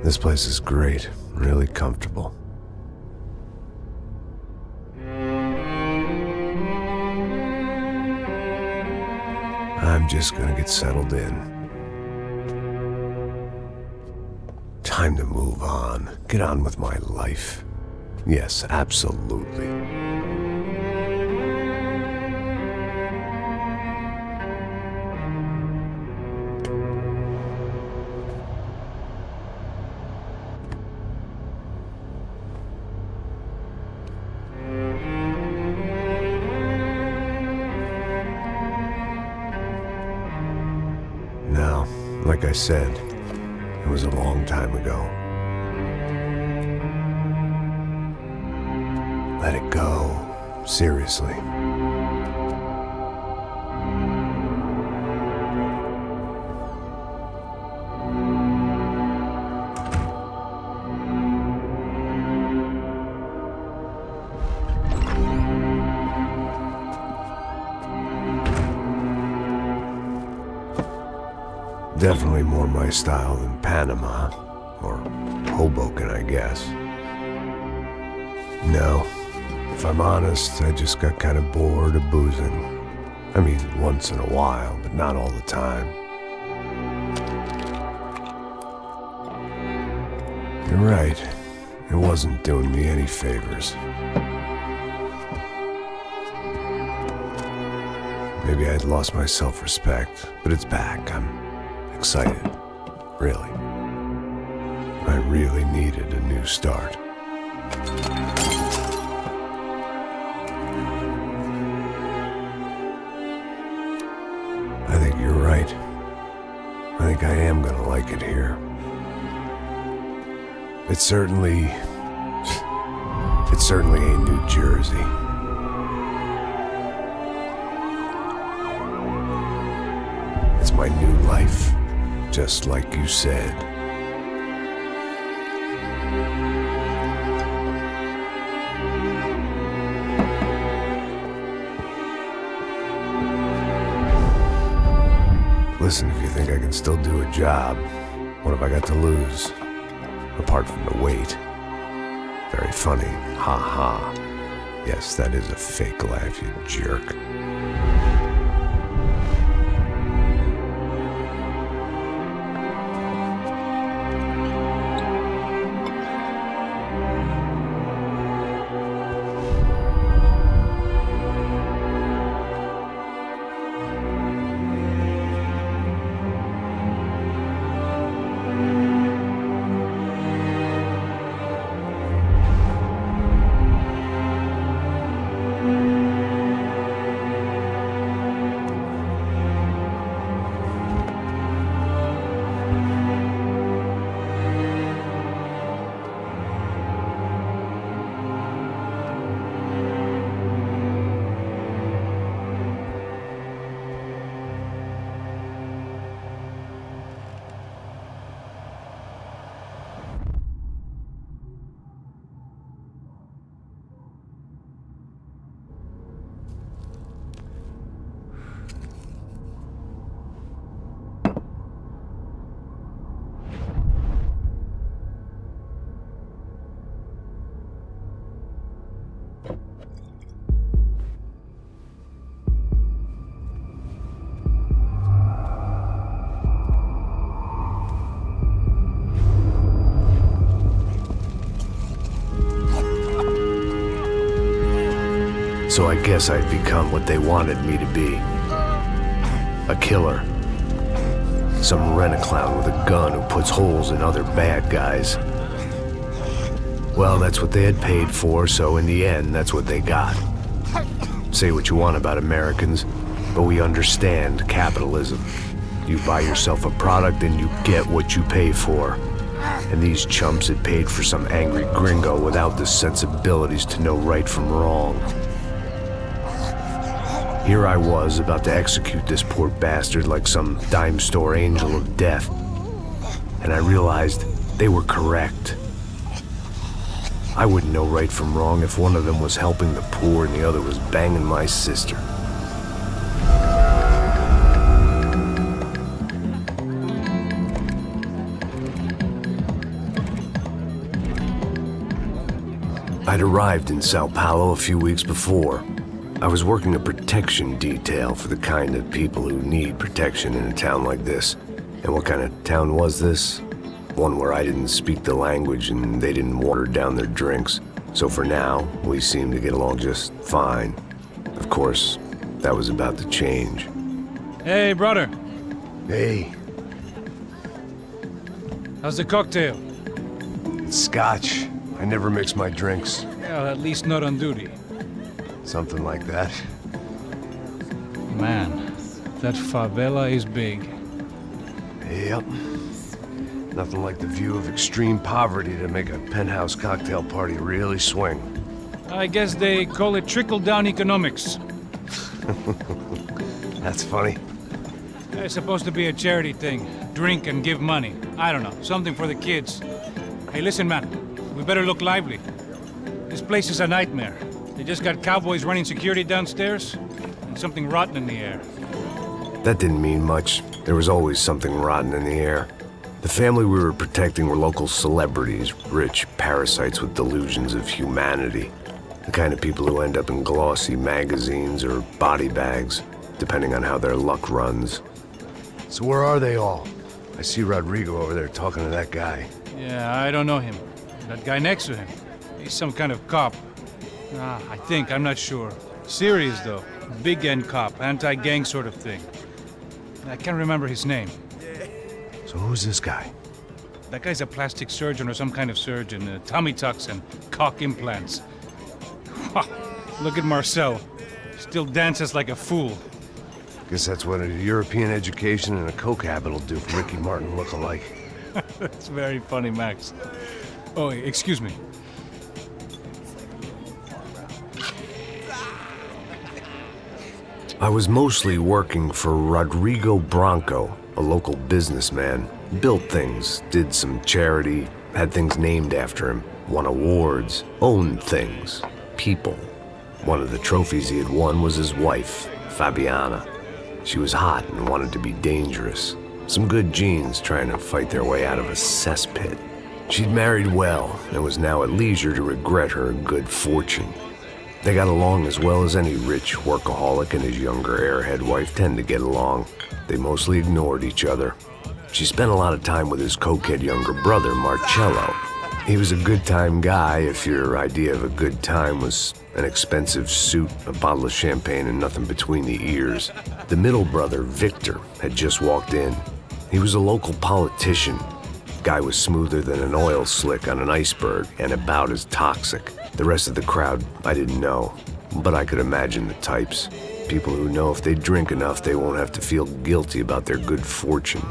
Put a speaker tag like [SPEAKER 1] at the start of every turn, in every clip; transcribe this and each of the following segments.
[SPEAKER 1] This place is great, really comfortable. I'm just gonna get settled in. Time to move on. Get on with my life. Yes, absolutely. Now, like I said, it was a long time ago. Let it go. Seriously. Definitely more my style than Panama, or Hoboken, I guess. No, if I'm honest, I just got kind of bored of boozing. I mean, once in a while, but not all the time. You're right, it wasn't doing me any favors. Maybe I'd lost my self-respect, but it's back. I'm excited, really. I really needed a new start. I think you're right. I think I am gonna like it here. It certainly ain't New Jersey. It's my new life. Just like you said. Listen, if you think I can still do a job, what have I got to lose? Apart from the weight. Very funny. Ha ha. Yes, that is a fake laugh, you jerk. So I guess I'd become what they wanted me to be. A killer. Some rent-a-clown with a gun who puts holes in other bad guys. Well, that's what they had paid for, so in the end, that's what they got. Say what you want about Americans, but we understand capitalism. You buy yourself a product and you get what you pay for. And these chumps had paid for some angry gringo without the sensibilities to know right from wrong. Here I was, about to execute this poor bastard like some dime store angel of death. And I realized they were correct. I wouldn't know right from wrong if one of them was helping the poor and the other was banging my sister. I'd arrived in Sao Paulo a few weeks before. I was working a protection detail for the kind of people who need protection in a town like this. And what kind of town was this? One where I didn't speak the language and they didn't water down their drinks. So for now, we seemed to get along just fine. Of course, that was about to change.
[SPEAKER 2] Hey, brother.
[SPEAKER 1] Hey.
[SPEAKER 2] How's the cocktail?
[SPEAKER 1] It's scotch. I never mix my drinks.
[SPEAKER 2] Well, at least not on duty.
[SPEAKER 1] Something like that.
[SPEAKER 2] Man, that favela is big.
[SPEAKER 1] Yep. Nothing like the view of extreme poverty to make a penthouse cocktail party really swing.
[SPEAKER 2] I guess they call it trickle-down economics.
[SPEAKER 1] That's funny.
[SPEAKER 2] It's supposed to be a charity thing. Drink and give money. I don't know, something for the kids. Hey, listen, man. We better look lively. This place is a nightmare. They just got cowboys running security downstairs, and something rotten in the air.
[SPEAKER 1] That didn't mean much. There was always something rotten in the air. The family we were protecting were local celebrities, rich parasites with delusions of humanity. The kind of people who end up in glossy magazines or body bags, depending on how their luck runs. So where are they all? I see Rodrigo over there talking to that guy.
[SPEAKER 2] Yeah, I don't know him. That guy next to him, he's some kind of cop. I think, I'm not sure. Serious, though. Big-end cop, anti-gang sort of thing. I can't remember his name.
[SPEAKER 1] So who's this guy?
[SPEAKER 2] That guy's a plastic surgeon or some kind of surgeon. Tummy tucks and cock implants. Look at Marcel. Still dances like a fool.
[SPEAKER 1] Guess that's what a European education and a coke habit will do for Ricky Martin look-alike.
[SPEAKER 2] That's very funny, Max. Oh, excuse me.
[SPEAKER 1] I was mostly working for Rodrigo Branco, a local businessman. Built things, did some charity, had things named after him, won awards, owned things, people. One of the trophies he had won was his wife, Fabiana. She was hot and wanted to be dangerous. Some good genes trying to fight their way out of a cesspit. She'd married well and was now at leisure to regret her good fortune. They got along as well as any rich workaholic and his younger airhead wife tend to get along. They mostly ignored each other. She spent a lot of time with his cokehead younger brother, Marcello. He was a good-time guy if your idea of a good time was an expensive suit, a bottle of champagne, and nothing between the ears. The middle brother, Victor, had just walked in. He was a local politician. Guy was smoother than an oil slick on an iceberg and about as toxic. The rest of the crowd, I didn't know, but I could imagine the types. People who know if they drink enough, they won't have to feel guilty about their good fortune.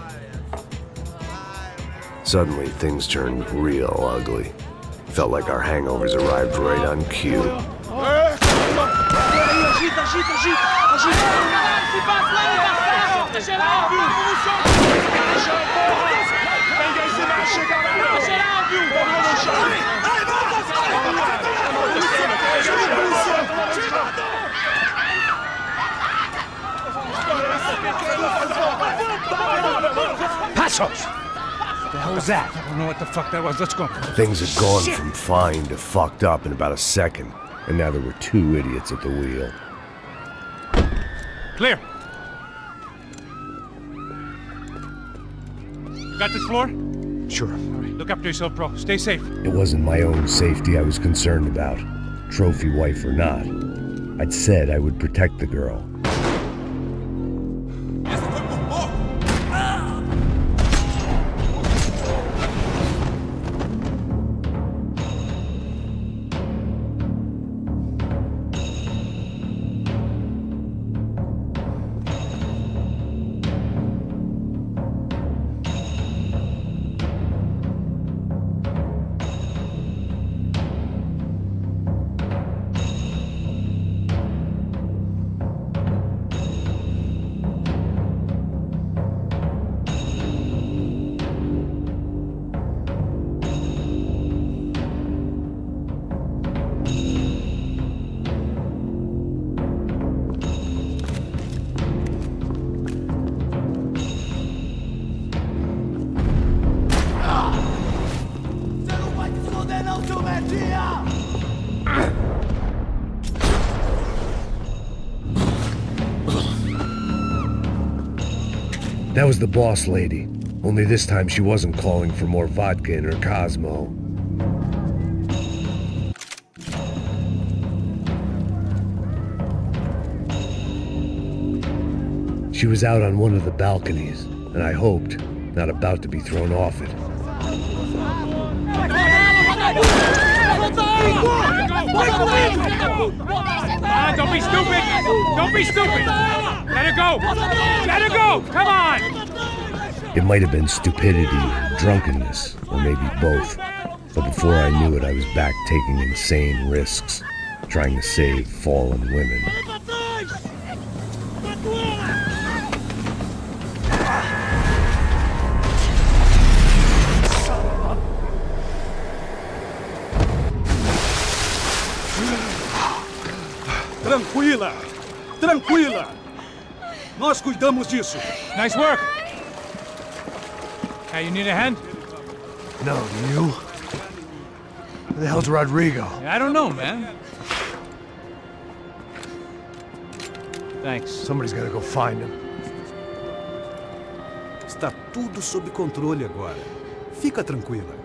[SPEAKER 1] Suddenly, things turned real ugly. Felt like our hangovers arrived right on cue.
[SPEAKER 2] Passos! What the hell was that? I don't know what the fuck that was. Let's go.
[SPEAKER 1] Things had gone from fine to fucked up in about a second, and now there were two idiots at the wheel.
[SPEAKER 2] Clear. You got this floor?
[SPEAKER 1] Sure.
[SPEAKER 2] All right, look after yourself, bro. Stay safe.
[SPEAKER 1] It wasn't my own safety I was concerned about, trophy wife or not. I'd said I would protect the girl. That was the boss lady. Only this time she wasn't calling for more vodka in her Cosmo. She was out on one of the balconies, and I hoped, not about to be thrown off it.
[SPEAKER 2] Don't be stupid! Don't be stupid! Let her go! Let her go! Come on!
[SPEAKER 1] It might have been stupidity, drunkenness, or maybe both. But before I knew it, I was back taking insane risks, trying to save fallen women.
[SPEAKER 3] Tranquila! Tranquila! Nós cuidamos disso.
[SPEAKER 2] Nice work! Hey, you need a hand?
[SPEAKER 1] No, you? Where the hell's Rodrigo?
[SPEAKER 2] I don't know, man. Thanks.
[SPEAKER 1] Somebody's gotta go find him.
[SPEAKER 3] Está tudo sob controle agora. Fica tranquila.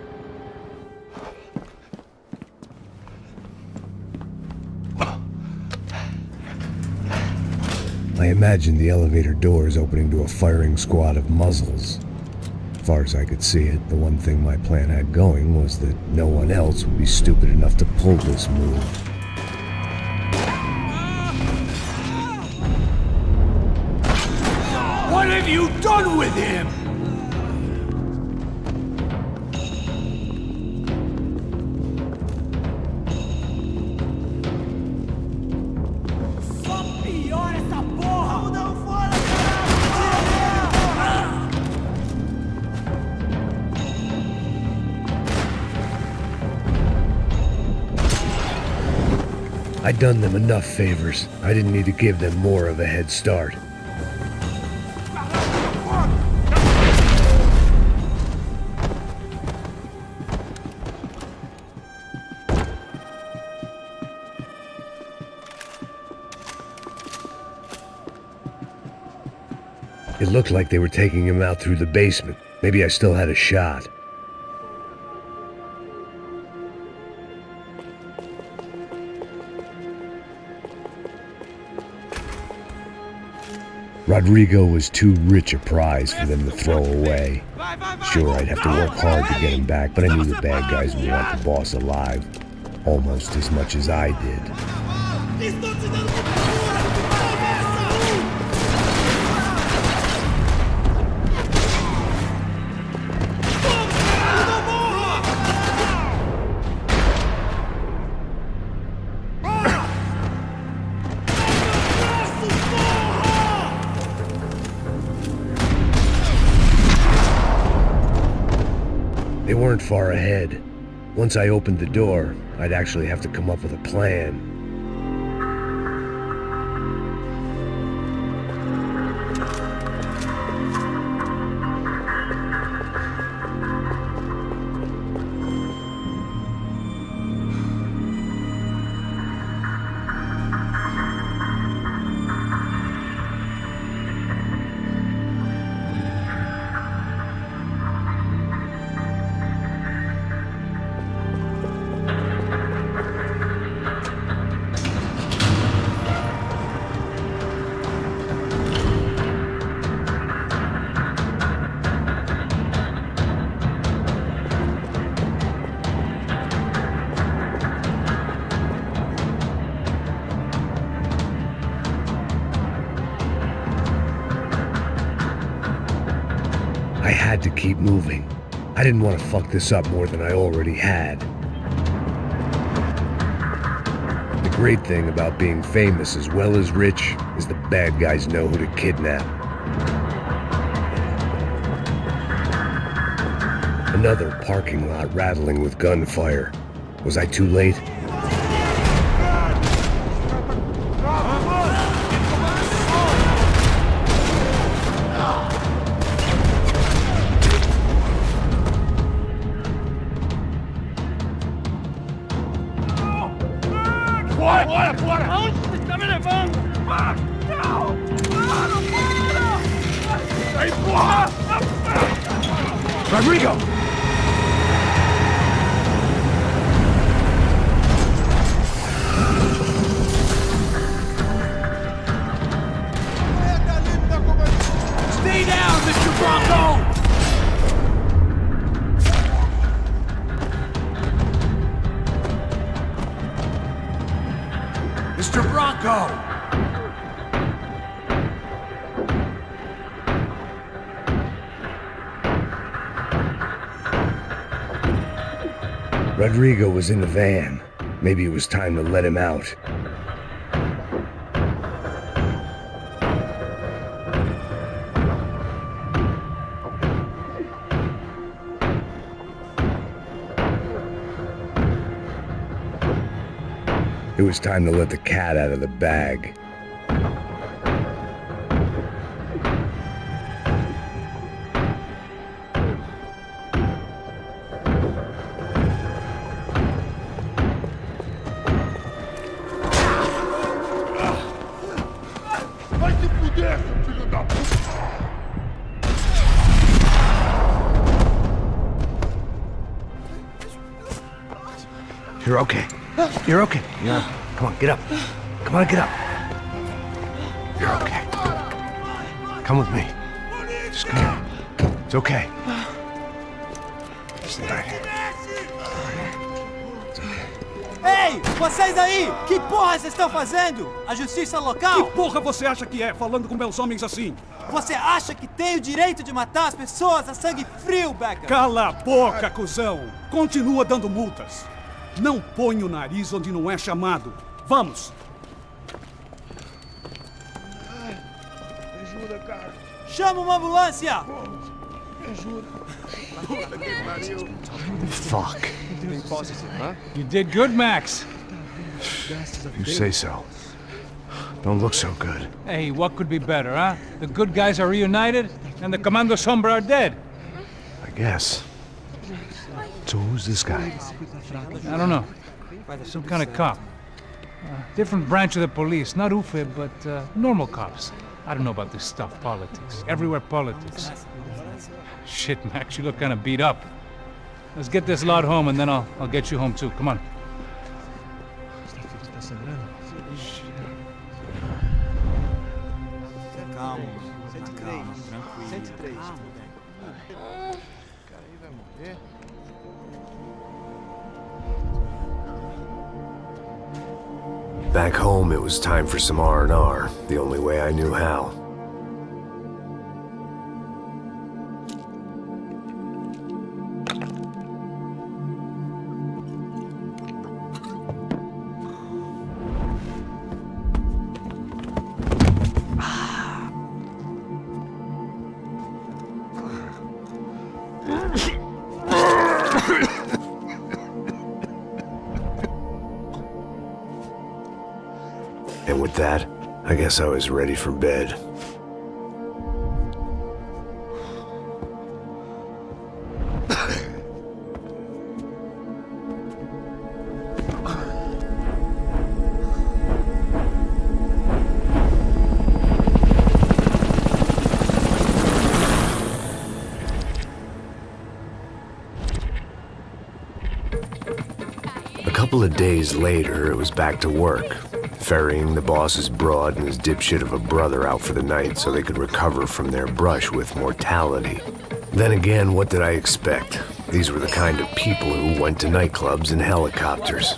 [SPEAKER 1] I imagined the elevator doors opening to a firing squad of muzzles. As far as I could see it, the one thing my plan had going was that no one else would be stupid enough to pull this move.
[SPEAKER 3] What have you done with him?
[SPEAKER 1] I'd done them enough favors. I didn't need to give them more of a head start. It looked like they were taking him out through the basement. Maybe I still had a shot. Rodrigo was too rich a prize for them to throw away. Sure, I'd have to work hard to get him back, but I knew the bad guys would want the boss alive, almost as much as I did. They weren't far ahead. Once I opened the door, I'd actually have to come up with a plan. I had to keep moving. I didn't want to fuck this up more than I already had. The great thing about being famous as well as rich is the bad guys know who to kidnap. Another parking lot rattling with gunfire. Was I too late?
[SPEAKER 4] aí, porra!
[SPEAKER 1] Rodrigo!
[SPEAKER 4] Stay down, Mr. Bronco! Mr. Bronco!
[SPEAKER 1] Rodrigo was in the van. Maybe it was time to let him out. It was time to let the cat out of the bag.
[SPEAKER 4] Vai se fuder, filho da puta!
[SPEAKER 1] You're okay. You're okay. Yeah. Come on, get up. Come on, get up. You're okay. Come with me. Just come on. It's okay. Stay right here.
[SPEAKER 5] Ei, vocês aí! Que porra vocês estão fazendo? A justiça local?
[SPEAKER 3] Que porra você acha que é, falando com meus homens assim?
[SPEAKER 5] Você acha que tem o direito de matar as pessoas a sangue frio, Becker?
[SPEAKER 3] Cala a boca, cuzão! Continua dando multas. Não põe o nariz onde não é chamado. Vamos!
[SPEAKER 4] Ajuda, cara.
[SPEAKER 5] Chama uma ambulância!
[SPEAKER 4] Me ajuda. Puta que pariu.
[SPEAKER 1] Fuck.
[SPEAKER 2] You did good, Max.
[SPEAKER 1] You say so. Don't look so good.
[SPEAKER 2] Hey, what could be better, huh? The good guys are reunited, and the Commando Sombra are dead.
[SPEAKER 1] I guess. So who's this guy?
[SPEAKER 2] I don't know. Some kind of cop. Different branch of the police. Not UFE, but normal cops. I don't know about this stuff, politics. Everywhere politics. Shit, Max, you look kind of beat up. Let's get this lot home, and then I'll get you home too. Come on.
[SPEAKER 5] Calma, calma, tranquilo.
[SPEAKER 1] Back home, it was time for some R&R, the only way I knew how. And with that, I guess I was ready for bed. A couple of days later, it was back to work. Ferrying the boss's broad and his dipshit of a brother out for the night so they could recover from their brush with mortality. Then again, what did I expect? These were the kind of people who went to nightclubs in helicopters.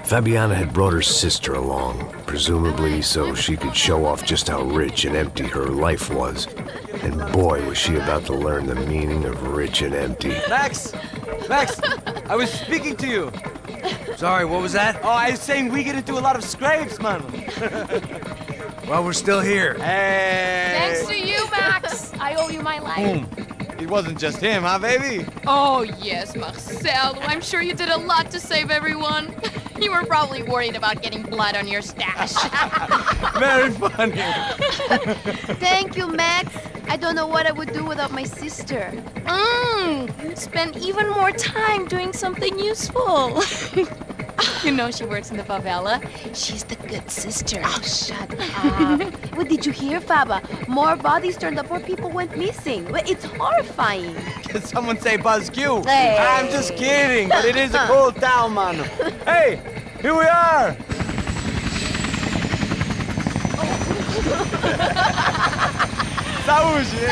[SPEAKER 1] Fabiana had brought her sister along, presumably so she could show off just how rich and empty her life was. And boy, was she about to learn the meaning of rich and empty.
[SPEAKER 6] Max! Max! I was speaking to you!
[SPEAKER 7] Sorry, what was that?
[SPEAKER 6] Oh, I was saying we get into a lot of scrapes, man.
[SPEAKER 7] Well, we're still here.
[SPEAKER 6] Hey!
[SPEAKER 8] Thanks to you, Max. I owe you my life.
[SPEAKER 6] It wasn't just him, huh, baby?
[SPEAKER 8] Oh, yes, Marcel. I'm sure you did a lot to save everyone. You were probably worried about getting blood on your stash.
[SPEAKER 6] Very funny.
[SPEAKER 9] Thank you, Max. I don't know what I would do without my sister.
[SPEAKER 8] Spend even more time doing something useful. You know she works in the favela.
[SPEAKER 9] She's the good sister. Oh, shut up. What did you hear, Faba? More bodies turned up, more people went missing. It's horrifying.
[SPEAKER 6] Did someone say Buzz Q?
[SPEAKER 9] Hey.
[SPEAKER 6] I'm just kidding, but it is a cool town, man. Hey, here we are. Saúde!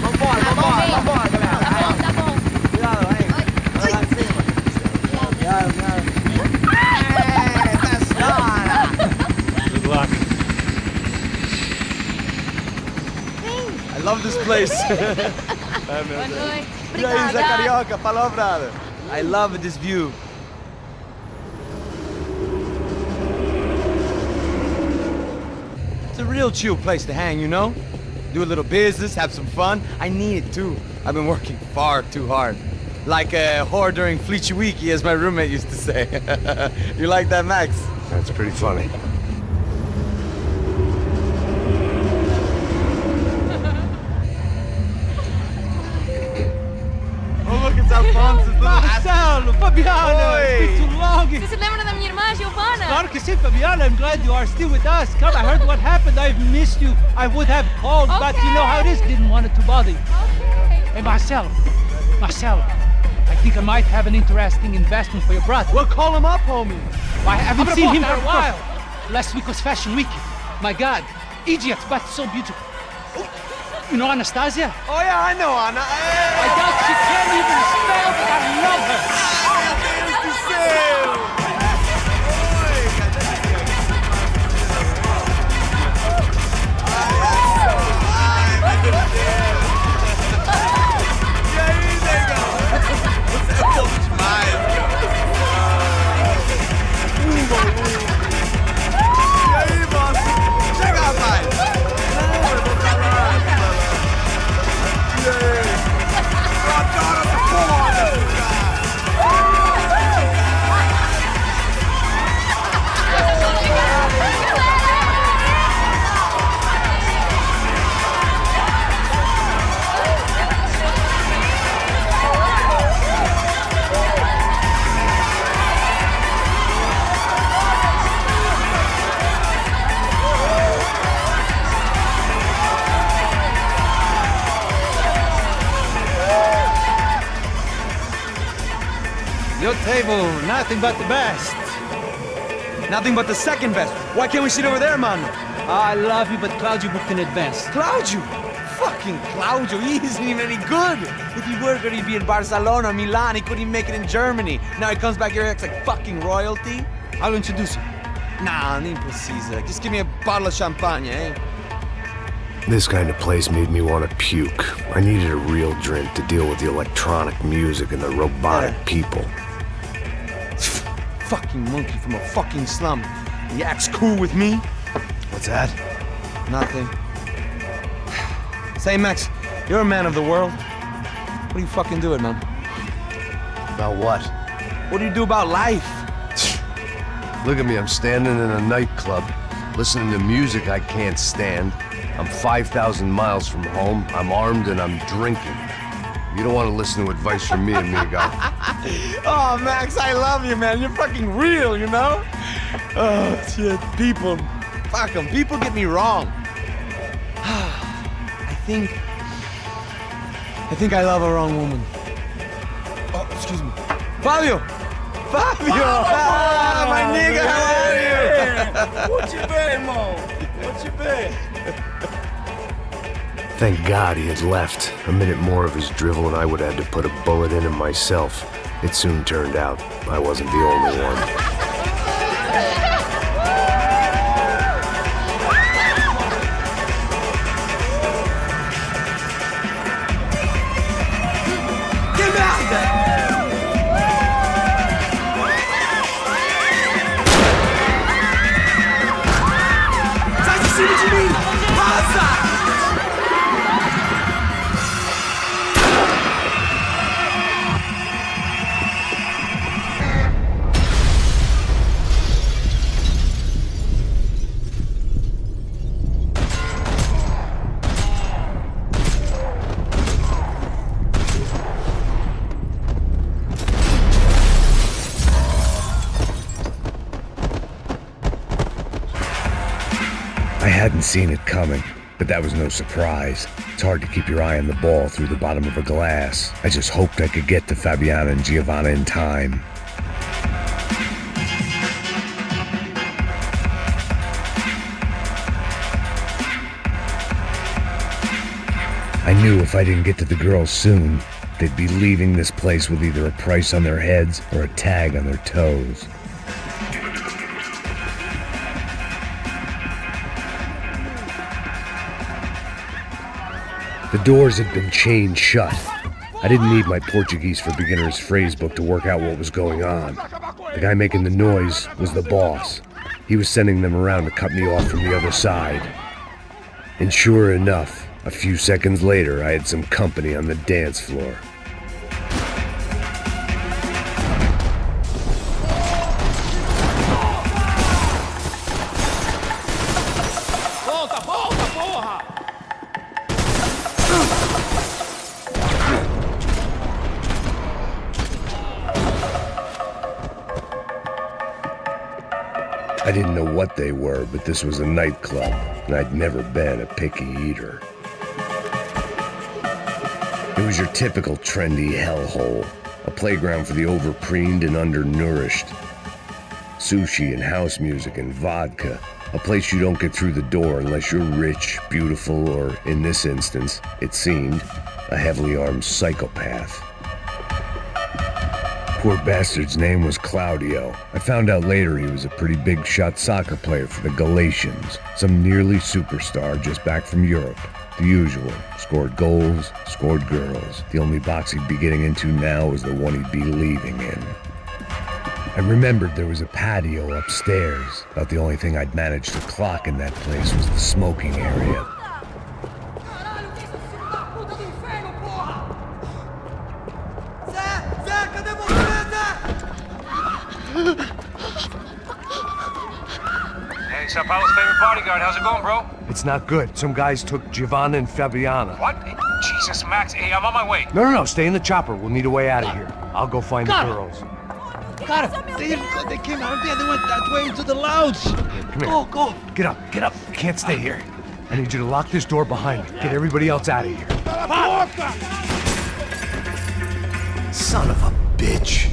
[SPEAKER 6] Vambora, vambora, galera.
[SPEAKER 8] Tá bom.
[SPEAKER 6] Cuidado, aí. Vai lá em cima. Cuidado.
[SPEAKER 2] Good luck.
[SPEAKER 6] I love this place.
[SPEAKER 8] Boa noite.
[SPEAKER 6] E aí, Zé Carioca, falou, brother. I love this view. It's a real chill place to hang, you know? Do a little business, have some fun. I need it too. I've been working far too hard. Like a whore during Fleechy Weeky, as my roommate used to say. You like that, Max?
[SPEAKER 1] That's pretty funny.
[SPEAKER 6] Oh, look, it's Alphonse's little
[SPEAKER 5] Marcelo, Fabiana,
[SPEAKER 6] Oi.
[SPEAKER 5] it's been too long.
[SPEAKER 8] Você se lembra da minha irmã, Giovanna?
[SPEAKER 5] Claro que sim, Fabiana. I'm glad you are still with us. Come, I heard what happened. I've missed you. I would have called, but you know how it is. Didn't want it to bother you.
[SPEAKER 8] Okay.
[SPEAKER 5] Hey, Marcelo, I think I might have an interesting investment for your brother.
[SPEAKER 6] Well, call him up, homie.
[SPEAKER 5] I haven't seen him for a while. Last week was Fashion Week. My God, idiot, but so beautiful. You know Anastasia?
[SPEAKER 6] Oh, yeah, I know, Anna.
[SPEAKER 5] I doubt she can't even spell, but I love her.
[SPEAKER 6] Your table, nothing but the best. Nothing but the second best. Why can't we sit over there, man?
[SPEAKER 5] I love you, but Claudio booked in advance.
[SPEAKER 6] Claudio? Fucking Claudio, he isn't even any good. If he were good, he'd be in Barcelona, Milan. He couldn't even make it in Germany. Now he comes back here and acts like fucking royalty.
[SPEAKER 5] I'll introduce you.
[SPEAKER 6] Nah, nem precisa. Just give me a bottle of champagne, eh?
[SPEAKER 1] This kind of place made me want to puke. I needed a real drink to deal with the electronic music and the robotic people.
[SPEAKER 6] Fucking monkey from a fucking slum. He acts cool with me.
[SPEAKER 1] What's that?
[SPEAKER 6] Nothing. Say, Max, you're a man of the world. What do you fucking do it, man?
[SPEAKER 1] About what?
[SPEAKER 6] What do you do about life?
[SPEAKER 1] Look at me, I'm standing in a nightclub, listening to music I can't stand. I'm 5,000 miles from home, I'm armed, and I'm drinking. You don't want to listen to advice from me, amigo.
[SPEAKER 6] Oh, Max, I love you, man. You're fucking real, you know? Oh, shit. People. Fuck them. People get me wrong. I think I love a wrong woman. Oh, excuse me. Fabio! Fabio! Ah, my nigga, how are you?
[SPEAKER 4] What you been, Mo? What you been?
[SPEAKER 1] Thank God he had left. A minute more of his drivel and I would have had to put a bullet in him myself. It soon turned out I wasn't the only one. hadn't seen it coming, but that was no surprise. It's hard to keep your eye on the ball through the bottom of a glass. I just hoped I could get to Fabiana and Giovanna in time. I knew if I didn't get to the girls soon, they'd be leaving this place with either a price on their heads or a tag on their toes. The doors had been chained shut. I didn't need my Portuguese for Beginners phrase book to work out what was going on. The guy making the noise was the boss. He was sending them around to cut me off from the other side. And sure enough, a few seconds later, I had some company on the dance floor. I didn't know what they were, but this was a nightclub, and I'd never been a picky eater. It was your typical trendy hellhole, a playground for the overpreened and undernourished. Sushi and house music and vodka, a place you don't get through the door unless you're rich, beautiful, or, in this instance, it seemed, a heavily armed psychopath. Poor bastard's name was Claudio. I found out later he was a pretty big shot soccer player for the Galatians, some nearly superstar just back from Europe. The usual. Scored goals, scored girls. The only box he'd be getting into now was the one he'd be leaving in. I remembered there was a patio upstairs. About the only thing I'd managed to clock in that place was the smoking area.
[SPEAKER 2] Hey, Sao Paulo's favorite bodyguard. How's it going, bro?
[SPEAKER 7] It's not good. Some guys took Giovanna and Fabiana.
[SPEAKER 2] What? Jesus, Max. Hey, I'm on my way.
[SPEAKER 7] No, stay in the chopper. We'll need a way out of here. I'll go find the girls.
[SPEAKER 5] Got it. They came out there. They went that way into the lounge.
[SPEAKER 7] Come here.
[SPEAKER 5] Go.
[SPEAKER 7] Get up. You can't stay here. I need you to lock this door behind me. Get everybody else out of here. Son of a bitch.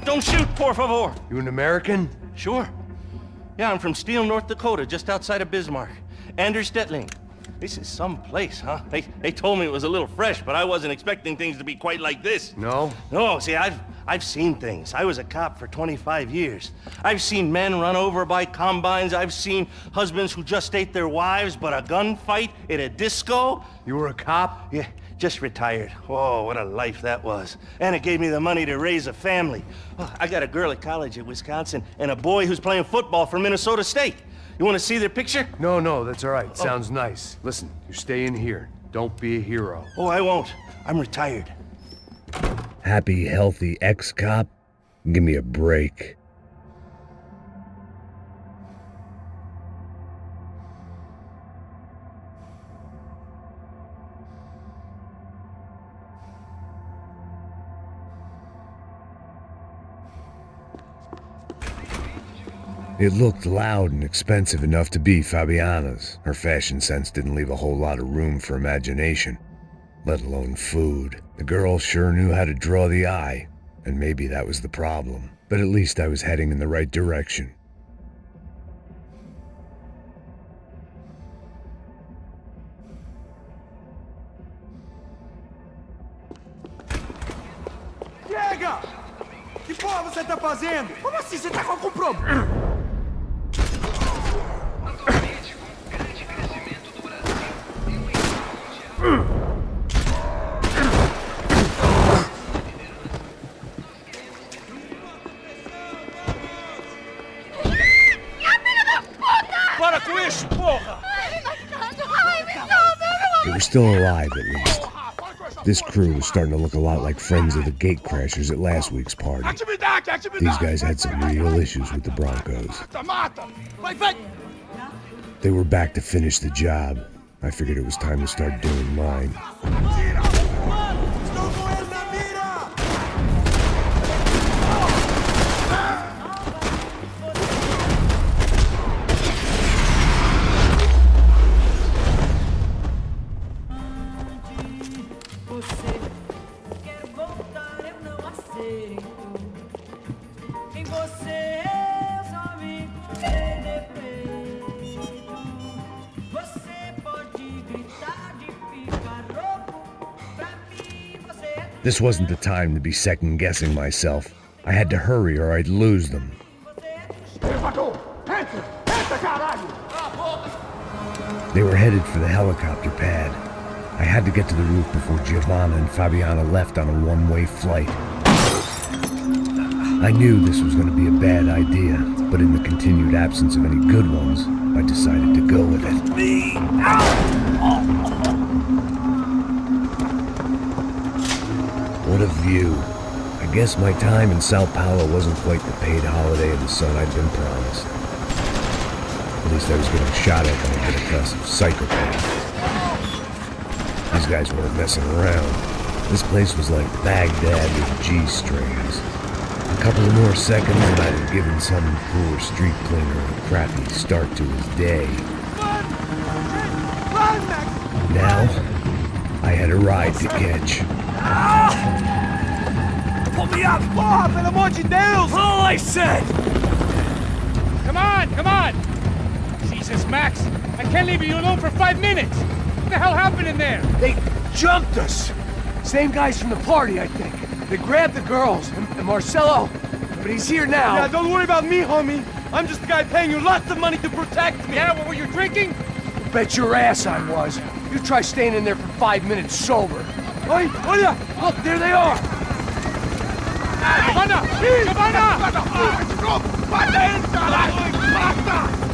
[SPEAKER 10] Don't shoot, por favor.
[SPEAKER 7] You an American?
[SPEAKER 10] Sure. Yeah, I'm from Steele, North Dakota, just outside of Bismarck. Anders Stetling. This is some place, huh? They told me it was a little fresh, but I wasn't expecting things to be quite like this.
[SPEAKER 7] No?
[SPEAKER 10] No, see, I've seen things. I was a cop for 25 years. I've seen men run over by combines. I've seen husbands who just ate their wives, but a gunfight at a disco.
[SPEAKER 7] You were a cop?
[SPEAKER 10] Yeah, just retired. Oh, what a life that was. And it gave me the money to raise a family. Oh, I got a girl at college at Wisconsin and a boy who's playing football for Minnesota State. You want to see their picture?
[SPEAKER 7] No, that's all right. Sounds nice. Listen, you stay in here. Don't be a hero.
[SPEAKER 10] Oh, I won't. I'm retired.
[SPEAKER 1] Happy, healthy ex-cop? Give me a break. It looked loud and expensive enough to be Fabiana's. Her fashion sense didn't leave a whole lot of room for imagination, let alone food. The girl sure knew how to draw the eye, and maybe that was the problem. But at least I was heading in the right direction.
[SPEAKER 3] Chega! Que porra você tá fazendo? Como assim? Você tá com algum problema?
[SPEAKER 1] They were still alive, at least. This crew was starting to look a lot like friends of the gatecrashers at last week's party. These guys had some real issues with the Broncos. They were back to finish the job. I figured it was time to start doing mine. This wasn't the time to be second-guessing myself. I had to hurry or I'd lose them. They were headed for the helicopter pad. I had to get to the roof before Giovanna and Fabiana left on a one-way flight. I knew this was going to be a bad idea, but in the continued absence of any good ones, I decided to go with it. What a view. I guess my time in Sao Paulo wasn't quite the paid holiday of the sun I'd been promised. At least I was getting shot at by a middle-class psychopath. These guys weren't messing around. This place was like Baghdad with G-strings. A couple of more seconds and I'd have given some poor street cleaner a crappy start to his day. Now, I had a ride to catch.
[SPEAKER 6] Pull me up! Porra, pelo amor de Deus! All I said!
[SPEAKER 2] Come on, come on! Jesus, Max, I can't leave you alone for 5 minutes! What the hell happened in there?
[SPEAKER 7] They jumped us! Same guys from the party, I think. They grabbed the girls, and Marcelo, but he's here now.
[SPEAKER 6] Yeah, don't worry about me, homie. I'm just the guy paying you lots of money to protect me.
[SPEAKER 2] Yeah, what were you drinking?
[SPEAKER 7] Bet your ass I was. You try staying in there for 5 minutes sober.
[SPEAKER 6] Oi, olha!
[SPEAKER 7] Look, there they are!
[SPEAKER 2] Giovanna! Giovanna!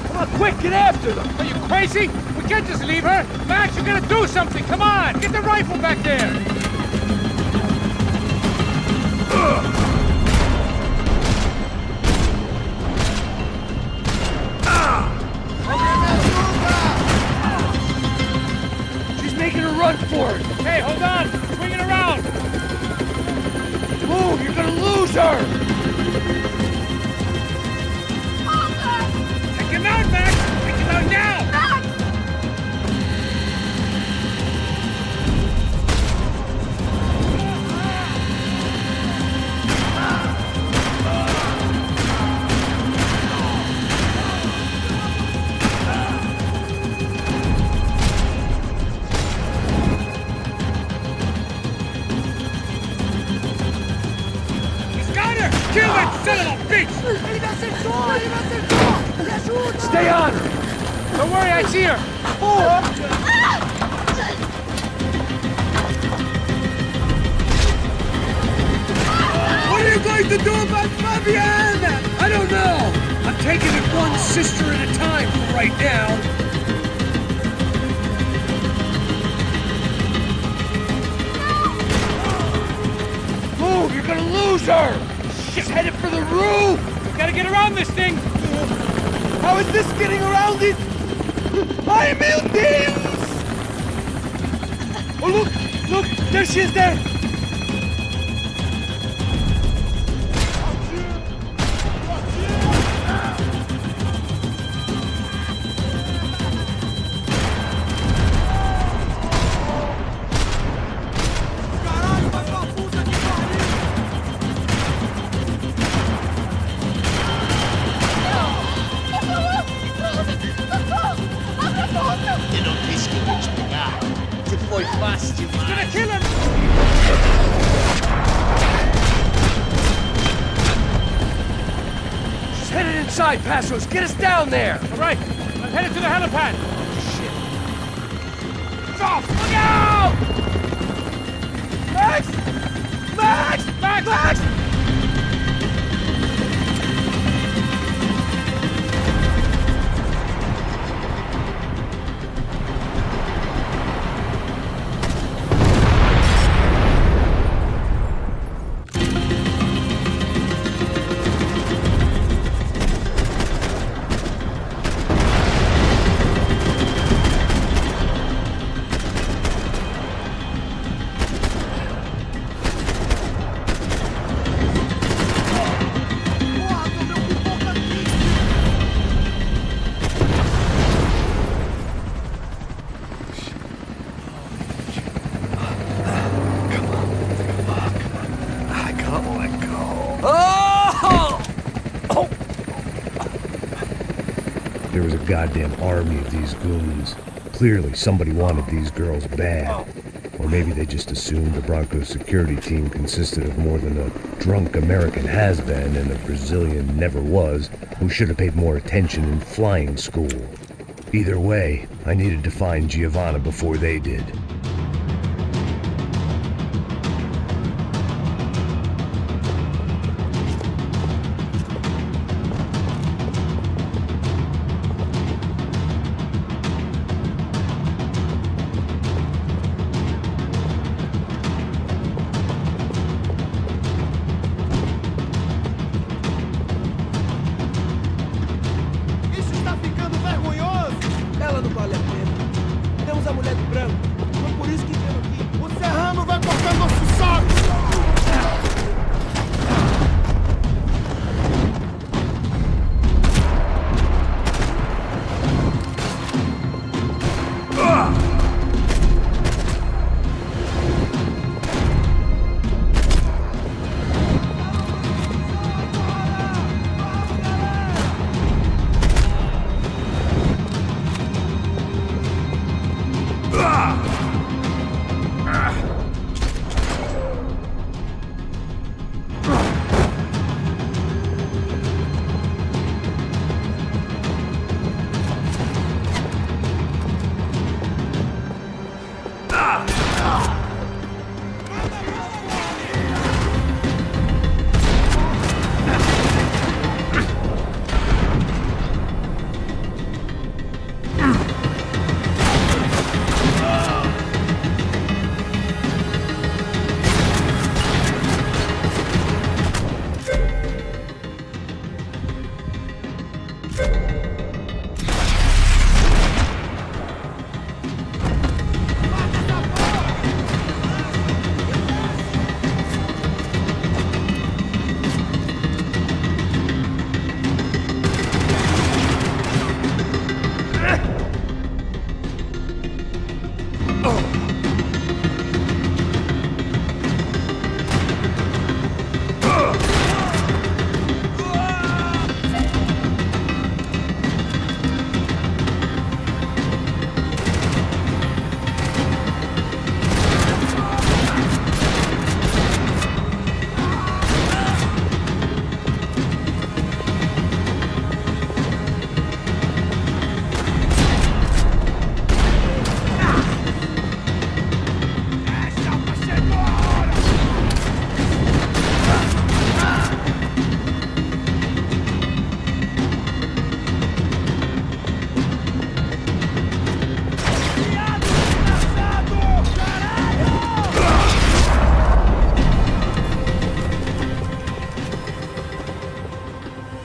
[SPEAKER 7] Come on, quick, get after them!
[SPEAKER 2] Are you crazy? We can't just leave her! Max, you gotta do something! Come on! Get the rifle back there!
[SPEAKER 7] She's making a run for it!
[SPEAKER 2] Hey, hold on! Swing it around!
[SPEAKER 7] Move, you're gonna lose her!
[SPEAKER 2] Take him out, Max! Take him out now! Kill that son of a bitch!
[SPEAKER 7] Stay on her!
[SPEAKER 2] Don't worry, I see her!
[SPEAKER 7] What are you going to do about Fabiana? I don't know! I'm taking it one sister at a time for right now. Move, you're gonna lose her! She's headed for the roof!
[SPEAKER 2] Gotta get around this thing!
[SPEAKER 6] How is this getting around it? Ai, meu Deus! Oh, look! Look! There she is there!
[SPEAKER 7] Inside, Passos, get us down there!
[SPEAKER 2] All right, I'm headed to the helipad.
[SPEAKER 7] Shit. Off! Look out! Max! Max!
[SPEAKER 2] Max!
[SPEAKER 7] Max!
[SPEAKER 1] There was a goddamn army of these goons. Clearly, somebody wanted these girls bad. Or maybe they just assumed the Bronco security team consisted of more than a drunk American has-been and a Brazilian never-was who should have paid more attention in flying school. Either way, I needed to find Giovanna before they did.
[SPEAKER 7] Ela não vale a pena. Temos a mulher do branco. Foi por isso que veio aqui. O serrano vai cortar nosso saco!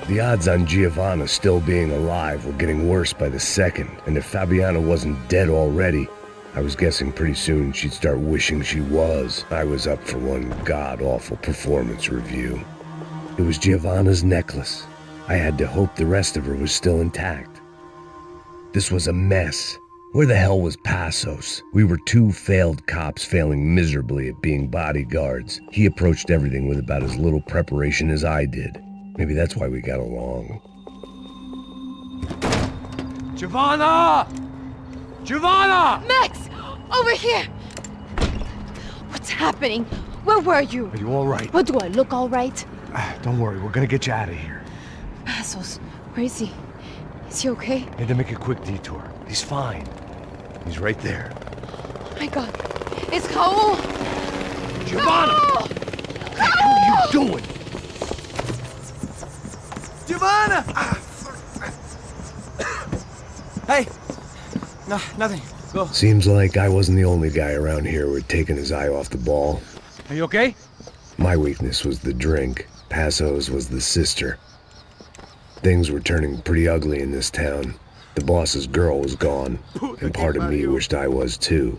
[SPEAKER 1] The odds on Giovanna still being alive were getting worse by the second, and if Fabiana wasn't dead already, I was guessing pretty soon she'd start wishing she was. I was up for one god-awful performance review. It was Giovanna's necklace. I had to hope the rest of her was still intact. This was a mess. Where the hell was Passos? We were two failed cops failing miserably at being bodyguards. He approached everything with about as little preparation as I did. Maybe that's why we got along.
[SPEAKER 6] Giovanna! Giovanna!
[SPEAKER 9] Max! Over here! What's happening? Where were you?
[SPEAKER 1] Are you all right?
[SPEAKER 9] What, do I look all right?
[SPEAKER 1] Don't worry, we're gonna get you out of here.
[SPEAKER 9] Passos, where is he? Is he okay?
[SPEAKER 1] Had to make a quick detour. He's fine. He's right there.
[SPEAKER 9] Oh my god. It's Raul!
[SPEAKER 1] Giovanna!
[SPEAKER 9] Raul!
[SPEAKER 1] What are you doing?
[SPEAKER 6] Giovanna! Hey! No, nothing. Go.
[SPEAKER 1] Seems like I wasn't the only guy around here who had taken his eye off the ball.
[SPEAKER 6] Are you okay?
[SPEAKER 1] My weakness was the drink. Passos was the sister. Things were turning pretty ugly in this town. The boss's girl was gone, and part of me wished I was too.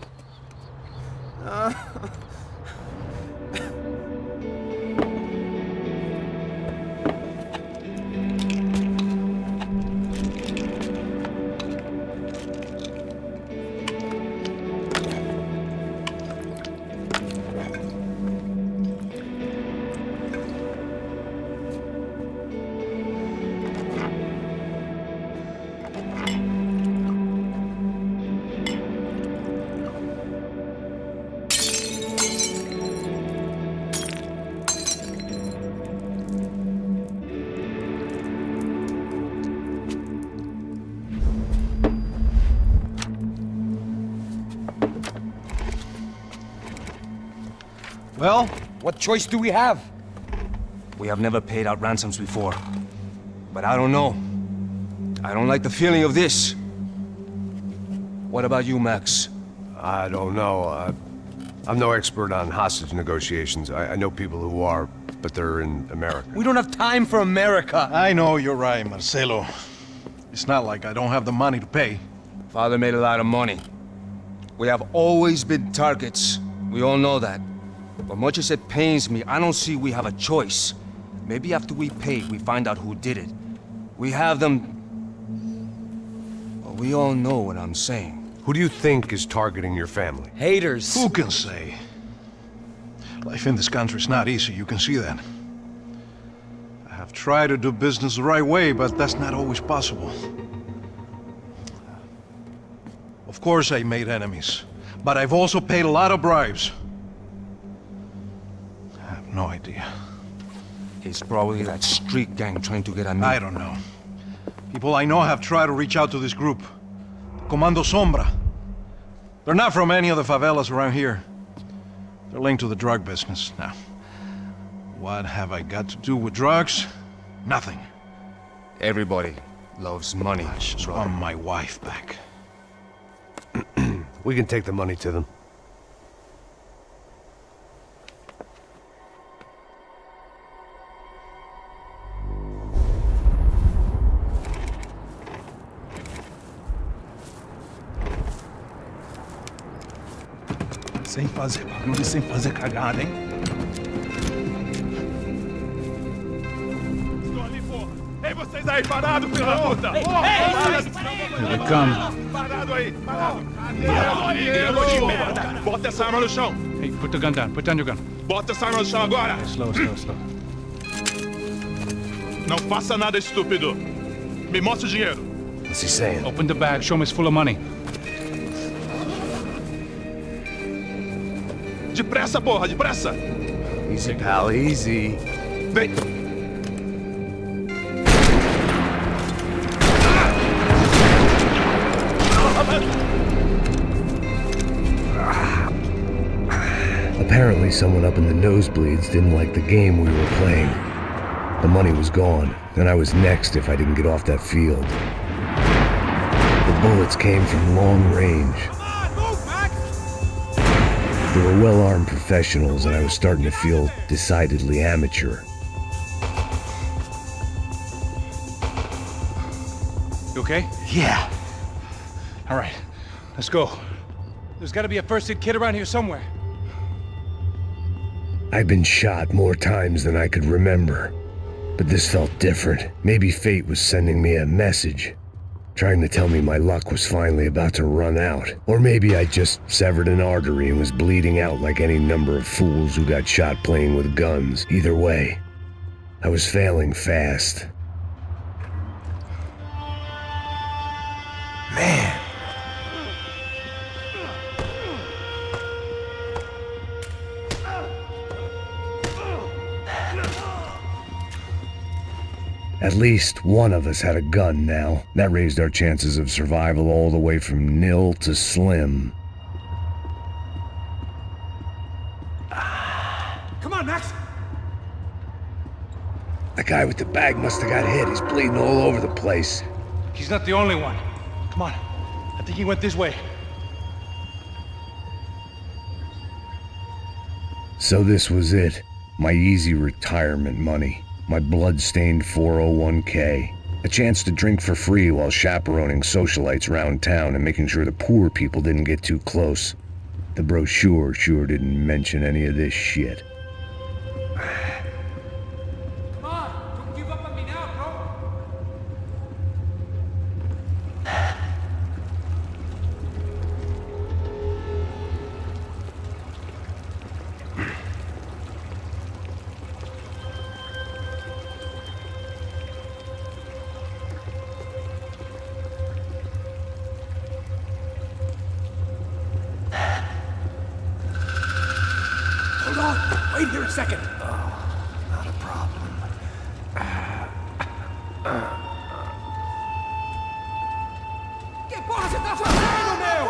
[SPEAKER 6] Well, what choice do we have?
[SPEAKER 11] We have never paid out ransoms before. But I don't know. I don't like the feeling of this. What about you, Max?
[SPEAKER 1] I don't know. I'm no expert on hostage negotiations. I know people who are, but they're in America.
[SPEAKER 6] We don't have time for America.
[SPEAKER 12] I know you're right, Marcelo. It's not like I don't have the money to pay.
[SPEAKER 11] Father made a lot of money. We have always been targets. We all know that. But much as it pains me, I don't see we have a choice. Maybe after we pay, we find out who did it. We have them... Well, we all know what I'm saying.
[SPEAKER 1] Who do you think is targeting your family?
[SPEAKER 6] Haters.
[SPEAKER 12] Who can say? Life in this country is not easy, you can see that. I have tried to do business the right way, but that's not always possible. Of course I made enemies, but I've also paid a lot of bribes. I have no idea.
[SPEAKER 11] It's probably that street gang trying to get at me.
[SPEAKER 12] I don't know. People I know have tried to reach out to this group. Comando Sombra. They're not from any of the favelas around here. They're linked to the drug business. Now, what have I got to do with drugs? Nothing.
[SPEAKER 11] Everybody loves money.
[SPEAKER 12] I just want my wife back.
[SPEAKER 1] We can take the money to them.
[SPEAKER 3] Sem fazer barulho, sem fazer cagada, hein? Estou ali, porra! Ei, vocês aí, parado, filha da puta!
[SPEAKER 2] Here they come.
[SPEAKER 3] Parado aí, parado! De merda! Bota essa arma no chão!
[SPEAKER 2] Hey, put the gun down. Put down your gun.
[SPEAKER 3] Bota essa arma no chão agora!
[SPEAKER 2] Slow.
[SPEAKER 3] Não faça nada, estúpido! Me mostra o dinheiro!
[SPEAKER 1] What's he saying?
[SPEAKER 2] Open the bag. Show him it's full of money.
[SPEAKER 3] Depressa, porra, depressa!
[SPEAKER 1] Easy, pal, easy.
[SPEAKER 3] Vem!
[SPEAKER 1] Apparently someone up in the nosebleeds didn't like the game we were playing. The money was gone, and I was next if I didn't get off that field. The bullets came from long range. They were well-armed professionals, and I was starting to feel decidedly amateur.
[SPEAKER 2] You okay?
[SPEAKER 12] Yeah.
[SPEAKER 2] All right, let's go. There's got to be a first-aid kit around here somewhere.
[SPEAKER 1] I'd been shot more times than I could remember, but this felt different. Maybe fate was sending me a message, trying to tell me my luck was finally about to run out. Or maybe I just severed an artery and was bleeding out like any number of fools who got shot playing with guns. Either way, I was failing fast. Man. At least one of us had a gun now. That raised our chances of survival all the way from nil to slim.
[SPEAKER 3] Come on, Max!
[SPEAKER 1] The guy with the bag must have got hit. He's bleeding all over the place.
[SPEAKER 2] He's not the only one. Come on. I think he went this way.
[SPEAKER 1] So this was it. My easy retirement money. My blood-stained 401k. A chance to drink for free while chaperoning socialites around town and making sure the poor people didn't get too close. The brochure sure didn't mention any of this shit.
[SPEAKER 3] Come on! Don't give up on me now, bro! Hold on! Wait here a second!
[SPEAKER 1] Not a problem.
[SPEAKER 3] Que porra você tá fazendo, meu?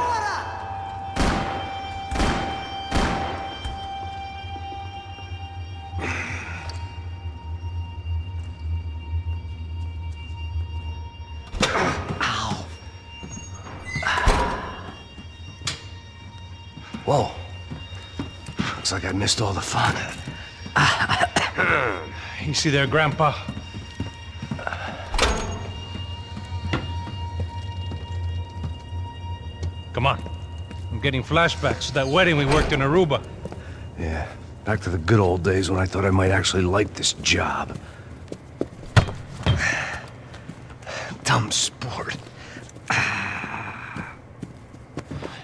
[SPEAKER 1] Whoa. Looks like I missed all the fun.
[SPEAKER 2] Easy there, Grandpa. Come on. I'm getting flashbacks to that wedding we worked in Aruba.
[SPEAKER 1] Yeah, back to the good old days when I thought I might actually like this job. Dumb sport.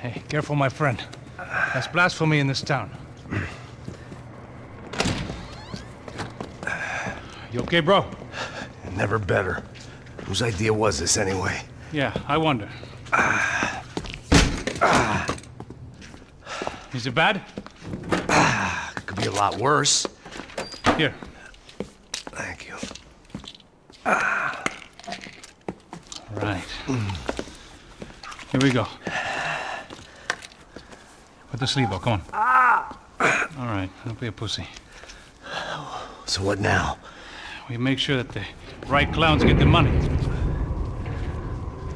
[SPEAKER 2] Hey, careful, my friend. That's blasphemy in this town. You okay, bro?
[SPEAKER 1] Never better. Whose idea was this, anyway?
[SPEAKER 2] Yeah, I wonder. Is it bad?
[SPEAKER 1] Could be a lot worse.
[SPEAKER 2] Here.
[SPEAKER 1] Thank you.
[SPEAKER 2] Right. Here we go. Put the sleeve on, come on. All right, don't be a pussy.
[SPEAKER 1] So what now?
[SPEAKER 2] We make sure that the right clowns get the money.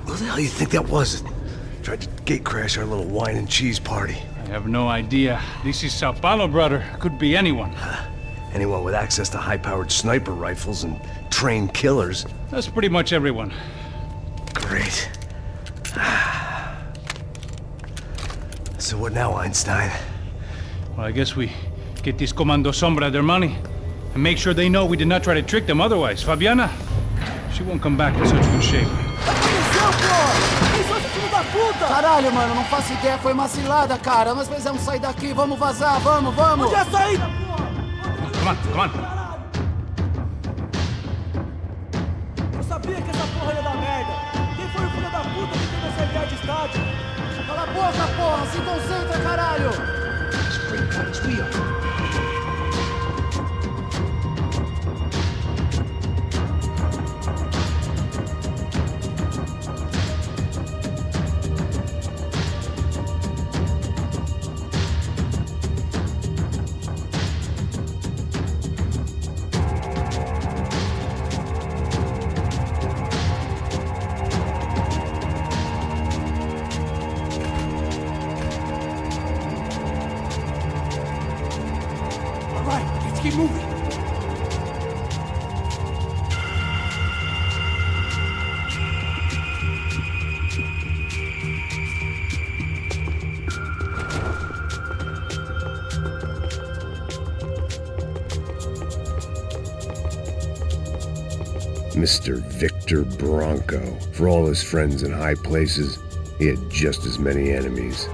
[SPEAKER 1] Who the hell do you think that was? Tried to gate crash our little wine and cheese party.
[SPEAKER 2] I have no idea. This is Sao Paulo, brother. Could be anyone.
[SPEAKER 1] Anyone with access to high-powered sniper rifles and trained killers.
[SPEAKER 2] That's pretty much everyone.
[SPEAKER 1] Great. So what now, Einstein?
[SPEAKER 2] Well, I guess we get these Comando Sombra their money and make sure they know we did not try to trick them otherwise. Fabiana, she won't come back in such good shape.
[SPEAKER 7] Caralho, mano, não faço ideia, foi uma cilada, cara. Nós precisamos sair daqui, vamos vazar, vamos! Onde é a saída, porra?
[SPEAKER 2] Come on, come on.
[SPEAKER 7] Eu sabia que essa porra ia dar merda. Quem foi o filho da puta que teve essa ideia de estádio? Cala a boca, porra! Se concentra, caralho!
[SPEAKER 1] Mr. Victor Bronco. For all his friends in high places, he had just as many enemies.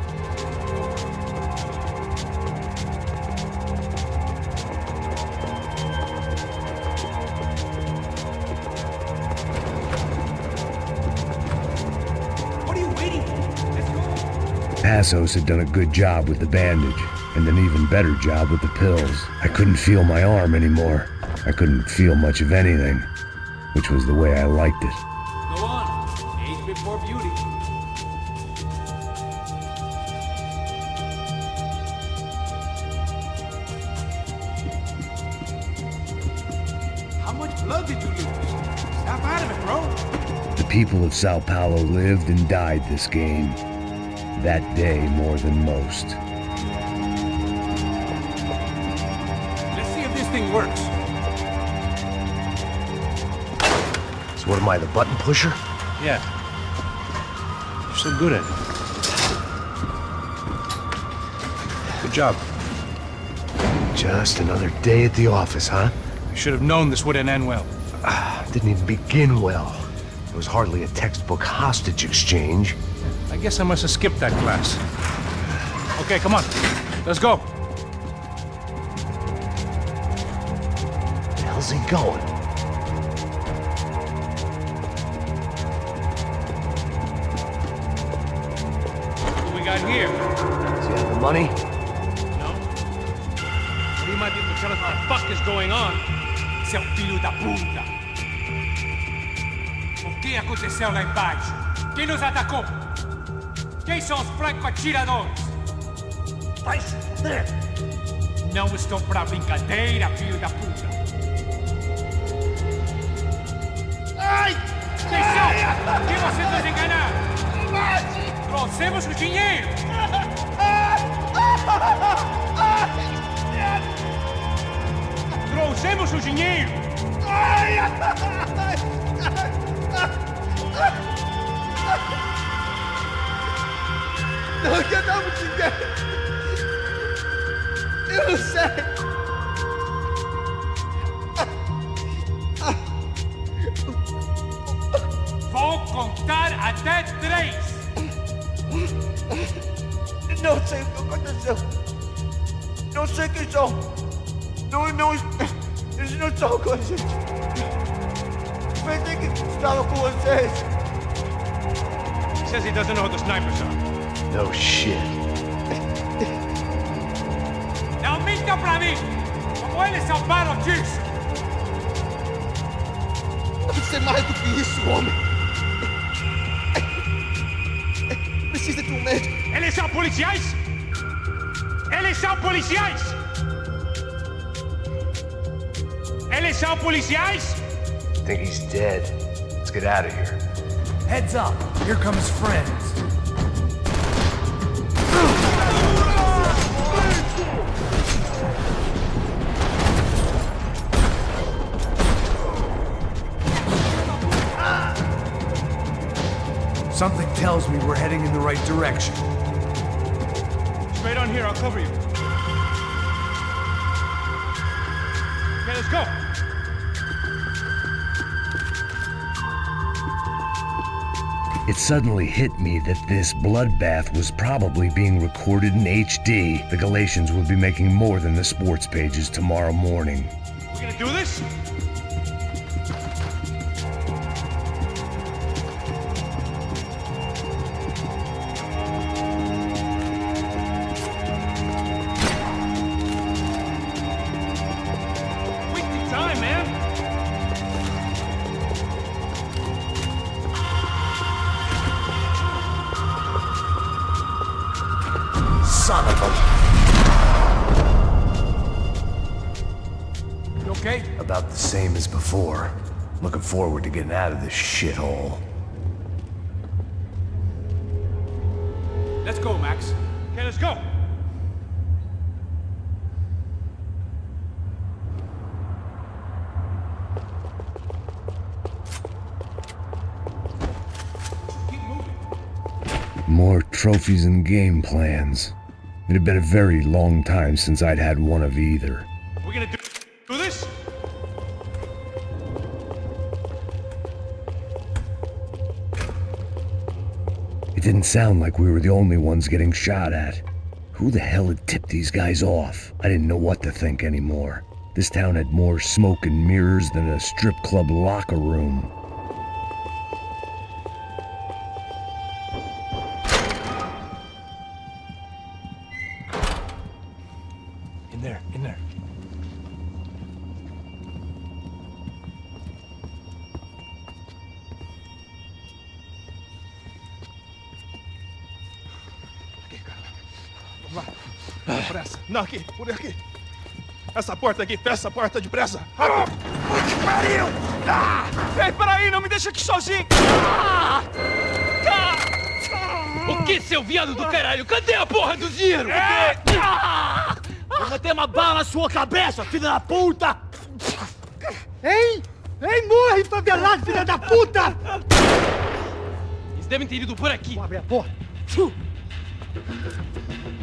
[SPEAKER 7] What are you waiting for? Let's go!
[SPEAKER 1] Passos had done a good job with the bandage, and an even better job with the pills. I couldn't feel my arm anymore. I couldn't feel much of anything, which was the way I liked it.
[SPEAKER 7] Go on. Age before beauty. How much blood did you lose? Snap out of it, bro.
[SPEAKER 1] The people of Sao Paulo lived and died this game. That day more than most.
[SPEAKER 7] Let's see if this thing works.
[SPEAKER 1] So what am I, the button pusher?
[SPEAKER 2] Yeah. You're so good at it. Good job.
[SPEAKER 1] Just another day at the office, huh?
[SPEAKER 2] You should have known this wouldn't end well.
[SPEAKER 1] Didn't even begin well. It was hardly a textbook hostage exchange.
[SPEAKER 2] I guess I must have skipped that class. Okay, come on. Let's go.
[SPEAKER 1] Where the hell's he going?
[SPEAKER 2] What we got here?
[SPEAKER 1] Does he have the money?
[SPEAKER 2] No. But he might be able to tell us what the fuck is going on.
[SPEAKER 7] Seu filho da puta! O que aconteceu lá embaixo? Quem nos atacou? Quem são os franco-atiradores? Vai se fuder! Não estou pra brincadeira, filho da puta! Ai! Quem são? Quem você nos enganar? Trouxemos o dinheiro! Trouxemos o dinheiro!
[SPEAKER 6] Não, que eu não dinheiro! Eu não sei!
[SPEAKER 7] Vou contar até 3!
[SPEAKER 6] Não sei o que aconteceu! Não sei quem são! Eles não estão com a gente! Pensei que estava com vocês!
[SPEAKER 7] He says he doesn't know who the snipers are.
[SPEAKER 1] No shit.
[SPEAKER 7] Não minta pra mim! Como eles salvaram disso!
[SPEAKER 6] Deve ser mais do que isso, homem! Precisa de um médico!
[SPEAKER 7] Eles são policiais? Eles são policiais? Eles são policiais?
[SPEAKER 1] I think he's dead. Let's get out of here.
[SPEAKER 13] Heads up, here come his friends. Something tells me we're heading in the right direction.
[SPEAKER 7] Straight on here, I'll cover you. Okay, let's go.
[SPEAKER 1] It suddenly hit me that this bloodbath was probably being recorded in HD. The Galatians would be making more than the sports pages tomorrow morning.
[SPEAKER 7] We gonna do this? Wasting time, man.
[SPEAKER 13] Son of a... You okay?
[SPEAKER 1] About the same as before. Looking forward to getting out of this shithole.
[SPEAKER 7] Let's go, Max. Okay, let's go.
[SPEAKER 1] More trophies and game plans. It had been a very long time since I'd had one of either.
[SPEAKER 7] We're gonna do this?
[SPEAKER 1] It didn't sound like we were the only ones getting shot at. Who the hell had tipped these guys off? I didn't know what to think anymore. This town had more smoke and mirrors than a strip club locker room.
[SPEAKER 7] In there.
[SPEAKER 14] Depressa. Não, aqui, por aqui. Essa porta aqui, fecha essa porta depressa. Rápido. Que pariu! Ei, peraí, não me deixa aqui sozinho.
[SPEAKER 5] O que, seu viado do caralho? Cadê a porra do dinheiro?
[SPEAKER 13] Vou meter uma bala na sua cabeça, filha da puta! Ei! Ei, morre, favelado, filha da puta!
[SPEAKER 5] Eles devem ter ido por aqui.
[SPEAKER 13] Vou abrir a porta.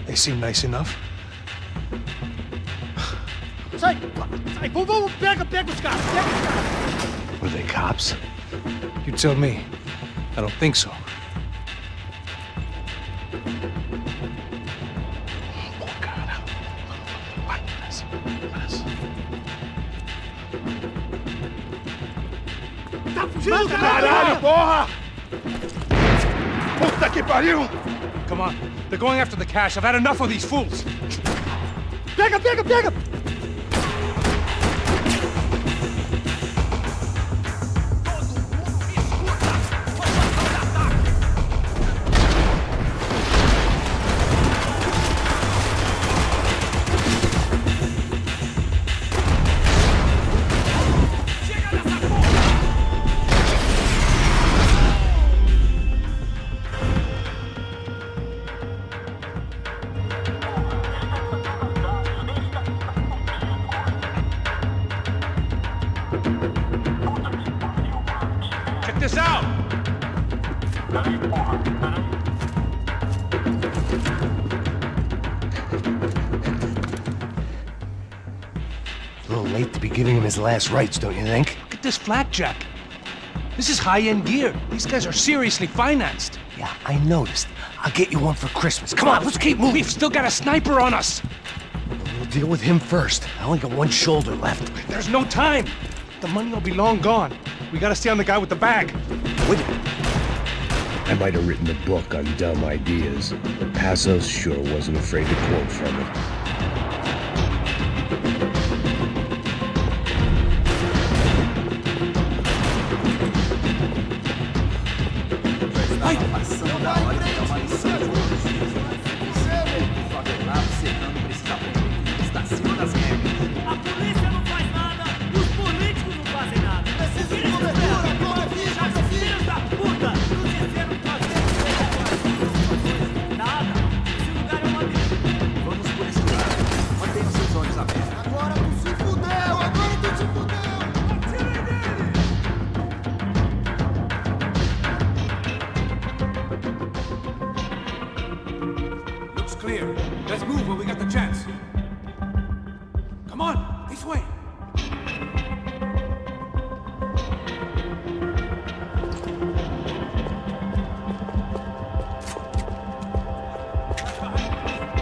[SPEAKER 14] They seem nice enough.
[SPEAKER 13] Sai! Sai! Vamos, pega os caras! Pega os caras!
[SPEAKER 1] Were they cops?
[SPEAKER 2] You tell me. I don't think so.
[SPEAKER 13] Tá fugindo,
[SPEAKER 14] Caralho, porra! Puta que pariu!
[SPEAKER 2] Come on. They're going after the cash. I've had enough of these fools.
[SPEAKER 13] Pega!
[SPEAKER 2] Check this out!
[SPEAKER 1] A little late to be giving him his last rites, don't you think?
[SPEAKER 2] Look at this flakjack. This is high-end gear. These guys are seriously financed.
[SPEAKER 1] Yeah, I noticed. I'll get you one for Christmas. Come on, let's keep moving.
[SPEAKER 2] We've still got a sniper on us.
[SPEAKER 1] We'll deal with him first. I only got one shoulder left.
[SPEAKER 2] There's no time. The money will be long gone. We gotta stay on the guy with the bag.
[SPEAKER 1] Wait. I might have written a book on dumb ideas, but Passos sure wasn't afraid to quote from it.
[SPEAKER 3] Clear. Let's move when we got the chance. Come on, this way.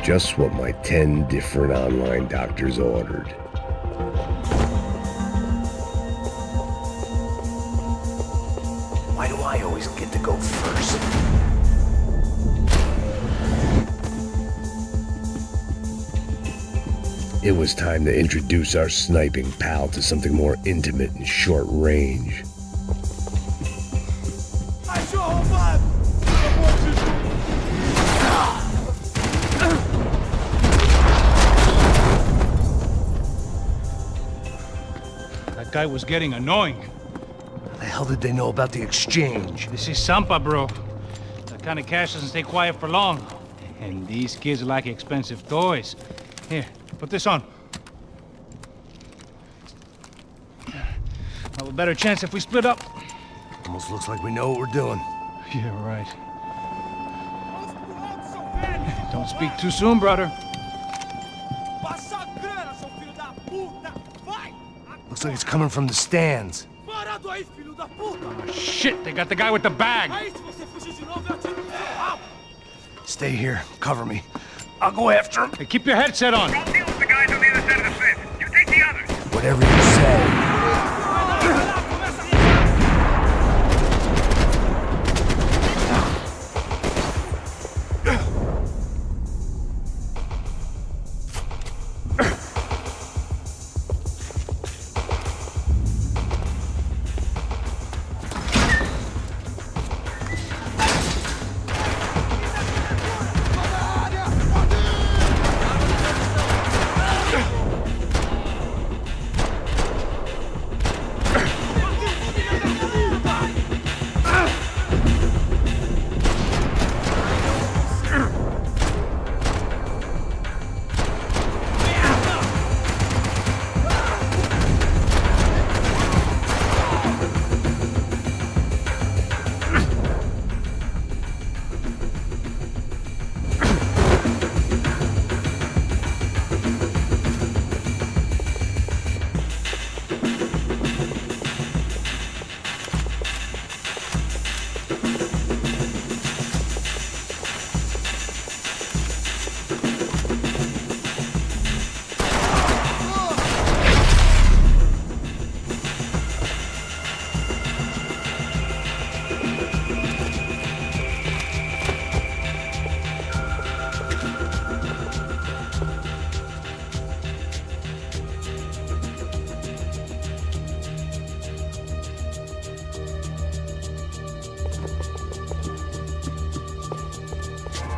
[SPEAKER 1] Just what my 10 different online doctors ordered. Why do I always get to go first? It was time to introduce our sniping pal to something more intimate and short range.
[SPEAKER 2] That guy was getting annoying.
[SPEAKER 1] How the hell did they know about the exchange?
[SPEAKER 2] This is Sampa, bro. That kind of cash doesn't stay quiet for long. And these kids like expensive toys. Here, put this on. I'll have a better chance if we split up.
[SPEAKER 1] Almost looks like we know what we're doing.
[SPEAKER 2] Yeah, right. Don't speak too soon, brother.
[SPEAKER 1] Looks like it's coming from the stands.
[SPEAKER 2] Oh, shit, they got the guy with the bag.
[SPEAKER 1] Stay here, cover me. I'll go after him.
[SPEAKER 2] Hey, keep your headset on.
[SPEAKER 15] Don't deal with the guys on the other side of the fence. You take the others.
[SPEAKER 1] Whatever you say.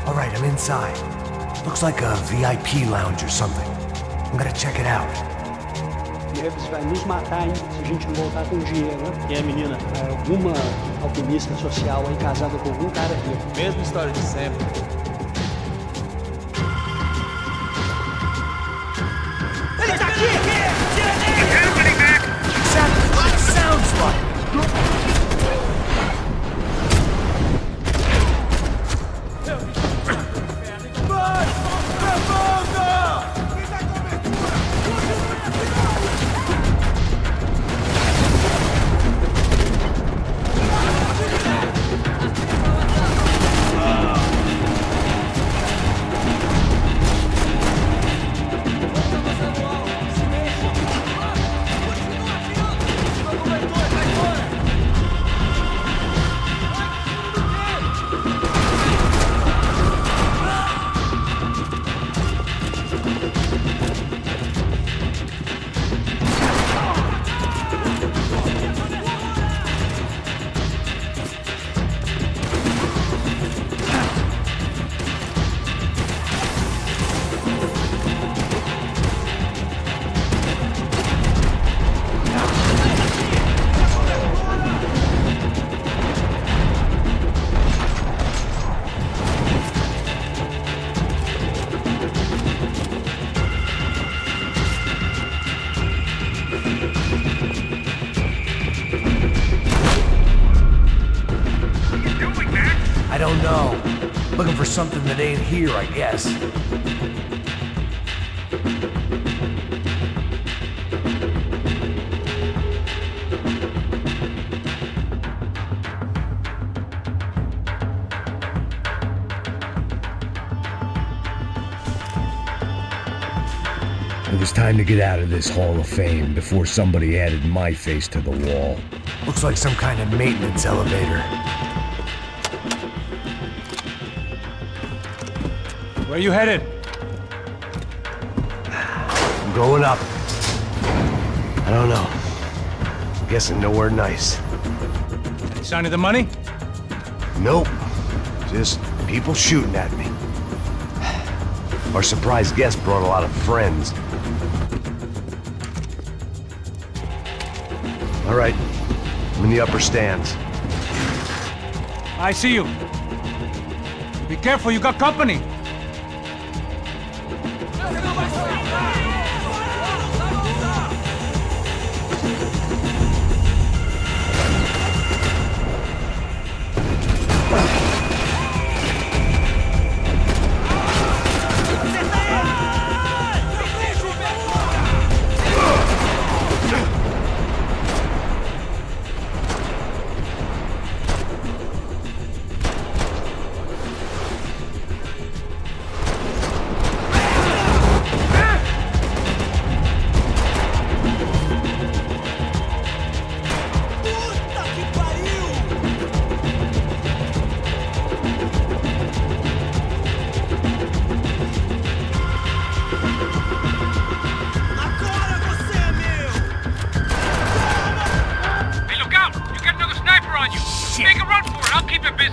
[SPEAKER 1] All right, I'm inside. Looks like a VIP lounge or something. I'm gonna check it out.
[SPEAKER 16] Neves vai nos matar, hein, se a gente não voltar com dinheiro, né? Quem é a menina? É alguma alpinista social aí casada com algum cara rico.
[SPEAKER 6] Mesma história de sempre.
[SPEAKER 13] Ele tá aqui!
[SPEAKER 15] What's happening, Mac?
[SPEAKER 1] Exactly what it sounds like. don't know. Looking for something that ain't here, I guess. It was time to get out of this Hall of Fame before somebody added my face to the wall. Looks like some kind of maintenance elevator.
[SPEAKER 2] Where you headed?
[SPEAKER 1] I'm going up. I don't know. I'm guessing nowhere nice.
[SPEAKER 2] Any sign of the money?
[SPEAKER 1] Nope. Just people shooting at me. Our surprise guest brought a lot of friends. All right. I'm in the upper stands.
[SPEAKER 2] I see you. Be careful, you got company.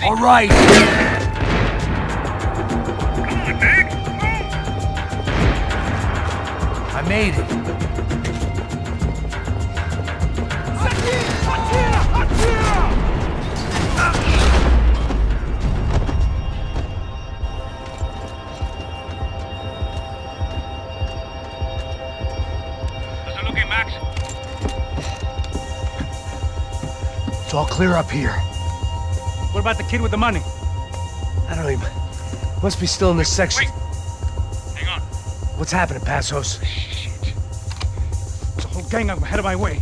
[SPEAKER 1] All right. I made it.
[SPEAKER 15] How's it looking, Max?
[SPEAKER 1] It's all clear up here.
[SPEAKER 2] What about the kid with the money?
[SPEAKER 1] I don't even... Must be still in this section.
[SPEAKER 15] Wait. Hang on.
[SPEAKER 1] What's happening, Passos?
[SPEAKER 2] Shit. There's a whole gang ahead of my way.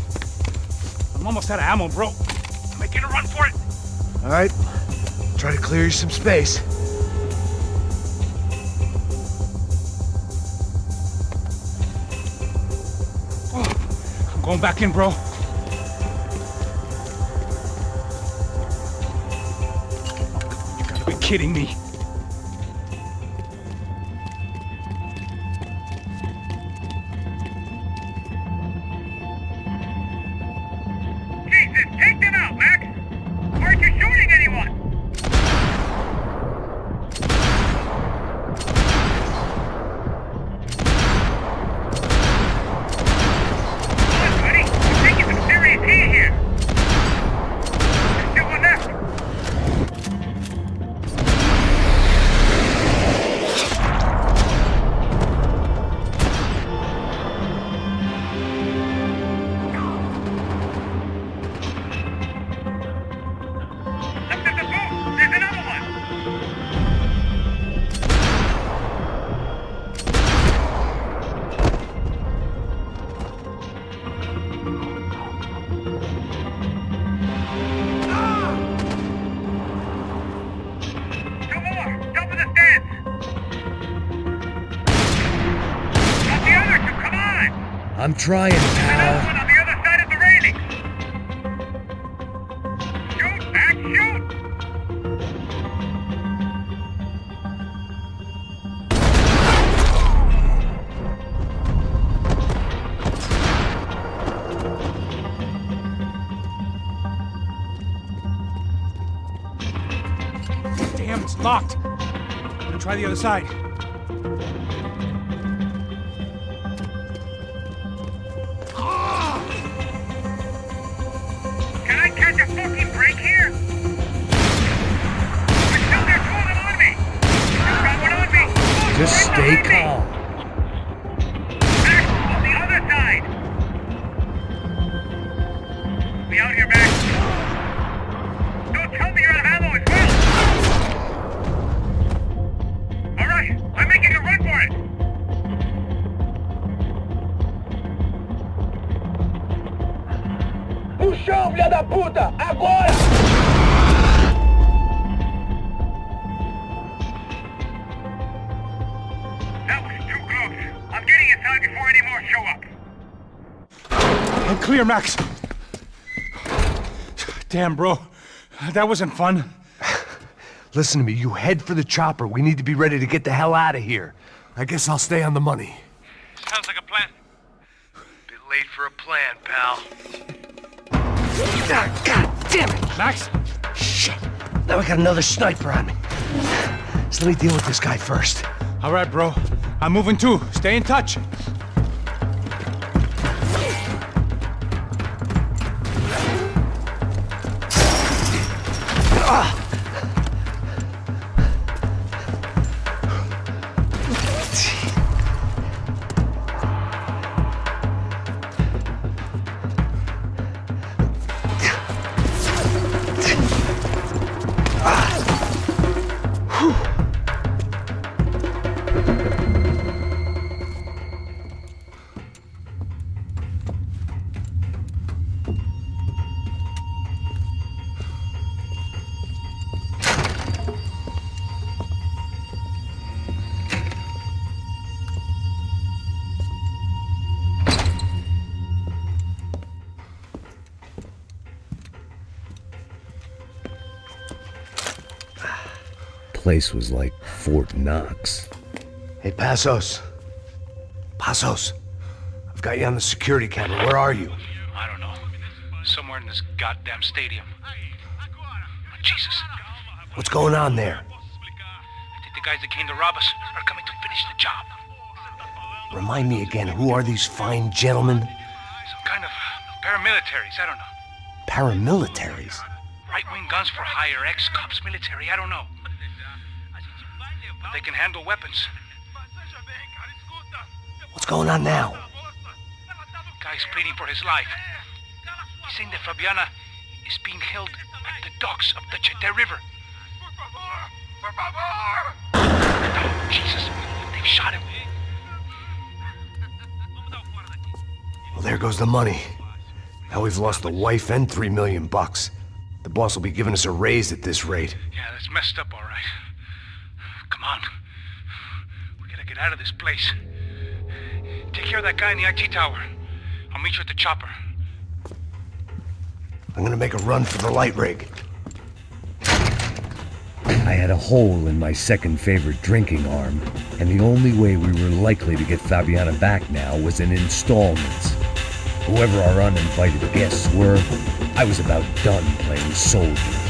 [SPEAKER 2] I'm almost out of ammo, bro. I'm making a run for it.
[SPEAKER 1] All right. Try to clear you some space.
[SPEAKER 2] Oh, I'm going back in, bro. Kidding me?
[SPEAKER 15] Jesus, take them out, Max! Aren't you shooting anyone? Come on, buddy. We're taking some serious heat here. There's still one left.
[SPEAKER 1] I'm trying, pal.
[SPEAKER 15] On the other side of the railing. Shoot, Max, shoot!
[SPEAKER 2] Damn, it's locked. I'm gonna try the other side.
[SPEAKER 15] Can I catch a fucking break here? There's still there, two of them on me! There's got one on me!
[SPEAKER 1] Just stay calm.
[SPEAKER 15] Max, on the other side! Be out here, Max. Don't tell me you're out of ammo as well!
[SPEAKER 2] clear, Max. Damn, bro. That wasn't fun.
[SPEAKER 1] Listen to me, you head for the chopper. We need to be ready to get the hell out of here. I guess I'll stay on the money.
[SPEAKER 15] Sounds like a plan.
[SPEAKER 1] Bit late for a plan, pal.
[SPEAKER 2] God damn it! Max?
[SPEAKER 1] Shit. Now I got another sniper on me. So let me deal with this guy first.
[SPEAKER 2] All right, bro. I'm moving too. Stay in touch.
[SPEAKER 1] Place was like Fort Knox. Hey, Passos. Passos. I've got you on the security camera. Where are you?
[SPEAKER 2] I don't know. Somewhere in this goddamn stadium. Jesus.
[SPEAKER 1] What's going on there?
[SPEAKER 2] I think the guys that came to rob us are coming to finish the job.
[SPEAKER 1] Remind me again, who are these fine gentlemen?
[SPEAKER 2] Some kind of paramilitaries, I don't know.
[SPEAKER 1] Paramilitaries?
[SPEAKER 2] Right-wing guns for hire, ex-cops, military, I don't know. But they can handle weapons.
[SPEAKER 1] What's going on now?
[SPEAKER 2] Guy's pleading for his life. He's saying that Fabiana is being held at the docks of the Chete River. Oh, Jesus, they've shot him.
[SPEAKER 1] Well, there goes the money. Now we've lost the wife and $3 million. The boss will be giving us a raise at this rate.
[SPEAKER 2] Yeah, that's messed up, all right. Come on. We gotta get out of this place. Take care of that guy in the IT tower. I'll meet you at the chopper.
[SPEAKER 1] I'm gonna make a run for the light rig. I had a hole in my second favorite drinking arm, and the only way we were likely to get Fabiana back now was in installments. Whoever our uninvited guests were, I was about done playing soldiers.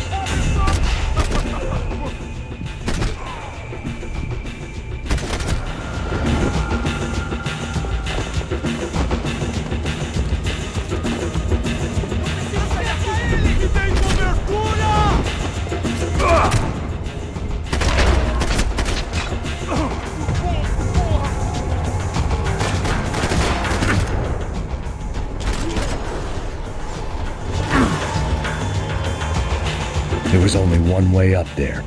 [SPEAKER 1] There was only one way up there.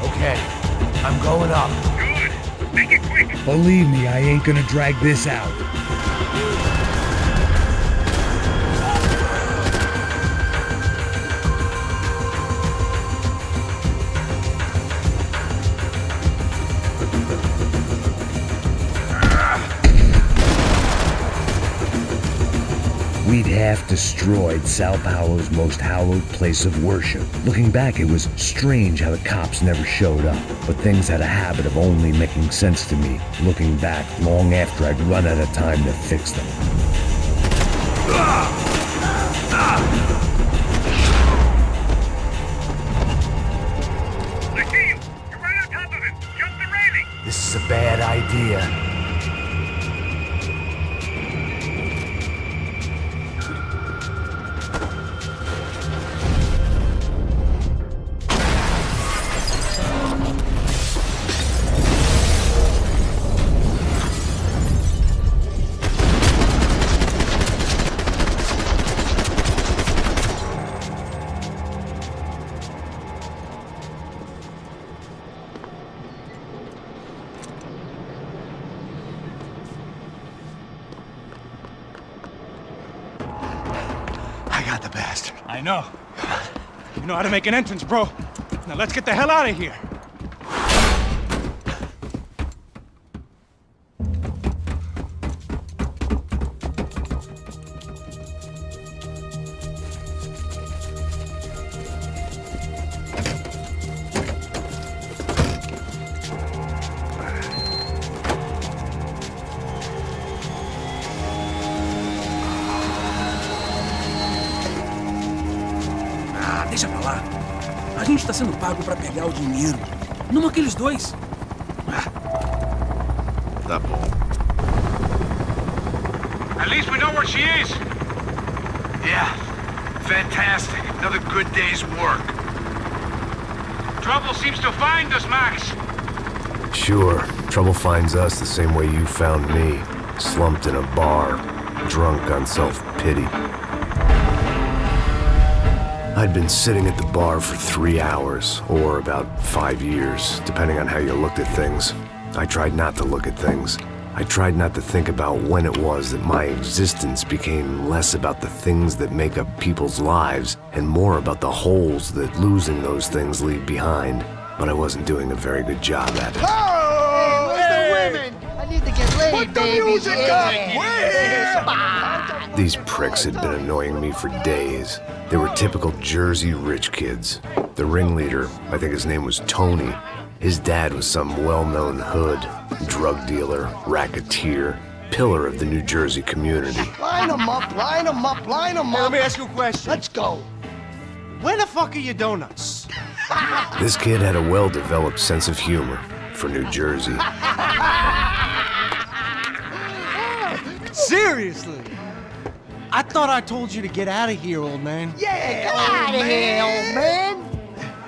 [SPEAKER 1] Okay, I'm going up.
[SPEAKER 15] Good. Make it quick.
[SPEAKER 1] Believe me, I ain't gonna drag this out. We'd half destroyed Sao Paulo's most hallowed place of worship. Looking back, it was strange how the cops never showed up, but things had a habit of only making sense to me, looking back long after I'd run out of time to fix them.
[SPEAKER 15] I see you. You're right on top of him. Jump the railing.
[SPEAKER 1] This is a bad idea.
[SPEAKER 2] I know. You know how to make an entrance, bro. Now let's get the hell out of here.
[SPEAKER 17] A gente tá sendo pago pra pegar o dinheiro. Não aqueles dois.
[SPEAKER 1] Tá bom.
[SPEAKER 7] At least we know where she is.
[SPEAKER 18] Yeah. Fantastic. Another good day's work.
[SPEAKER 7] Trouble seems to find us, Max.
[SPEAKER 1] Sure. Trouble finds us the same way you found me. Slumped in a bar. Drunk on self-pity. I'd been sitting at the bar for 3 hours, or about 5 years, depending on how you looked at things. I tried not to look at things. I tried not to think about when it was that my existence became less about the things that make up people's lives and more about the holes that losing those things leave behind. But I wasn't doing a very good job at it.
[SPEAKER 13] Oh! Where's the women? I need to get laid,
[SPEAKER 18] Put the
[SPEAKER 13] baby.
[SPEAKER 18] music up!
[SPEAKER 1] These pricks had been annoying me for days. They were typical Jersey rich kids. The ringleader, I think his name was Tony. His dad was some well-known hood, drug dealer, racketeer, pillar of the New Jersey community.
[SPEAKER 13] Line them up, line them up, line them up.
[SPEAKER 6] Let me ask you a question.
[SPEAKER 13] Let's go.
[SPEAKER 6] Where the fuck are your donuts?
[SPEAKER 1] This kid had a well-developed sense of humor for New Jersey.
[SPEAKER 6] Seriously? I thought I told you to get out of here, old man.
[SPEAKER 13] Yeah, get out of here, old man.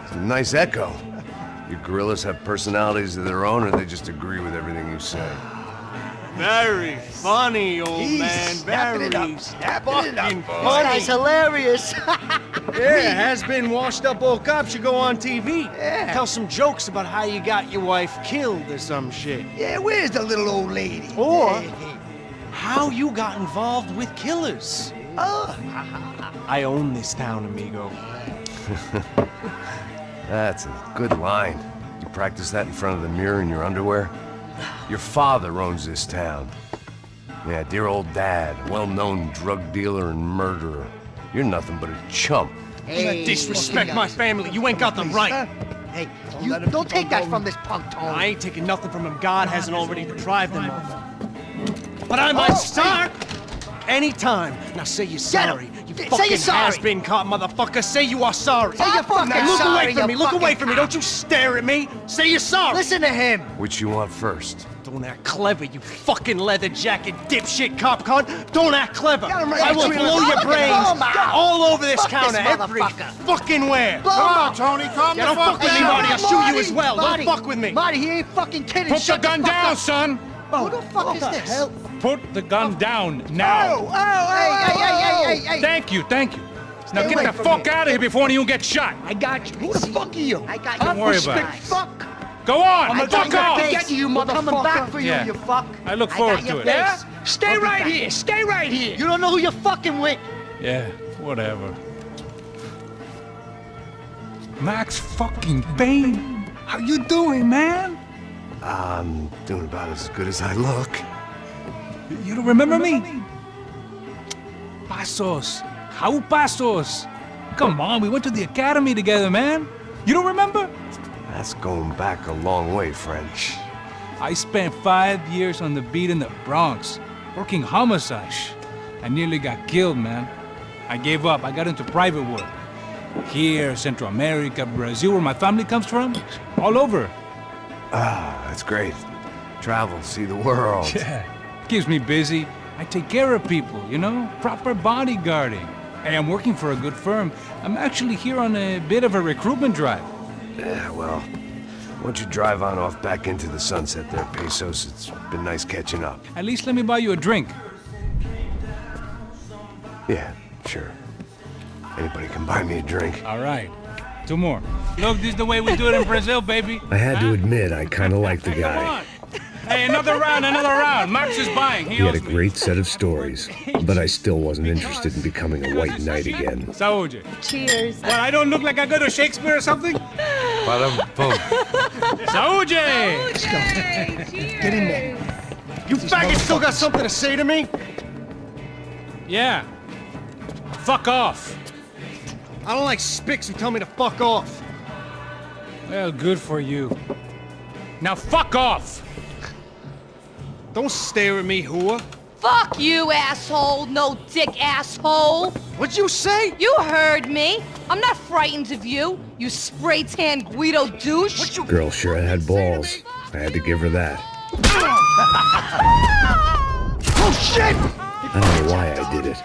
[SPEAKER 1] It's a nice echo. Your gorillas have personalities of their own, or they just agree with everything you say?
[SPEAKER 6] Very funny, old man. Very fucking
[SPEAKER 13] This
[SPEAKER 6] funny.
[SPEAKER 13] guy's hilarious.
[SPEAKER 6] Yeah, has-been washed-up old cop should go on TV.
[SPEAKER 13] Yeah.
[SPEAKER 6] Tell some jokes about how you got your wife killed or some shit.
[SPEAKER 13] Yeah, where's the little old lady?
[SPEAKER 6] Or how you got involved with killers.
[SPEAKER 13] Oh.
[SPEAKER 6] I own this town, amigo.
[SPEAKER 1] That's a good line. You practice that in front of the mirror in your underwear? Your father owns this town. Yeah, dear old dad, well-known drug dealer and murderer. You're nothing but a chump.
[SPEAKER 13] Hey,
[SPEAKER 6] disrespect my family. You ain't got the right.
[SPEAKER 13] Hey, you don't take that from this punk, Tony.
[SPEAKER 6] I ain't taking nothing from him. God hasn't already deprived them of. But I might start anytime. Now say you're sorry. You fucking has-been caught, motherfucker. Say you are sorry.
[SPEAKER 13] Say you're fucking
[SPEAKER 6] Look
[SPEAKER 13] sorry,
[SPEAKER 6] away from me.
[SPEAKER 13] you
[SPEAKER 6] Look away
[SPEAKER 13] fucking
[SPEAKER 6] from me. Don't you stare at me. Say you're sorry.
[SPEAKER 13] Listen to him.
[SPEAKER 1] Which you want first?
[SPEAKER 6] Don't act clever, you fucking leather jacket dipshit cop cunt. Don't act clever. I will blow your brains all over this counter every fucking where.
[SPEAKER 13] Come on,
[SPEAKER 14] Tony, calm
[SPEAKER 6] Don't fuck with me, Marty. I'll shoot you as well. Don't fuck with me.
[SPEAKER 13] Marty, he ain't fucking kidding.
[SPEAKER 2] Put the gun down, son!
[SPEAKER 13] Who the fuck is this?
[SPEAKER 2] Put the gun down now!
[SPEAKER 13] Hey.
[SPEAKER 2] Thank you. Now get the fuck out of here before you get shot!
[SPEAKER 13] I got you. Who the fuck are you? I got you.
[SPEAKER 2] Don't worry about it.
[SPEAKER 13] Fuck.
[SPEAKER 2] Go on! Fuck off!
[SPEAKER 13] I get you, motherfucker. Coming back for you,
[SPEAKER 2] Yeah.
[SPEAKER 13] you fuck.
[SPEAKER 2] I look forward to it.
[SPEAKER 13] Yeah? Stay right here. Stay right here. You don't know who you're fucking with.
[SPEAKER 2] Yeah, whatever. Max fucking Payne! How you doing, man?
[SPEAKER 1] I'm doing about as good as I look.
[SPEAKER 2] You don't remember me? Pasos. How Pasos? Come on, we went to the academy together, man. You don't remember?
[SPEAKER 1] That's going back a long way, French.
[SPEAKER 2] I spent 5 years on the beat in the Bronx, working homicide. I nearly got killed, man. I gave up. I got into private work. Here, Central America, Brazil, where my family comes from. All over.
[SPEAKER 1] Ah, that's great. Travel, see the world.
[SPEAKER 2] Yeah, keeps me busy. I take care of people, you know? Proper bodyguarding. Hey, I'm working for a good firm. I'm actually here on a bit of a recruitment drive.
[SPEAKER 1] Yeah, well, why don't you drive on off back into the sunset there, Pesos? It's been nice catching up.
[SPEAKER 2] At least let me buy you a drink.
[SPEAKER 1] Yeah, sure. Anybody can buy me a drink.
[SPEAKER 2] All right. 2 more. Look, this is the way we do it in Brazil, baby.
[SPEAKER 1] I had to admit, I kind of liked the
[SPEAKER 2] Come
[SPEAKER 1] guy.
[SPEAKER 2] on. Hey, another round. Max is buying.
[SPEAKER 1] He had a great set of stories, but I still wasn't interested in becoming a white knight again.
[SPEAKER 2] Saúde.
[SPEAKER 9] Cheers.
[SPEAKER 2] What, I don't look like I go to Shakespeare or something?
[SPEAKER 1] Ba-dum-bum.
[SPEAKER 2] Saúde!
[SPEAKER 6] Get in there. You faggots still got something to say to me?
[SPEAKER 2] Yeah. Fuck off.
[SPEAKER 6] I don't like spics who tell me to fuck off.
[SPEAKER 2] Well, good for you. Now fuck off!
[SPEAKER 6] Don't stare at me, whore.
[SPEAKER 8] Fuck you, asshole. No dick asshole.
[SPEAKER 6] What'd you say?
[SPEAKER 9] You heard me. I'm not frightened of you, you spray-tan Guido douche.
[SPEAKER 1] Girl sure had balls. I had to give her that.
[SPEAKER 6] Oh, shit!
[SPEAKER 1] I don't know why I did it.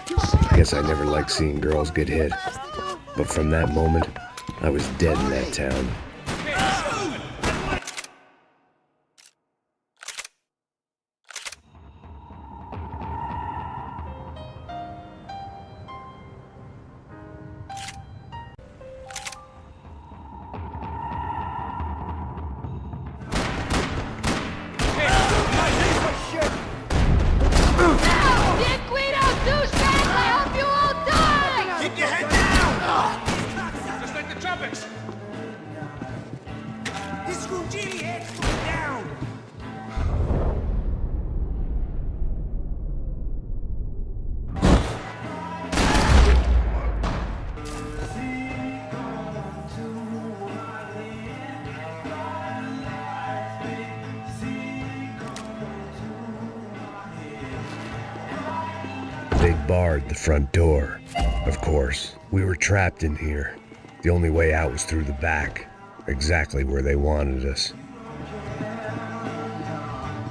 [SPEAKER 1] I guess I never liked seeing girls get hit. But from that moment, I was dead in that town. They barred the front door. Of course, we were trapped in here. The only way out was through the back, exactly where they wanted us.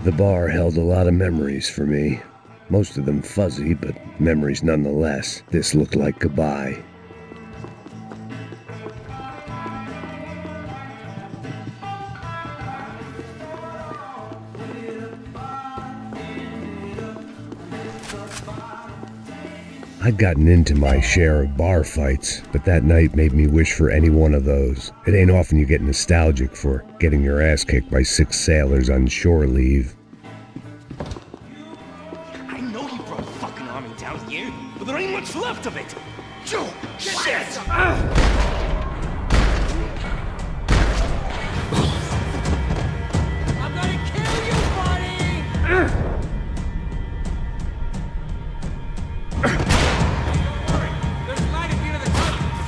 [SPEAKER 1] The bar held a lot of memories for me. Most of them fuzzy, but memories nonetheless. This looked like goodbye. I'd gotten into my share of bar fights, but that night made me wish for any one of those. It ain't often you get nostalgic for getting your ass kicked by 6 sailors on shore leave.
[SPEAKER 10] I know he brought a fucking army down here, but there ain't much left of it. Shit!
[SPEAKER 7] I'm gonna kill you, buddy!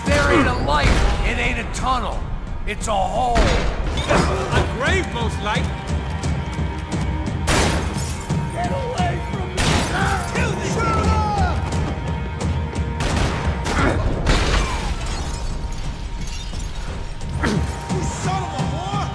[SPEAKER 18] There ain't a light. It ain't a tunnel. It's a hole.
[SPEAKER 7] A grave, most like.
[SPEAKER 18] Get away from me!
[SPEAKER 7] Kill me!
[SPEAKER 18] You son of a whore!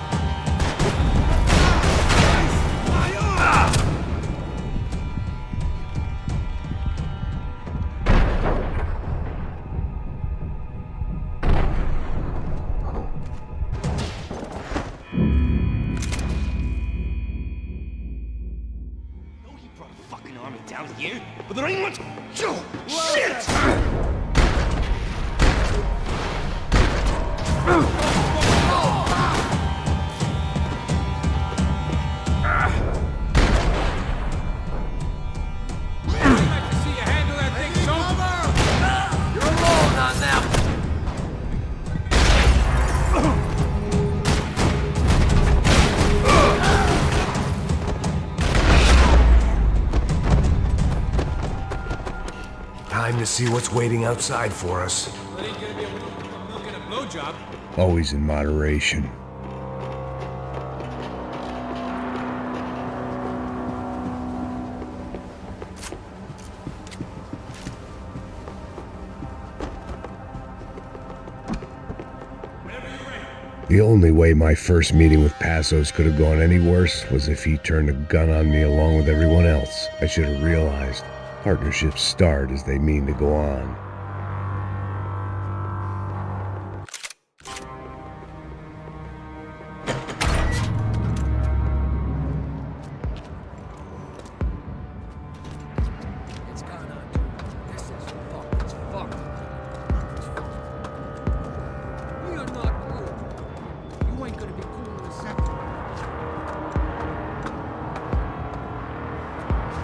[SPEAKER 10] Down here, but there ain't much. Shit!
[SPEAKER 18] You're alone on that.
[SPEAKER 1] Time to see what's waiting outside for us.
[SPEAKER 7] Well, ain't gonna be able to milk and a blowjob.
[SPEAKER 1] Always in moderation. The only way my first meeting with Passos could have gone any worse was if he turned a gun on me along with everyone else. I should have realized. Partnerships start as they mean to go on.
[SPEAKER 17] It's gone on, dude. This is fucked. It's fucked. We are not cool. You ain't gonna be cool in a second.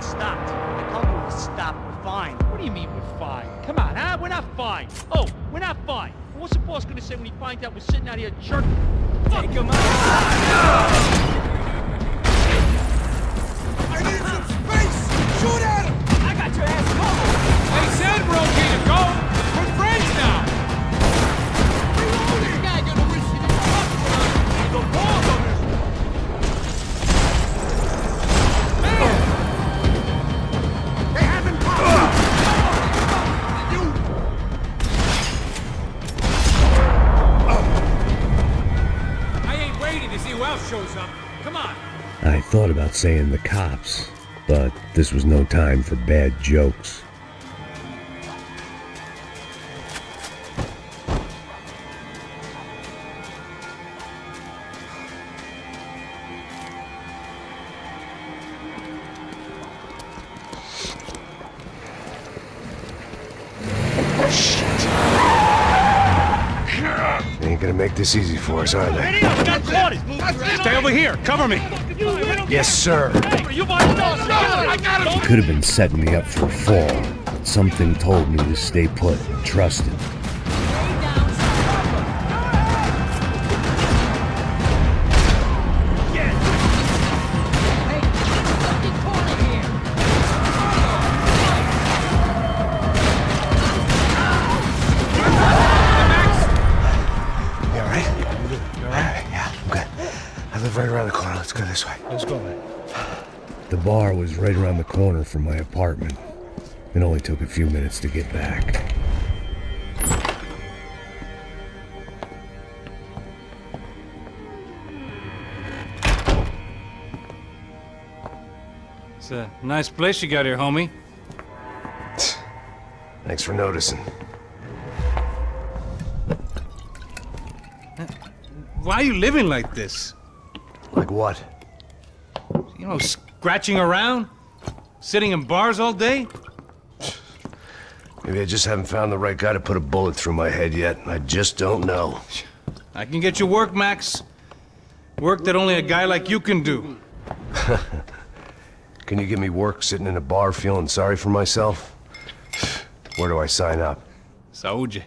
[SPEAKER 13] Stopped. I told you to stop. We're fine. What do you mean we're fine? Come on, huh? We're not fine. Oh, we're not fine. What's the boss gonna say when he finds out we're sitting out here jerking? Take him out!
[SPEAKER 18] I need some space! Shoot at him!
[SPEAKER 7] I got your ass covered! They said we're okay to go! We're friends now! This guy gonna wish he didn't fuck with us! The balls on this!
[SPEAKER 18] They haven't popped! You
[SPEAKER 2] shows up. Come on.
[SPEAKER 1] I thought about saying the cops, but this was no time for bad jokes. They ain't gonna make this easy for us, are they?
[SPEAKER 2] Stay over here. Cover me.
[SPEAKER 1] Yes, sir.
[SPEAKER 13] I
[SPEAKER 1] Could have been setting me up for a fall, but something told me to stay put and trust him. Right around the corner. Let's go this way.
[SPEAKER 2] Let's go, man.
[SPEAKER 1] The bar was right around the corner from my apartment. It only took a few minutes to get back.
[SPEAKER 2] It's a nice place you got here, homie.
[SPEAKER 1] Thanks for noticing.
[SPEAKER 2] Why are you living like this?
[SPEAKER 1] Like what?
[SPEAKER 2] You know, scratching around? Sitting in bars all day?
[SPEAKER 1] Maybe I just haven't found the right guy to put a bullet through my head yet. I just don't know.
[SPEAKER 2] I can get you work, Max. Work that only a guy like you can do.
[SPEAKER 1] Can you give me work sitting in a bar feeling sorry for myself? Where do I sign up?
[SPEAKER 2] Saúde.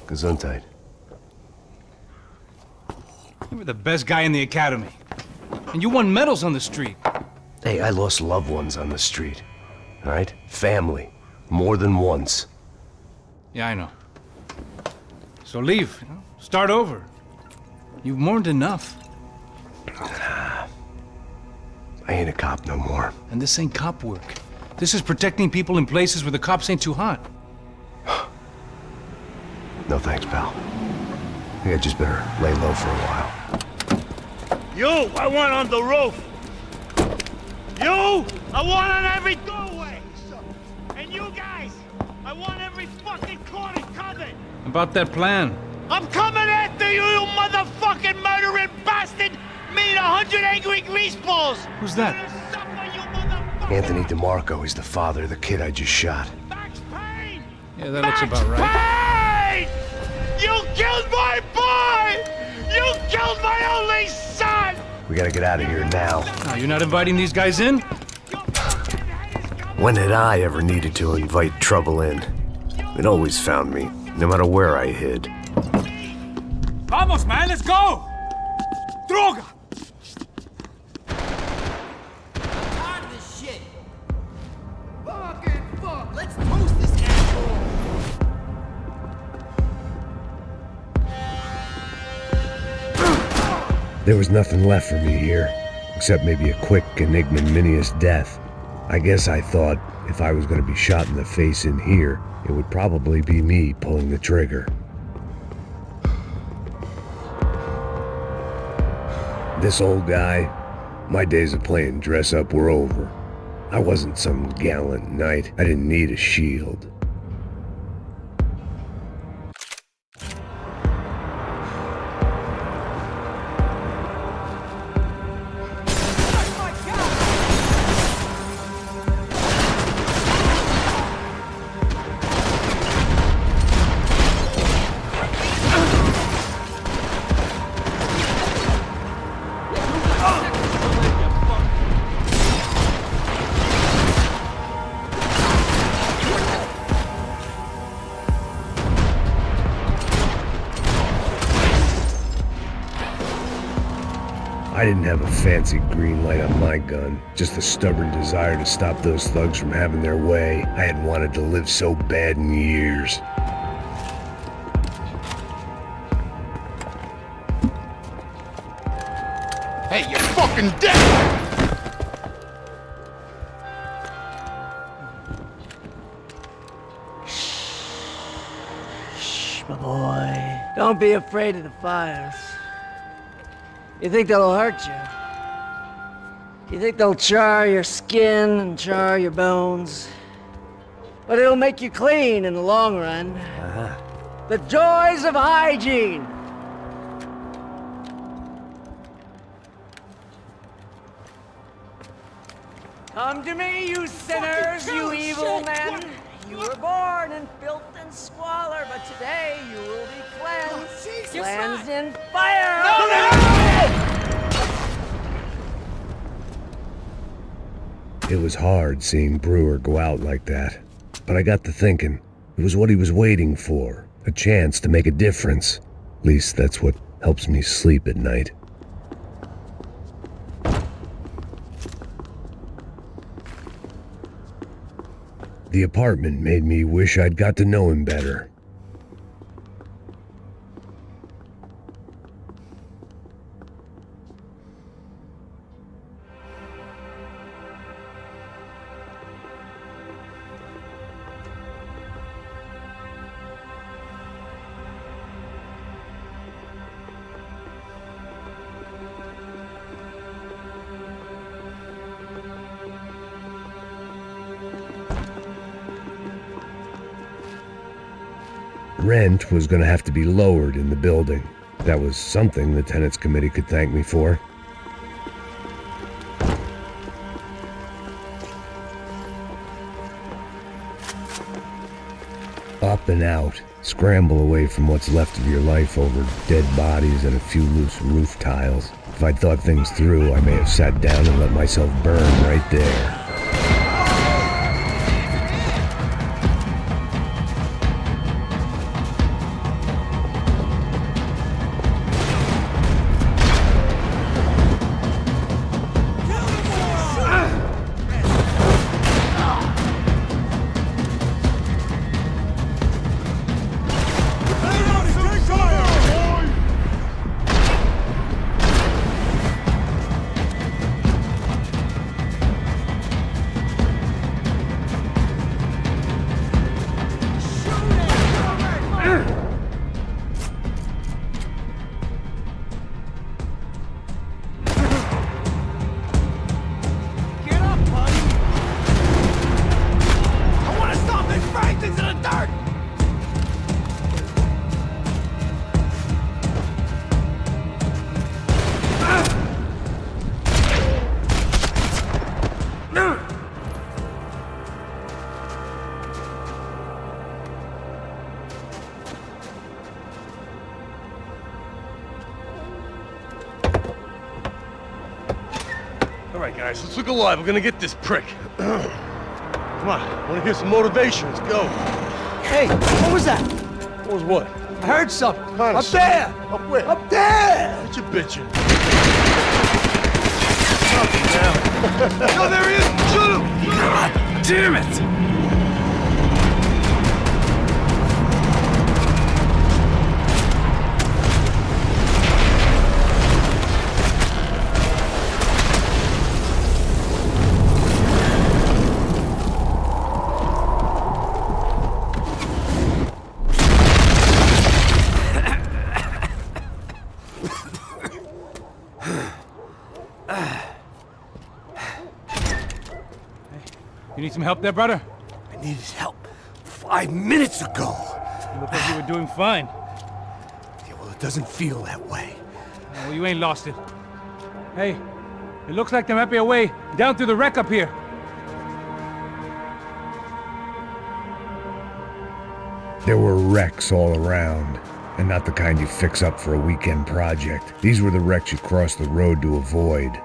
[SPEAKER 1] Gesundheit.
[SPEAKER 2] You were the best guy in the academy. And you won medals on the street.
[SPEAKER 1] Hey, I lost loved ones on the street. All right? Family. More than once.
[SPEAKER 2] Yeah, I know. So leave. You know? Start over. You've mourned enough.
[SPEAKER 1] I ain't a cop no more.
[SPEAKER 2] And this ain't cop work. This is protecting people in places where the cops ain't too hot.
[SPEAKER 1] No thanks, pal. I think I just better lay low for a while.
[SPEAKER 13] You, I want on the roof. You, I want on every doorway. And you guys, I want every fucking corner covered.
[SPEAKER 2] About that plan.
[SPEAKER 13] I'm coming after you, you motherfucking murdering bastard! Meet 100 angry greaseballs!
[SPEAKER 2] Who's that?
[SPEAKER 1] Anthony DeMarco. He's the father of the kid I just shot.
[SPEAKER 13] Max Payne!
[SPEAKER 2] Yeah, that looks about right.
[SPEAKER 13] Payne! You killed my boy! You killed my only son!
[SPEAKER 1] We gotta get out of here now.
[SPEAKER 2] Now, you're not inviting these guys in?
[SPEAKER 1] When had I ever needed to invite trouble in? It always found me, no matter where I hid.
[SPEAKER 7] Vamos, man, let's go! Droga!
[SPEAKER 17] I'm tired of this shit. Fucking fuck! Let's toast this asshole!
[SPEAKER 1] There was nothing left for me here, except maybe a quick and ignominious death. I guess I thought if I was going to be shot in the face in here, it would probably be me pulling the trigger. This old guy, my days of playing dress-up were over. I wasn't some gallant knight. I didn't need a shield. I didn't have a fancy green light on my gun, just a stubborn desire to stop those thugs from having their way. I had wanted to live so bad in years.
[SPEAKER 14] Hey, you're fucking dead!
[SPEAKER 19] Shh, my boy. Don't be afraid of the fires. You think they'll hurt you? You think they'll char your skin and char your bones? But it'll make you clean in the long run. The joys of hygiene! Come to me, you sinners, you evil men! You were born in filth and squalor, but today you will be cleansed. Cleansed in fire!
[SPEAKER 1] It was hard seeing Brewer go out like that, but I got to thinking, it was what he was waiting for, a chance to make a difference. At least that's what helps me sleep at night. The apartment made me wish I'd got to know him better. Rent was going to have to be lowered in the building. That was something the tenants committee could thank me for. Up and out. Scramble away from what's left of your life over dead bodies and a few loose roof tiles. If I'd thought things through, I may have sat down and let myself burn right there.
[SPEAKER 10] Alright guys, let's look alive. We're gonna get this prick. Come on, I wanna hear some motivation. Let's go.
[SPEAKER 19] Hey, what was that?
[SPEAKER 10] What was what?
[SPEAKER 19] I heard something.
[SPEAKER 10] Up
[SPEAKER 19] there!
[SPEAKER 10] Up where?
[SPEAKER 19] Up there!
[SPEAKER 10] What you bitching? No, there he is! Shoot him! God damn it!
[SPEAKER 2] You need some help there, brother?
[SPEAKER 18] I needed help 5 minutes ago.
[SPEAKER 2] You look like you were doing fine.
[SPEAKER 18] Yeah, well, it doesn't feel that way.
[SPEAKER 2] Well, you ain't lost it. Hey, it looks like there might be a way down through the wreck up here.
[SPEAKER 1] There were wrecks all around, and not the kind you fix up for a weekend project. These were the wrecks you cross the road to avoid.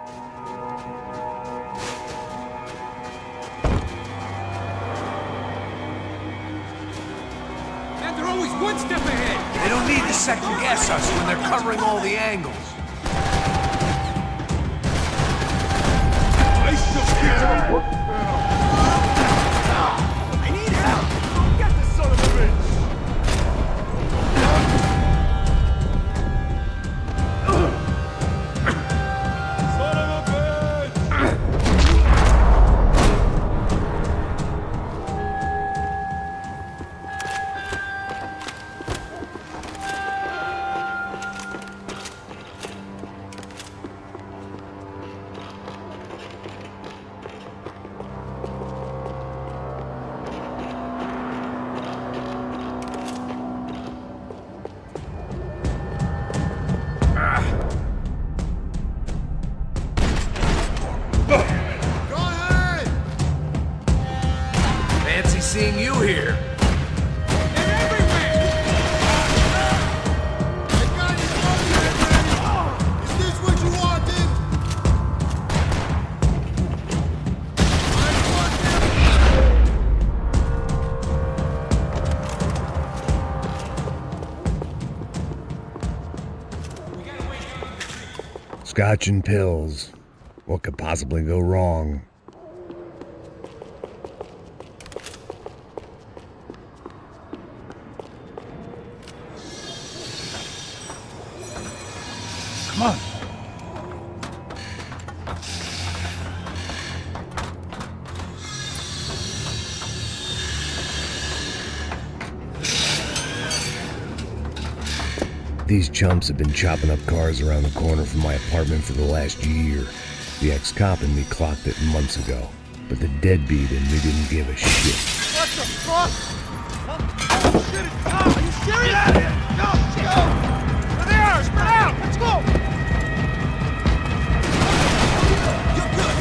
[SPEAKER 18] They don't need to second guess us when they're covering all the angles.
[SPEAKER 14] I need help! Get this son of a bitch! Son of a bitch!
[SPEAKER 18] here?
[SPEAKER 1] Scotch and pills. What could possibly go wrong?
[SPEAKER 2] Come on.
[SPEAKER 1] These chumps have been chopping up cars around the corner from my apartment for the last year. The ex-cop in me clocked it months ago, but the deadbeat in me didn't give a shit.
[SPEAKER 14] What the fuck? Oh, shit, it's Tom. Are you serious? Get out of here! Go, go! There they are! Spread out! Let's go! You're good.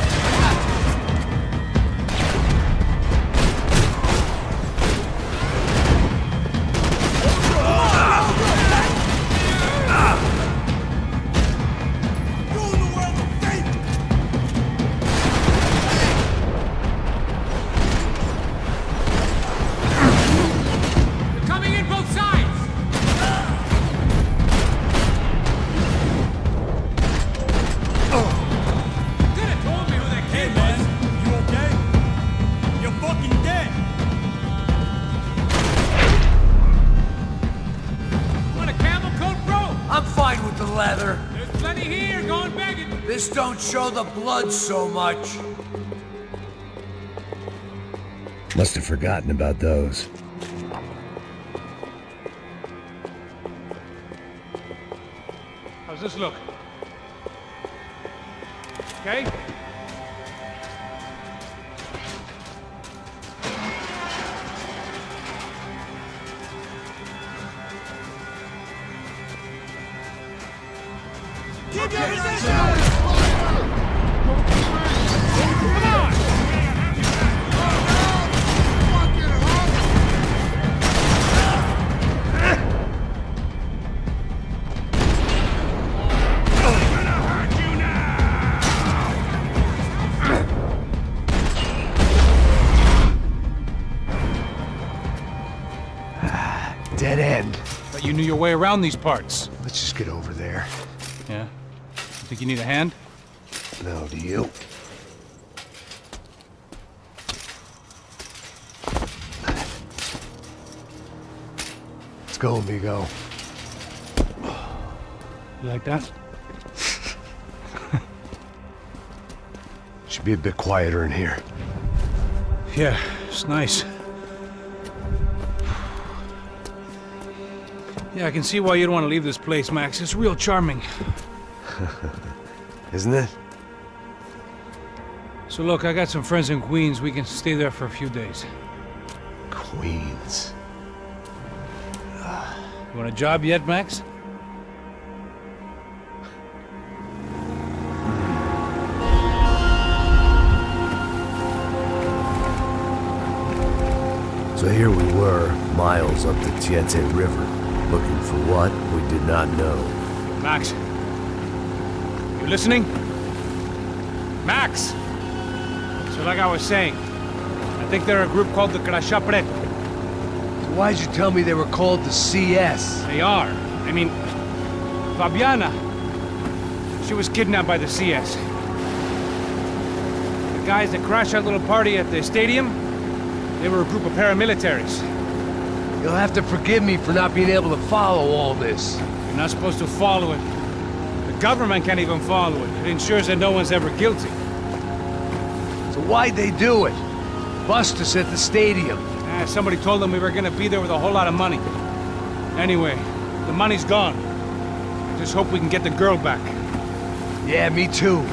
[SPEAKER 18] This don't show the blood so much.
[SPEAKER 1] Must have forgotten about those.
[SPEAKER 2] How's this look? Okay?
[SPEAKER 14] Keep your position!
[SPEAKER 1] Dead end.
[SPEAKER 2] But you knew your way around these parts.
[SPEAKER 1] Let's just get over there.
[SPEAKER 2] Yeah? You think you need a hand?
[SPEAKER 1] No, do you? Let's go, amigo.
[SPEAKER 2] You like that?
[SPEAKER 1] Should be a bit quieter in here.
[SPEAKER 2] Yeah, it's nice. Yeah, I can see why you'd want to leave this place, Max. It's real charming.
[SPEAKER 1] Isn't it?
[SPEAKER 2] So look, I got some friends in Queens. We can stay there for a few days.
[SPEAKER 1] Queens.
[SPEAKER 2] You want a job yet, Max?
[SPEAKER 1] So here we were, miles up the Tietze River, looking for what we did not know.
[SPEAKER 2] Max. You listening? Max! So like I was saying, I think they're a group called the Crasha Preto.
[SPEAKER 18] So why'd you tell me they were called the CS?
[SPEAKER 2] They are. I mean, Fabiana, she was kidnapped by the CS. The guys that crashed that little party at the stadium, they were a group of paramilitaries.
[SPEAKER 18] You'll have to forgive me for not being able to follow all this.
[SPEAKER 2] You're not supposed to follow it. The government can't even follow it. It ensures that no one's ever guilty.
[SPEAKER 18] So why'd they do it? Bust us at the stadium.
[SPEAKER 2] Somebody told them we were gonna be there with a whole lot of money. Anyway, the money's gone. I just hope we can get the girl back.
[SPEAKER 18] Yeah, me too.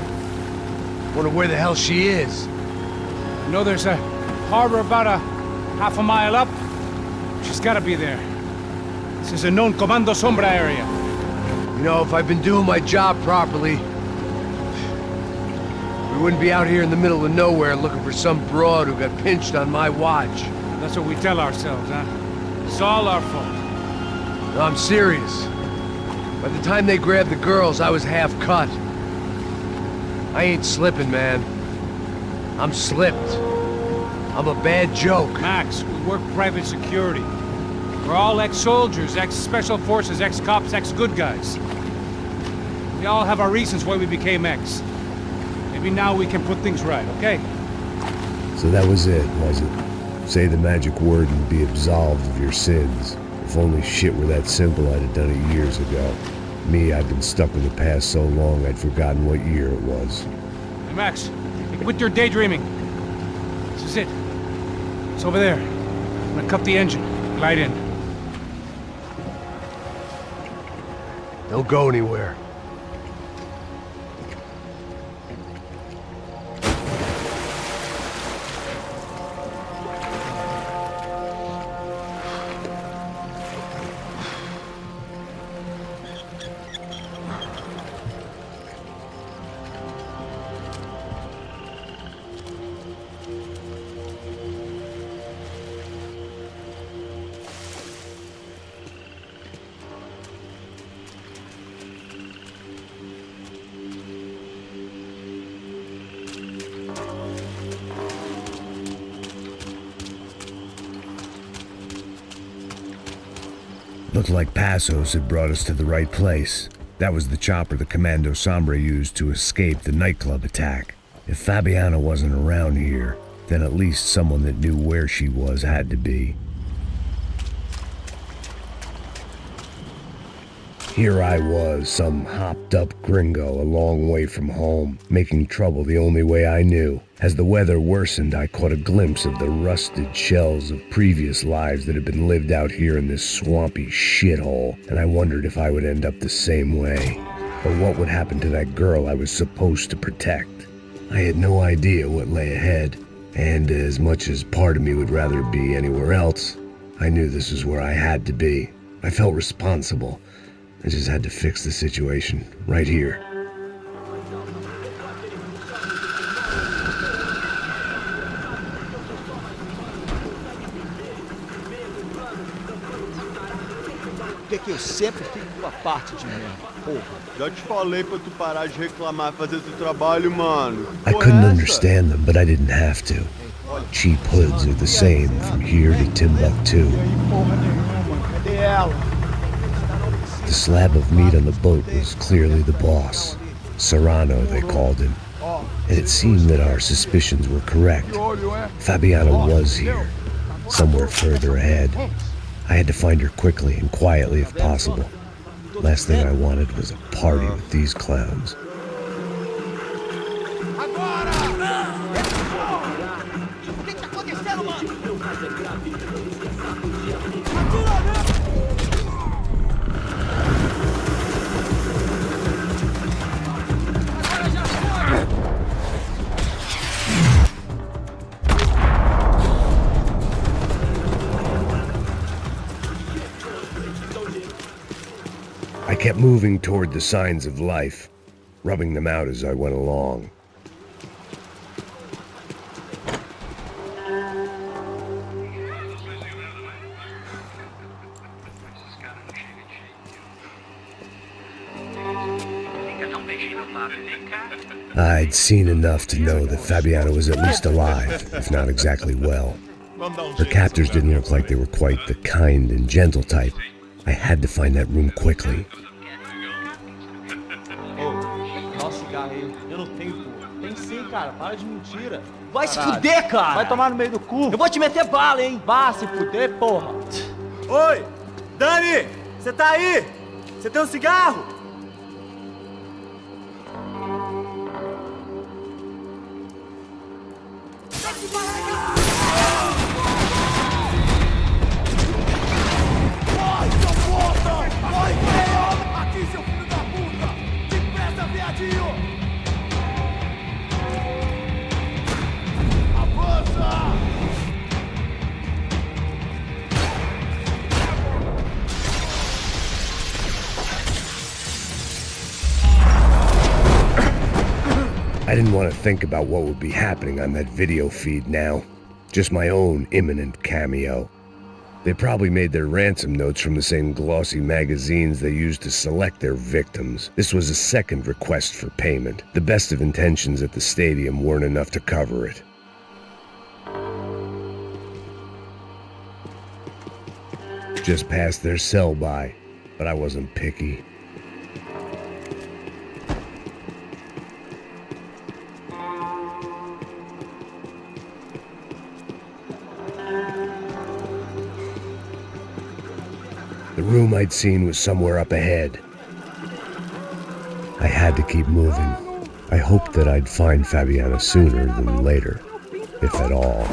[SPEAKER 18] Wonder where the hell she is.
[SPEAKER 2] You know there's a harbor about a half a mile up? She's gotta be there. This is a known Comando Sombra area.
[SPEAKER 18] You know, if I'd been doing my job properly, we wouldn't be out here in the middle of nowhere looking for some broad who got pinched on my watch.
[SPEAKER 2] That's what we tell ourselves, huh? It's all our fault.
[SPEAKER 20] No, I'm serious. By the time they grabbed the girls, I was half cut. I ain't slipping, man. I'm slipped. I'm a bad joke.
[SPEAKER 2] Max, we work private security. We're all ex-soldiers, ex-special forces, ex-cops, ex-good guys. We all have our reasons why we became ex. Maybe now we can put things right, okay?
[SPEAKER 1] So that was it, was it? Say the magic word and be absolved of your sins. If only shit were that simple, I'd have done it years ago. Me, I've been stuck in the past so long I'd forgotten what year it was.
[SPEAKER 2] Hey, Max, quit your daydreaming. This is it. It's over there. I'm gonna cut the engine. Glide in.
[SPEAKER 20] Don't go anywhere.
[SPEAKER 1] Looked like Passos had brought us to the right place. That was the chopper the Commando Sombra used to escape the nightclub attack. If Fabiana wasn't around here, then at least someone that knew where she was had to be. Here I was, some hopped-up gringo a long way from home, making trouble the only way I knew. As the weather worsened, I caught a glimpse of the rusted shells of previous lives that had been lived out here in this swampy shithole, and I wondered if I would end up the same way. Or what would happen to that girl I was supposed to protect. I had no idea what lay ahead, and as much as part of me would rather be anywhere else, I knew this was where I had to be. I felt responsible. I just had to fix the situation, right here.
[SPEAKER 13] Por que eu sempre fico com a parte de merda, porra?
[SPEAKER 14] Já te falei pra tu parar de reclamar e fazer teu trabalho, mano.
[SPEAKER 1] I couldn't understand them, but I didn't have to. Cheap hoods are the same from here to Timbuktu.
[SPEAKER 13] Cadê ela?
[SPEAKER 1] The slab of meat on the boat was clearly the boss. Serrano, they called him. And it seemed that our suspicions were correct. Fabiana was here, somewhere further ahead. I had to find her quickly and quietly if possible. Last thing I wanted was a party with these clowns. I kept moving toward the signs of life, rubbing them out as I went along. I'd seen enough to know that Fabiana was at least alive, if not exactly well. Her captors didn't look like they were quite the kind and gentle type. I had to find that room quickly.
[SPEAKER 13] Dá um cigarro aí. Eu não tenho, pô. Tem sim, cara. Para de mentira. Vai se fuder, cara. Vai tomar no meio do cu. Eu vou te meter bala, hein. Vá se fuder, porra.
[SPEAKER 21] Oi! Dani! Você tá aí? Você tem um cigarro?
[SPEAKER 1] I didn't want to think about what would be happening on that video feed now. just my own imminent cameo. They probably made their ransom notes from the same glossy magazines they used to select their victims. This was a second request for payment. The best of intentions at the stadium weren't enough to cover it. Just passed their sell-by, but I wasn't picky. The room I'd seen was somewhere up ahead. I had to keep moving. I hoped that I'd find Fabiana sooner than later, if at all.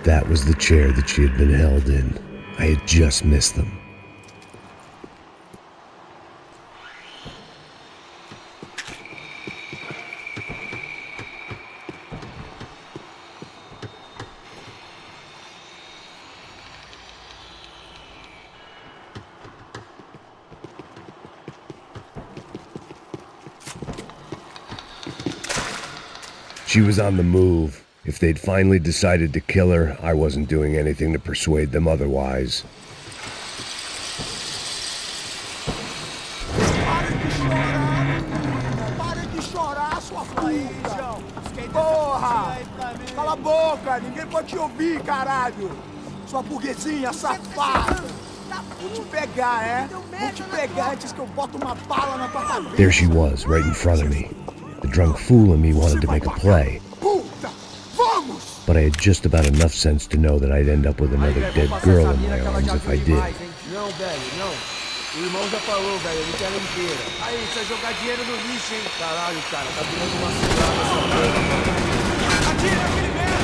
[SPEAKER 1] That was the chair that she had been held in. I had just missed them. She was on the move. If they'd finally decided to kill her, I wasn't doing anything to persuade them otherwise.
[SPEAKER 21] Porra! Cala a boca, ninguém pode te ouvir, caralho! Sua burguesinha safada! Vou te pegar, é? Vou te pegar antes que eu boto uma bala na tua cabeça!
[SPEAKER 1] There she was, right in front of me. The drunk fool in me wanted to make a play. But I had just about enough sense to know that I'd end up with another dead girl in my arms if I did.
[SPEAKER 21] Não, velho, não. O irmão já falou, velho, ele quer ela inteira. Aí, você vai jogar dinheiro no lixo, hein? Caralho, cara, tá virando uma cilada essa porra. Atira aquele merda!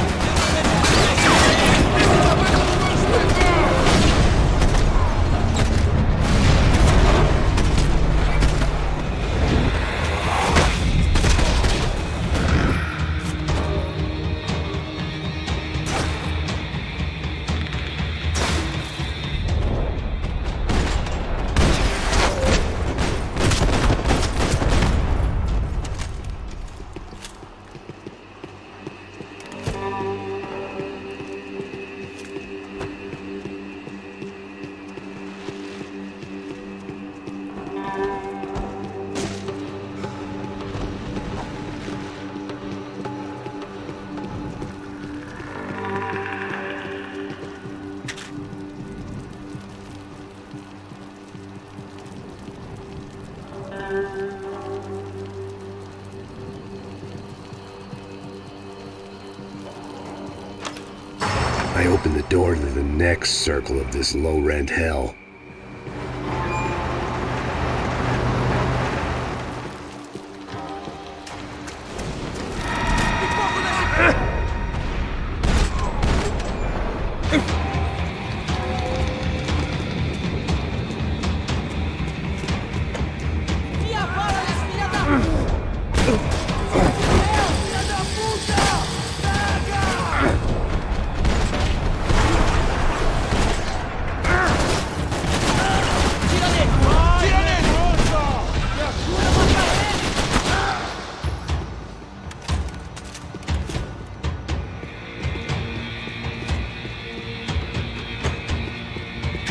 [SPEAKER 1] I open the door to the next circle of this low-rent hell.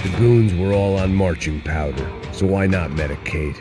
[SPEAKER 1] The goons were all on marching powder, so why not medicate?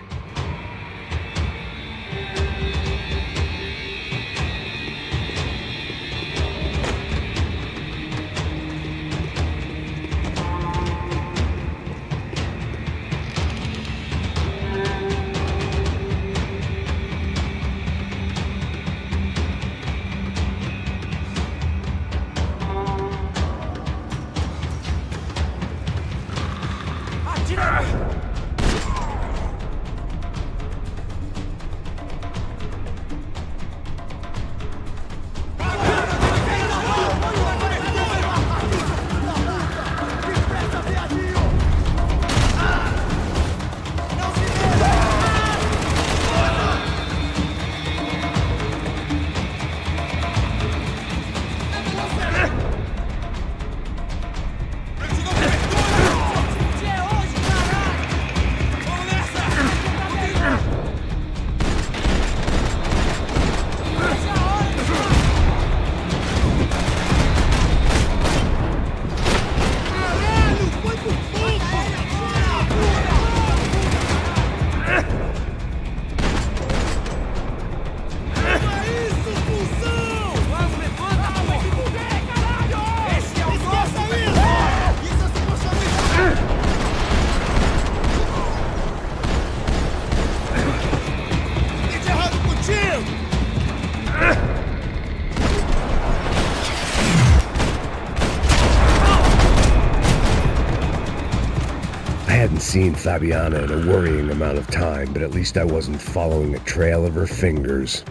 [SPEAKER 1] I hadn't seen Fabiana in a worrying amount of time, but at least I wasn't following a trail of her fingers.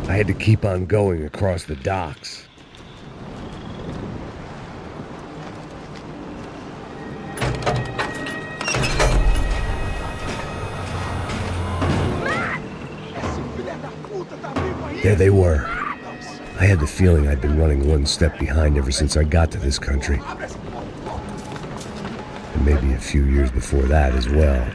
[SPEAKER 1] I had to keep on going across the docks. There they were. I had the feeling I'd been running one step behind ever since I got to this country. And maybe a few years before that as well.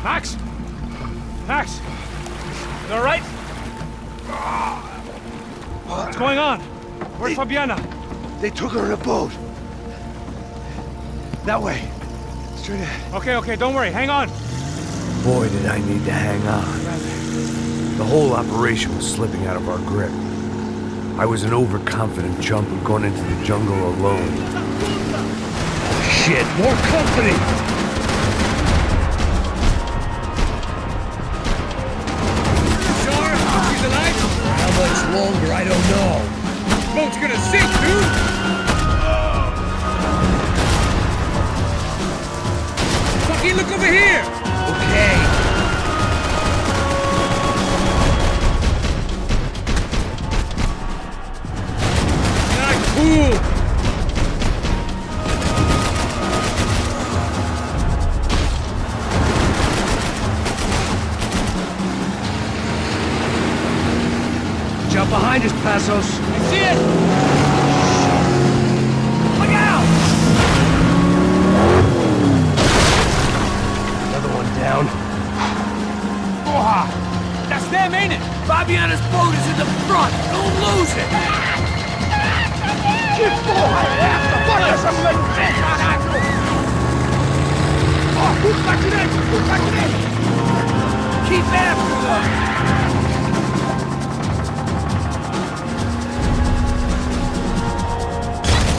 [SPEAKER 2] Max? Max? You all right? What's going on? Where's Fabiana?
[SPEAKER 20] They took her in a boat. That way. Straight ahead.
[SPEAKER 2] Okay, don't worry. Hang on.
[SPEAKER 1] Boy, did I need to hang on. The whole operation was slipping out of our grip. I was an overconfident chump who'd gone into the jungle alone.
[SPEAKER 20] Shit, more company! How much longer, I don't know.
[SPEAKER 17] Boat's gonna sink, dude! Fucking look over here!
[SPEAKER 20] Okay.
[SPEAKER 17] Not cool!
[SPEAKER 20] Jump behind us, Passos.
[SPEAKER 17] I see it! Look out!
[SPEAKER 20] Another one down.
[SPEAKER 17] Oha! That's them, ain't it?
[SPEAKER 18] Fabiana's boat is in the front. Don't lose it.
[SPEAKER 21] Que porra é essa? Bota essa mulher no pé, caralho! Ó, tudo pra direita, tudo pra direita!
[SPEAKER 18] Keep after them.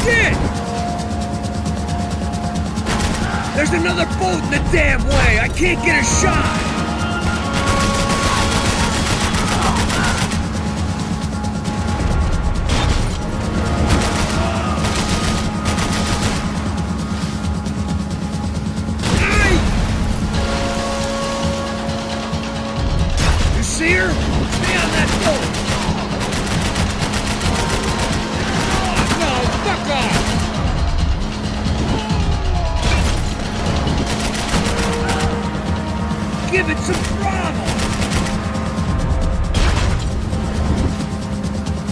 [SPEAKER 17] Shit!
[SPEAKER 18] There's another boat in the damn way! I can't get a shot! You see her? Stay on that boat!
[SPEAKER 17] Fuck off!
[SPEAKER 18] Give it some throttle!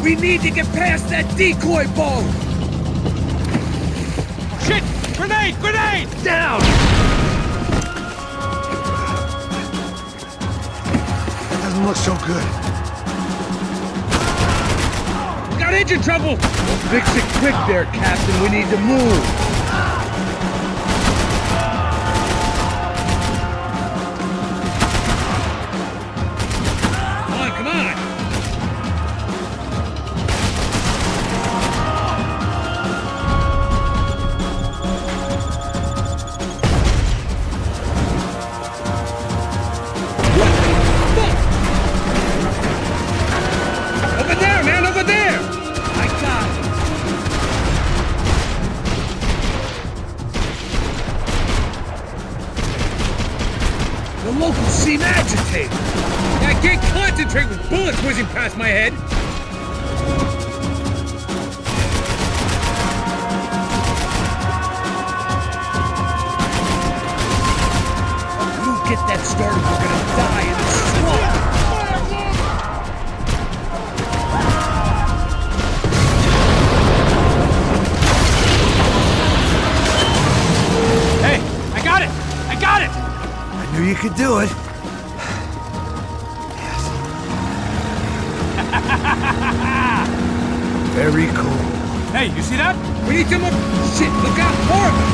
[SPEAKER 18] We need to get past that decoy boat!
[SPEAKER 17] Shit! Grenade! Grenade!
[SPEAKER 20] Down! That doesn't look so good.
[SPEAKER 17] We got engine trouble!
[SPEAKER 20] Fix it quick there, Captain. We need to move.
[SPEAKER 17] Come on!
[SPEAKER 4] past my head. If you get that started, we're gonna die in the swamp.
[SPEAKER 2] Hey, I got it! I got it!
[SPEAKER 1] I knew you could do it. Very cool.
[SPEAKER 2] Hey, you see that?
[SPEAKER 4] We need some more... Shit, look out! More of them!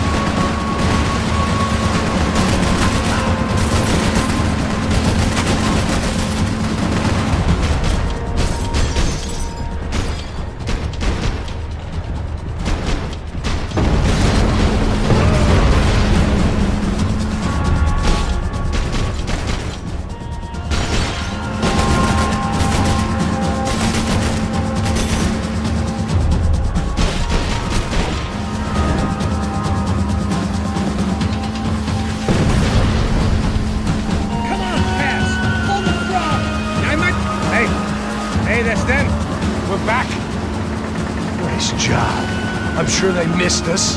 [SPEAKER 1] I'm sure they missed us.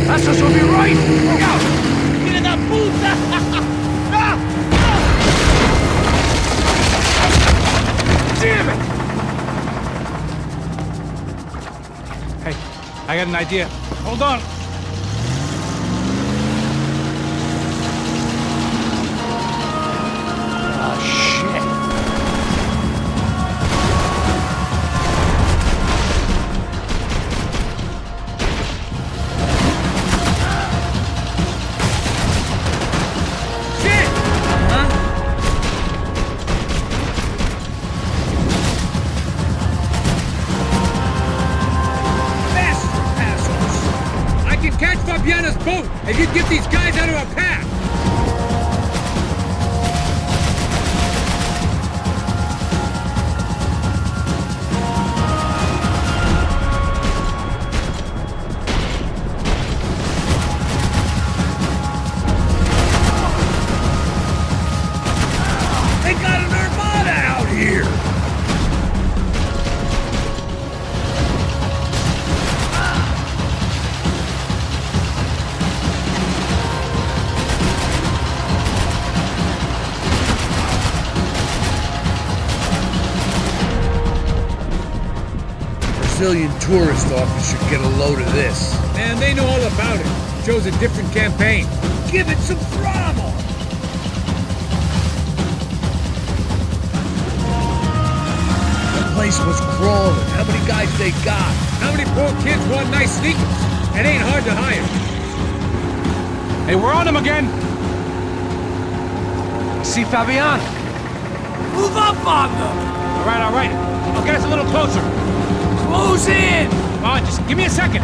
[SPEAKER 18] Passos will be right! Look out!
[SPEAKER 13] Get that puta!
[SPEAKER 18] Damn it!
[SPEAKER 2] Hey, I got an idea. Hold on.
[SPEAKER 4] Boat, if you get these guys out of our path!
[SPEAKER 18] They got an armada out here!
[SPEAKER 20] Brazilian tourist office should get a load of this.
[SPEAKER 4] Man, they know all about it. Shows a different campaign.
[SPEAKER 18] Give it some throttle!
[SPEAKER 20] The place was crawling. How many guys they got?
[SPEAKER 4] How many poor kids want nice sneakers? It ain't hard to hire.
[SPEAKER 2] Hey, we're on them again!
[SPEAKER 18] See Fabian? Move up on them!
[SPEAKER 2] All right. I'll get us a little closer.
[SPEAKER 18] Close in!
[SPEAKER 2] Come on, just give me a second.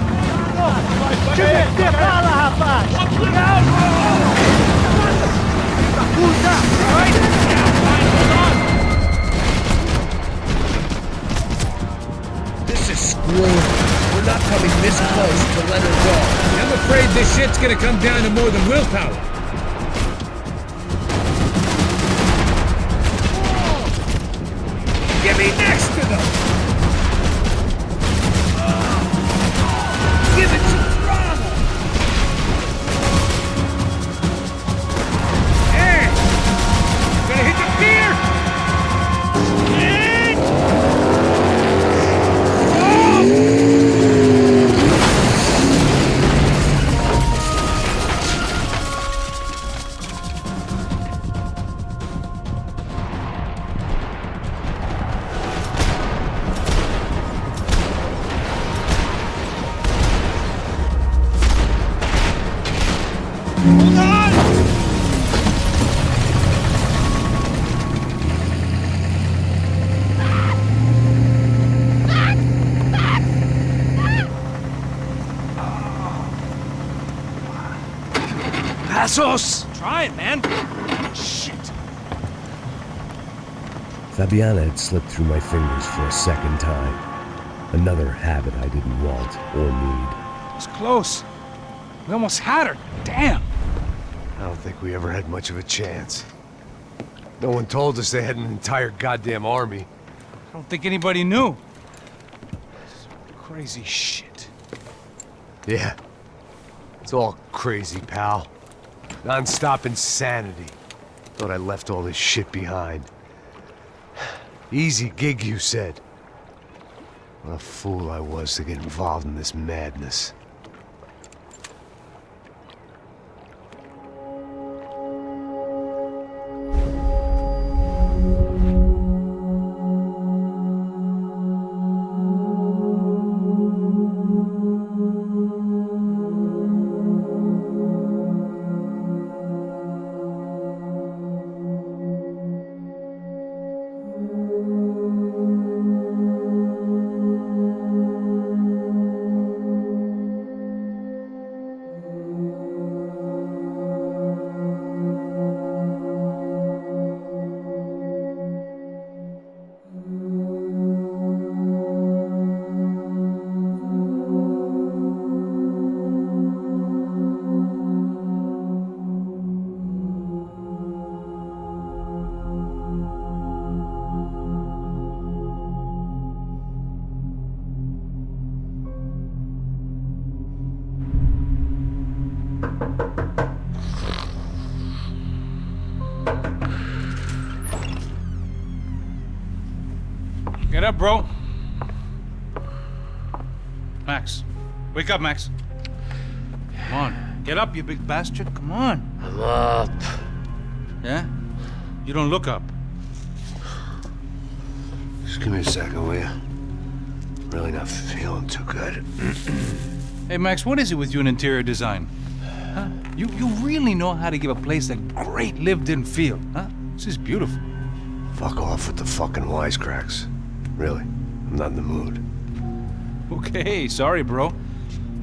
[SPEAKER 20] This is screwed. We're not coming this close to let her go.
[SPEAKER 4] I'm afraid this shit's gonna come down to more than willpower.
[SPEAKER 18] Get me next to them! Give it some throttle!
[SPEAKER 4] Hey! Gonna hit the pier!
[SPEAKER 18] Passos!
[SPEAKER 2] Try it, man. Shit.
[SPEAKER 1] Fabiana had slipped through my fingers for a second time. Another habit I didn't want or need.
[SPEAKER 2] It's close. We almost had her. Damn.
[SPEAKER 1] I don't think we ever had much of a chance.
[SPEAKER 20] No one told us they had an entire goddamn army.
[SPEAKER 2] I don't think anybody knew. Crazy shit.
[SPEAKER 20] Yeah. It's all crazy, pal. Non-stop insanity. Thought I left all this shit behind. Easy gig, you said. What a fool I was to get involved in this madness.
[SPEAKER 2] Get up, bro. Max. Wake up, Max. Come on. Get up, you big bastard. Come on.
[SPEAKER 1] I'm up.
[SPEAKER 2] Yeah? You don't look up.
[SPEAKER 1] Just give me a second, will you? Really not feeling too good.
[SPEAKER 2] Hey, Max, what is it with you and interior design? Huh? You really know how to give a place a great lived-in feel, huh? This is beautiful.
[SPEAKER 1] Fuck off with the fucking wisecracks. Really, I'm not in the mood.
[SPEAKER 2] Okay, sorry, bro.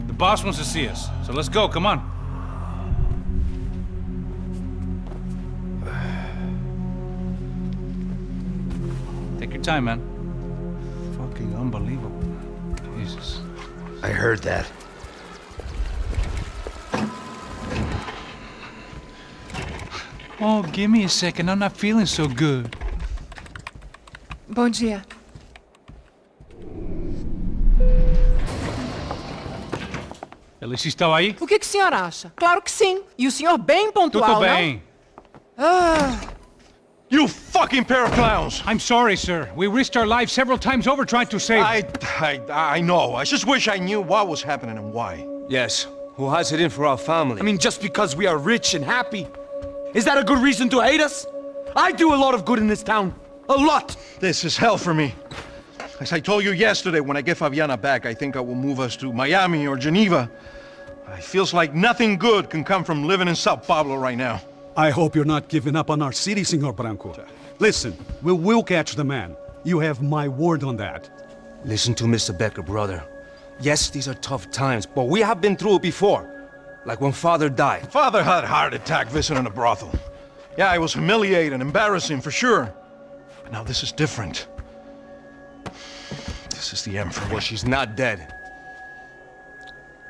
[SPEAKER 2] The boss wants to see us, so let's go, come on. Take your time, man. Fucking unbelievable. Jesus.
[SPEAKER 1] I heard that.
[SPEAKER 2] Oh, give me a second. I'm not feeling so good.
[SPEAKER 11] Bom dia.
[SPEAKER 2] Alice estava aí?
[SPEAKER 11] O que o senhor acha? Claro que sim. E o senhor bem pontual,
[SPEAKER 2] Tudo bem.
[SPEAKER 11] não? Ah.
[SPEAKER 12] You fucking pair of clowns!
[SPEAKER 2] I'm sorry, sir. We risked our lives several times over trying to save...
[SPEAKER 12] I know. I just wish I knew what was happening and why.
[SPEAKER 6] Yes. Who has it in for our family? I mean, just because we are rich and happy. Is that a good reason to hate us? I do a lot of good in this town. A lot!
[SPEAKER 12] This is hell for me. As I told you yesterday, when I get Fabiana back, I think I will move us to Miami or Geneva. It feels like nothing good can come from living in Sao Paulo right now.
[SPEAKER 3] I hope you're not giving up on our city, Senor Branco. Listen, we will catch the man. You have my word on that.
[SPEAKER 6] Listen to Mr. Becker, brother. Yes, these are tough times, but we have been through it before. Like when Father died.
[SPEAKER 12] Father had a heart attack visiting a brothel. Yeah, it was humiliating, embarrassing, for sure. But now this is different. This is the end for me.
[SPEAKER 6] Well, she's not dead.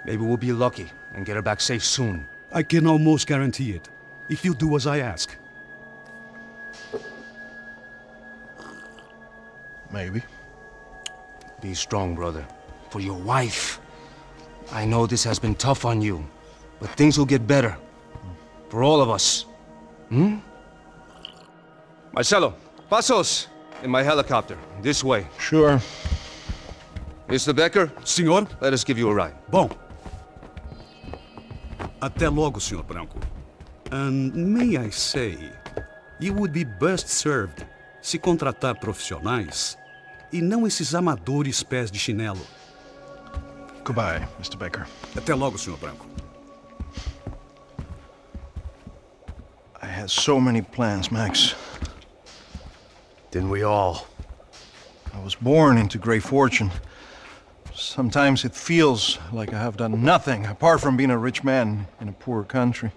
[SPEAKER 6] Maybe we'll be lucky and get her back safe soon.
[SPEAKER 3] I can almost guarantee it, if you do as I ask.
[SPEAKER 12] Maybe.
[SPEAKER 6] Be strong, brother. For your wife. I know this has been tough on you, but things will get better. For all of us. Hmm? Marcelo, pasos in my helicopter. This way.
[SPEAKER 12] Sure.
[SPEAKER 6] Mr. Becker?
[SPEAKER 3] Senhor?
[SPEAKER 6] Let us give you a ride.
[SPEAKER 3] Bom. Até logo, Senhor Branco. And may I say, you would be best served se contratar profissionais e não esses amadores pés de chinelo.
[SPEAKER 12] Goodbye, Mr. Becker.
[SPEAKER 3] Até logo, Senhor Branco.
[SPEAKER 12] I had so many plans, Max.
[SPEAKER 1] Didn't we all?
[SPEAKER 12] I was born into great fortune. Sometimes it feels like I have done nothing apart from being a rich man in a poor country.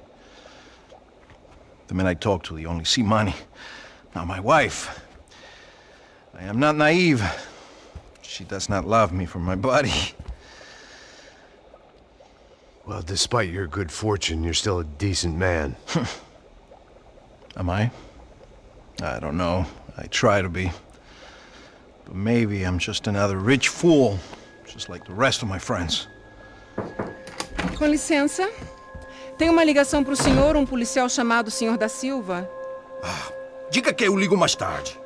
[SPEAKER 12] The men I talk to, they only see money. Now my wife, I am not naive. She does not love me for my body.
[SPEAKER 1] Well, despite your good fortune, you're still a decent man.
[SPEAKER 12] Am I? I don't know. I try to be. But maybe I'm just another rich fool, just like the rest of my friends.
[SPEAKER 11] Com licença. Tem uma ligação para o senhor, policial chamado Sr. da Silva?
[SPEAKER 12] Diga que eu ligo mais tarde.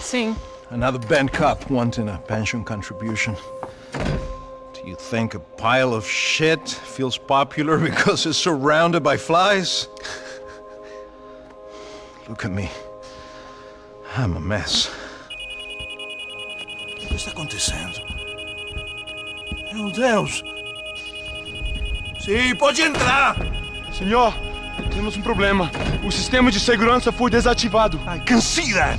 [SPEAKER 11] Sim.
[SPEAKER 12] Another bent cop wanting a pension contribution. Do you think a pile of shit feels popular because it's surrounded by flies? Look at me. I'm a mess.
[SPEAKER 10] O que está acontecendo? Meu Deus! Sim, pode entrar!
[SPEAKER 14] Senhor, temos problema. O sistema de segurança foi desativado.
[SPEAKER 12] I can see that!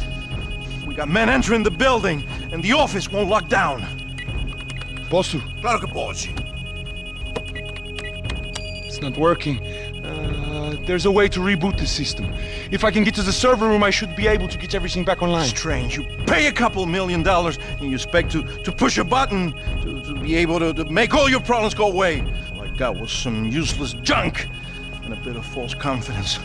[SPEAKER 12] We got men entering the building, and the office won't lock down.
[SPEAKER 14] Posso?
[SPEAKER 10] Claro que pode.
[SPEAKER 14] It's not working. There's a way to reboot the system. If I can get to the server room, I should be able to get everything back online.
[SPEAKER 12] Strange. You pay a couple $1 million and you expect to push a button to be able to make all your problems go away. All I got was some useless junk and a bit of false confidence.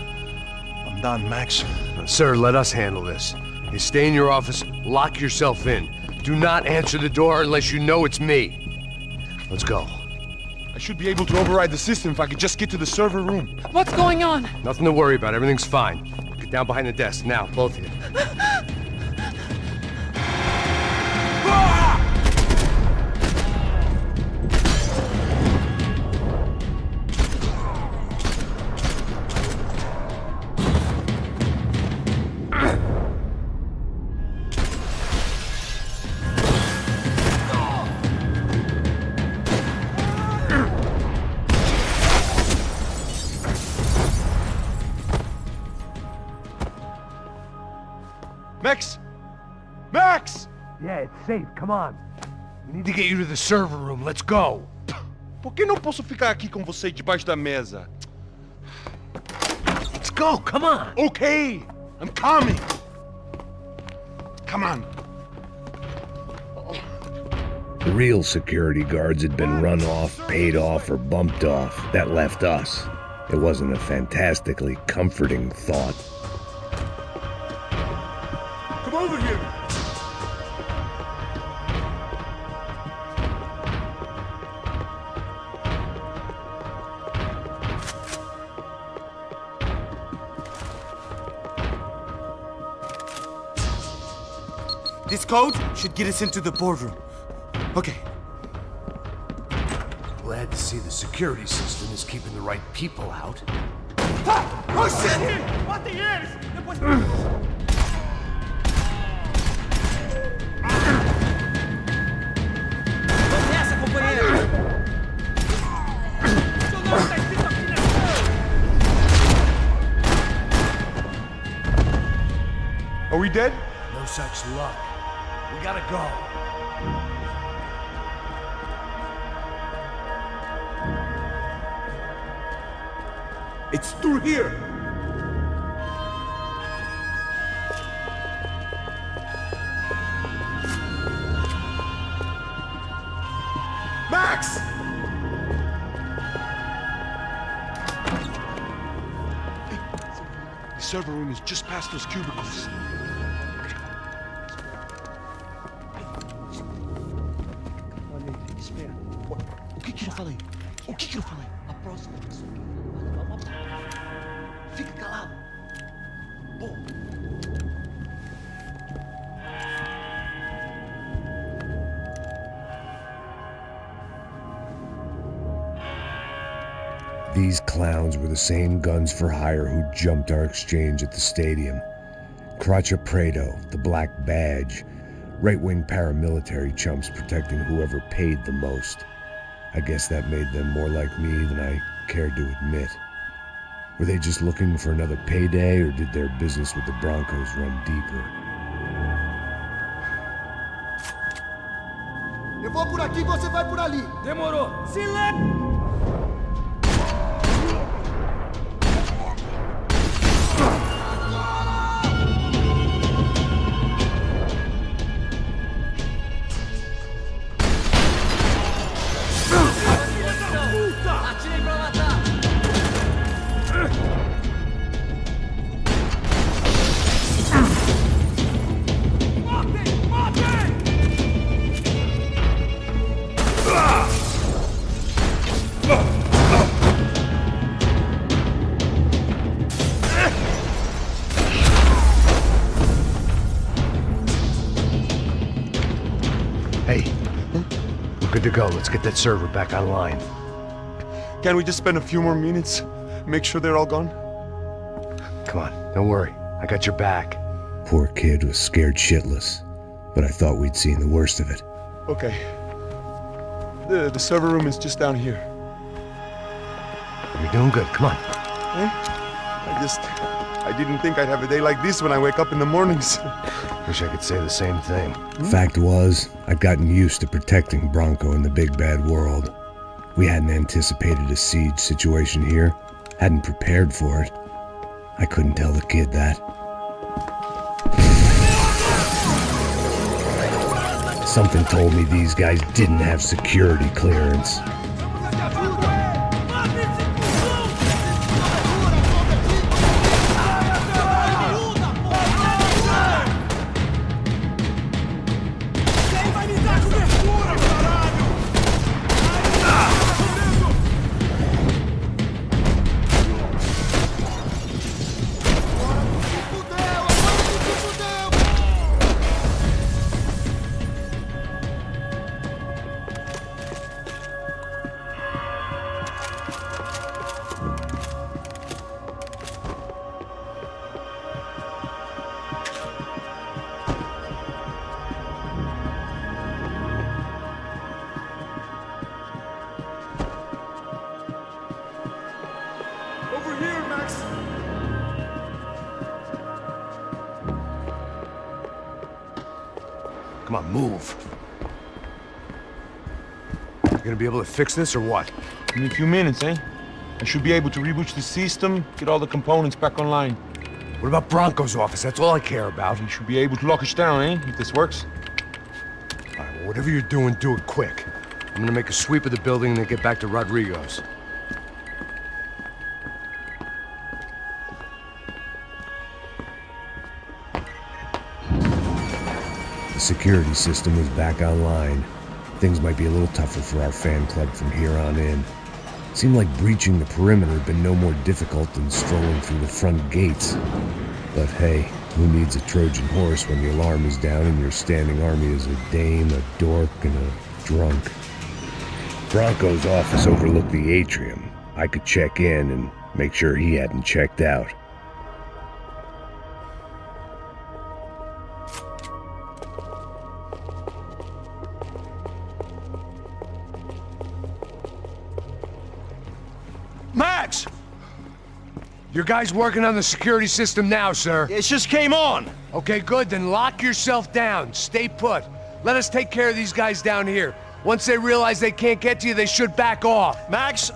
[SPEAKER 12] I'm done, Max.
[SPEAKER 20] Sir, let us handle this. You stay in your office, lock yourself in. Do not answer the door unless you know it's me. Let's go.
[SPEAKER 14] I should be able to override the system if I could just get to the server room.
[SPEAKER 11] What's going on?
[SPEAKER 20] Nothing to worry about. Everything's fine. Get down behind the desk. Now, both of you.
[SPEAKER 14] Max! Max!
[SPEAKER 20] Yeah, it's safe. Come on. We need to get you to the server room. Let's go.
[SPEAKER 14] Por que não posso ficar aqui com você debaixo da mesa?
[SPEAKER 20] Let's go. Come on.
[SPEAKER 14] Okay, I'm coming. Come on.
[SPEAKER 1] The real security guards had been run off, paid off, or bumped off. That left us. It wasn't a fantastically comforting thought.
[SPEAKER 14] Come over here.
[SPEAKER 6] This code should get us into the boardroom. Okay.
[SPEAKER 1] Glad to see the security system is keeping the right people out.
[SPEAKER 6] Oh shit!
[SPEAKER 13] What the ears?
[SPEAKER 6] Nessa, companheiro!
[SPEAKER 13] Seu nome tá escrito aqui na
[SPEAKER 14] Are we dead?
[SPEAKER 1] No such luck. We gotta go.
[SPEAKER 21] It's through here. Max!
[SPEAKER 14] The server room is just past those cubicles.
[SPEAKER 6] O que eu falei? O que eu falei? A próxima pessoa que vai levar uma... Fica calado. Bom.
[SPEAKER 1] These clowns were the same guns for hire who jumped our exchange at the stadium. Crotcha Prado, the Black Badge, right-wing paramilitary chumps protecting whoever paid the most. I guess that made them more like me than I cared to admit. Were they just looking for another payday, or did their business with the Broncos run deeper?
[SPEAKER 21] Eu vou por aqui, você vai por ali.
[SPEAKER 13] Demorou. Silêncio!
[SPEAKER 1] good to go. Let's get that server back online.
[SPEAKER 14] Can we just spend a few more minutes? Make sure they're all gone?
[SPEAKER 1] Come on, don't worry. I got your back. Poor kid was scared shitless, but I thought we'd seen the worst of it.
[SPEAKER 14] Okay. The server room is just down here.
[SPEAKER 1] You're doing good. Come on.
[SPEAKER 14] I didn't think I'd have a day like this when I wake up in the mornings.
[SPEAKER 1] Wish I could say the same thing. Fact was, I'd gotten used to protecting Bronco in the big bad world. We hadn't anticipated a siege situation here, hadn't prepared for it. I couldn't tell the kid that. Something told me these guys didn't have security clearance.
[SPEAKER 14] Over here, Max!
[SPEAKER 1] Come on, move. You gonna be able to fix this or what?
[SPEAKER 14] In a few minutes, eh? I should be able to reboot the system, get all the components back online.
[SPEAKER 1] What about Bronco's office? That's all I care about.
[SPEAKER 14] You should be able to lock us down, eh? If this works.
[SPEAKER 1] All right, well, whatever you're doing, do it quick. I'm gonna make a sweep of the building and then get back to Rodrigo's. The security system was back online. Things might be a little tougher for our fan club from here on in. Seemed like breaching the perimeter had been no more difficult than strolling through the front gates. But hey, who needs a Trojan horse when the alarm is down and your standing army is a dame, a dork, and a drunk? Bronco's office overlooked the atrium. I could check in and make sure he hadn't checked out.
[SPEAKER 14] Max!
[SPEAKER 20] Your guys working on the security system now, sir.
[SPEAKER 14] It just came on!
[SPEAKER 20] Okay, good. Then lock yourself down. Stay put. Let us take care of these guys down here. Once they realize they can't get to you, they should back off.
[SPEAKER 14] Max,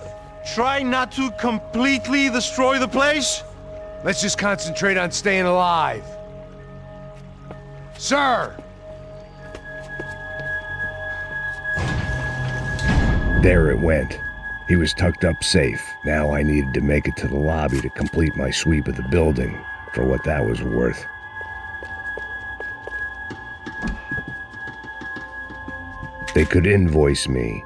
[SPEAKER 14] try not to completely destroy the place.
[SPEAKER 20] Let's just concentrate on staying alive. Sir!
[SPEAKER 1] There it went. He was tucked up safe. Now I needed to make it to the lobby to complete my sweep of the building, for what that was worth. They could invoice me.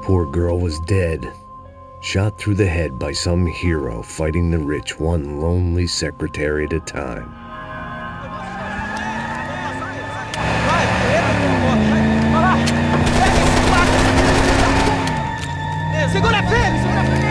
[SPEAKER 1] Poor girl was dead, shot through the head by some hero fighting the rich one lonely secretary at a time.
[SPEAKER 21] Segura firme, segura firme!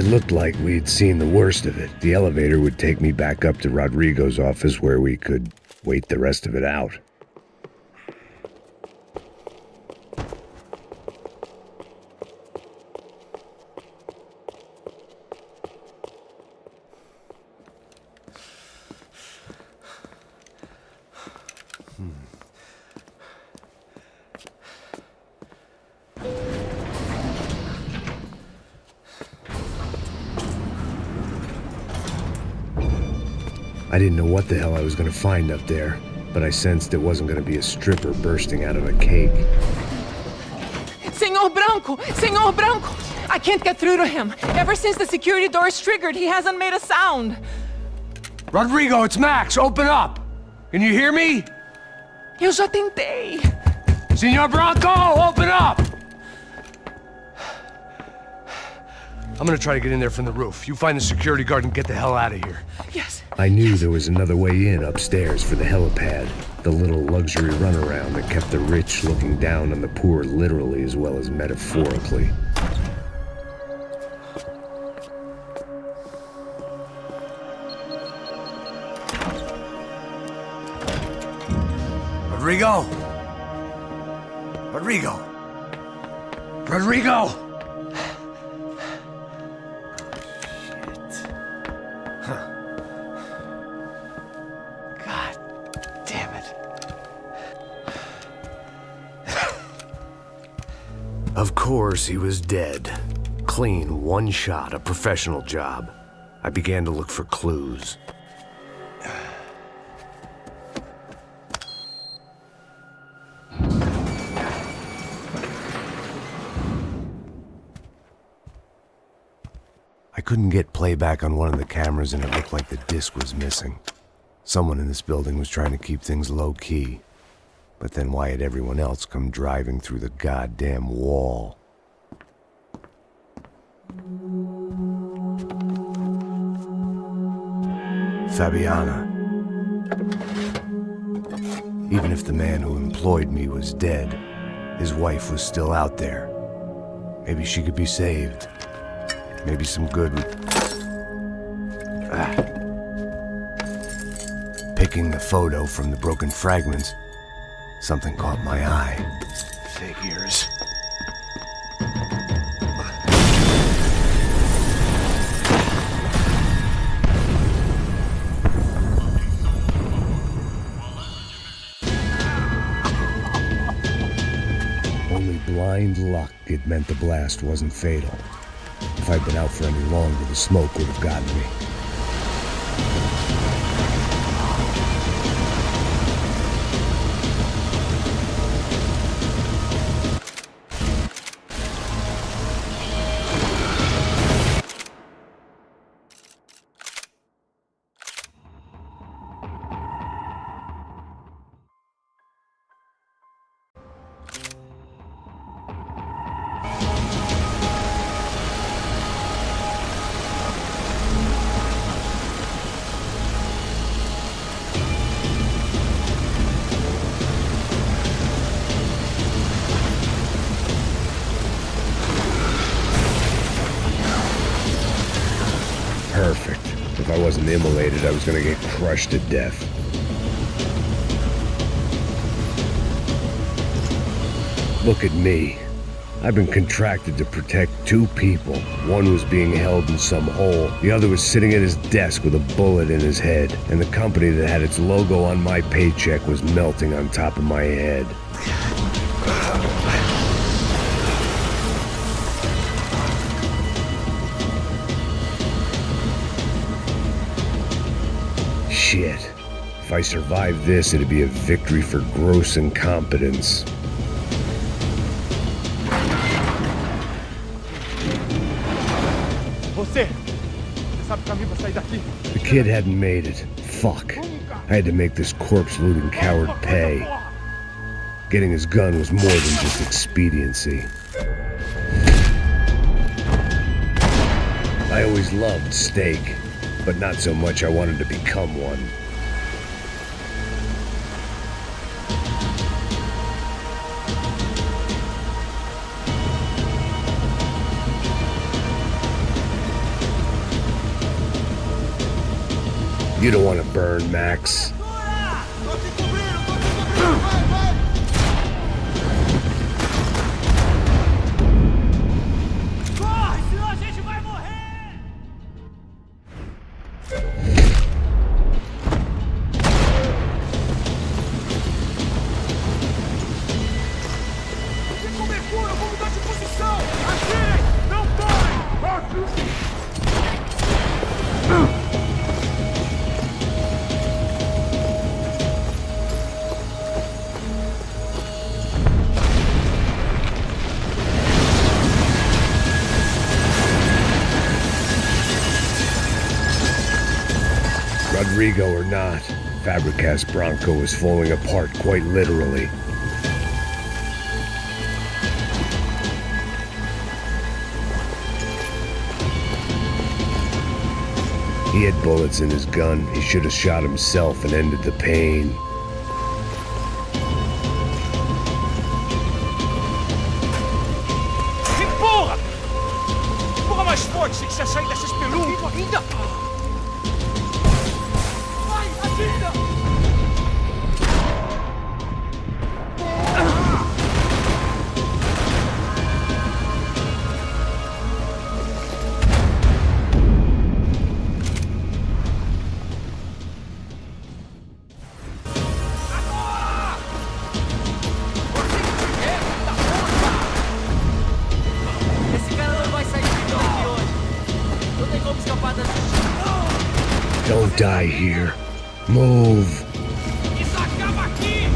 [SPEAKER 1] It looked like we'd seen the worst of it. The elevator would take me back up to Rodrigo's office where we could wait the rest of it out. I didn't know what the hell I was going to find up there, but I sensed it wasn't going to be a stripper bursting out of a cake.
[SPEAKER 11] Senor Branco! Senor Branco! I can't get through to him. Ever since the security door is triggered, he hasn't made a sound.
[SPEAKER 20] Rodrigo, it's Max. Open up. Can you hear me?
[SPEAKER 11] Eu já tentei.
[SPEAKER 20] Senor Branco, open up! I'm gonna try to get in there from the roof. You find the security guard and get the hell out of here.
[SPEAKER 11] Yes.
[SPEAKER 1] I knew there was another way in upstairs for the helipad, the little luxury runaround that kept the rich looking down on the poor literally as well as metaphorically.
[SPEAKER 18] Rodrigo? Rodrigo? Rodrigo!
[SPEAKER 1] Of course, he was dead. Clean, one shot, a professional job. I began to look for clues. I couldn't get playback on one of the cameras and it looked like the disc was missing. Someone in this building was trying to keep things low-key. But then why had everyone else come driving through the goddamn wall? Fabiana. Even if the man who employed me was dead, his wife was still out there. Maybe she could be saved. Maybe some good would... Picking the photo from the broken fragments, something caught my eye. Figures. Only blind luck it meant the blast wasn't fatal. If I'd been out for any longer, the smoke would have gotten me. Perfect. If I wasn't immolated, I was gonna get crushed to death. Look at me. I've been contracted to protect two people. One was being held in some hole. The other was sitting at his desk with a bullet in his head. And the company that had its logo on my paycheck was melting on top of my head. Shit. If I survived this, it'd be a victory for gross incompetence. The kid hadn't made it. Fuck. I had to make this corpse-looting coward pay. Getting his gun was more than just expediency. I always loved steak, but not so much I wanted to become one. You don't want to burn, Max. Rodrigo or not, Fabricas Bronco is falling apart quite literally. He had bullets in his gun. He should have shot himself and ended the pain.
[SPEAKER 13] Empurra! Empurra mais forte, se quiser sair dessa espelunca! Ainda! Vai, atira!
[SPEAKER 1] Don't die here. Move.
[SPEAKER 13] Isso acaba aqui!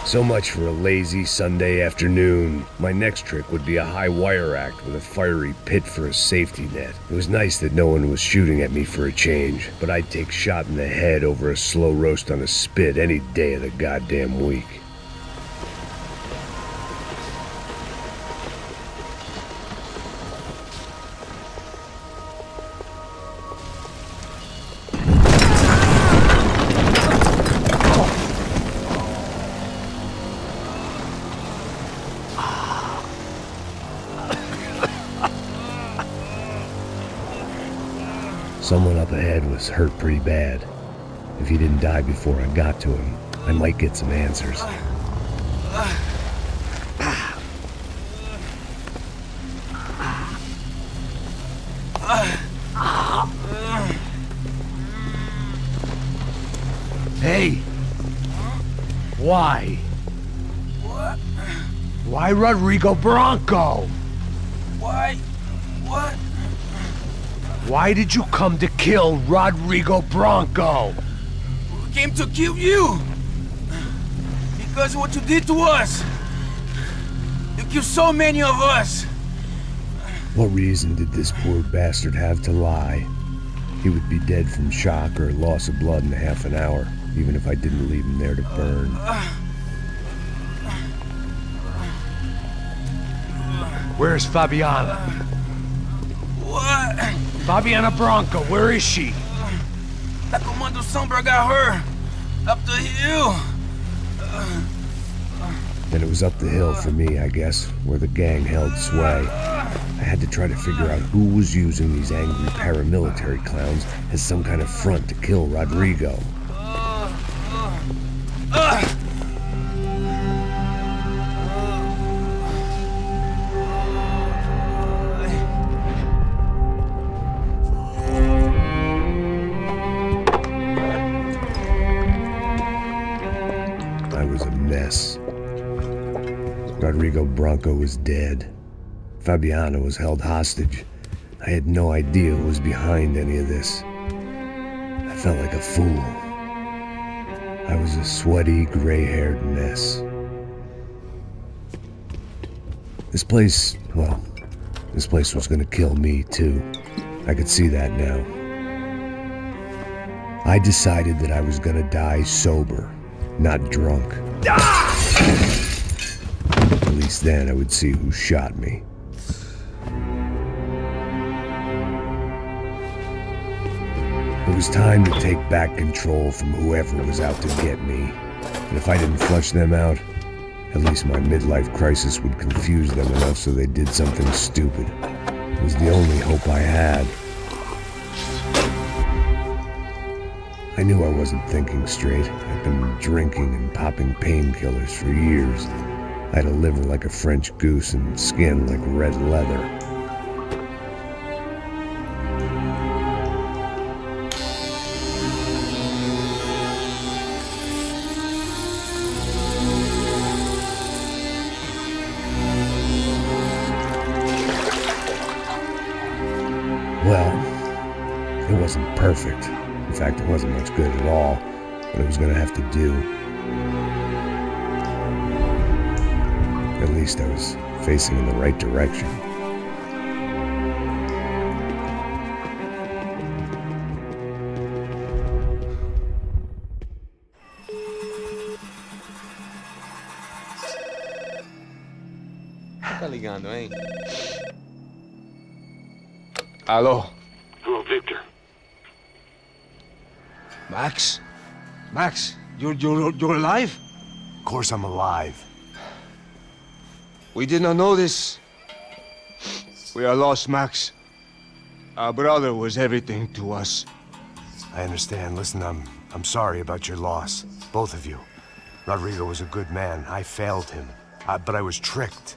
[SPEAKER 1] So much for a lazy Sunday afternoon. My next trick would be a high wire act with a fiery pit for a safety net. It was nice that no one was shooting at me for a change, but I'd take shot in the head over a slow roast on a spit any day of the goddamn week. Someone up ahead was hurt pretty bad. If he didn't die before I got to him, I might get some answers.
[SPEAKER 20] Hey! Why?
[SPEAKER 18] What?
[SPEAKER 20] Why Rodrigo Bronco?
[SPEAKER 18] Why? What?
[SPEAKER 20] Why did you come to kill Rodrigo Bronco?
[SPEAKER 18] We came to kill you! Because of what you did to us! You killed so many of us!
[SPEAKER 1] What reason did this poor bastard have to lie? He would be dead from shock or loss of blood in half an hour, even if I didn't leave him there to burn.
[SPEAKER 20] Where's Fabiana?
[SPEAKER 18] What?
[SPEAKER 20] Fabiana Bronco, where is she?
[SPEAKER 18] That Commando Sombra got her! Up the hill!
[SPEAKER 1] Then it was up the hill for me, I guess, where the gang held sway. I had to try to figure out who was using these angry paramilitary clowns as some kind of front to kill Rodrigo. I was a mess. Rodrigo Bronco was dead. Fabiana was held hostage. I had no idea who was behind any of this. I felt like a fool. I was a sweaty, gray-haired mess. This place, well, This place was gonna kill me, too. I could see that now. I decided that I was gonna die sober, not drunk. At least then I would see who shot me. It was time to take back control from whoever was out to get me. And if I didn't flush them out, at least my midlife crisis would confuse them enough so they did something stupid. It was the only hope I had. I knew I wasn't thinking straight. I'd been drinking and popping painkillers for years. I had a liver like a French goose and skin like red leather. Well, it wasn't perfect. In fact, it wasn't much good at all, but it was gonna have to do. At least I was facing in the right direction.
[SPEAKER 6] Tá ligando, hein?
[SPEAKER 20] Alô?
[SPEAKER 5] Hello, Victor.
[SPEAKER 12] Max? Max, you're alive?
[SPEAKER 1] Of course I'm alive.
[SPEAKER 12] We did not know this. We are lost, Max. Our brother was everything to us.
[SPEAKER 1] I understand. Listen, I'm sorry about your loss. Both of you. Rodrigo was a good man. I failed him. But I was tricked.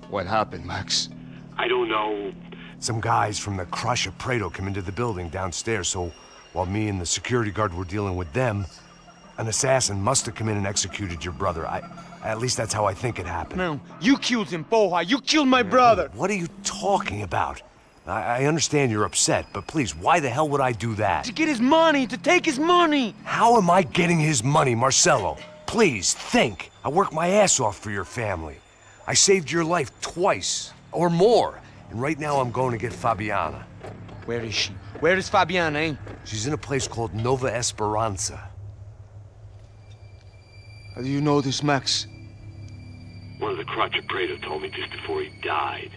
[SPEAKER 12] What happened, Max?
[SPEAKER 5] I don't know.
[SPEAKER 1] Some guys from the Crush of Prado came into the building downstairs, so while me and the security guard were dealing with them, an assassin must have come in and executed your brother. At least that's how I think it happened.
[SPEAKER 6] No, you killed him, Porra. You killed my brother.
[SPEAKER 1] What are you talking about? I understand you're upset, but please, why the hell would I do that?
[SPEAKER 6] To get his money, to take his money.
[SPEAKER 1] How am I getting his money, Marcelo? Please, think. I worked my ass off for your family. I saved your life twice, or more. And right now I'm going to get Fabiana.
[SPEAKER 6] Where is she? Where is Fabiana, eh?
[SPEAKER 1] She's in a place called Nova Esperanza.
[SPEAKER 12] How do you know this, Max?
[SPEAKER 5] One of the Crotch of Prado told me just before he died.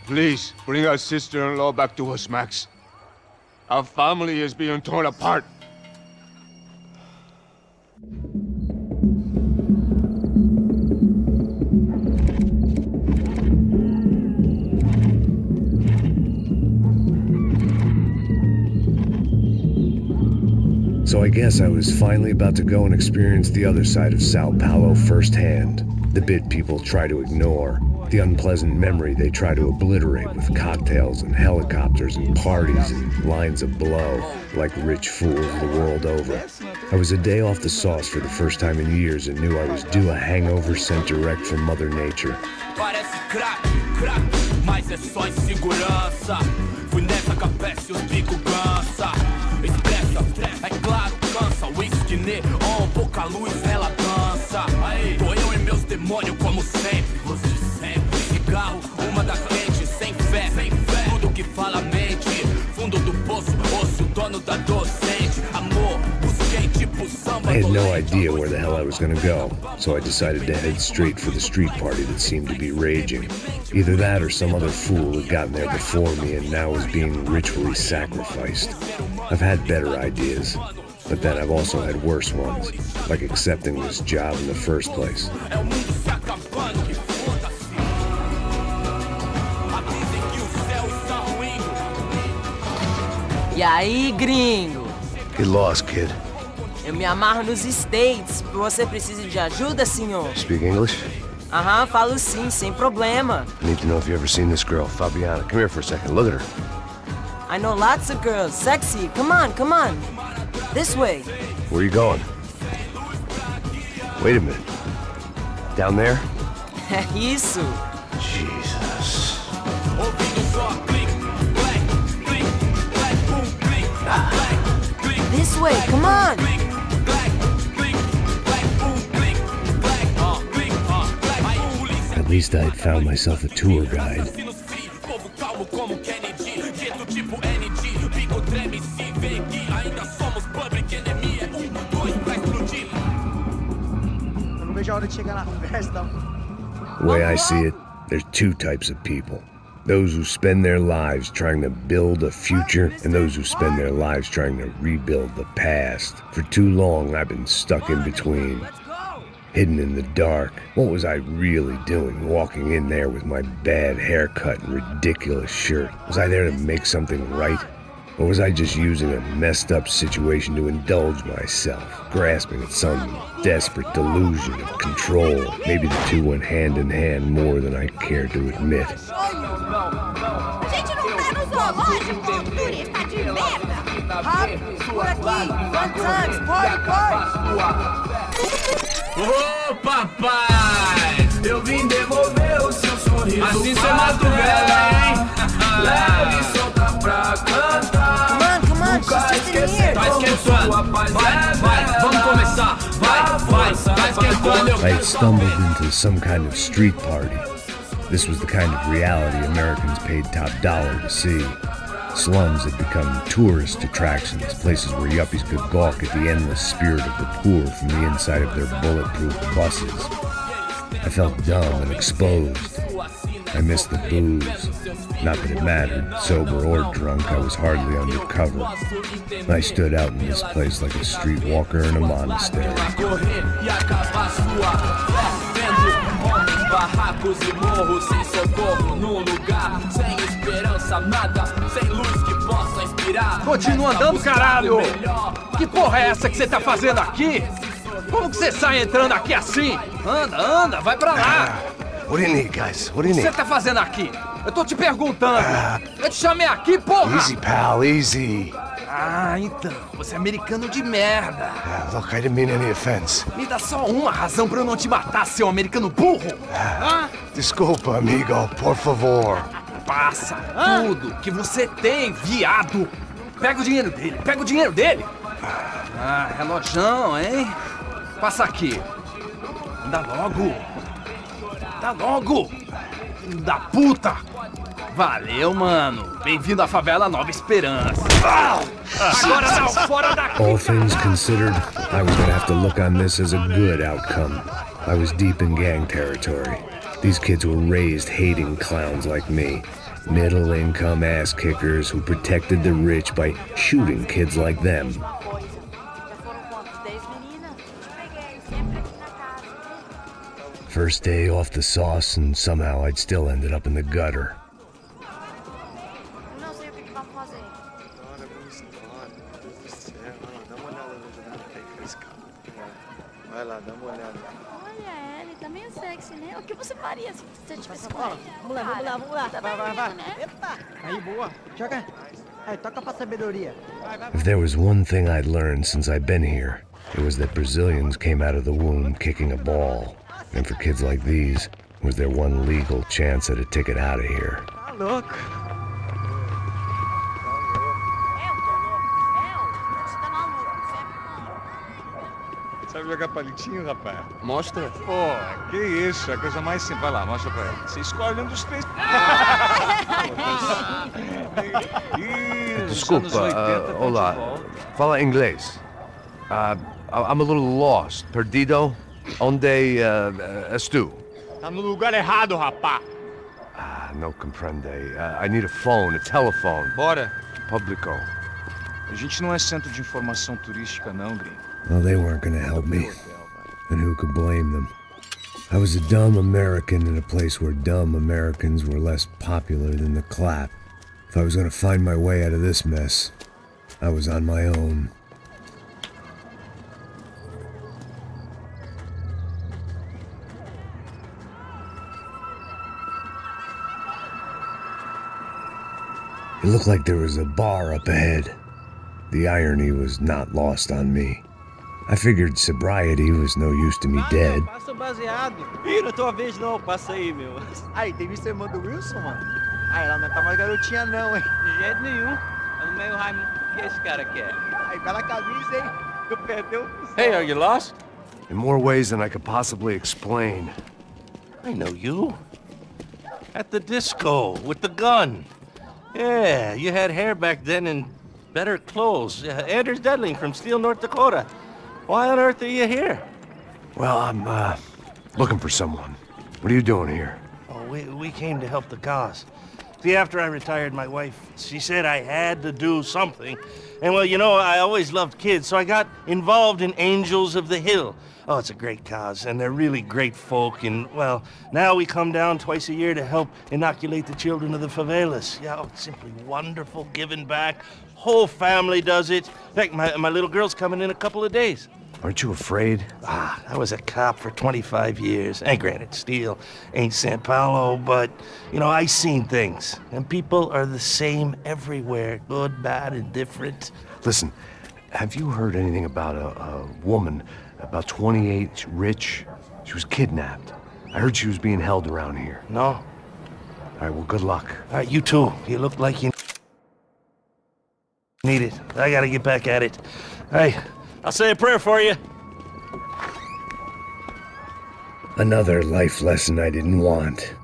[SPEAKER 12] Please, bring our sister-in-law back to us, Max. Our family is being torn apart.
[SPEAKER 1] So I guess I was finally about to go and experience the other side of Sao Paulo firsthand. The bit people try to ignore. The unpleasant memory they try to obliterate with cocktails and helicopters and parties and lines of blow, like rich fools the world over. I was a day off the sauce for the first time in years and knew I was due a hangover sent direct from Mother Nature.
[SPEAKER 22] Parece crack, mas é só insegurança. Fui nessa capeste os bico cansa. Expressa, é claro, cansa. Whisky neon, pouca luz, ela dança. Tô eu e meus demônios como sempre. Você sempre. Cigarro, uma da frente, sem fé. Tudo que fala mente. Fundo do poço, osso, dono da docente. Amor, busquei tipo samba.
[SPEAKER 1] I had no idea where the hell I was gonna go, so I decided to head straight for the street party that seemed to be raging. Either that or some other fool had gotten there before me and now was being ritually sacrificed. I've had better ideas, but then I've also had worse ones, like accepting this job in the first place.
[SPEAKER 23] E aí, gringo?
[SPEAKER 1] Get lost, kid.
[SPEAKER 23] Eu me amarro nos States. Você precisa de ajuda, senhor?
[SPEAKER 1] Speak English?
[SPEAKER 23] Aham, falo sim, sem problema.
[SPEAKER 1] I need to know if you've ever seen this girl, Fabiana. Come here for a second. Look at her.
[SPEAKER 23] I know lots of girls. Sexy. Come on, come on. This way.
[SPEAKER 1] Where are you going? Wait a minute. Down there?
[SPEAKER 23] Isso.
[SPEAKER 1] Jesus.
[SPEAKER 23] This way, come on.
[SPEAKER 1] At least I'd found myself a tour guide.
[SPEAKER 22] como Kennedy, gueto tipo ND, bico treme se vê que ainda somos public enemy, é 2 pra explodir.
[SPEAKER 8] Eu não vejo a hora de chegar na festa.
[SPEAKER 1] The way I see it, there's two types of people. Those who spend their lives trying to build a future, and those who spend their lives trying to rebuild the past. For too long, I've been stuck in between. Hidden in the dark. What was I really doing walking in there with my bad haircut and ridiculous shirt? Was I there to make something right? Or was I just using a messed up situation to indulge myself, grasping at some desperate delusion of control? Maybe the two went hand in hand more than I care to admit.
[SPEAKER 9] Gente, não tá no zoológico, turista de merda! Rápido, por aqui! Fun times, party!
[SPEAKER 22] Ô papai, eu vim devolver o seu sorriso. Assim cê mata o velho, hein? Leve e solta pra cantar.
[SPEAKER 23] Come on, she's just in here.
[SPEAKER 22] Tá esquentando. Vai, vamos começar. Vai, tá esquentando.
[SPEAKER 1] I had stumbled into some kind of street party. This was the kind of reality Americans paid top dollar to see. Slums had become tourist attractions, places where yuppies could gawk at the endless spirit of the poor from the inside of their bulletproof buses. I felt dumb and exposed. I missed the booze. Not that it mattered, sober or drunk, I was hardly undercover. I stood out in this place like a streetwalker in a monastery.
[SPEAKER 22] Barracos e morros sem socorro num lugar sem esperança, nada, sem luz que possa inspirar.
[SPEAKER 4] Continua andando, caralho! Que porra é essa que você tá fazendo aqui? Como que você sai entrando aqui assim? Anda, vai pra lá!
[SPEAKER 1] What do you need, guys? What do you
[SPEAKER 4] O que
[SPEAKER 1] need?
[SPEAKER 4] você tá fazendo aqui? Eu tô te perguntando! Eu te chamei aqui, porra!
[SPEAKER 1] Easy, pal, easy.
[SPEAKER 4] Ah, então, você é americano de merda!
[SPEAKER 1] Look, I didn't mean any offense.
[SPEAKER 4] Me dá só uma razão pra eu não te matar, seu americano burro!
[SPEAKER 1] Desculpa, amigo, por favor.
[SPEAKER 4] Passa tudo que você tem, viado! Pega o dinheiro dele! Ah, relojão, hein? Passa aqui! Anda logo! Filho da puta! Valeu, mano! Bem-vindo à favela Nova Esperança! Agora não, fora daqui!
[SPEAKER 1] All things considered, I was gonna have to look on this as a good outcome. I was deep in gang territory. These kids were raised hating clowns like me. Middle-income ass-kickers who protected the rich by shooting kids like them. First day off the sauce, and somehow I'd still ended up in the gutter.
[SPEAKER 8] Vai lá, dá uma olhada.
[SPEAKER 9] Olha, ele tá meio sexy, né? O que você faria se você tivesse com ele?
[SPEAKER 8] Vamos lá.
[SPEAKER 9] Tá
[SPEAKER 8] Vai.
[SPEAKER 9] bonito, né?
[SPEAKER 8] Epa! Aí, boa. Joga. Aí, toca pra sabedoria.
[SPEAKER 1] If there was one thing I'd learned since I'd been here, it was that Brazilians came out of the womb kicking a ball. And for kids like these, it was their one legal chance at a ticket out of here.
[SPEAKER 8] Tá louco.
[SPEAKER 12] Sabe jogar palitinho, rapaz?
[SPEAKER 6] Mostra.
[SPEAKER 12] Pô, que isso, é a coisa mais simples. Vai lá, mostra pra ele. Você escolhe um dos três.
[SPEAKER 20] Desculpa, olá. Fala inglês. I'm a little lost. Perdido? Onde és tu?
[SPEAKER 14] Tá no lugar errado, rapá.
[SPEAKER 20] No comprende. I need a phone, a telephone.
[SPEAKER 12] Bora.
[SPEAKER 20] Publico.
[SPEAKER 12] A gente não é centro de informação turística, não, gringo.
[SPEAKER 1] Well, they weren't gonna help me. And who could blame them? I was a dumb American in a place where dumb Americans were less popular than the clap. If I was gonna find my way out of this mess, I was on my own. It looked like there was a bar up ahead. The irony was not lost on me. I figured sobriety was no use to me dead.
[SPEAKER 8] Passa o baseado. Ih, não é tua vez não, passa aí, meu. Aí, tem visto a irmã do Wilson, mano? Aí, ela não tá mais garotinha não, hein? De jeito nenhum. É no meio Raimundo. O que esse cara quer? Aí, bela camisa, hein? Tu perdeu.
[SPEAKER 6] Hey, are you lost?
[SPEAKER 20] In more ways than I could possibly explain.
[SPEAKER 10] I know you. At the disco, with the gun. Yeah, you had hair back then and better clothes. Anders Dedling from Steele, North Dakota. Why on earth are you here?
[SPEAKER 1] Well, I'm, looking for someone. What are you doing here?
[SPEAKER 10] Oh, we came to help the cause. See, after I retired, my wife, she said I had to do something. And well, you know, I always loved kids, so I got involved in Angels of the Hill. Oh, it's a great cause, and they're really great folk, and well, now we come down twice a year to help inoculate the children of the favelas. Yeah, oh, it's simply wonderful giving back. Whole family does it. In fact, my little girl's coming in a couple of days.
[SPEAKER 1] Aren't you afraid?
[SPEAKER 10] I was a cop for 25 years. And granted, Steele ain't San Paulo, but, you know, I seen things. And people are the same everywhere, good, bad, and different.
[SPEAKER 1] Listen, have you heard anything about a woman, about 28, rich? She was kidnapped. I heard she was being held around here.
[SPEAKER 10] No.
[SPEAKER 1] All right, well, good luck.
[SPEAKER 10] All right, you too. You look like you need it. I gotta get back at it. All right, I'll say a prayer for you.
[SPEAKER 1] Another life lesson I didn't want.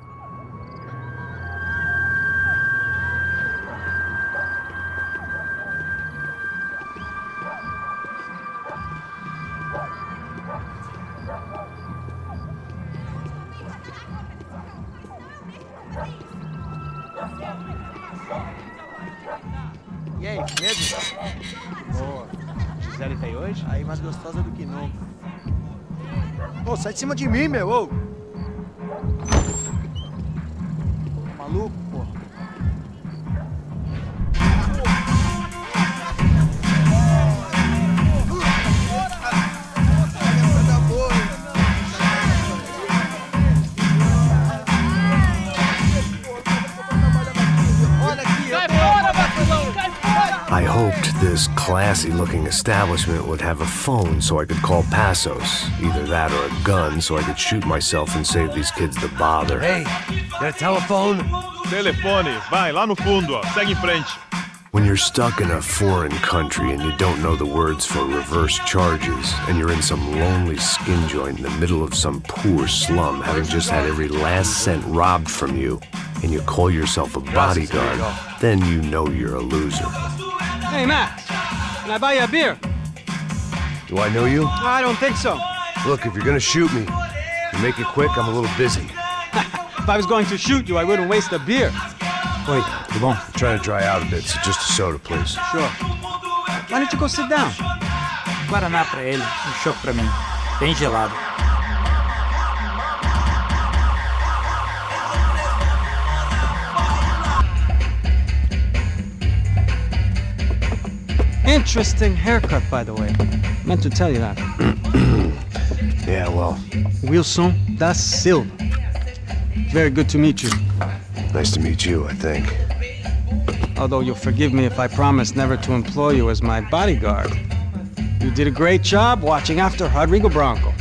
[SPEAKER 8] E aí, medo? Boa. Gisele tá aí hoje? Aí, mais gostosa do que nunca. Ô, sai de cima de mim, meu! Ô. Maluco, pô.
[SPEAKER 1] I hoped this classy-looking establishment would have a phone so I could call Passos. Either that or a gun so I could shoot myself and save these kids the bother.
[SPEAKER 20] Hey, got a telephone?
[SPEAKER 14] Telefone, vai, lá no fundo, ó. Segue em frente.
[SPEAKER 1] When you're stuck in a foreign country and you don't know the words for reverse charges, and you're in some lonely skin joint in the middle of some poor slum, having just had every last cent robbed from you, and you call yourself a bodyguard, then you know you're a loser.
[SPEAKER 13] Hey, Max, can I buy you a beer?
[SPEAKER 1] Do I know you?
[SPEAKER 13] I don't think so.
[SPEAKER 1] Look, if you're gonna shoot me, you make it quick, I'm a little busy.
[SPEAKER 13] If I was going to shoot you, I wouldn't waste a beer. Wait,
[SPEAKER 1] Come on, I'm trying to dry out a bit, so just a soda, please.
[SPEAKER 13] Sure. Why don't you go sit down?
[SPEAKER 7] Guaraná pra ele, chopp pra mim. Bem gelado.
[SPEAKER 13] Interesting haircut, by the way. Meant to tell you that.
[SPEAKER 1] Yeah, well.
[SPEAKER 13] Wilson da Silva. Very good to meet you.
[SPEAKER 1] Nice to meet you, I think.
[SPEAKER 13] Although you'll forgive me if I promise never to employ you as my bodyguard. You did a great job watching after Rodrigo Branco.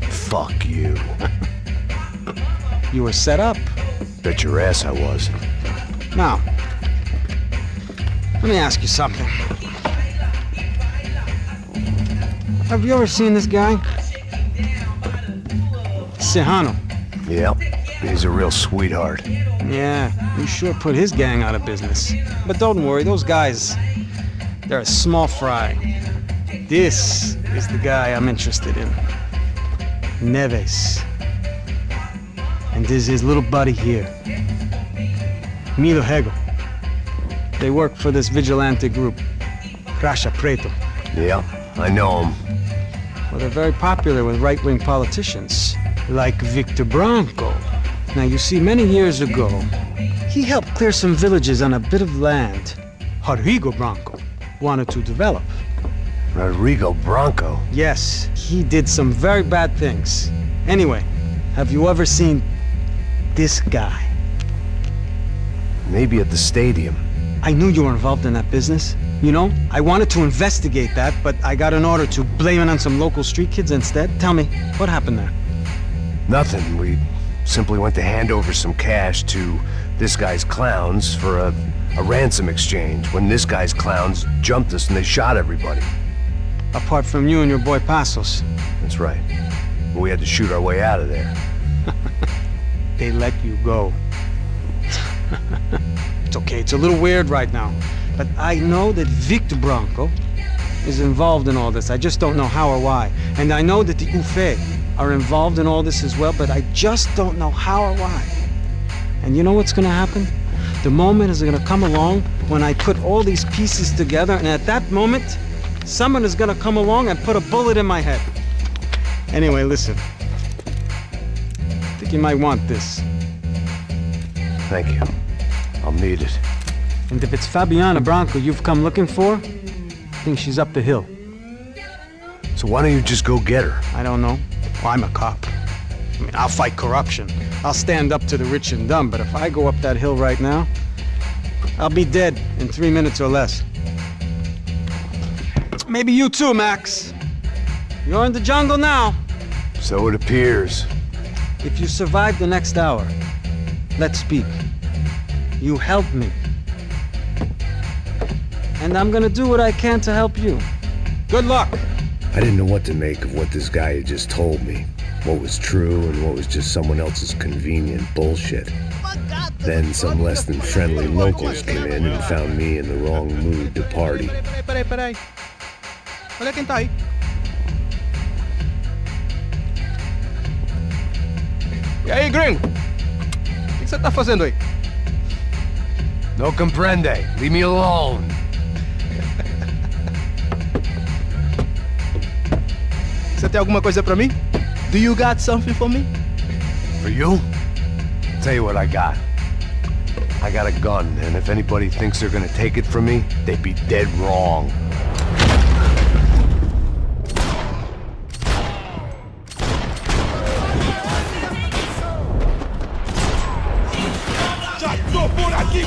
[SPEAKER 1] Fuck you.
[SPEAKER 13] You were set up.
[SPEAKER 1] Bet your ass I was.
[SPEAKER 13] Now, let me ask you something. Have you ever seen this guy? Sejano.
[SPEAKER 1] Yep, he's a real sweetheart.
[SPEAKER 13] Yeah, he sure put his gang out of business. But don't worry, those guys, they're a small fry. This is the guy I'm interested in. Neves. And this is his little buddy here. Milo Hego. They work for this vigilante group, Racha Preto.
[SPEAKER 1] Yeah, I know him.
[SPEAKER 13] Well, they're very popular with right-wing politicians, like Victor Branco. Now, you see, many years ago, he helped clear some villages on a bit of land Rodrigo Branco wanted to develop.
[SPEAKER 1] Rodrigo Branco?
[SPEAKER 13] Yes, he did some very bad things. Anyway, have you ever seen this guy?
[SPEAKER 1] Maybe at the stadium.
[SPEAKER 13] I knew you were involved in that business. You know, I wanted to investigate that, but I got an order to blame it on some local street kids instead. Tell me, what happened there?
[SPEAKER 1] Nothing. We simply went to hand over some cash to this guy's clowns for a ransom exchange when this guy's clowns jumped us and they shot everybody.
[SPEAKER 13] Apart from you and your boy Passos.
[SPEAKER 1] That's right. We had to shoot our way out of there.
[SPEAKER 13] They let you go. It's okay, it's a little weird right now. But I know that Victor Branco is involved in all this. I just don't know how or why. And I know that the UFE are involved in all this as well, but I just don't know how or why. And you know what's gonna happen? The moment is gonna come along when I put all these pieces together, and at that moment, someone is gonna come along and put a bullet in my head. Anyway, listen. I think you might want this.
[SPEAKER 1] Thank you. I'll need it.
[SPEAKER 13] And if it's Fabiana Branco you've come looking for, I think she's up the hill.
[SPEAKER 1] So why don't you just go get her?
[SPEAKER 13] I don't know. Well, I'm a cop. I mean, I'll fight corruption. I'll stand up to the rich and dumb, but if I go up that hill right now, I'll be dead in 3 minutes or less. Maybe you too, Max. You're in the jungle now.
[SPEAKER 1] So it appears.
[SPEAKER 13] If you survive the next hour, let's speak. You help me. And I'm gonna do what I can to help you. Good luck.
[SPEAKER 1] I didn't know what to make of what this guy had just told me. What was true and what was just someone else's convenient bullshit. Then some less than friendly locals came in and found me in the wrong mood to party.
[SPEAKER 14] Peraí. Olha quem tá aí. E aí, gringo? O que você tá fazendo aí?
[SPEAKER 20] No comprende. Leave me alone.
[SPEAKER 14] Você tem alguma coisa pra mim? Do you got something for me?
[SPEAKER 1] For you? I'll tell you what I got. I got a gun, and if anybody thinks they're gonna take it from me, they'd be dead wrong.
[SPEAKER 21] Já tô por aqui,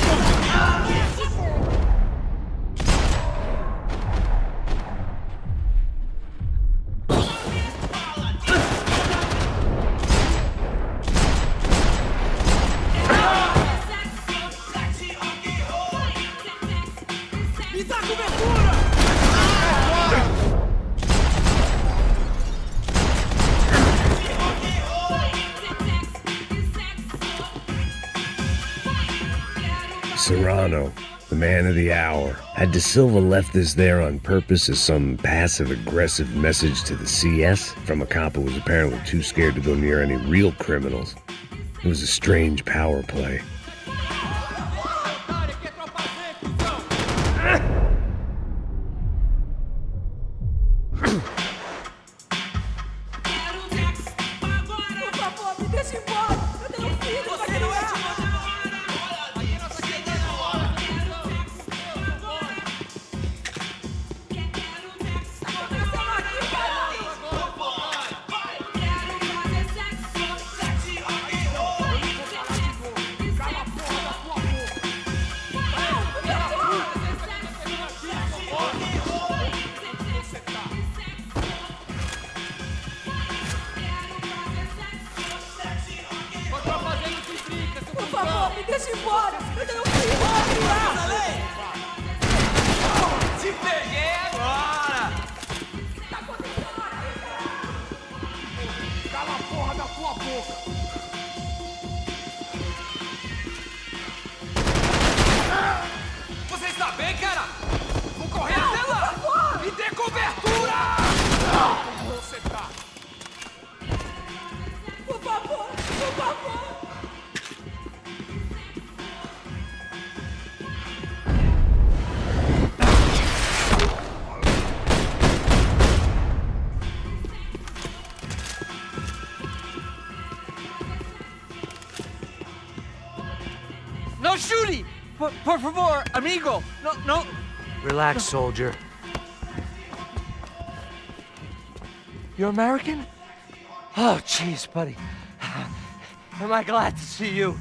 [SPEAKER 1] Serrano, the man of the hour. Had De Silva left this there on purpose as some passive-aggressive message to the CS from a cop who was apparently too scared to go near any real criminals? It was a strange power play.
[SPEAKER 18] Você está bem, cara? Vou correr até lá! Me dê cobertura!
[SPEAKER 21] Como você tá?
[SPEAKER 18] Por favor, por favor!
[SPEAKER 8] No shooting! Por favor, amigo! No.
[SPEAKER 20] Relax, soldier.
[SPEAKER 8] You're American? Oh, jeez, buddy. Am I glad to see you?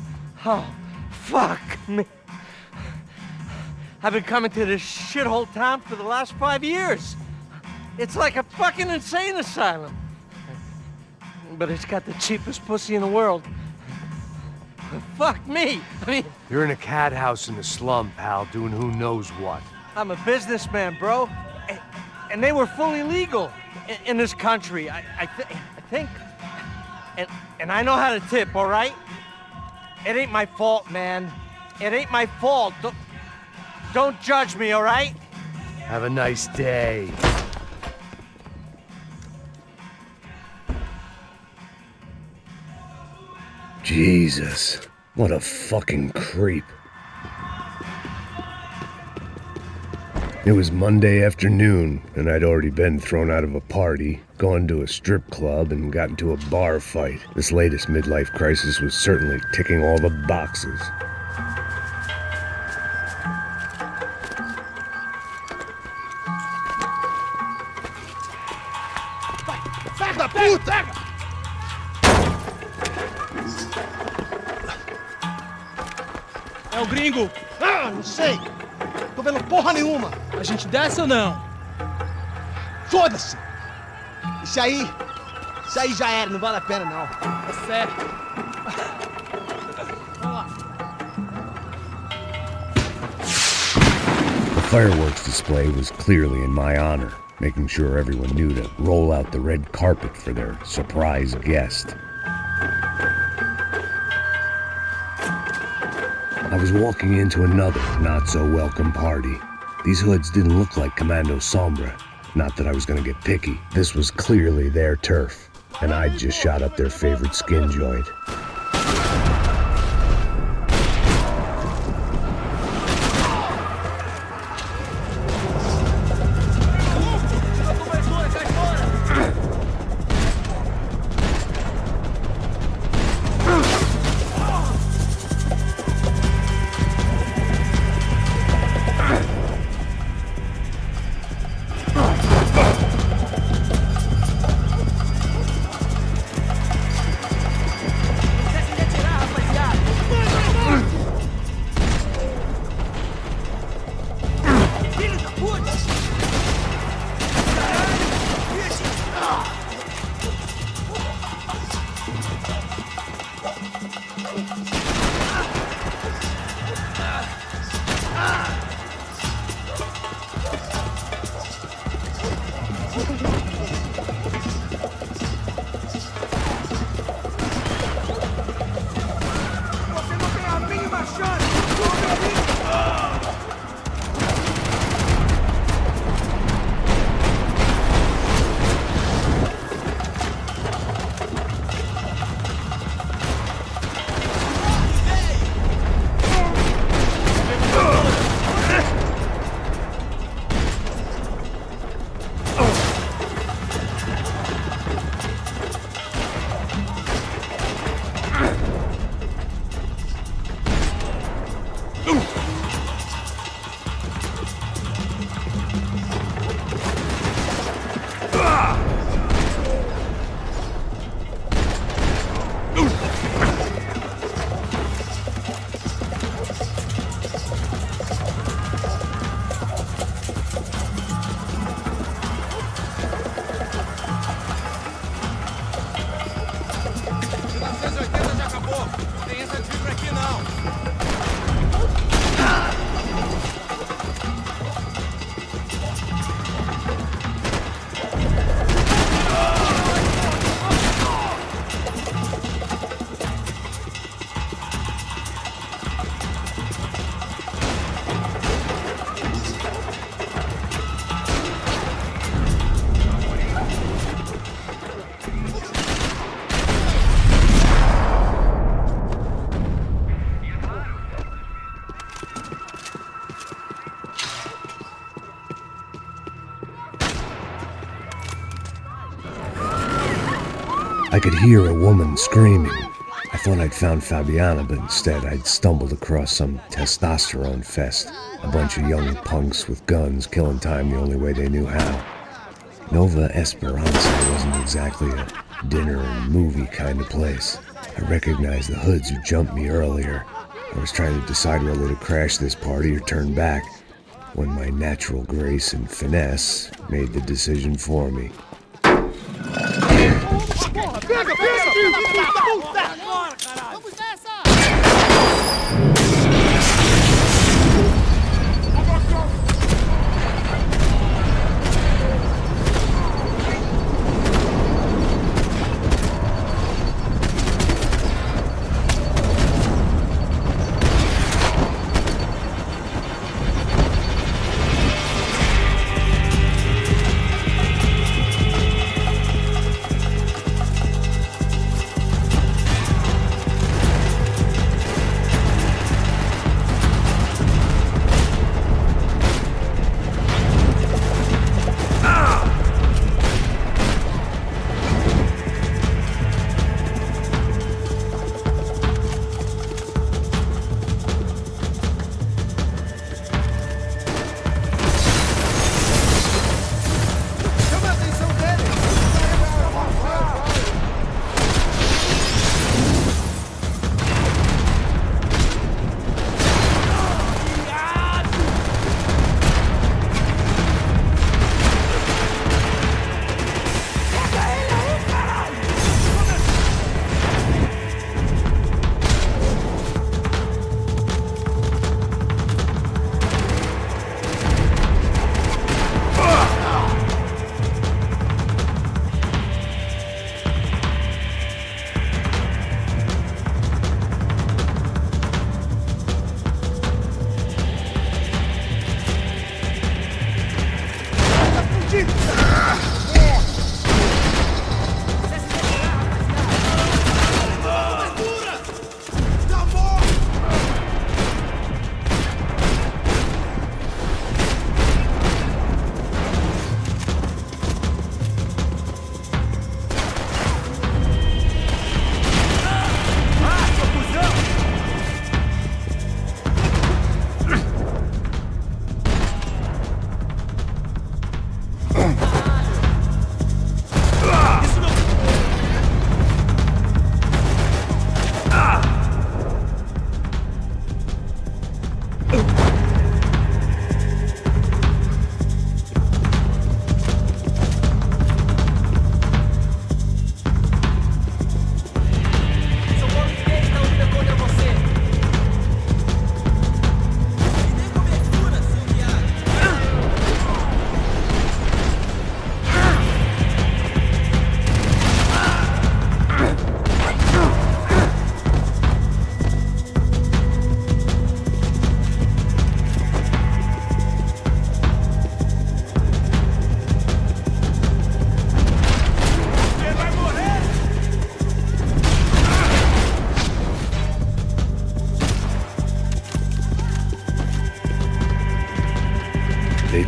[SPEAKER 8] Oh, fuck me. I've been coming to this shithole town for the last 5 years. It's like a fucking insane asylum. But it's got the cheapest pussy in the world. Fuck me. I mean...
[SPEAKER 20] You're in a cat house in the slum, pal, doing who knows what.
[SPEAKER 8] I'm a businessman, bro. And they were fully legal in this country. I think... And I know how to tip, all right? It ain't my fault, man. It ain't my fault. Don't judge me, all right?
[SPEAKER 20] Have a nice day.
[SPEAKER 1] Jesus, what a fucking creep. It was Monday afternoon, and I'd already been thrown out of a party, gone to a strip club, and got into a bar fight. This latest midlife crisis was certainly ticking all the boxes.
[SPEAKER 21] Filho da puta!
[SPEAKER 14] É o gringo!
[SPEAKER 21] Ah, não sei! Tô vendo porra nenhuma!
[SPEAKER 14] A gente desce ou não?
[SPEAKER 21] Foda-se! Isso aí já era, não vale a pena não.
[SPEAKER 14] É sério. Vamos lá.
[SPEAKER 1] The fireworks display was clearly in my honor, making sure everyone knew to roll out the red carpet for their surprise guest. I was walking into another not-so-welcome party. These hoods didn't look like Commando Sombra. Not that I was gonna get picky. This was clearly their turf, and I'd just shot up their favorite skin joint. I could hear a woman screaming. I thought I'd found Fabiana, but instead I'd stumbled across some testosterone fest. A bunch of young punks with guns killing time the only way they knew how. Nova Esperanza wasn't exactly a dinner and movie kind of place. I recognized the hoods who jumped me earlier. I was trying to decide whether to crash this party or turn back, when my natural grace and finesse made the decision for me.
[SPEAKER 21] Porra, pega, filho da puta! Agora, caralho! Vamos nessa!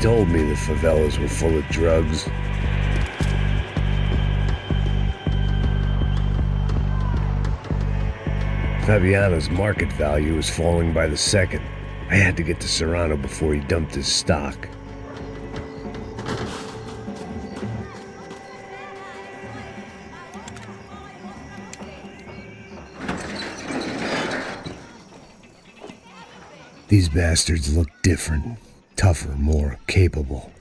[SPEAKER 1] told me the favelas were full of drugs. Fabiano's market value was falling by the second. I had to get to Serrano before he dumped his stock. These bastards looked different, tougher, more capable.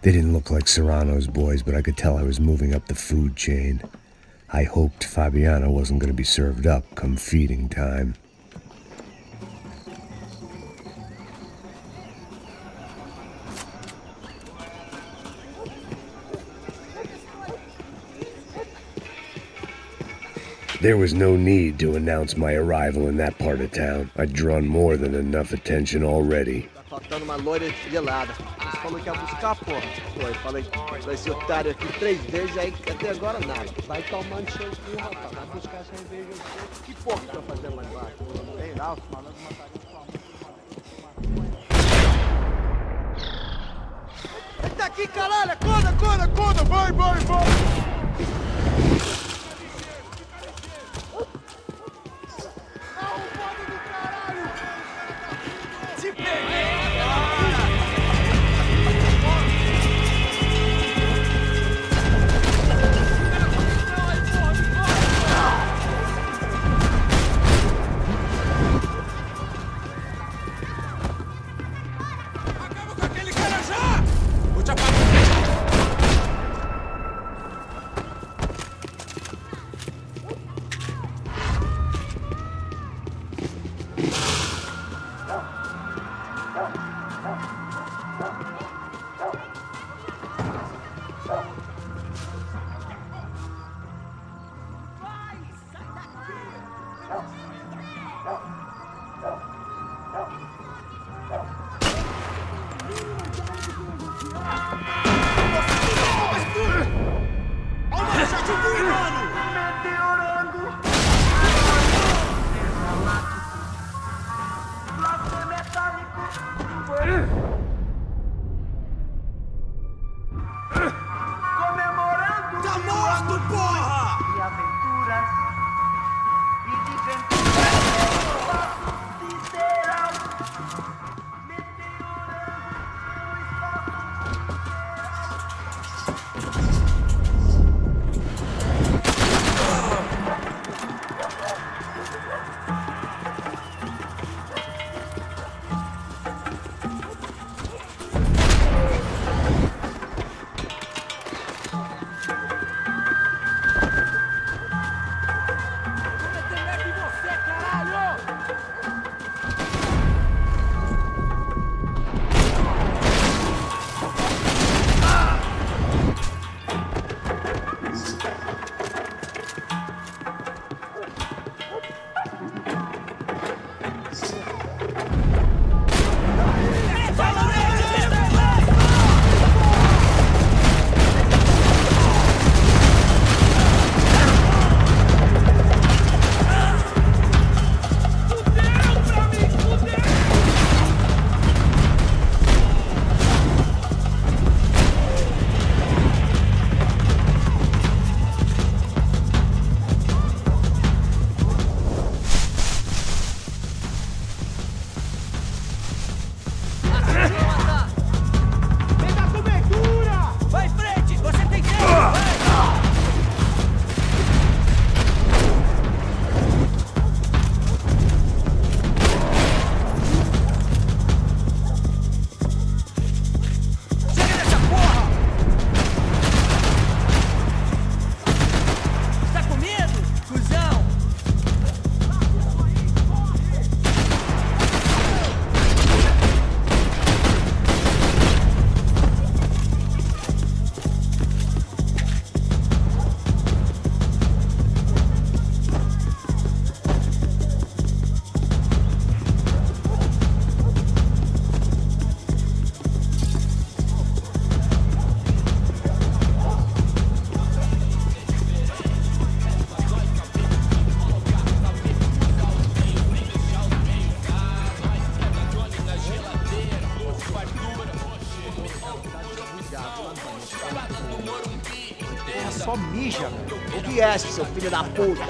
[SPEAKER 1] They didn't look like Serrano's boys, but I could tell I was moving up the food chain. I hoped Fabiano wasn't going to be served up come feeding time. There was no need to announce my arrival in that part of town. I'd drawn more than enough attention already.
[SPEAKER 8] Tá faltando uma loira gelada. Você falou que ia buscar, porra. Foi, falei, esse otário aqui 3 vezes, aí até agora nada. Vai tomando seu cu, rapaz. Vai buscar cerveja. Que porra que tá fazendo lá embaixo? Sei lá, os malandros matariam sua mãe. Eita aqui, caralho! Acorda! Vai!
[SPEAKER 21] esquece, seu filho da puta.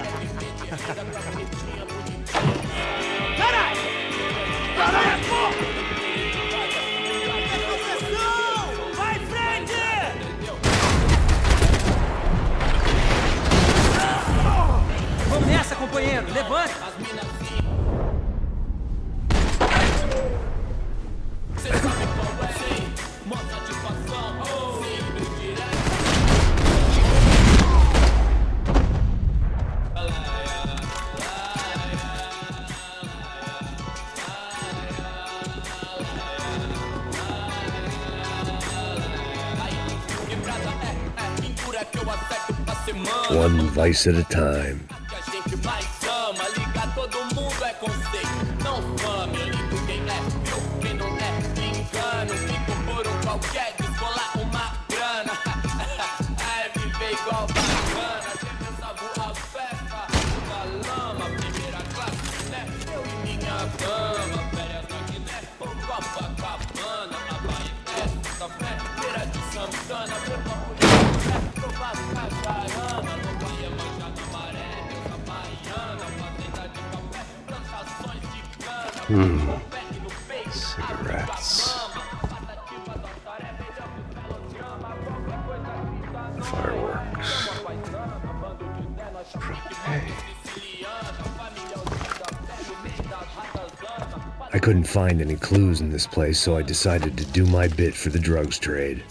[SPEAKER 22] Caralho! Caralho, porra! Vai, frente!
[SPEAKER 7] Vamos nessa, companheiro. Levanta.
[SPEAKER 1] One vice at a time. Cigarettes. Fireworks. Hey. I couldn't find any clues in this place, so I decided to do my bit for the drugs trade.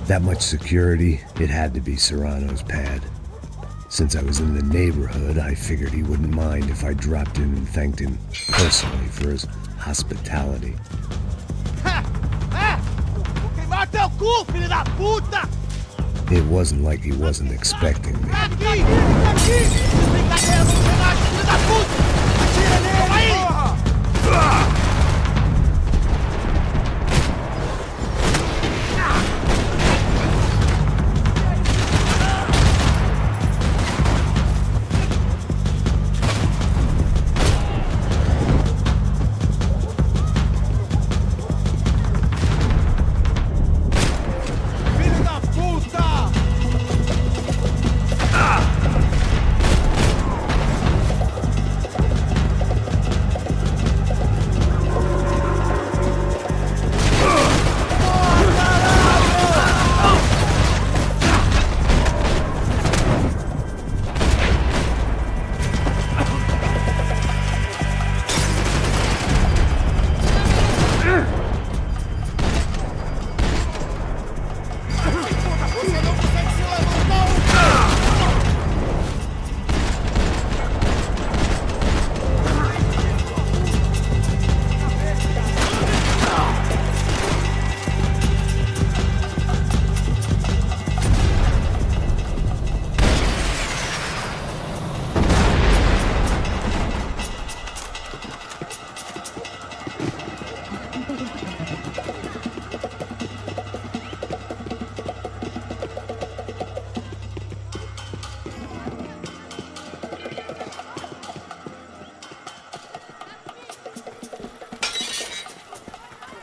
[SPEAKER 1] That much security, it had to be Serrano's pad. Since I was in the neighborhood, I figured he wouldn't mind if I dropped in and thanked him personally for his hospitality.
[SPEAKER 21] Queimar teu cu, filho da puta!
[SPEAKER 1] It wasn't like he wasn't expecting me.
[SPEAKER 21] Aqui! Brincadeira, vamos pegar, filho da puta! Atira nele! Porra!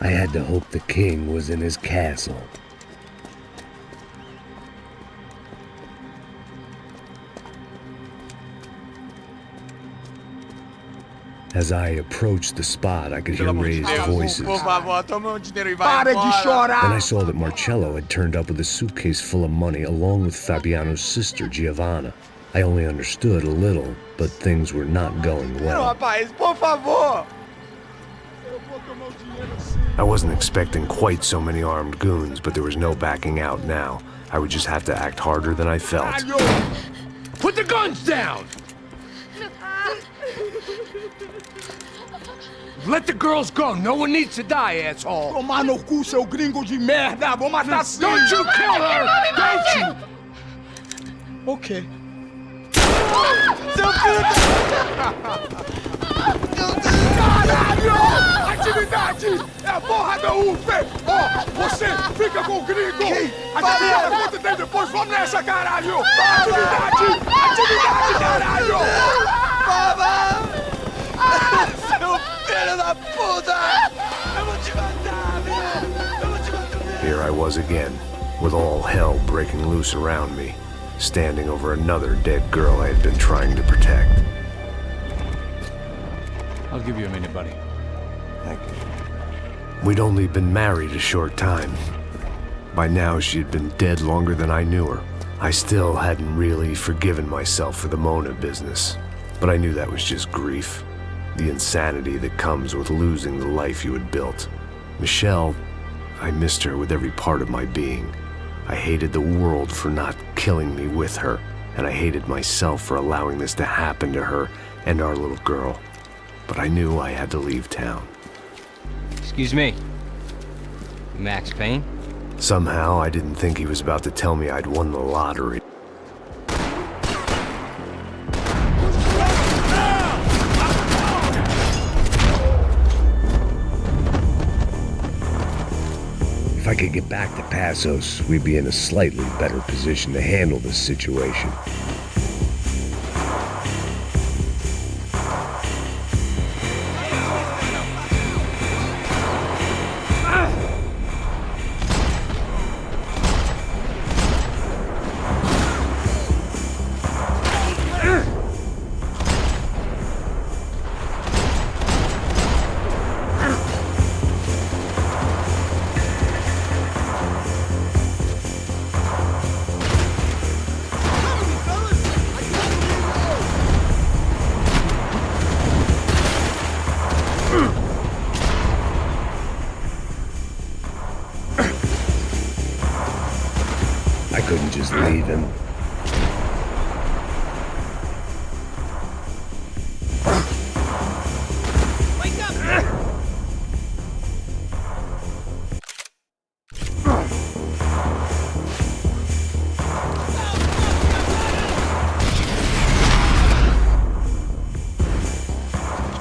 [SPEAKER 21] I had to hope the king was in his castle. As I approached the spot, I could hear raised voices.
[SPEAKER 6] Por favor, toma dinheiro e vai
[SPEAKER 21] Para de chorar!
[SPEAKER 1] Then I saw that Marcello had turned up with a suitcase full of money along with Fabiano's sister, Giovanna. I only understood a little, but things were not going
[SPEAKER 6] Não,
[SPEAKER 1] well.
[SPEAKER 6] rapaz, por favor!
[SPEAKER 1] I wasn't expecting quite so many armed goons, but there was no backing out now. I would just have to act harder than I felt.
[SPEAKER 20] Put the guns down! Let the girls go. No one needs to die, asshole.
[SPEAKER 21] Tomar no cu, seu gringo de merda! Vou matar sim!
[SPEAKER 20] Don't you kill her! Don't you!
[SPEAKER 21] Ok.
[SPEAKER 20] Seu filho
[SPEAKER 21] Caralho! Atividade! É a porra da UF! Ó, você fica com o gringo! A gente fala quanto tem depois, vamos nessa, caralho! Atividade! Atividade, caralho!
[SPEAKER 20] Baba! Seu filho da puta! Eu vou te matar, meu! Eu vou te matar!
[SPEAKER 1] Here I was again, with all hell breaking loose around me, standing over another dead girl I had been trying to protect.
[SPEAKER 2] I'll give you a minute, buddy.
[SPEAKER 1] Thank you. We'd only been married a short time. By now, she'd been dead longer than I knew her. I still hadn't really forgiven myself for the Mona business, but I knew that was just grief. The insanity that comes with losing the life you had built. Michelle, I missed her with every part of my being. I hated the world for not killing me with her, and I hated myself for allowing this to happen to her and our little girl. But I knew I had to leave town.
[SPEAKER 15] Excuse me. Max Payne?
[SPEAKER 1] Somehow, I didn't think he was about to tell me I'd won the lottery. If I could get back to Passos, we'd be in a slightly better position to handle this situation. I couldn't just leave him.
[SPEAKER 20] Wake up!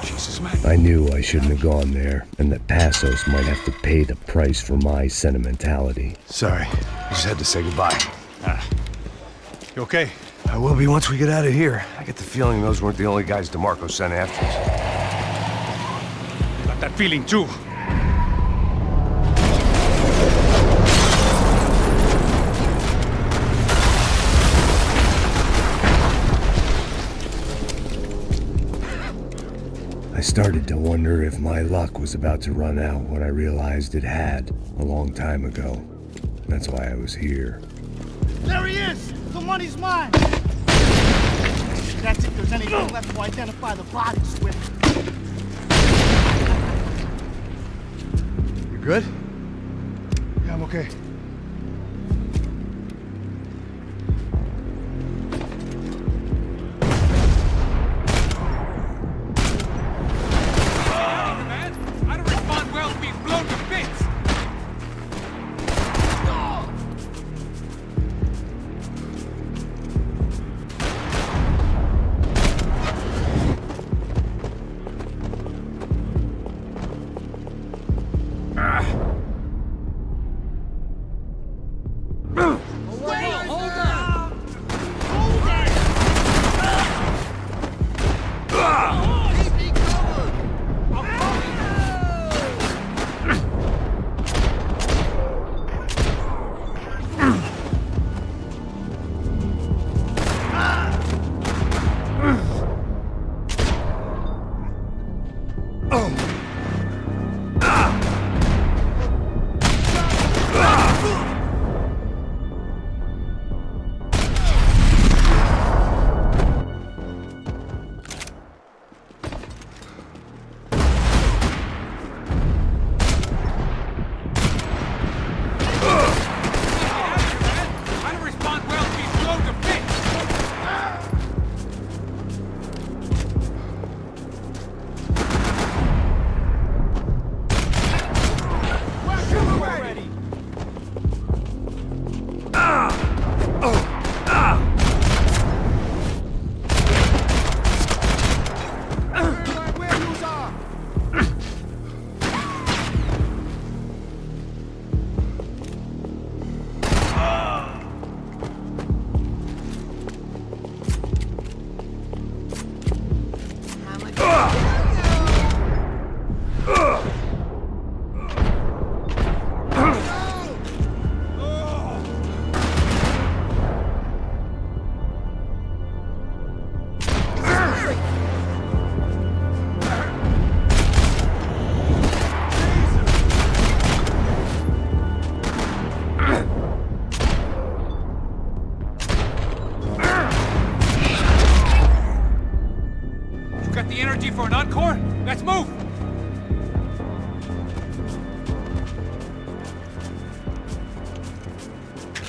[SPEAKER 1] Jesus, man. I knew I shouldn't have gone there, and that Passos might have to pay the price for my sentimentality.
[SPEAKER 12] Sorry, I just had to say goodbye.
[SPEAKER 14] You okay?
[SPEAKER 12] I will be once we get out of here. I get the feeling those weren't the only guys DeMarco sent after us.
[SPEAKER 2] Got that feeling too.
[SPEAKER 1] I started to wonder if my luck was about to run out when I realized it had a long time ago. That's why I was here.
[SPEAKER 21] There he is! The money's mine! That's if there's anything left to identify the bodies with.
[SPEAKER 12] You good?
[SPEAKER 14] Yeah, I'm okay.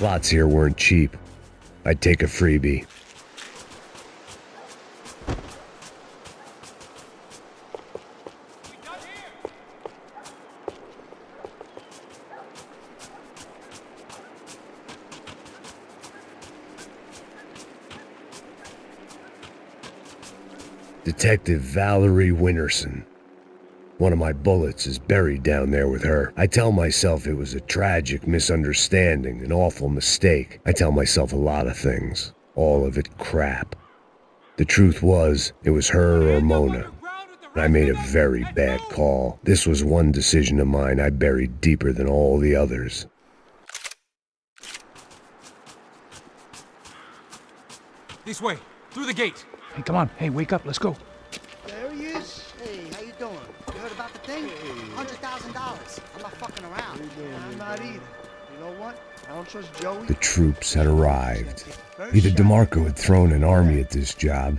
[SPEAKER 1] Plots here weren't cheap. I'd take a freebie. Detective Valerie Winterson. One of my bullets is buried down there with her. I tell myself it was a tragic misunderstanding, an awful mistake. I tell myself a lot of things. All of it crap. The truth was, it was her or Mona. And I made a very bad call. This was one decision of mine I buried deeper than all the others.
[SPEAKER 2] This way, through the gate.
[SPEAKER 16] Hey, come on. Hey, wake up. Let's go.
[SPEAKER 17] There he is. Hey, how you doing? You heard about the thing? $100,000. I'm not fucking around.
[SPEAKER 21] I'm not either. You know what? I don't trust Joey.
[SPEAKER 1] The troops had arrived. Either DeMarco had thrown an army at this job,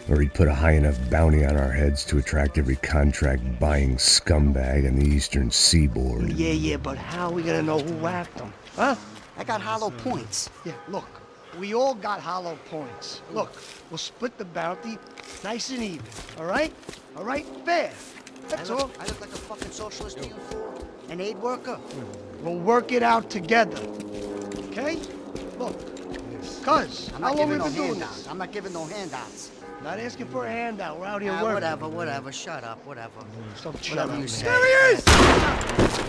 [SPEAKER 1] or he'd put a high enough bounty on our heads to attract every contract-buying scumbag on the eastern seaboard.
[SPEAKER 21] Yeah, but how are we gonna know who whacked him? Huh?
[SPEAKER 17] I got hollow points.
[SPEAKER 21] Yeah, look. We all got hollow points. Look, we'll split the bounty nice and even, all right? All right? Fair. That's all.
[SPEAKER 17] I look like a fucking socialist to you fool? An aid worker?
[SPEAKER 21] We'll work it out together. Okay? Look. Cuz,
[SPEAKER 17] I'm
[SPEAKER 21] how
[SPEAKER 17] not
[SPEAKER 21] long we
[SPEAKER 17] giving no
[SPEAKER 21] been doing
[SPEAKER 17] handouts.
[SPEAKER 21] this?
[SPEAKER 17] I'm not giving no handouts.
[SPEAKER 21] Not asking for a handout. We're out here working.
[SPEAKER 17] Whatever. Shut up, whatever.
[SPEAKER 21] Stop shut
[SPEAKER 17] Whatever
[SPEAKER 21] up.
[SPEAKER 17] you say.
[SPEAKER 21] There he is!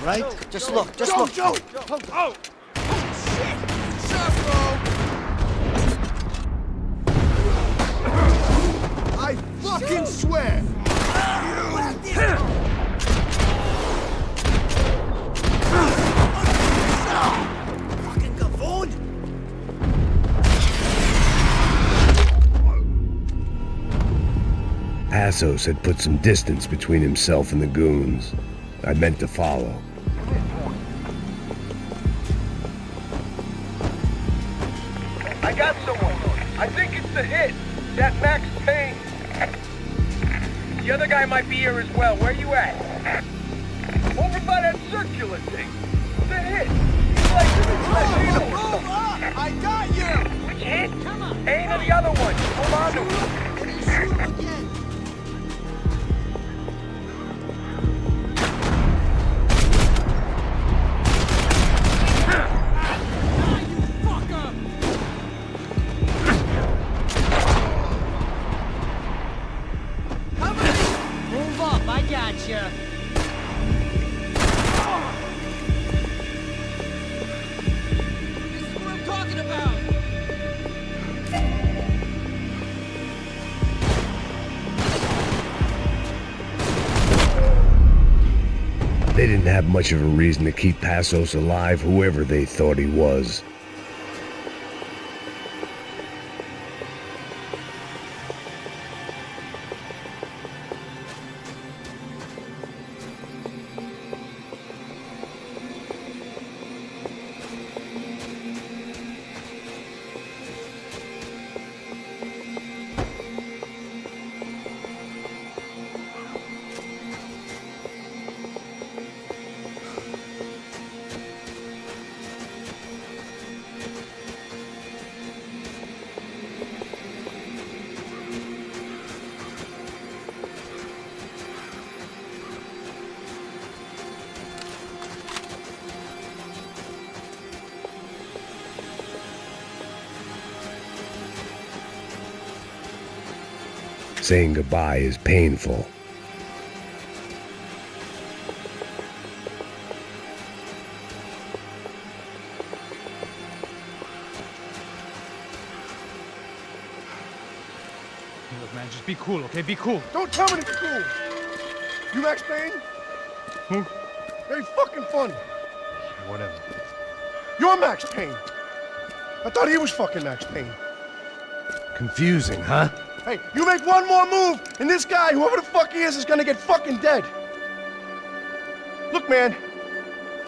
[SPEAKER 21] Right?
[SPEAKER 17] Just look, just look.
[SPEAKER 21] Joey!
[SPEAKER 14] Oh! Shit! What's up, bro?
[SPEAKER 21] I fucking swear!
[SPEAKER 17] Fucking gavoon!
[SPEAKER 1] Passos had put some distance between himself and the goons. I meant to follow.
[SPEAKER 19] I got someone. I think it's the hit. That Max Payne. The other guy might be here as well. Where you at? Over by that circular thing. The hit. He's like Latino or something.
[SPEAKER 21] I got you!
[SPEAKER 19] Which hit? Payne or the other one? Hold on to him.
[SPEAKER 17] Shoot him again.
[SPEAKER 23] Move up, I gotcha.
[SPEAKER 18] This is what I'm talking about.
[SPEAKER 1] They didn't have much of a reason to keep Passos alive, whoever they thought he was. Saying goodbye is painful.
[SPEAKER 2] Look, man, just be cool, okay? Be cool.
[SPEAKER 21] Don't tell me to be cool! You Max Payne?
[SPEAKER 2] Who?
[SPEAKER 21] Very fucking funny.
[SPEAKER 2] Whatever.
[SPEAKER 21] You're Max Payne. I thought he was fucking Max Payne.
[SPEAKER 20] Confusing, huh?
[SPEAKER 21] Hey, you make one more move, and this guy, whoever the fuck he is gonna get fucking dead. Look, man,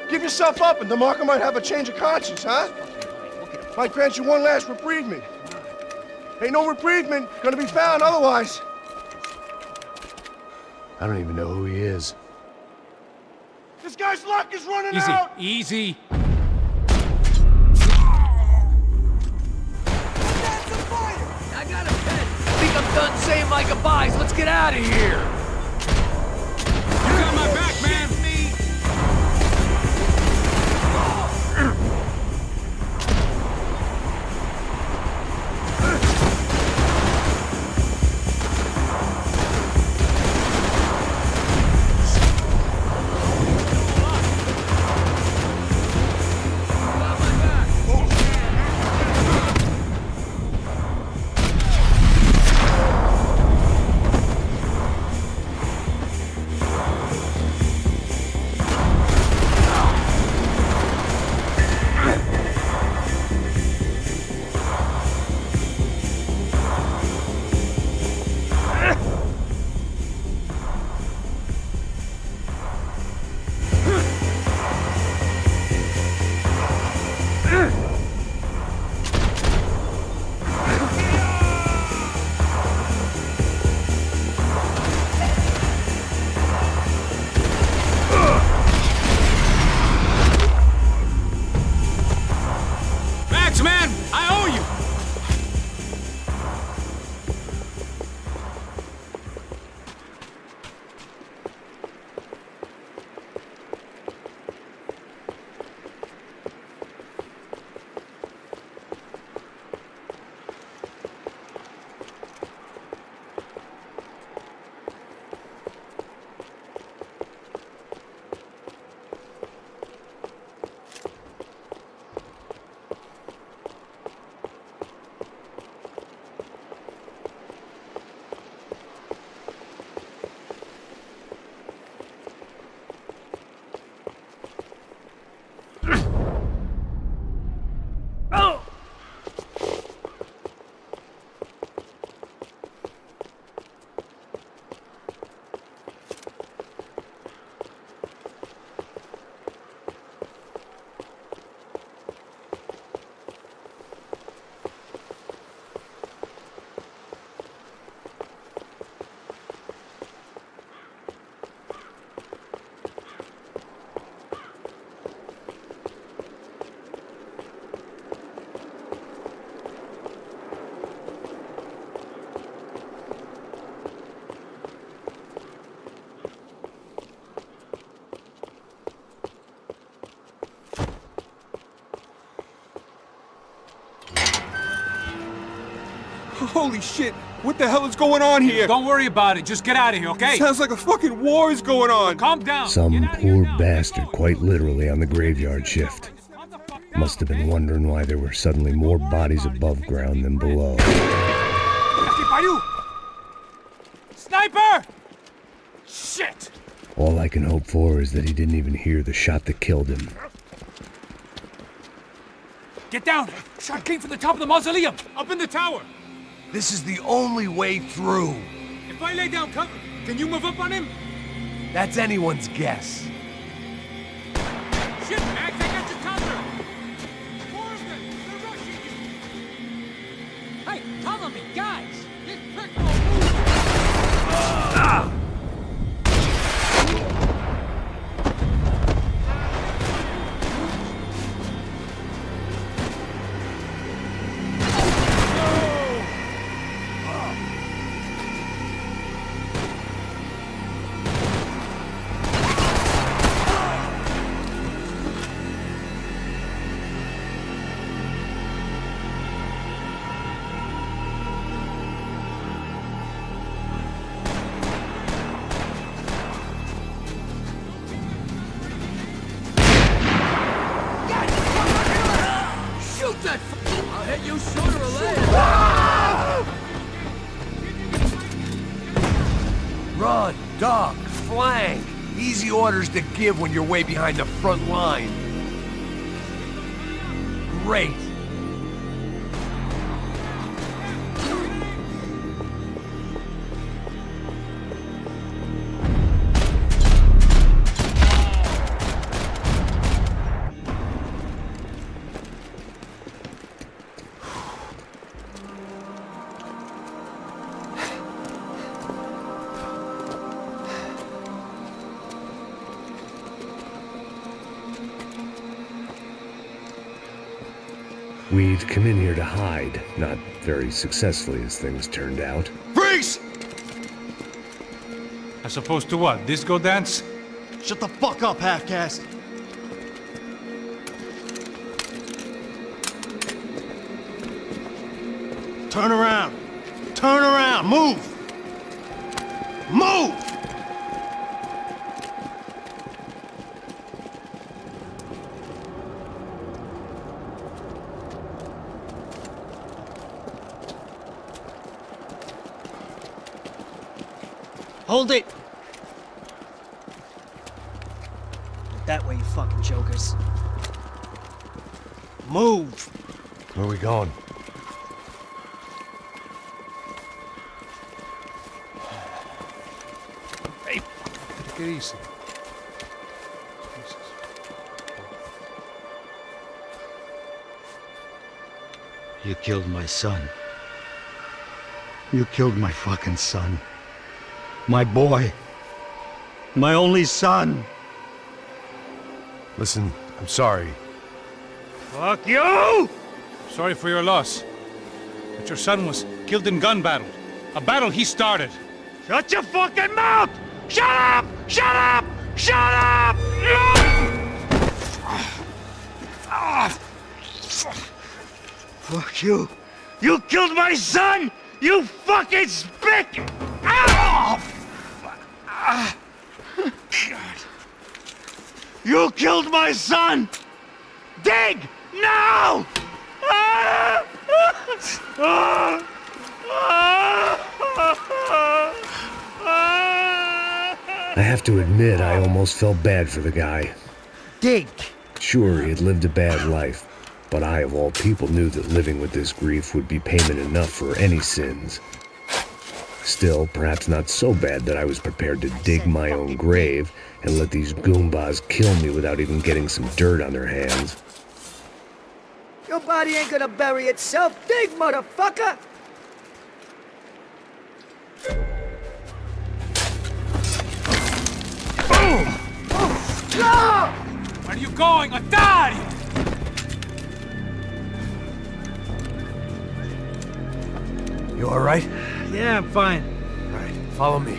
[SPEAKER 21] give yourself up, and DeMarco might have a change of conscience, huh? Might grant you one last reprievement. Ain't no reprievement gonna be found otherwise.
[SPEAKER 1] I don't even know who he is.
[SPEAKER 21] This guy's luck is running
[SPEAKER 2] Easy,
[SPEAKER 21] out!
[SPEAKER 2] easy.
[SPEAKER 22] out of here!
[SPEAKER 18] You got my back, man!
[SPEAKER 14] Holy shit! What the hell is going on here?
[SPEAKER 2] Don't worry about it. Just get out of here, okay?
[SPEAKER 14] Sounds like a fucking war is going on.
[SPEAKER 2] Calm down.
[SPEAKER 1] Some poor bastard quite literally on the graveyard shift. Must have been wondering why there were suddenly more bodies above ground than below.
[SPEAKER 2] Sniper! Shit!
[SPEAKER 1] All I can hope for is that he didn't even hear the shot that killed him.
[SPEAKER 2] Get down! Shot came from the top of the mausoleum! Up in the tower!
[SPEAKER 20] This is the only way through.
[SPEAKER 2] If I lay down cover, can you move up on him?
[SPEAKER 20] That's anyone's guess.
[SPEAKER 2] Shit, Max, I got your cover! More of them! They're rushing you! Hey, cover me, guys! This prick will move! Ah!
[SPEAKER 22] I'll hit you sooner or later.
[SPEAKER 20] Run, duck, flank. Easy orders to give when you're way behind the front line. Great.
[SPEAKER 1] We'd come in here to hide, not very successfully as things turned out.
[SPEAKER 20] Freeze!
[SPEAKER 2] As opposed to what? Disco dance?
[SPEAKER 14] Shut the fuck up, half-caste. Turn around. Turn around. Move. Move!
[SPEAKER 3] Hold it! That way, you fucking jokers. Move!
[SPEAKER 1] Where are we going?
[SPEAKER 2] Hey, take it easy.
[SPEAKER 21] You killed my son. You killed my fucking son. My boy. My only son.
[SPEAKER 1] Listen, I'm sorry.
[SPEAKER 21] Fuck you!
[SPEAKER 2] Sorry for your loss. But your son was killed in gun battle. A battle he started.
[SPEAKER 21] Shut your fucking mouth! Shut up! Shut up! Shut up! Fuck you! You killed my son! You fucking spick! You killed my son! Dig! Now!
[SPEAKER 1] I have to admit, I almost felt bad for the guy.
[SPEAKER 21] Dig!
[SPEAKER 1] Sure, he had lived a bad life, but I, of all people, knew that living with this grief would be payment enough for any sins. Still, perhaps not so bad that I was prepared to dig my own grave and let these goombas kill me without even getting some dirt on their hands.
[SPEAKER 3] Your body ain't gonna bury itself. Dig, motherfucker!
[SPEAKER 2] Boom! No! Where are you going? Otario!
[SPEAKER 1] You all right?
[SPEAKER 3] Yeah, I'm fine.
[SPEAKER 1] All right, follow me.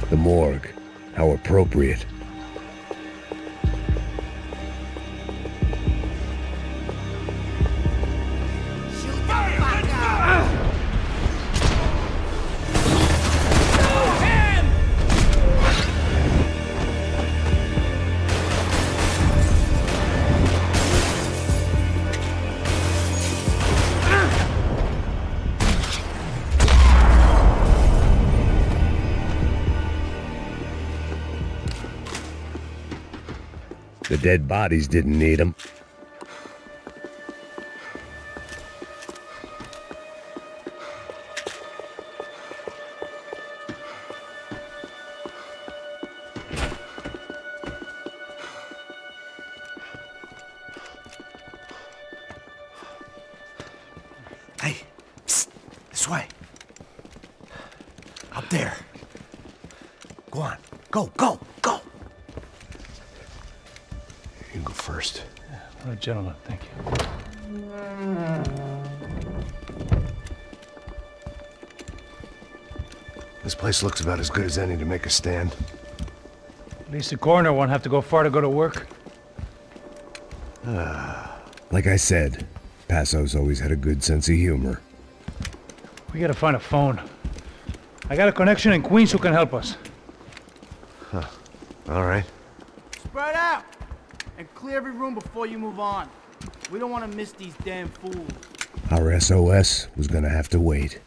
[SPEAKER 1] The morgue. How appropriate. The dead bodies didn't need them. This way. Up there. Go on. Go, go, go! You can go first.
[SPEAKER 2] All right, gentlemen, thank you.
[SPEAKER 1] This place looks about as good as any to make a stand.
[SPEAKER 2] At least the coroner won't have to go far to go to work.
[SPEAKER 1] Like I said, Passo's always had a good sense of humor.
[SPEAKER 2] We gotta find a phone. I got a connection in Queens who can help us.
[SPEAKER 1] Huh. All right.
[SPEAKER 8] Spread out! And clear every room before you move on. We don't want to miss these damn fools.
[SPEAKER 1] Our SOS was gonna have to wait.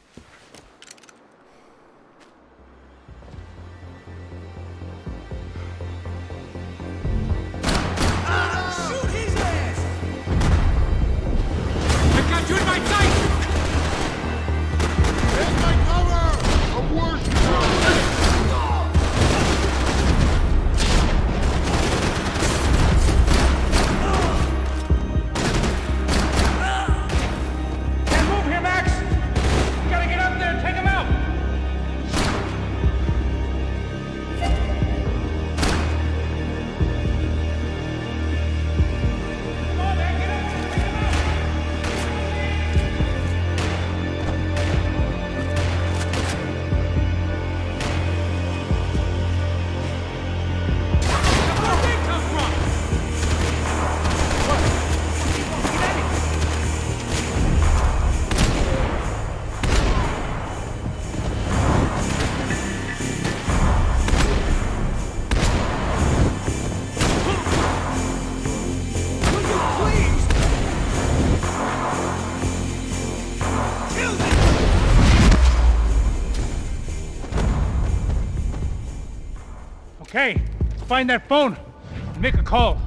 [SPEAKER 2] Okay, find that phone and make a call.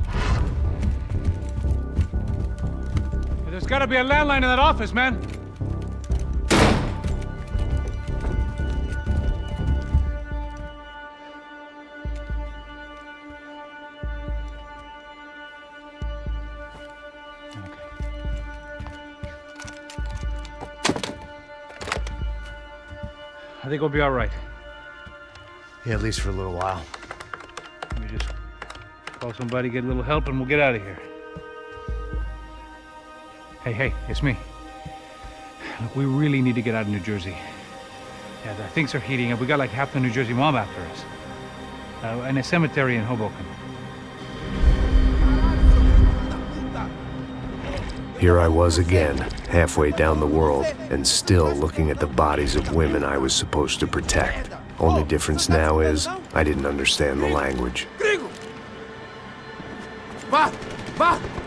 [SPEAKER 2] There's gotta be a landline in that office, man. I think we'll be all right.
[SPEAKER 1] Yeah, at least for a little while.
[SPEAKER 2] Let me just call somebody, get a little help, and we'll get out of here. Hey, it's me. Look, we really need to get out of New Jersey. Yeah, things are heating up. We got like half the New Jersey mob after us. And a cemetery in Hoboken.
[SPEAKER 1] Here I was again, halfway down the world, and still looking at the bodies of women I was supposed to protect. Only difference now is, I didn't understand the language.
[SPEAKER 18] Vai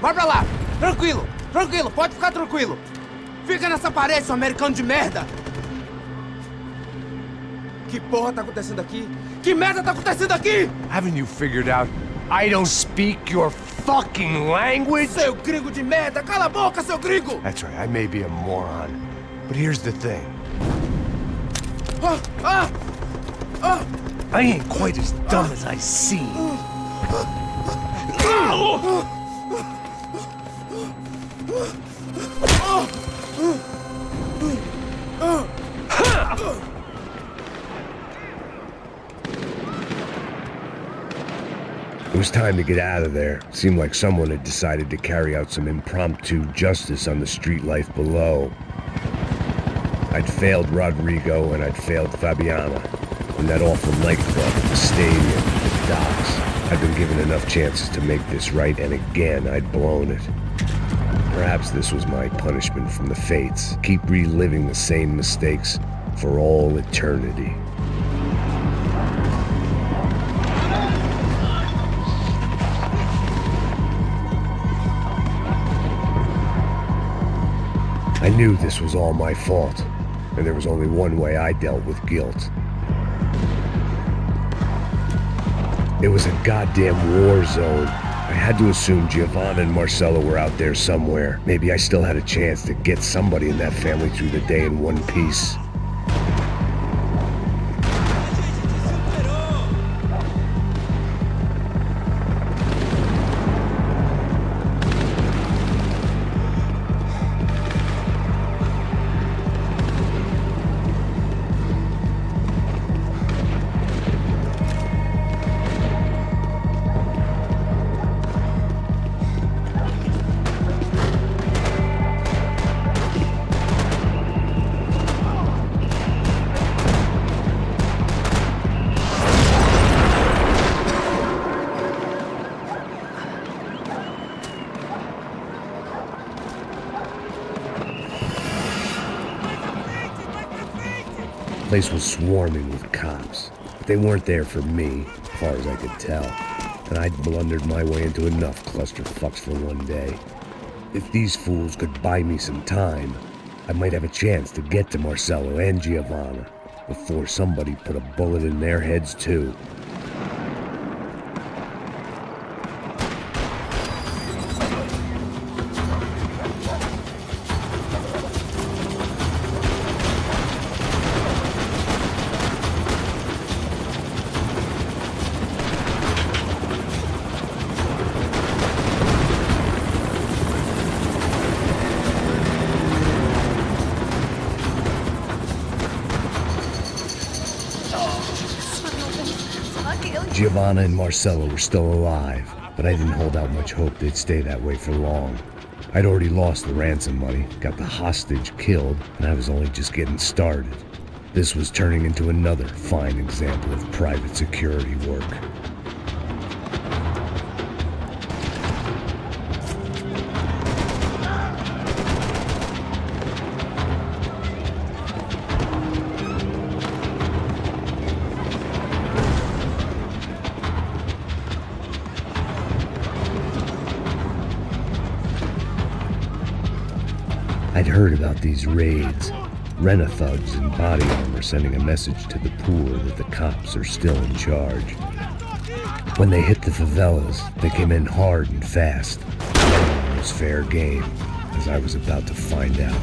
[SPEAKER 18] pra lá! Tranquilo, pode ficar tranquilo! Fica nessa parede, seu americano de merda! Que porra tá acontecendo aqui? Que merda tá acontecendo aqui?
[SPEAKER 20] Haven't you figured out I don't speak your fucking language?
[SPEAKER 18] Seu gringo de merda! Cala a boca, seu gringo!
[SPEAKER 20] That's right, I may be a moron, but here's the thing. I ain't quite as dumb as I seem.
[SPEAKER 1] It was time to get out of there. It seemed like someone had decided to carry out some impromptu justice on the street life below. I'd failed Rodrigo and I'd failed Fabiana. In that awful nightclub, the stadium, the docks. I'd been given enough chances to make this right, and again, I'd blown it. Perhaps this was my punishment from the fates. Keep reliving the same mistakes for all eternity. I knew this was all my fault, and there was only one way I dealt with guilt. It was a goddamn war zone. I had to assume Giovanna and Marcella were out there somewhere. Maybe I still had a chance to get somebody in that family through the day in one piece. place was swarming with cops, but they weren't there for me, as far as I could tell, and I'd blundered my way into enough clusterfucks for one day. If these fools could buy me some time, I might have a chance to get to Marcello and Giovanna before somebody put a bullet in their heads too. Giovanna and Marcello were still alive, but I didn't hold out much hope they'd stay that way for long. I'd already lost the ransom money, got the hostage killed, and I was only just getting started. This was turning into another fine example of private security work. I'd heard about these raids. Rena-thugs in body armor sending a message to the poor that the cops are still in charge. When they hit the favelas, they came in hard and fast. It was fair game, as I was about to find out.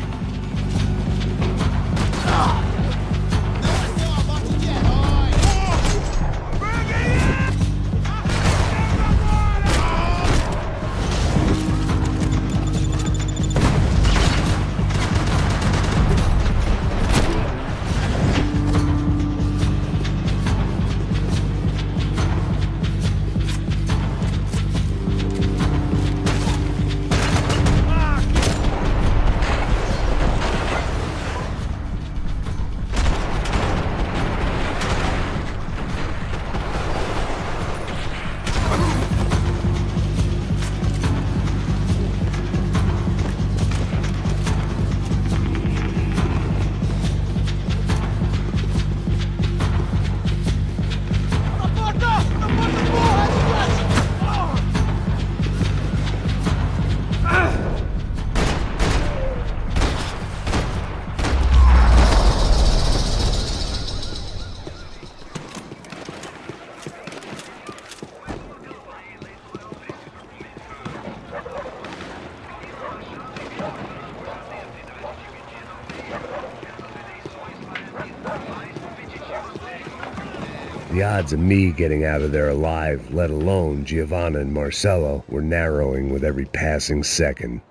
[SPEAKER 1] The odds of me getting out of there alive, let alone Giovanna and Marcello, were narrowing with every passing second.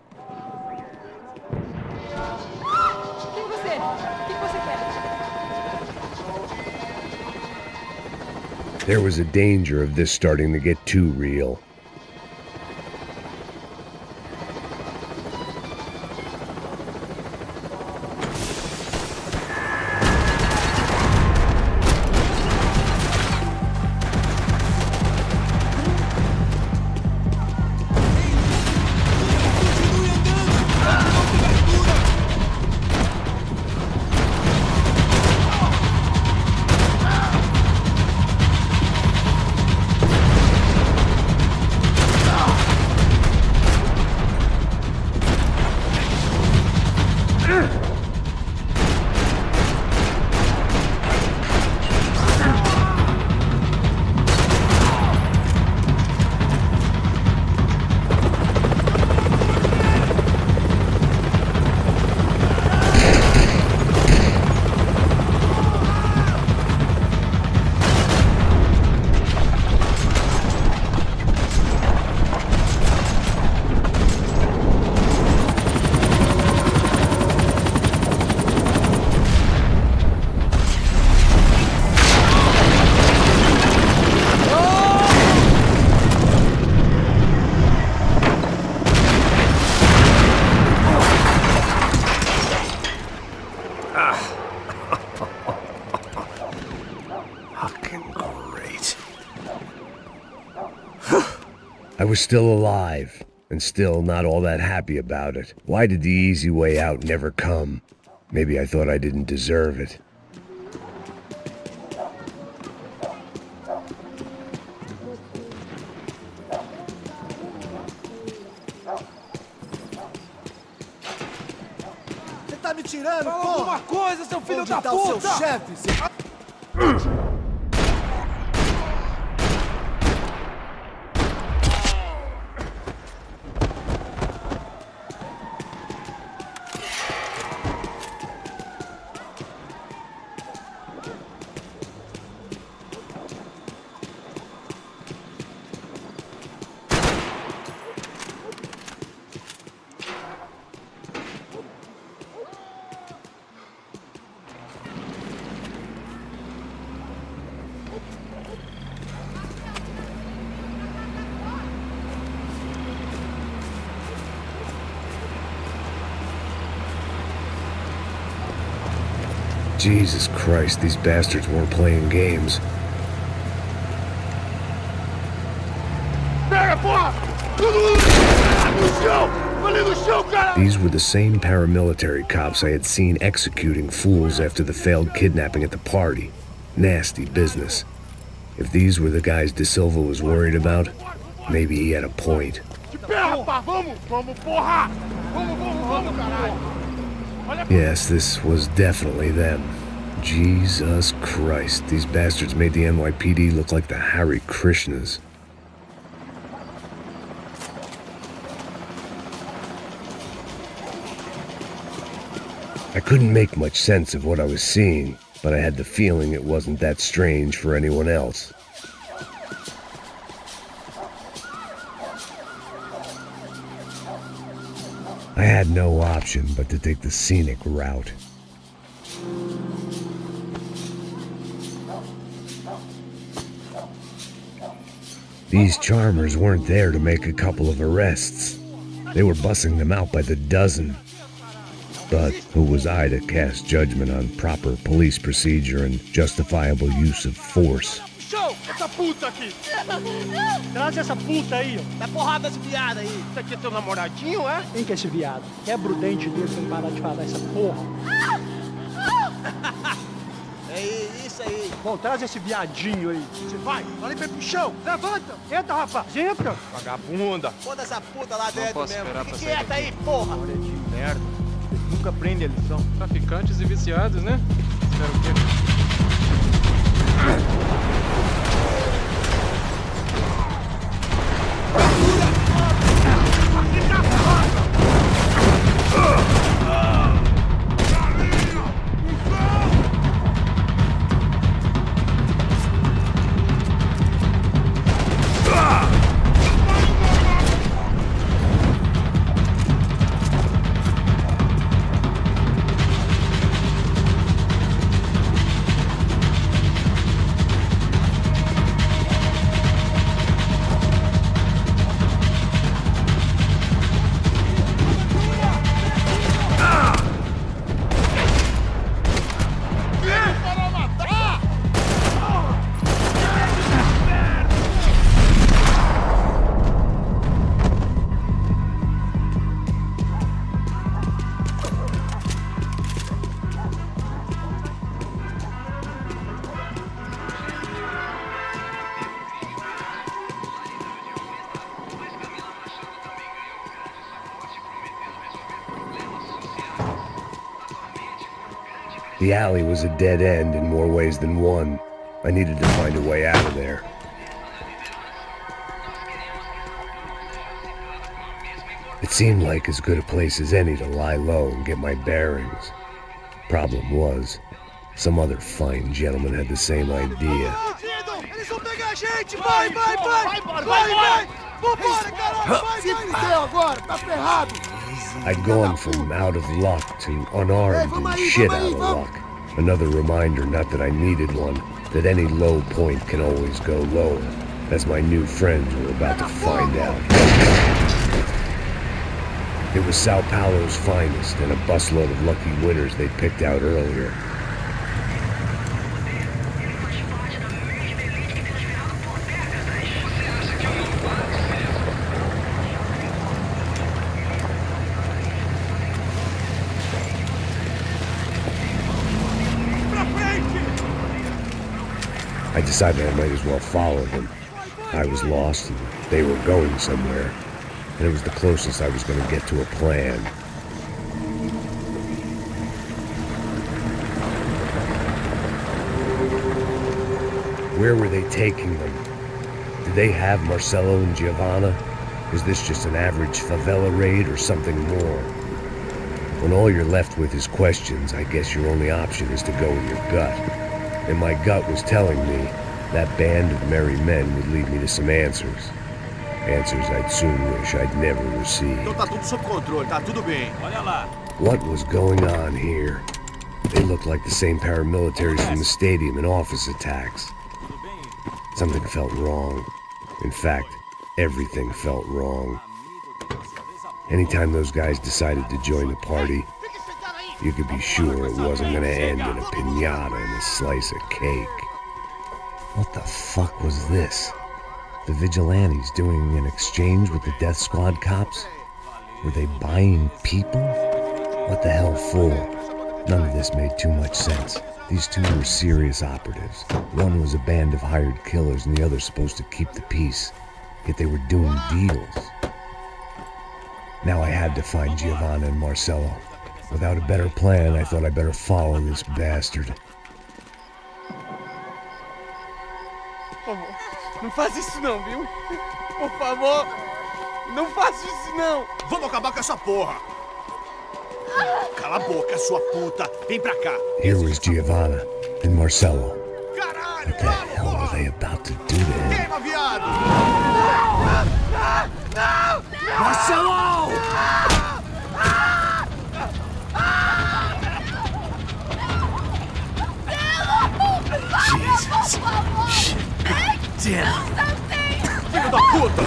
[SPEAKER 1] There was a danger of this starting to get too real. I was still alive, and still not all that happy about it. Why did the easy way out never come? Maybe I thought I didn't deserve it.
[SPEAKER 21] tirando,
[SPEAKER 18] Fala
[SPEAKER 21] porra!
[SPEAKER 18] alguma coisa, seu filho
[SPEAKER 21] Onde
[SPEAKER 18] da
[SPEAKER 21] tá o seu
[SPEAKER 18] puta!
[SPEAKER 21] chefe, seu...
[SPEAKER 1] Jesus Christ, these bastards weren't playing games. These were the same paramilitary cops I had seen executing fools after the failed kidnapping at the party. Nasty business. If these were the guys De Silva was worried about, maybe he had a point. Yes, this was definitely them. Jesus Christ, these bastards made the NYPD look like the Hare Krishnas. I couldn't make much sense of what I was seeing, but I had the feeling it wasn't that strange for anyone else. I had no option but to take the scenic route. These charmers weren't there to make a couple of arrests. They were bussing them out by the dozen. But who was I to cast judgment on proper police procedure and justifiable use of force?
[SPEAKER 21] Show! Essa puta aqui! Traz essa puta aí, ó. Dá porrada desse viado aí. Isso aqui é teu namoradinho, é? Quem que é esse viado? Quebra o dente dele pra ele parar de falar essa porra. É isso aí. Bom, traz esse viadinho aí. Você vai, olha aí pro chão. Levanta. Entra, rapaz. Entra. Vagabunda. Foda essa puta lá dentro mesmo. Fique quieta aí, porra. Olha de merda. Eles nunca aprendem a lição.
[SPEAKER 13] Traficantes e viciados, né? Espero o quê?
[SPEAKER 1] The alley was a dead end in more ways than one. I needed to find a way out of there. It seemed like as good a place as any to lie low and get my bearings. Problem was, some other fine gentleman had the same idea.
[SPEAKER 21] Eles vão pegar a gente! Vai, vai, vai! Vai, vai! Vambora, caralho! Vai, se fudeu agora, tá ferrado!
[SPEAKER 1] I'd gone from out of luck to unarmed and shit out of luck. Another reminder, not that I needed one, that any low point can always go lower, as my new friends were about to find out. It was Sao Paulo's finest and a busload of lucky winners they'd picked out earlier. I decided I might as well follow them. I was lost and they were going somewhere, and it was the closest I was going to get to a plan. Where were they taking them? Did they have Marcelo and Giovanna? Was this just an average favela raid or something more? When all you're left with is questions, I guess your only option is to go with your gut. And my gut was telling me that band of merry men would lead me to some answers. Answers I'd soon wish I'd never received.
[SPEAKER 21] Então tá tudo sob controle, tá tudo bem. Olha lá.
[SPEAKER 1] What was going on here? They looked like the same paramilitaries from the stadium and office attacks. Something felt wrong. In fact, everything felt wrong. Anytime those guys decided to join the party, you could be sure it wasn't gonna end in a piñata and a slice of cake. What the fuck was this? The vigilantes doing an exchange with the death squad cops? Were they buying people? What the hell for? None of this made too much sense. These two were serious operatives. One was a band of hired killers and the other supposed to keep the peace. Yet they were doing deals. Now I had to find Giovanna and Marcelo. Without a better plan, I thought I'd better follow this bastard.
[SPEAKER 6] Por favor, não faz isso não, viu? Por favor, não faça isso não.
[SPEAKER 21] Vamos acabar com essa porra. Cala a boca, sua puta. Vem pra cá.
[SPEAKER 1] Here was Giovanna and Marcelo. What the hell were they about to do to him?
[SPEAKER 21] Queima, viado!
[SPEAKER 22] Marcelo!
[SPEAKER 21] Jesus. Shit. God damn. Filho da puta!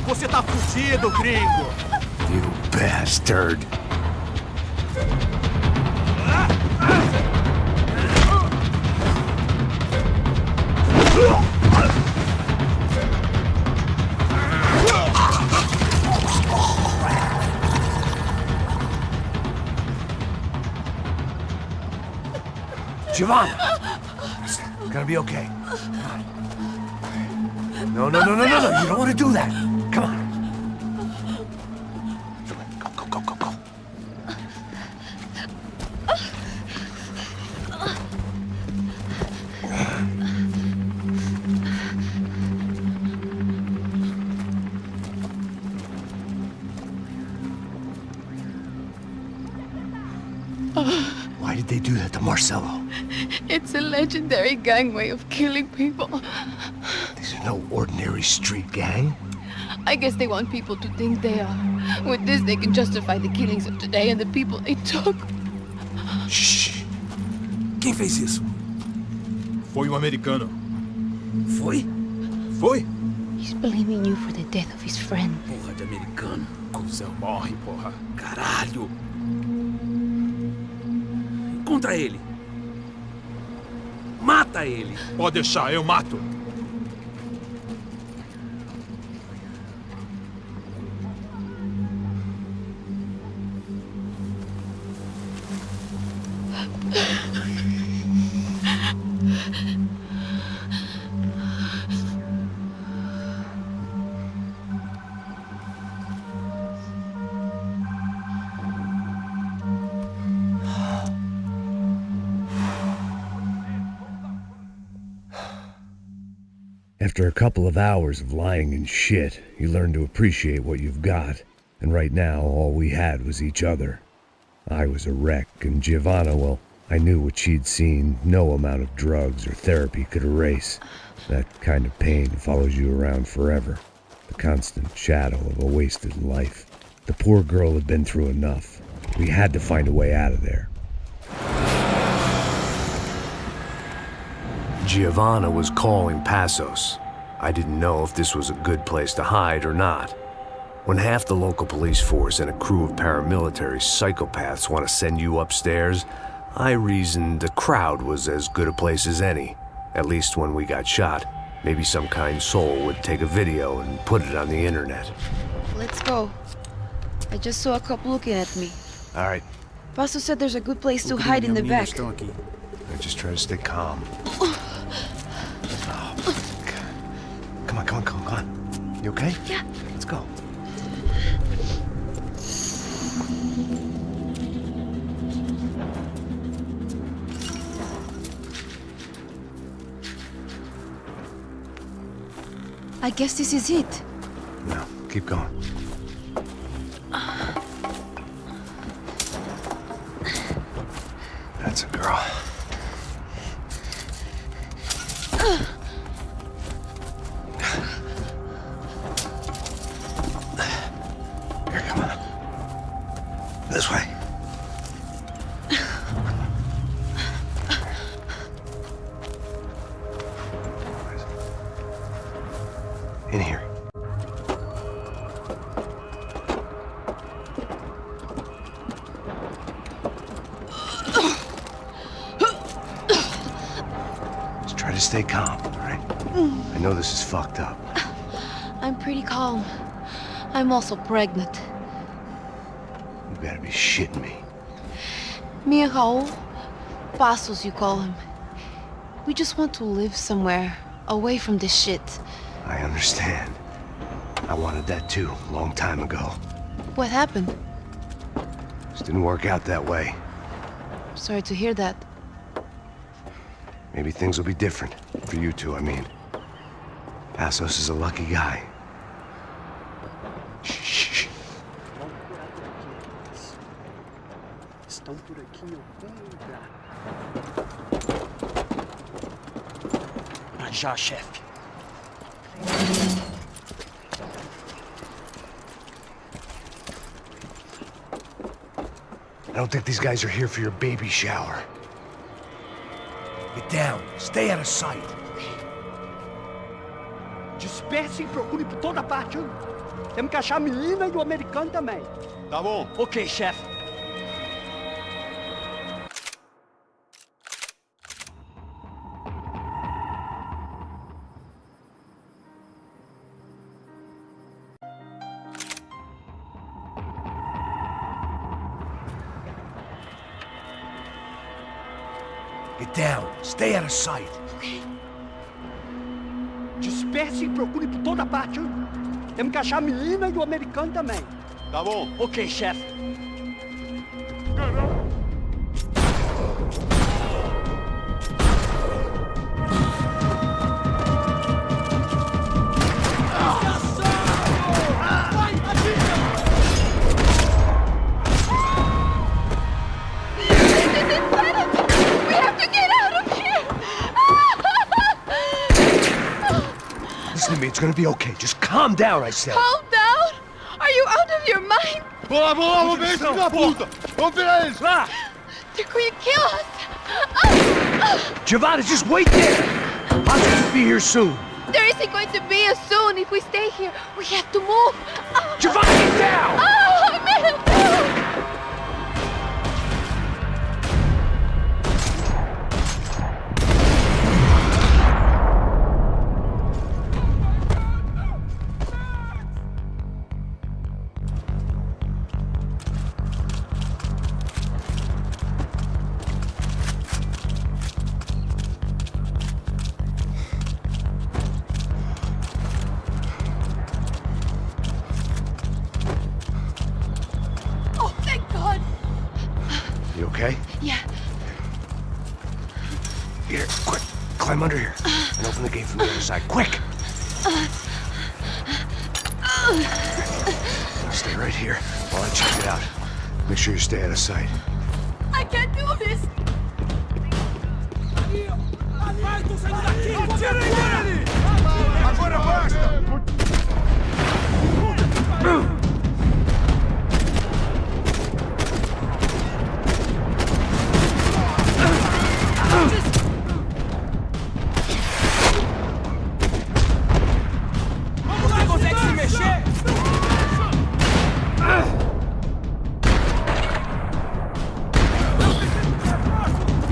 [SPEAKER 21] Você tá fudido, gringo!
[SPEAKER 1] You bastard.
[SPEAKER 21] Giovanna! It's gonna be okay. No, no, no, no, no, no. You don't want to do that. Come on. Go, go, go, go, go. Why did they do that to Marcelo?
[SPEAKER 4] It's a legendary gang way of killing people.
[SPEAKER 21] These are no ordinary street gang.
[SPEAKER 4] I guess they want people to think they are. With this, they can justify the killings of today and the people they took.
[SPEAKER 18] Shh. Quem fez isso?
[SPEAKER 14] Foi americano.
[SPEAKER 18] Foi? Foi?
[SPEAKER 4] He's blaming you for the death of his friend.
[SPEAKER 18] Porra de americano. Cusão morre, porra. Caralho. Encontra ele. Mata ele.
[SPEAKER 14] Pode deixar, eu mato.
[SPEAKER 1] After a couple of hours of lying and shit, you learn to appreciate what you've got. And right now, all we had was each other. I was a wreck, and Giovanna, well, I knew what she'd seen no amount of drugs or therapy could erase. That kind of pain follows you around forever. The constant shadow of a wasted life. The poor girl had been through enough. We had to find a way out of there. Giovanna was calling Passos. I didn't know if this was a good place to hide or not. When half the local police force and a crew of paramilitary psychopaths want to send you upstairs, I reasoned the crowd was as good a place as any. At least when we got shot, maybe some kind soul would take a video and put it on the internet.
[SPEAKER 9] Let's go. I just saw a cop looking at me.
[SPEAKER 21] All right.
[SPEAKER 9] Paso said there's a good place to hide in the back.
[SPEAKER 21] I just try to stay calm. Come on, come on, come on, come on. You okay?
[SPEAKER 9] Yeah.
[SPEAKER 21] Let's go.
[SPEAKER 4] I guess this is it.
[SPEAKER 1] No, keep going. That's a girl. Here, come on. This way. In here. Just try to stay calm, all right? I know this is fucked up.
[SPEAKER 4] I'm pretty calm. I'm also pregnant.
[SPEAKER 1] You better be shitting me.
[SPEAKER 4] Me and Raul, Passos you call him. We just want to live somewhere, away from this shit.
[SPEAKER 1] I understand. I wanted that too, a long time ago.
[SPEAKER 4] What happened?
[SPEAKER 1] Just didn't work out that way.
[SPEAKER 4] Sorry to hear that.
[SPEAKER 1] Maybe things will be different. For you two, I mean. Passos is a lucky guy. Shh.
[SPEAKER 21] Estão por aqui, meu bem. Mas já, chefe.
[SPEAKER 1] I don't think these guys are here for your baby shower.
[SPEAKER 21] Get down. Stay out of sight. Disperse e procure por toda parte. Hein? Temos que achar a menina e o americano também. Tá bom. Ok, chefe. Get down. Stay out of sight. Okay. Disperse e procure por toda parte. Hein? Temos que achar a menina e o americano também. Tá bom. Ok, chefe.
[SPEAKER 1] Listen to me, it's gonna be okay. Just calm down, I said.
[SPEAKER 4] Calm down? Are you out of your mind?
[SPEAKER 21] Vamos ver esse da puta! Vamos virar eles, lá!
[SPEAKER 4] They're going to kill us!
[SPEAKER 1] Giovanni, just wait there! I'll just be here soon.
[SPEAKER 4] There isn't going to be a soon if we stay here. We have to move.
[SPEAKER 1] Giovanni, get down!
[SPEAKER 4] Oh, man!
[SPEAKER 1] You okay?
[SPEAKER 4] Yeah.
[SPEAKER 1] Here, quick. Climb under here. And open the gate from the other side. Quick! Now stay right here while I check it out. Make sure you stay out of sight.
[SPEAKER 4] I can't do this!
[SPEAKER 21] Agora basta!
[SPEAKER 18] Você consegue se mexer?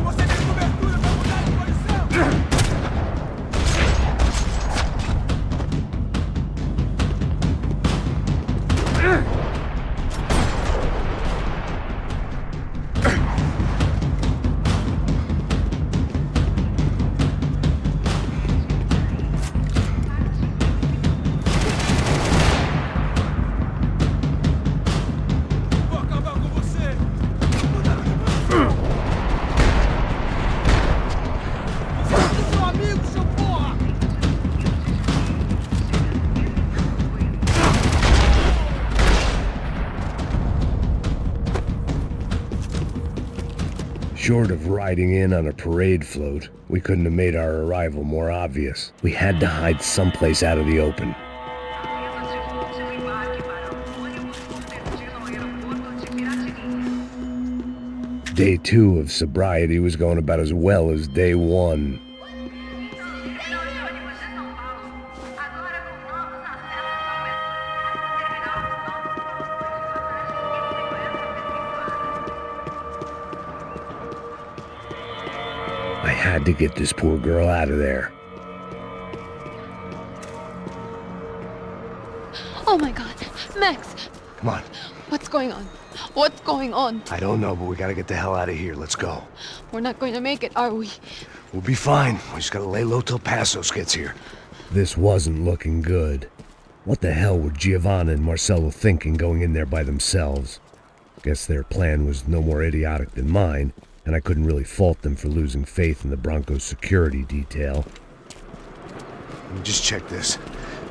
[SPEAKER 18] Você tem cobertura pra mudar de posição?
[SPEAKER 1] Short of riding in on a parade float, we couldn't have made our arrival more obvious. We had to hide someplace out of the open. Day 2 of sobriety was going about as well as day 1. I had to get this poor girl out of there.
[SPEAKER 4] Oh my god. Max!
[SPEAKER 1] Come on.
[SPEAKER 4] What's going on? What's going on?
[SPEAKER 1] I don't know, but we gotta get the hell out of here. Let's go.
[SPEAKER 4] We're not going to make it, are we?
[SPEAKER 1] We'll be fine. We just gotta lay low till Passos gets here. This wasn't looking good. What the hell were Giovanna and Marcello thinking going in there by themselves? Guess their plan was no more idiotic than mine, and I couldn't really fault them for losing faith in the Broncos security detail. Let me just check this.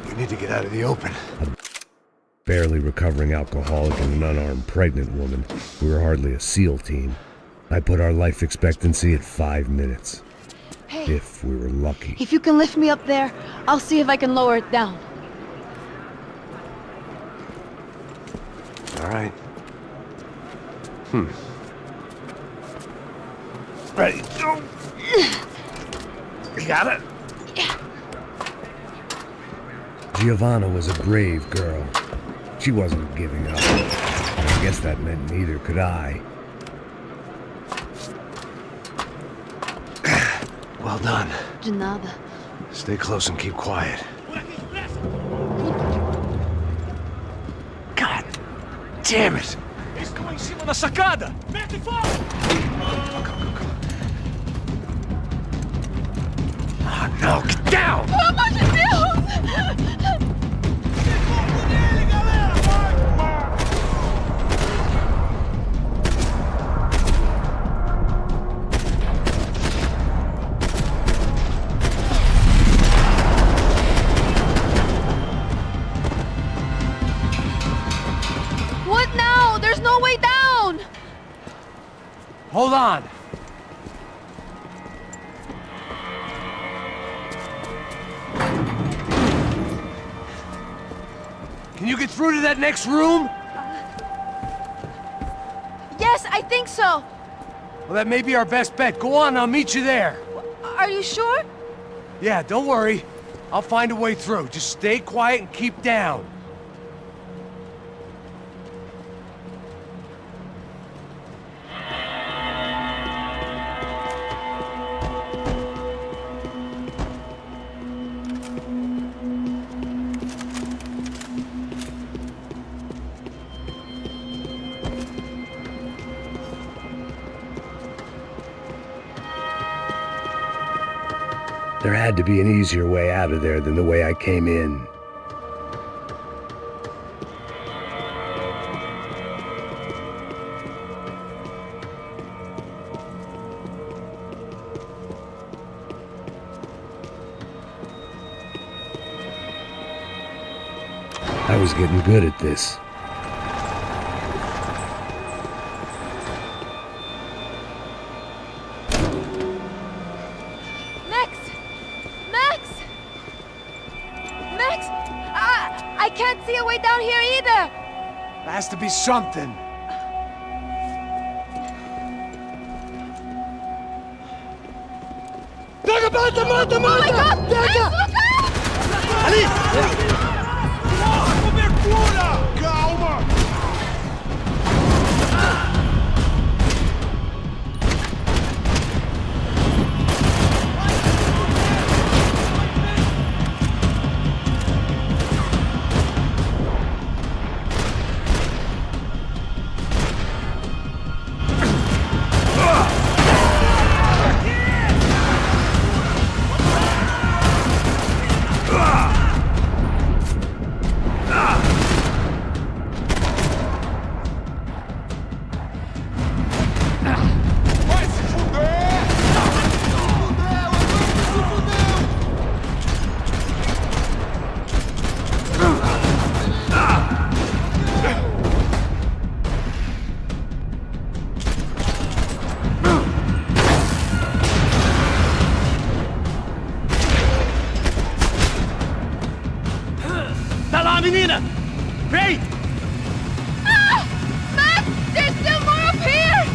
[SPEAKER 1] We need to get out of the open. A barely recovering alcoholic and an unarmed pregnant woman. We were hardly a SEAL team. I put our life expectancy at 5 minutes.
[SPEAKER 4] Hey.
[SPEAKER 1] If we were lucky.
[SPEAKER 4] If you can lift me up there, I'll see if I can lower it down.
[SPEAKER 1] All right. Ready, go! You got it?
[SPEAKER 4] Yeah.
[SPEAKER 1] Giovanna was a brave girl. She wasn't giving up. I guess that meant neither could I. Well done.
[SPEAKER 4] De nada.
[SPEAKER 1] Stay close and keep quiet. God damn it!
[SPEAKER 14] Estou em cima da sacada! Mete fogo!
[SPEAKER 1] Oh no, get down!
[SPEAKER 4] Pelo amor de Deus! What now? There's no way down!
[SPEAKER 20] Hold on. Can you get through to that next room?
[SPEAKER 4] Yes, I think so.
[SPEAKER 20] Well, that may be our best bet. Go on, I'll meet you there.
[SPEAKER 4] Are you sure?
[SPEAKER 20] Yeah, don't worry. I'll find a way through. Just stay quiet and keep down.
[SPEAKER 1] There had to be an easier way out of there than the way I came in. I was getting good at this.
[SPEAKER 4] I can't see a way down here either!
[SPEAKER 20] There has to be something.
[SPEAKER 21] Pega, mata, mata, mata!
[SPEAKER 4] Oh my God!
[SPEAKER 21] Pega! Ali! Cobertura! Calma! lá, menina! Vem!
[SPEAKER 9] Ah! Max, there's still more up here!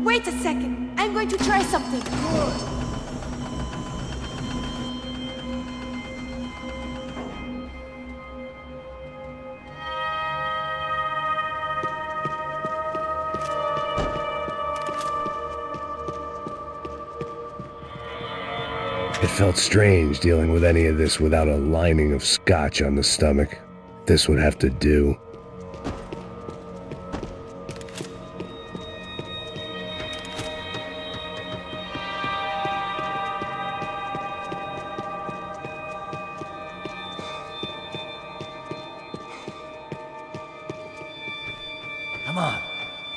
[SPEAKER 9] Wait a second. I'm going to try something. Good.
[SPEAKER 1] It felt strange dealing with any of this without a lining of scotch on the stomach. This would have to do.
[SPEAKER 21] Come on,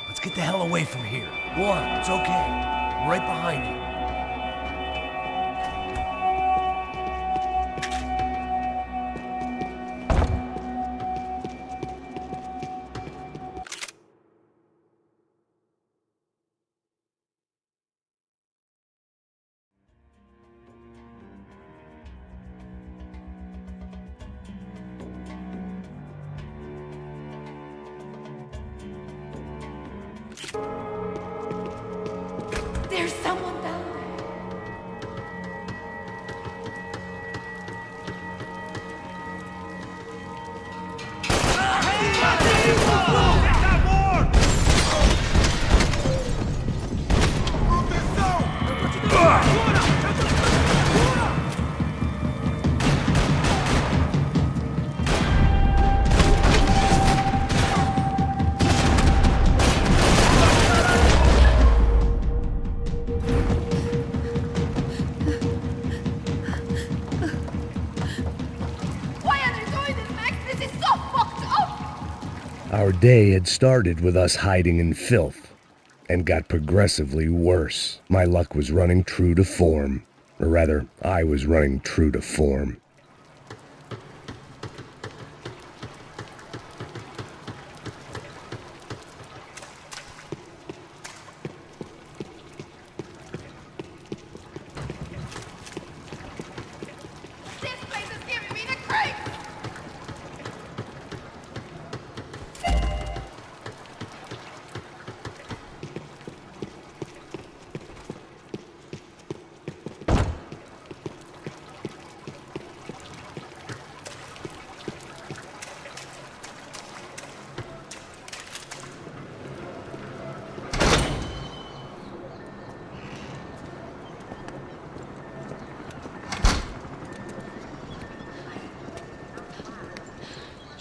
[SPEAKER 21] let's get the hell away from here. Go on, it's okay. I'm right behind you.
[SPEAKER 9] There's someone down there.
[SPEAKER 1] Our day had started with us hiding in filth, and got progressively worse. My luck was running true to form. Or rather, I was running true to form.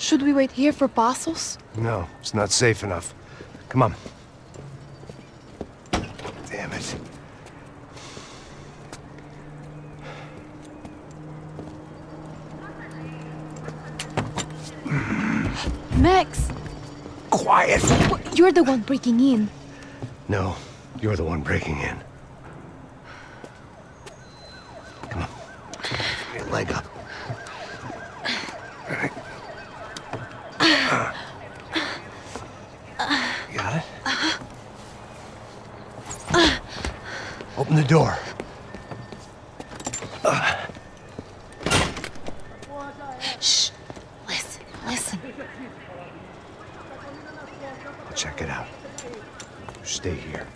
[SPEAKER 4] Should we wait here for parcels?
[SPEAKER 1] No, it's not safe enough. Come on. Damn it.
[SPEAKER 4] Max!
[SPEAKER 1] Quiet!
[SPEAKER 4] You're the one breaking in.
[SPEAKER 1] No, you're the one breaking in. Come on. Give me a leg up. Got it? Open the door.
[SPEAKER 4] Shh. Listen, listen.
[SPEAKER 1] I'll check it out. You stay here.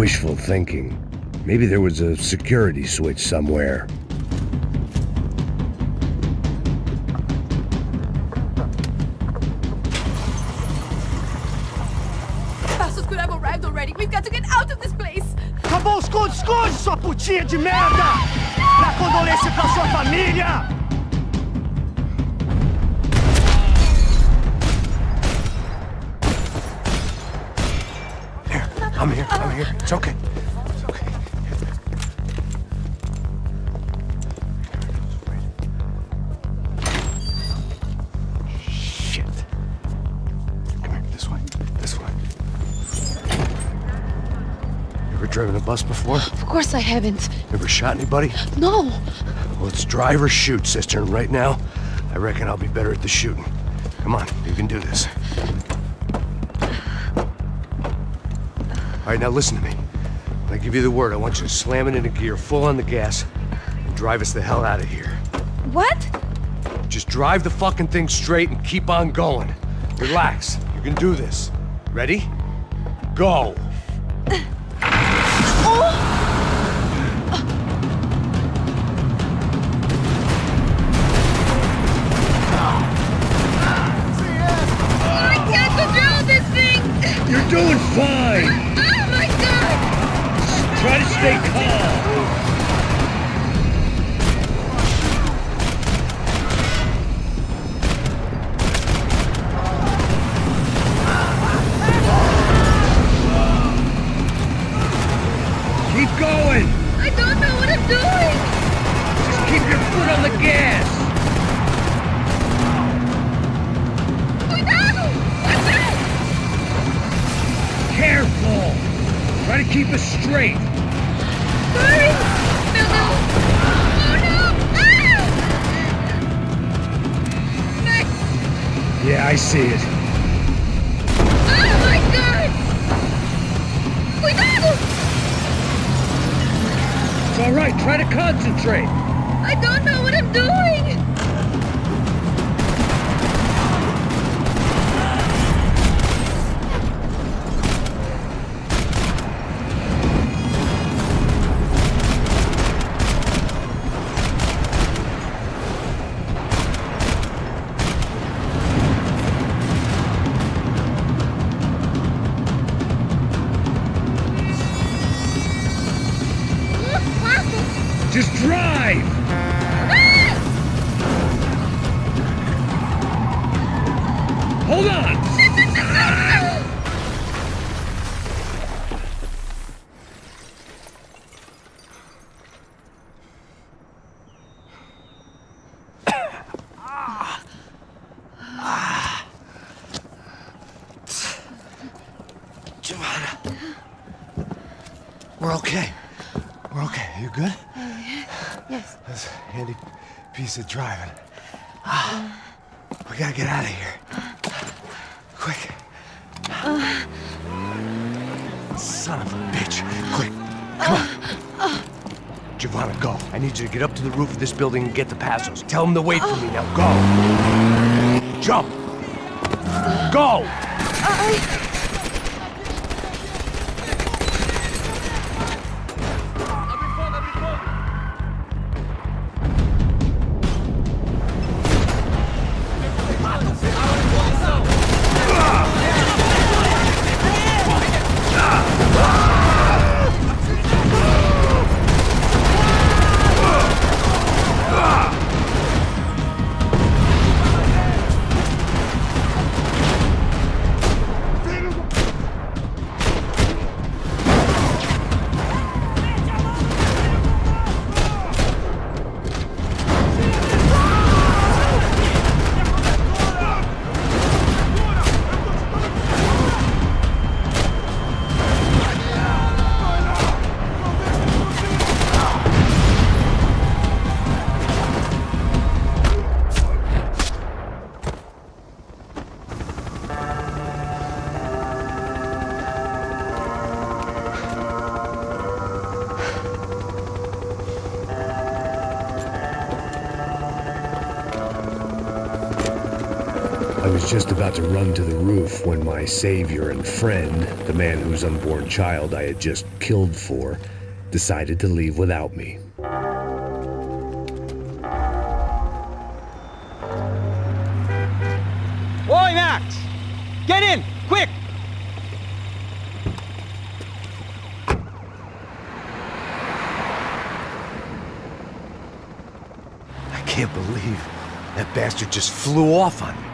[SPEAKER 1] Wishful thinking. Maybe there was a security switch somewhere.
[SPEAKER 5] Passos could have arrived already. We've got to get out of this place.
[SPEAKER 21] Acabou os esconde, sua putinha de merda! Dá condolência pra sua família!
[SPEAKER 1] I'm here. It's okay. It's okay. Shit. Come here, this way. You ever driven a bus before?
[SPEAKER 4] Of course I haven't.
[SPEAKER 1] Ever shot anybody?
[SPEAKER 4] No.
[SPEAKER 1] Well, it's drive or shoot, sister, and right now, I reckon I'll be better at the shooting. Come on, you can do this. All right, now listen to me. When I give you the word, I want you to slam it into gear, full on the gas, and drive us the hell out of here.
[SPEAKER 5] What?
[SPEAKER 1] Just drive the fucking thing straight and keep on going. Relax. You can do this. Ready? Go!
[SPEAKER 5] I can't control this thing!
[SPEAKER 1] You're doing fine!
[SPEAKER 5] Oh my god!
[SPEAKER 1] Try to stay calm! Keep going!
[SPEAKER 5] I don't know what I'm doing!
[SPEAKER 1] Just keep your foot on the gas!
[SPEAKER 5] Cuidado! What's that?
[SPEAKER 1] Careful! Try to keep us straight!
[SPEAKER 5] Hurry! No! Oh no! Ah! Max!
[SPEAKER 1] Yeah, I see it.
[SPEAKER 5] Oh my god! Cuidado!
[SPEAKER 1] It's all right. Try to concentrate.
[SPEAKER 5] I don't know what I'm doing!
[SPEAKER 1] Just drive! Hold on! We're okay. We're okay. You good?
[SPEAKER 4] Yes.
[SPEAKER 1] That's a handy piece of driving. We gotta get out of here. Quick. Son of a bitch. Quick. Come on. Giovanna, go. I need you to get up to the roof of this building and get the Passos. Tell them to wait for me. Now go. Jump. Go. was just about to run to the roof when my savior and friend, the man whose unborn child I had just killed for, decided to leave without me.
[SPEAKER 13] Oi, Max! Get in! Quick!
[SPEAKER 20] I can't believe that bastard just flew off on me.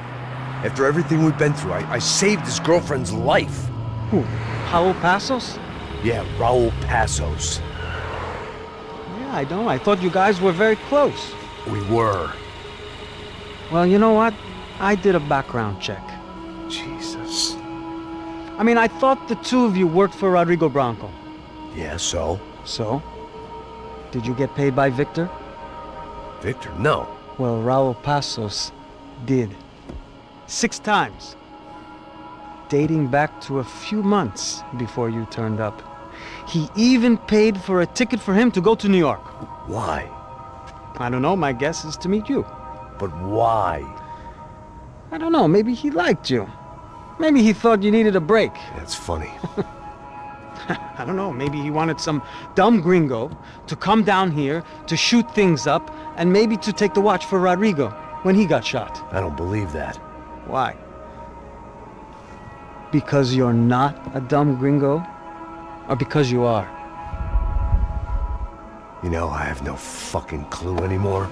[SPEAKER 20] After everything we've been through, I saved his girlfriend's life.
[SPEAKER 13] Who? Raul Passos?
[SPEAKER 20] Yeah, Raul Passos.
[SPEAKER 13] Yeah, I know. I thought you guys were very close.
[SPEAKER 20] We were.
[SPEAKER 13] Well, you know what? I did a background check.
[SPEAKER 20] Jesus.
[SPEAKER 13] I mean, I thought the two of you worked for Rodrigo Branco.
[SPEAKER 20] Yeah, so?
[SPEAKER 13] So? Did you get paid by Victor?
[SPEAKER 20] Victor, no.
[SPEAKER 13] Well, Raul Passos did. 6 times. Dating back to a few months before you turned up. He even paid for a ticket for him to go to New York.
[SPEAKER 20] Why?
[SPEAKER 13] I don't know, my guess is to meet you.
[SPEAKER 20] But why?
[SPEAKER 13] I don't know, maybe he liked you. Maybe he thought you needed a break.
[SPEAKER 20] That's funny.
[SPEAKER 13] I don't know, maybe he wanted some dumb gringo to come down here to shoot things up and maybe to take the watch for Rodrigo when he got shot.
[SPEAKER 20] I don't believe that.
[SPEAKER 13] Why? Because you're not a dumb gringo? Or because you are?
[SPEAKER 20] You know, I have no fucking clue anymore.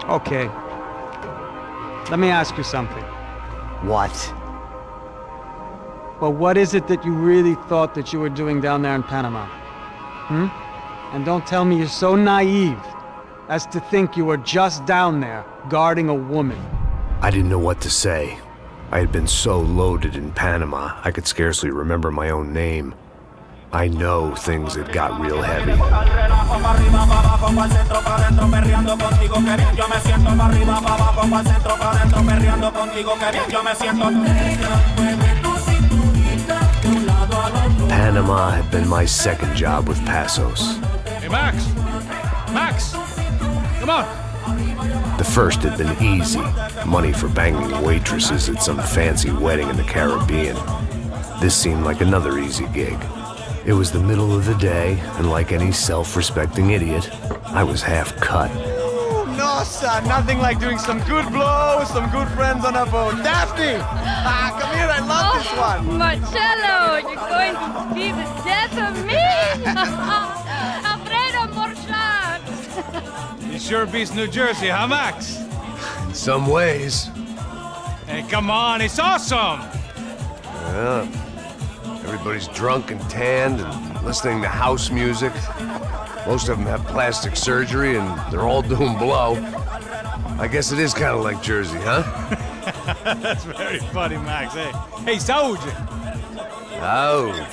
[SPEAKER 13] Okay. Let me ask you something.
[SPEAKER 20] What?
[SPEAKER 13] Well, what is it that you really thought that you were doing down there in Panama? And don't tell me you're so naive as to think you were just down there guarding a woman.
[SPEAKER 1] I didn't know what to say. I had been so loaded in Panama, I could scarcely remember my own name. I know things had got real heavy. Panama had been my second job with Passos.
[SPEAKER 2] Hey, Max! Max! Come on!
[SPEAKER 1] The first had been easy. Money for banging waitresses at some fancy wedding in the Caribbean. This seemed like another easy gig. It was the middle of the day, and like any self-respecting idiot, I was half cut.
[SPEAKER 6] Ooh, Norse, nothing like doing some good blow with some good friends on a boat. Daphne! Come here, I love this one.
[SPEAKER 5] Marcello, you're going to be the death of me! Alfredo, more shots!
[SPEAKER 2] It sure beats New Jersey, huh, Max?
[SPEAKER 20] In some ways.
[SPEAKER 2] Hey, come on, it's awesome!
[SPEAKER 20] Yeah. Everybody's drunk and tanned and listening to house music. Most of them have plastic surgery and they're all doing blow. I guess it is kind of like Jersey, huh?
[SPEAKER 2] That's very funny, Max. Hey, Saúde!
[SPEAKER 20] Saúde.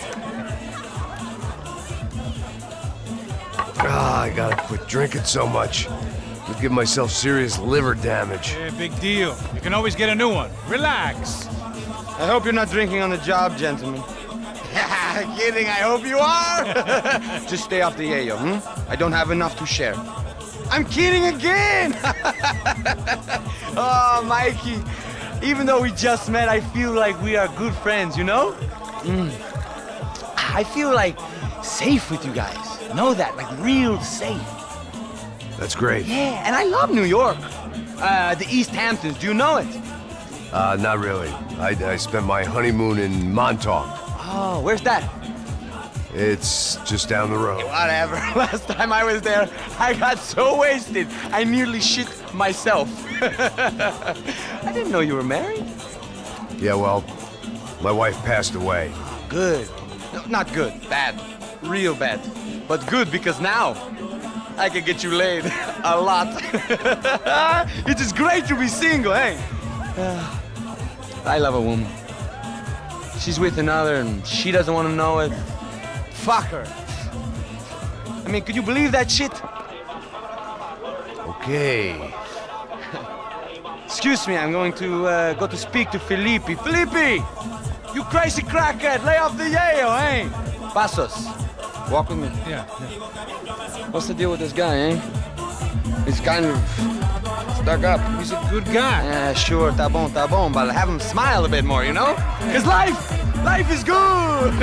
[SPEAKER 20] I gotta quit drinking so much. I'll give myself serious liver damage.
[SPEAKER 2] Yeah, big deal. You can always get a new one. Relax.
[SPEAKER 6] I hope you're not drinking on the job, gentlemen. Kidding, I hope you are! Just stay off the yayo, I don't have enough to share. I'm kidding again! Oh, Mikey, even though we just met, I feel like we are good friends, you know? I feel like safe with you guys. Know that, like real safe.
[SPEAKER 20] That's great.
[SPEAKER 6] Yeah, and I love New York. The East Hamptons, do you know it?
[SPEAKER 20] Not really. I spent my honeymoon in Montauk.
[SPEAKER 6] Oh, where's that?
[SPEAKER 20] It's just down the road.
[SPEAKER 6] Whatever. Last time I was there, I got so wasted, I nearly shit myself. I didn't know you were married.
[SPEAKER 20] Yeah, well, my wife passed away.
[SPEAKER 6] Good. No, not good. Bad. Real bad. But good because now I can get you laid a lot. It is great to be single, hey? I love a woman. She's with another and she doesn't want to know it. Fuck her. I mean, could you believe that shit?
[SPEAKER 20] Okay.
[SPEAKER 6] Excuse me, I'm going to go to speak to Felipe. Felipe! You crazy crackhead! Lay off the yayo, eh? Pasos, walk with me.
[SPEAKER 2] Yeah.
[SPEAKER 6] What's the deal with this guy, eh? He's kind of stuck up.
[SPEAKER 2] He's a good guy.
[SPEAKER 6] Yeah, sure, tá bom, but have him smile a bit more, you know? Because life is good!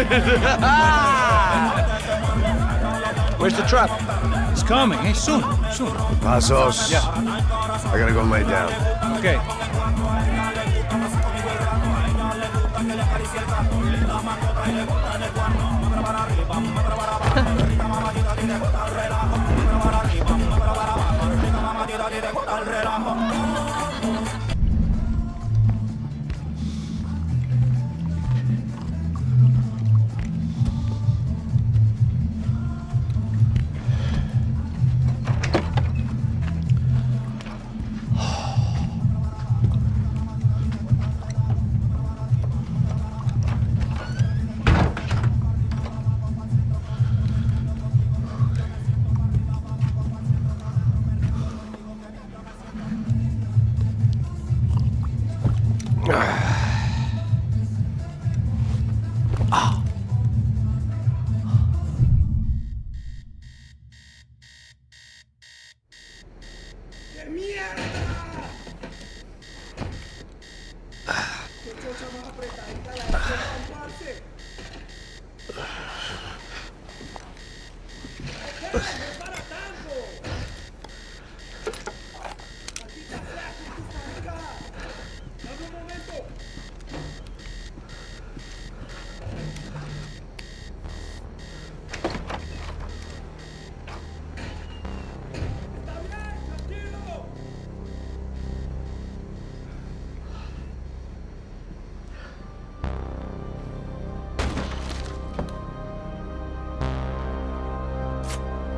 [SPEAKER 6] Where's the truck?
[SPEAKER 2] It's coming, eh? Soon.
[SPEAKER 1] Pasos.
[SPEAKER 2] Yeah.
[SPEAKER 1] I gotta go lay down.
[SPEAKER 2] Okay.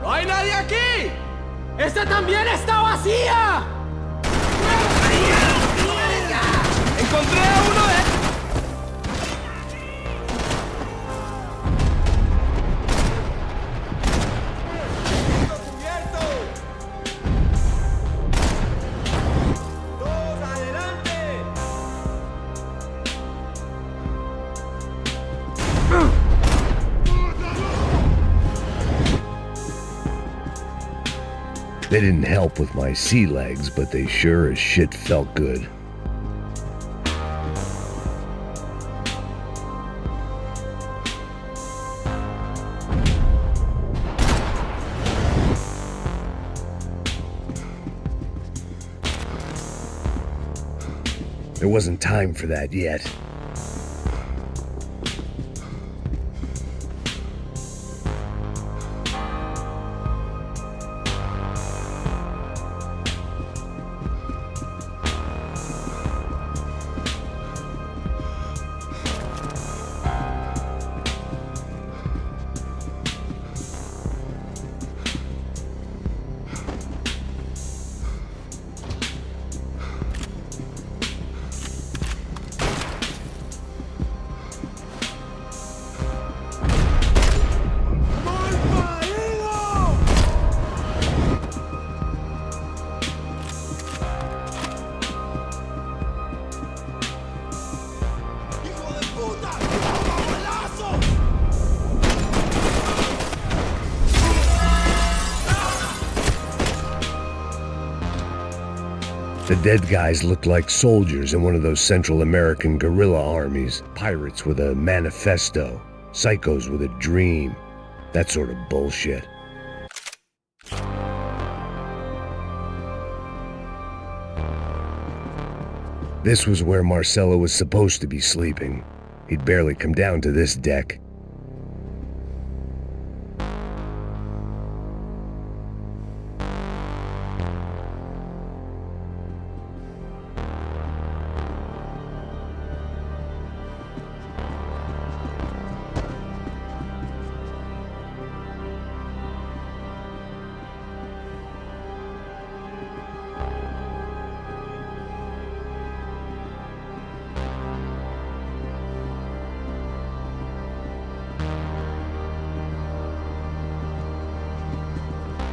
[SPEAKER 18] ¡No hay nadie aquí! ¡Esta también está vacía! ¡Encontré a uno de...
[SPEAKER 1] They didn't help with my sea legs, but they sure as shit felt good. There wasn't time for that yet. The dead guys looked like soldiers in one of those Central American guerrilla armies. Pirates with a manifesto. Psychos with a dream. That sort of bullshit. This was where Marcelo was supposed to be sleeping. He'd barely come down to this deck.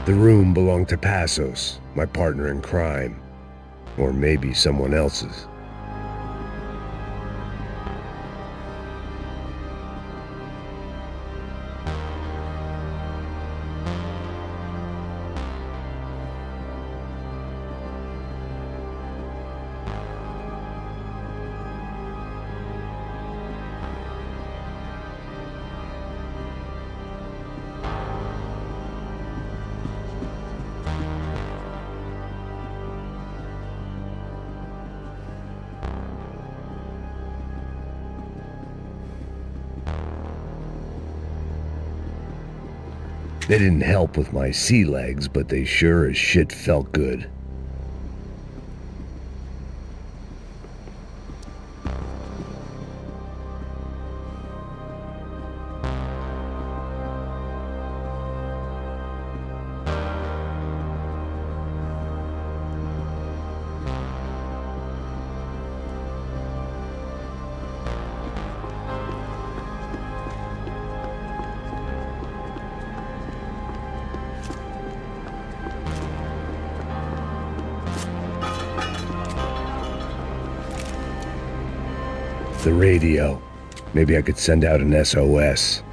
[SPEAKER 1] The room belonged to Passos, my partner in crime. Or maybe someone else's. They didn't help with my sea legs, but they sure as shit felt good. The radio. Maybe I could send out an SOS.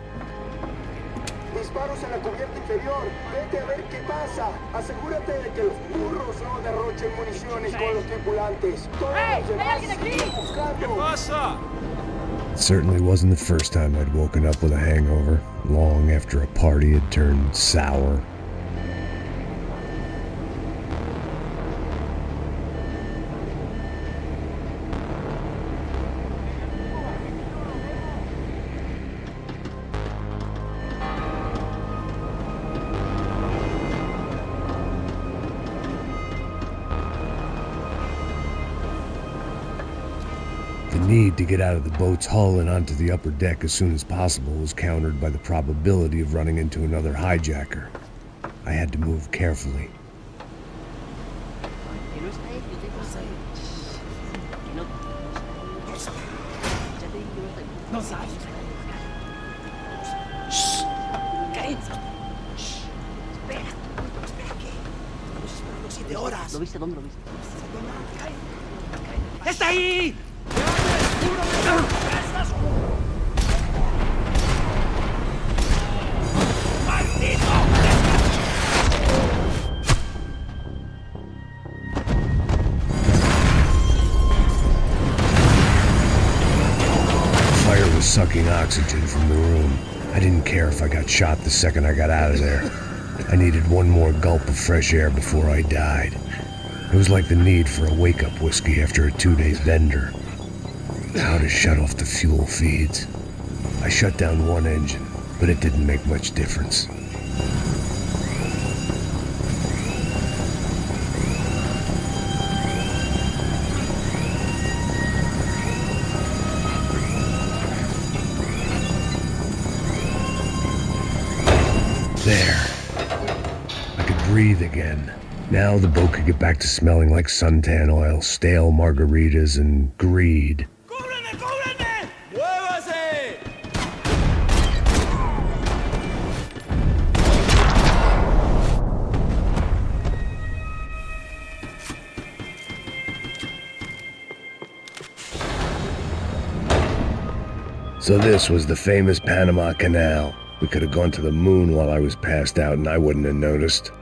[SPEAKER 21] Disparos en la cubierta inferior. Vete a ver qué pasa. Asegúrate de que los burros no derrochen municiones con los tripulantes. Todos los demás siguen buscando. ¿Qué pasa?
[SPEAKER 1] It certainly wasn't the first time I'd woken up with a hangover, long after a party had turned sour. The need to get out of the boat's hull and onto the upper deck as soon as possible was countered by the probability of running into another hijacker. I had to move carefully.
[SPEAKER 17] ¿Lo viste? ¿Dónde lo viste?
[SPEAKER 21] ¡Está ahí!
[SPEAKER 1] Fire was sucking oxygen from the room. I didn't care if I got shot the second I got out of there. I needed one more gulp of fresh air before I died. It was like the need for a wake-up whiskey after a 2-day bender. How to shut off the fuel feeds. I shut down one engine, but it didn't make much difference. There. I could breathe again. Now the boat could get back to smelling like suntan oil, stale margaritas, and greed. So this was the famous Panama Canal. We could have gone to the moon while I was passed out and I wouldn't have noticed.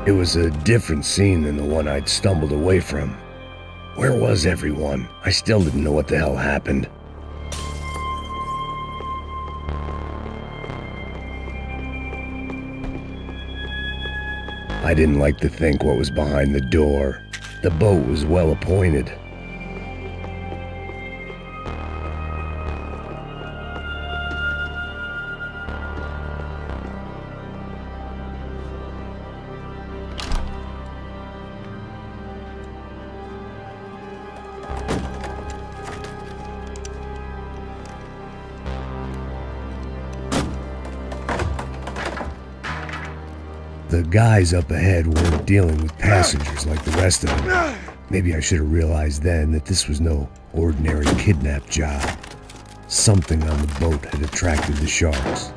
[SPEAKER 1] It was a different scene than the one I'd stumbled away from. Where was everyone? I still didn't know what the hell happened. I didn't like to think what was behind the door. The boat was well appointed. The guys up ahead weren't dealing with passengers like the rest of them. Maybe I should have realized then that this was no ordinary kidnap job. Something on the boat had attracted the sharks.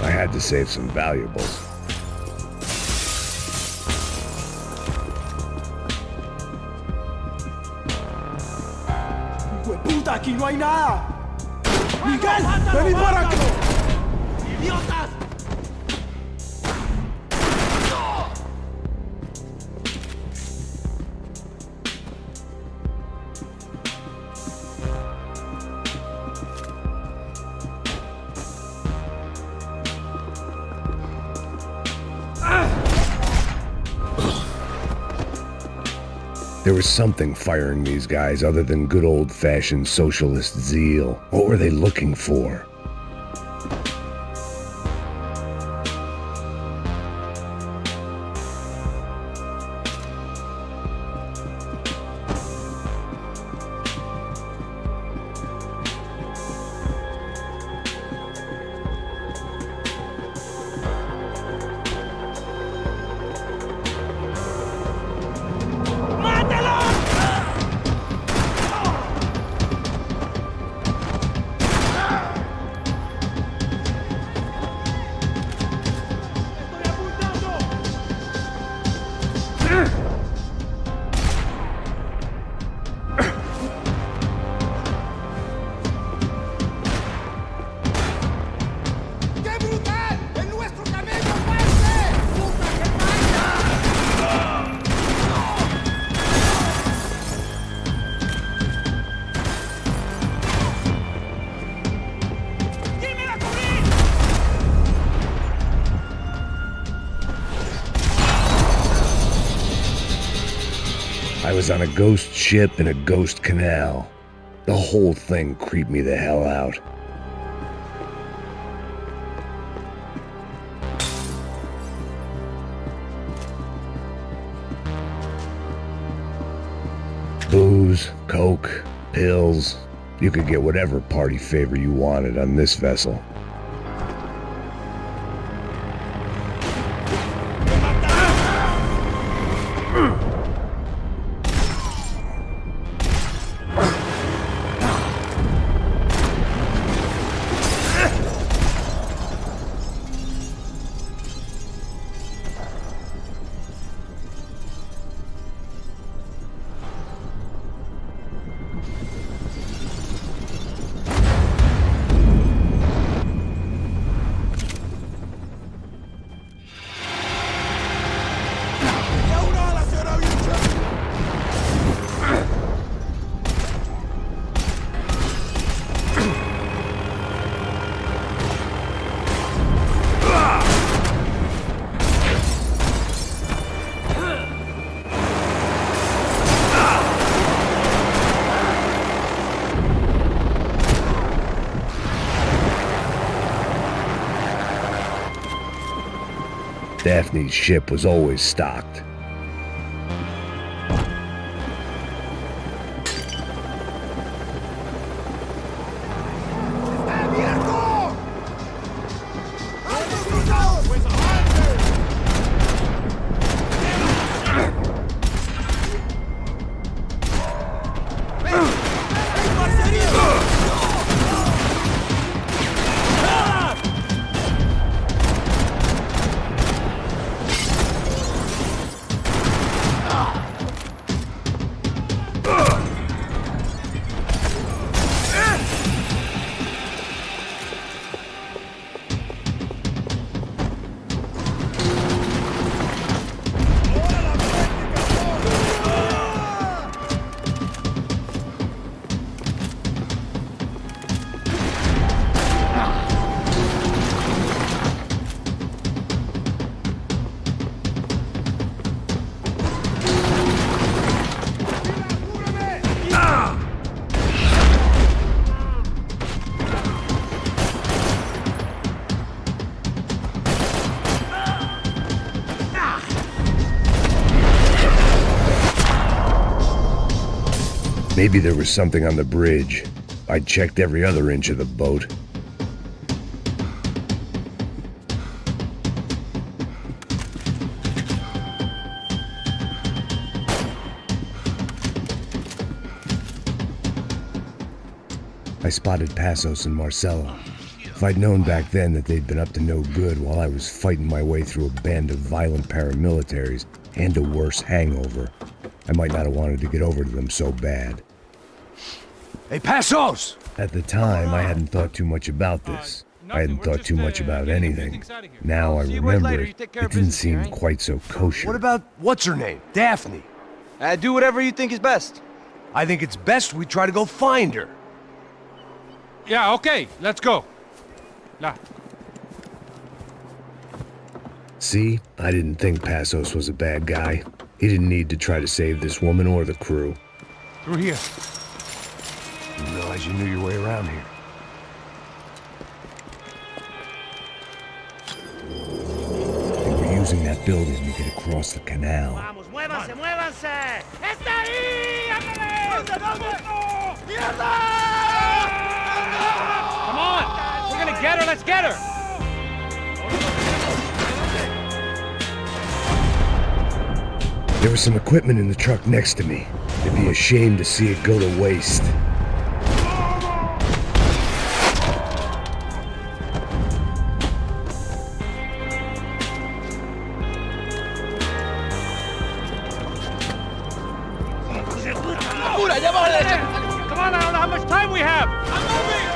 [SPEAKER 1] I had to save some valuables.
[SPEAKER 21] ¡Puta, aquí no hay nada! ¡Miguel, vení para acá! ¡Idiotas!
[SPEAKER 1] There was something firing these guys other than good old-fashioned socialist zeal. What were they looking for? I was on a ghost ship in a ghost canal. The whole thing creeped me the hell out. Booze, coke, pills. You could get whatever party favor you wanted on this vessel. Daphne's ship was always stocked. Maybe there was something on the bridge. I checked every other inch of the boat. I spotted Passos and Marcelo. If I'd known back then that they'd been up to no good while I was fighting my way through a band of violent paramilitaries and a worse hangover, I might not have wanted to get over to them so bad.
[SPEAKER 20] Hey, Passos!
[SPEAKER 1] At the time, I hadn't thought too much about this. I hadn't thought too much about anything. Now I remember it didn't seem quite so kosher.
[SPEAKER 20] What about, what's her name? Daphne?
[SPEAKER 6] Do whatever you think is best.
[SPEAKER 20] I think it's best we try to go find her.
[SPEAKER 2] Yeah, okay, let's go. La.
[SPEAKER 1] See? I didn't think Passos was a bad guy. He didn't need to try to save this woman or the crew.
[SPEAKER 2] Through here.
[SPEAKER 20] Didn't realize you knew your way around here.
[SPEAKER 1] They were using that building to get across the canal.
[SPEAKER 21] Vamos, muévanse, muévanse. ¡Está ahí! ¡Ándale! ¡Mierda!
[SPEAKER 2] Come on! We're gonna get her, let's get her!
[SPEAKER 1] There was some equipment in the truck next to me. It'd be a shame to see it go to waste.
[SPEAKER 2] Come on, I don't know how much time we have! I'm moving!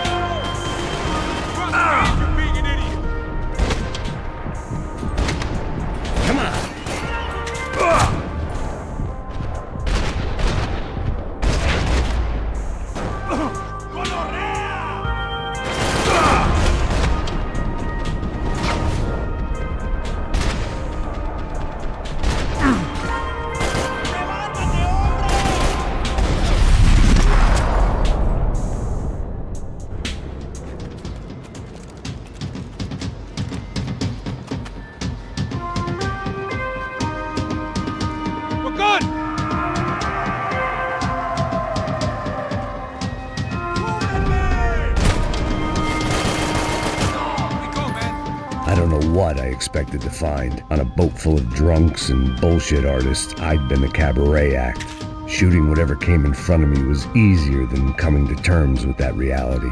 [SPEAKER 2] You're being an idiot!
[SPEAKER 1] Come on! I don't know what I expected to find. On a boat full of drunks and bullshit artists, I'd been the cabaret act. Shooting whatever came in front of me was easier than coming to terms with that reality.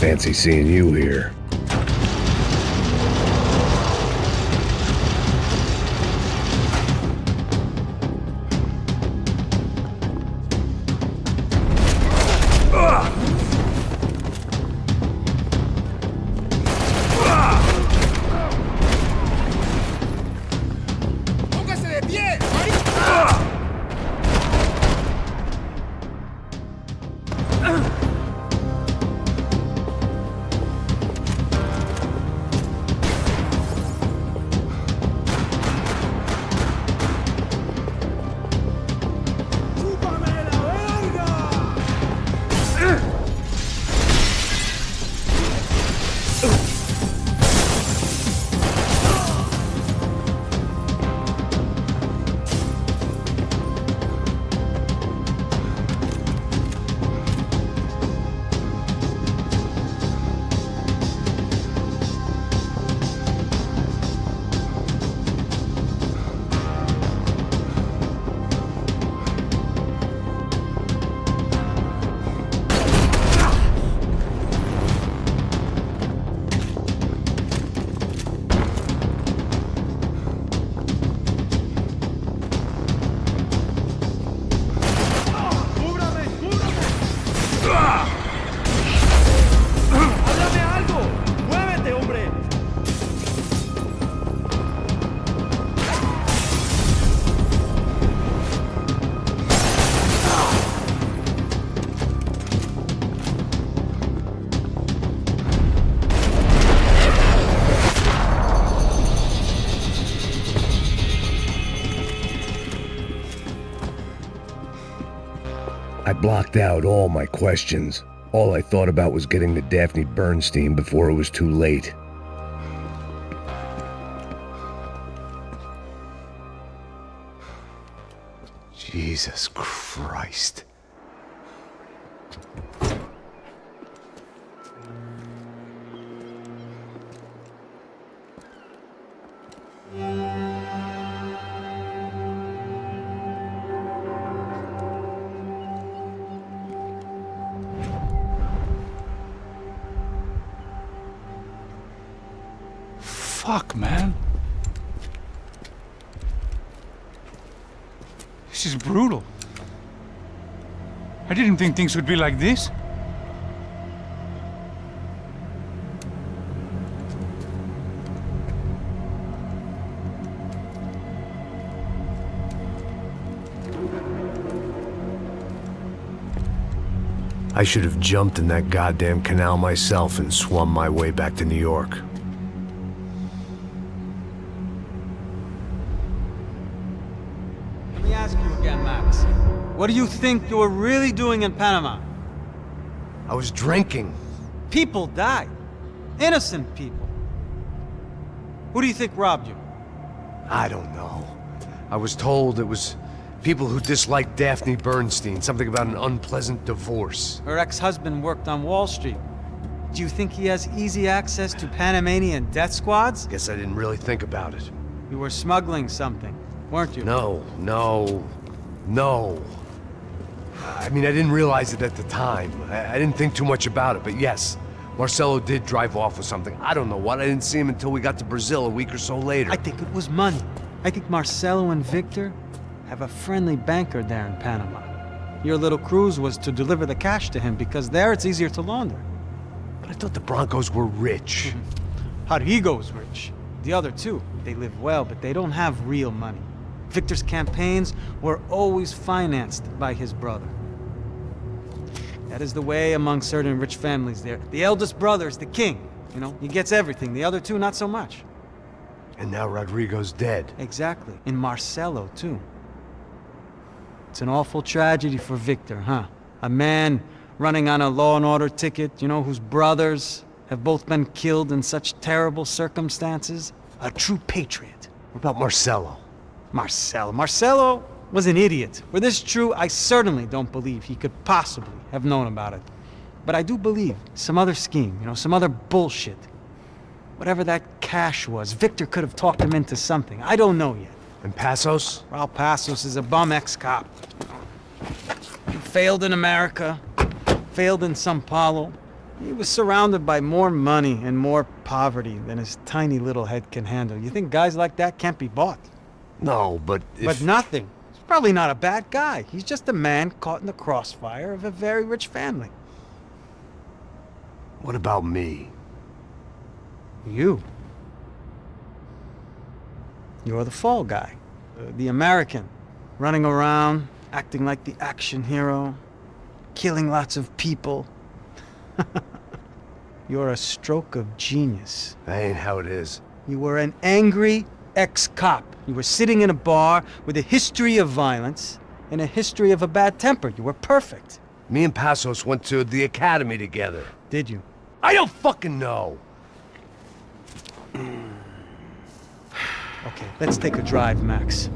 [SPEAKER 1] Fancy seeing you here. I blocked out all my questions. All I thought about was getting to Daphne Bernstein before it was too late. Jesus Christ.
[SPEAKER 2] Fuck, man. This is brutal. I didn't think things would be like this.
[SPEAKER 1] I should have jumped in that goddamn canal myself and swum my way back to New York.
[SPEAKER 13] Let me ask you again, Max. What do you think you were really doing in Panama?
[SPEAKER 20] I was drinking.
[SPEAKER 13] People died. Innocent people. Who do you think robbed you?
[SPEAKER 20] I don't know. I was told it was people who disliked Daphne Bernstein, something about an unpleasant divorce.
[SPEAKER 13] Her ex-husband worked on Wall Street. Do you think he has easy access to Panamanian death squads?
[SPEAKER 20] Guess I didn't really think about it.
[SPEAKER 13] You were smuggling something, weren't you?
[SPEAKER 20] No. I mean, I didn't realize it at the time. I didn't think too much about it, but yes, Marcelo did drive off with something. I don't know what. I didn't see him until we got to Brazil a week or so later.
[SPEAKER 13] I think it was money. I think Marcelo and Victor have a friendly banker there in Panama. Your little cruise was to deliver the cash to him because there it's easier to launder.
[SPEAKER 20] But I thought the Broncos were rich.
[SPEAKER 13] Rodrigo's rich. The other two, they live well, but they don't have real money. Victor's campaigns were always financed by his brother. That is the way among certain rich families there. The eldest brother is the king. You know, he gets everything. The other two, not so much.
[SPEAKER 20] And now Rodrigo's dead.
[SPEAKER 13] Exactly. And Marcelo, too. It's an awful tragedy for Victor, huh? A man running on a law and order ticket, you know, whose brothers have both been killed in such terrible circumstances. A true patriot.
[SPEAKER 20] What about Marcelo?
[SPEAKER 13] Marcelo was an idiot. Were this true, I certainly don't believe he could possibly have known about it. But I do believe some other scheme, you know, some other bullshit. Whatever that cash was, Victor could have talked him into something. I don't know yet.
[SPEAKER 20] And Passos?
[SPEAKER 13] Well, Passos is a bum ex-cop. He failed in America, failed in Sao Paulo, He was surrounded by more money and more poverty than his tiny little head can handle. You think guys like that can't be bought?
[SPEAKER 1] No, but
[SPEAKER 13] But nothing. He's probably not a bad guy. He's just a man caught in the crossfire of a very rich family.
[SPEAKER 1] What about me?
[SPEAKER 13] You. You're the fall guy. The American. Running around, acting like the action hero. Killing lots of people. You're a stroke of genius.
[SPEAKER 1] That ain't how it is.
[SPEAKER 13] You were an angry ex-cop. You were sitting in a bar with a history of violence and a history of a bad temper. You were perfect.
[SPEAKER 1] Me and Passos went to the academy together.
[SPEAKER 13] Did you?
[SPEAKER 1] I don't fucking know.
[SPEAKER 13] Okay, let's take a drive, Max.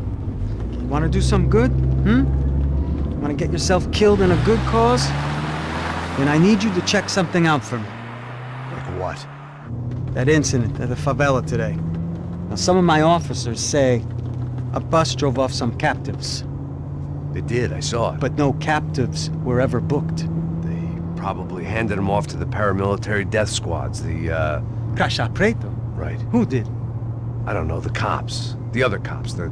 [SPEAKER 13] You want to do some good? Want to get yourself killed in a good cause? Then I need you to check something out for me.
[SPEAKER 1] Like what?
[SPEAKER 13] That incident at the favela today. Now, some of my officers say a bus drove off some captives.
[SPEAKER 1] They did, I saw it.
[SPEAKER 13] But no captives were ever booked.
[SPEAKER 1] They probably handed them off to the paramilitary death squads, the,
[SPEAKER 13] Caixa Preto?
[SPEAKER 1] Right.
[SPEAKER 13] Who did?
[SPEAKER 1] I don't know, the cops. The other cops, the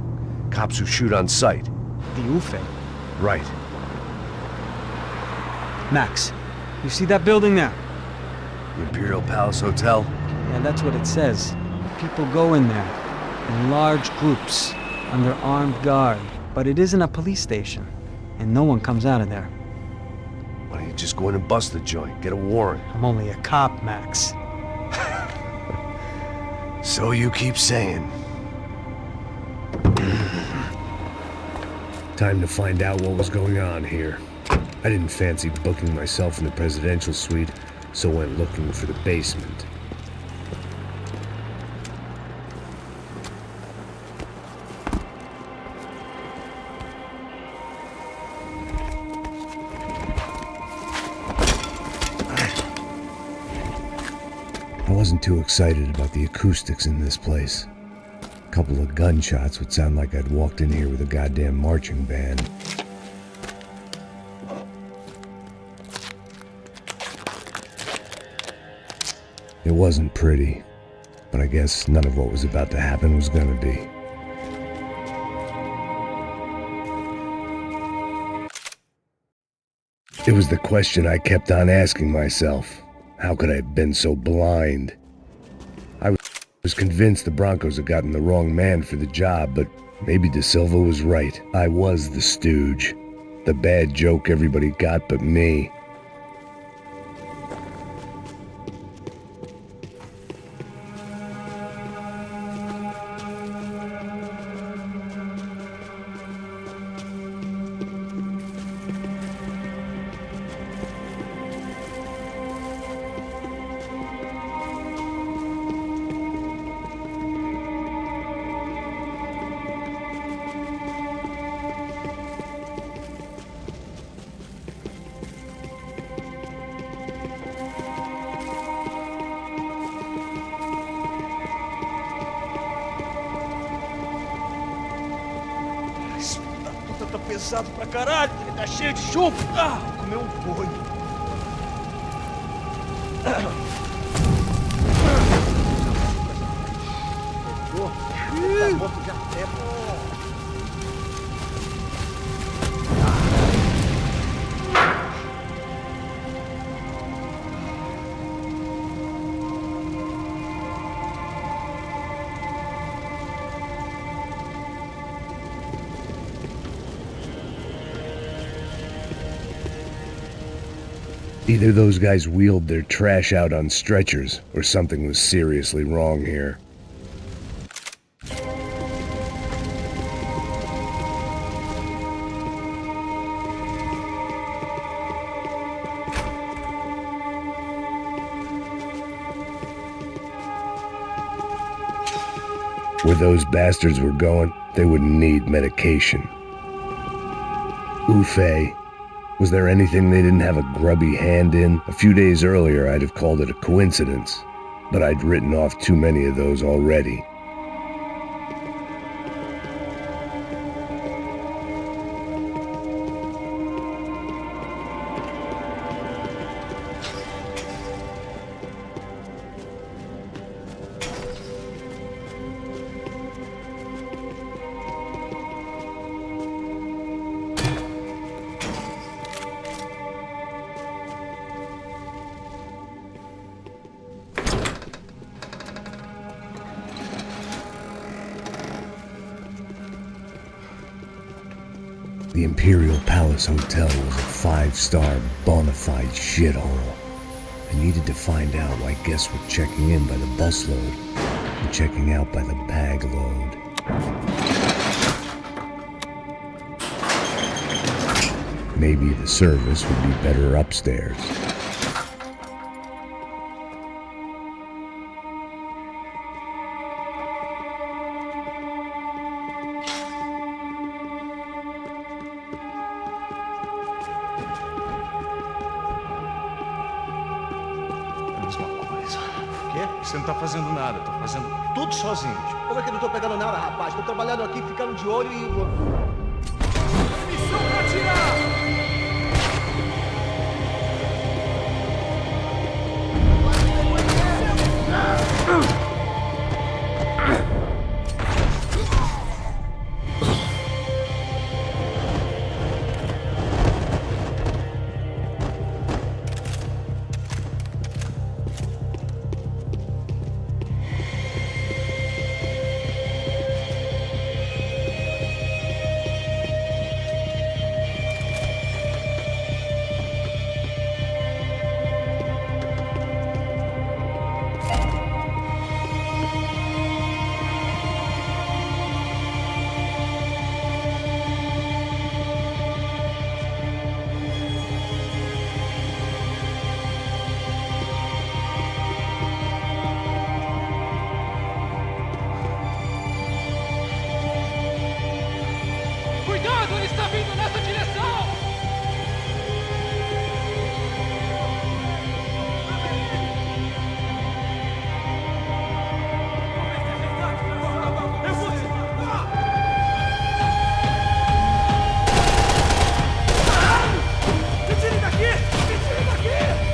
[SPEAKER 1] cops who shoot on sight.
[SPEAKER 13] The UFE.
[SPEAKER 1] Right.
[SPEAKER 13] Max, you see that building there?
[SPEAKER 1] The Imperial Palace Hotel?
[SPEAKER 13] Yeah, that's what it says. People go in there, in large groups, under armed guard. But it isn't a police station, and no one comes out of there.
[SPEAKER 1] Why don't you just go in and bust the joint, get a warrant?
[SPEAKER 13] I'm only a cop, Max.
[SPEAKER 1] So you keep saying. Time to find out what was going on here. I didn't fancy booking myself in the presidential suite, so went looking for the basement. I wasn't too excited about the acoustics in this place. A couple of gunshots would sound like I'd walked in here with a goddamn marching band. It wasn't pretty, but I guess none of what was about to happen was gonna be. It was the question I kept on asking myself. How could I have been so blind? I was convinced the Broncos had gotten the wrong man for the job, but maybe De Silva was right. I was the stooge. The bad joke everybody got but me.
[SPEAKER 21] Tá pesado pra caralho, ele tá cheio de chumbo. Ah, comeu um boi. Tá morto de até, Either those guys wheeled their trash out on stretchers, or something was seriously wrong here. Where those bastards were going, they wouldn't need medication. Ufe. Was there anything they didn't have a grubby hand in? A few days earlier, I'd have called it a coincidence, but I'd written off too many of those already.
[SPEAKER 1] The Imperial Palace Hotel was a 5-star bona fide shithole. I needed to find out why guests were checking in by the busload and checking out by the bag load. Maybe the service would be better upstairs.
[SPEAKER 7] Você não tá fazendo nada, tô fazendo tudo sozinho.
[SPEAKER 21] Como é que eu não tô pegando nada, rapaz? Tô trabalhando aqui, ficando de olho e...
[SPEAKER 19] Missão pra atirar! Cuidado, ele está vindo nessa direção! Me tirem daqui! Me tirem daqui!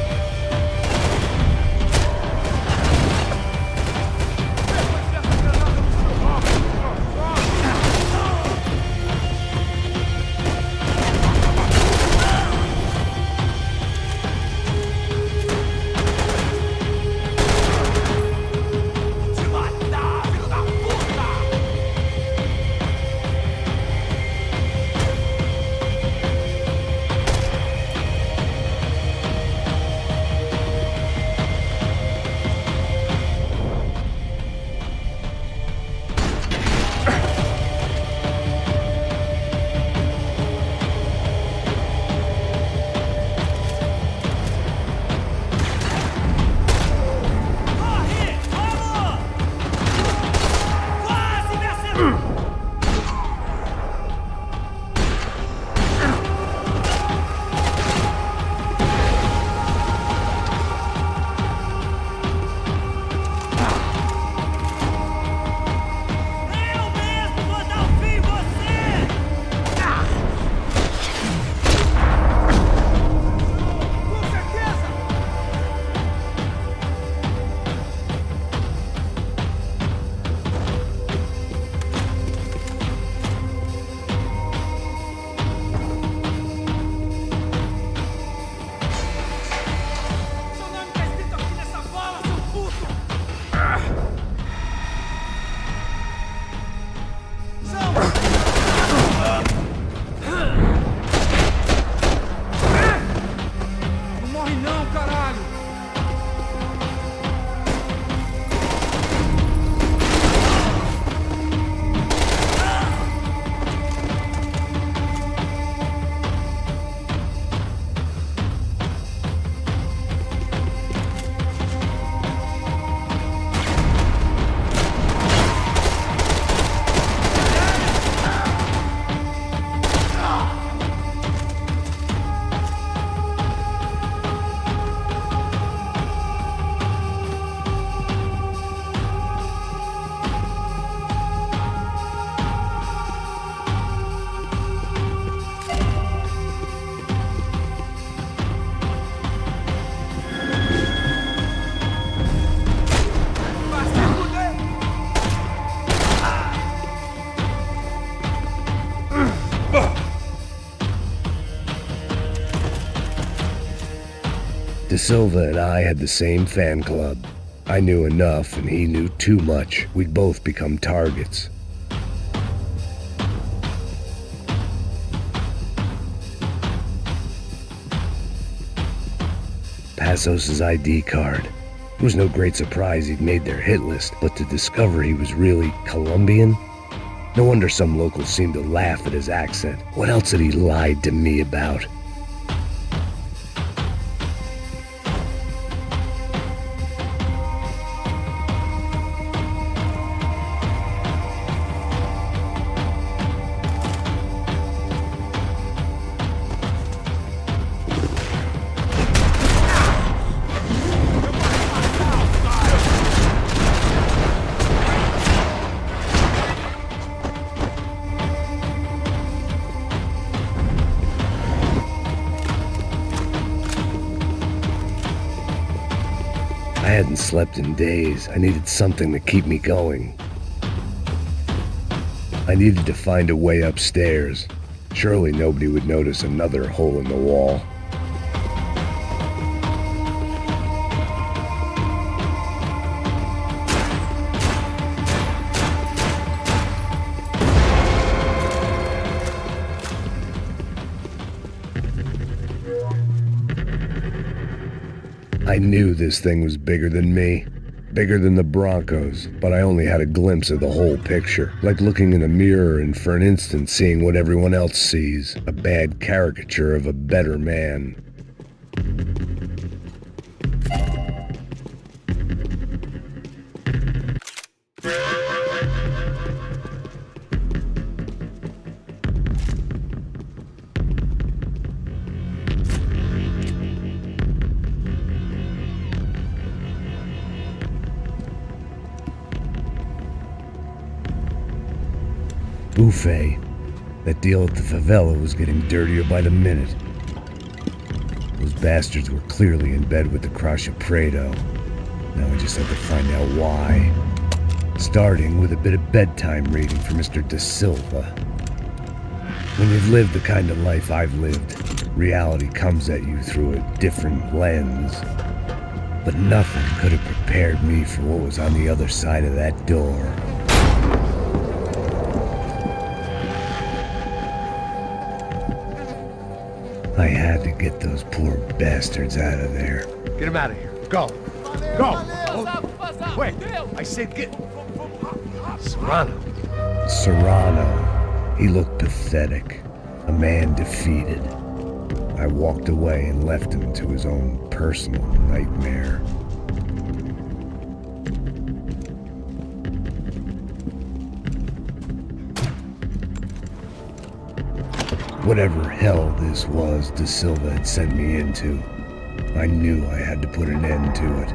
[SPEAKER 1] De Silva and I had the same fan club. I knew enough and he knew too much. We'd both become targets. Passos' ID card. It was no great surprise he'd made their hit list, but to discover he was really Colombian? No wonder some locals seemed to laugh at his accent. What else had he lied to me about? I hadn't slept in days. I needed something to keep me going. I needed to find a way upstairs. Surely nobody would notice another hole in the wall. I knew this thing was bigger than me, bigger than the Broncos, but I only had a glimpse of the whole picture, like looking in a mirror and for an instant seeing what everyone else sees, a bad caricature of a better man. Buffet. That deal at the favela was getting dirtier by the minute. Those bastards were clearly in bed with the Crusher Prado. Now I just had to find out why. Starting with a bit of bedtime reading for Mr. De Silva. When you've lived the kind of life I've lived, reality comes at you through a different lens. But nothing could have prepared me for what was on the other side of that door. I had to get those poor bastards out of there.
[SPEAKER 20] Get him out of here. Go. Go. Oh, wait. I said get... Serrano.
[SPEAKER 1] Serrano. He looked pathetic. A man defeated. I walked away and left him to his own personal nightmare. Whatever hell this was De Silva had sent me into, I knew I had to put an end to it.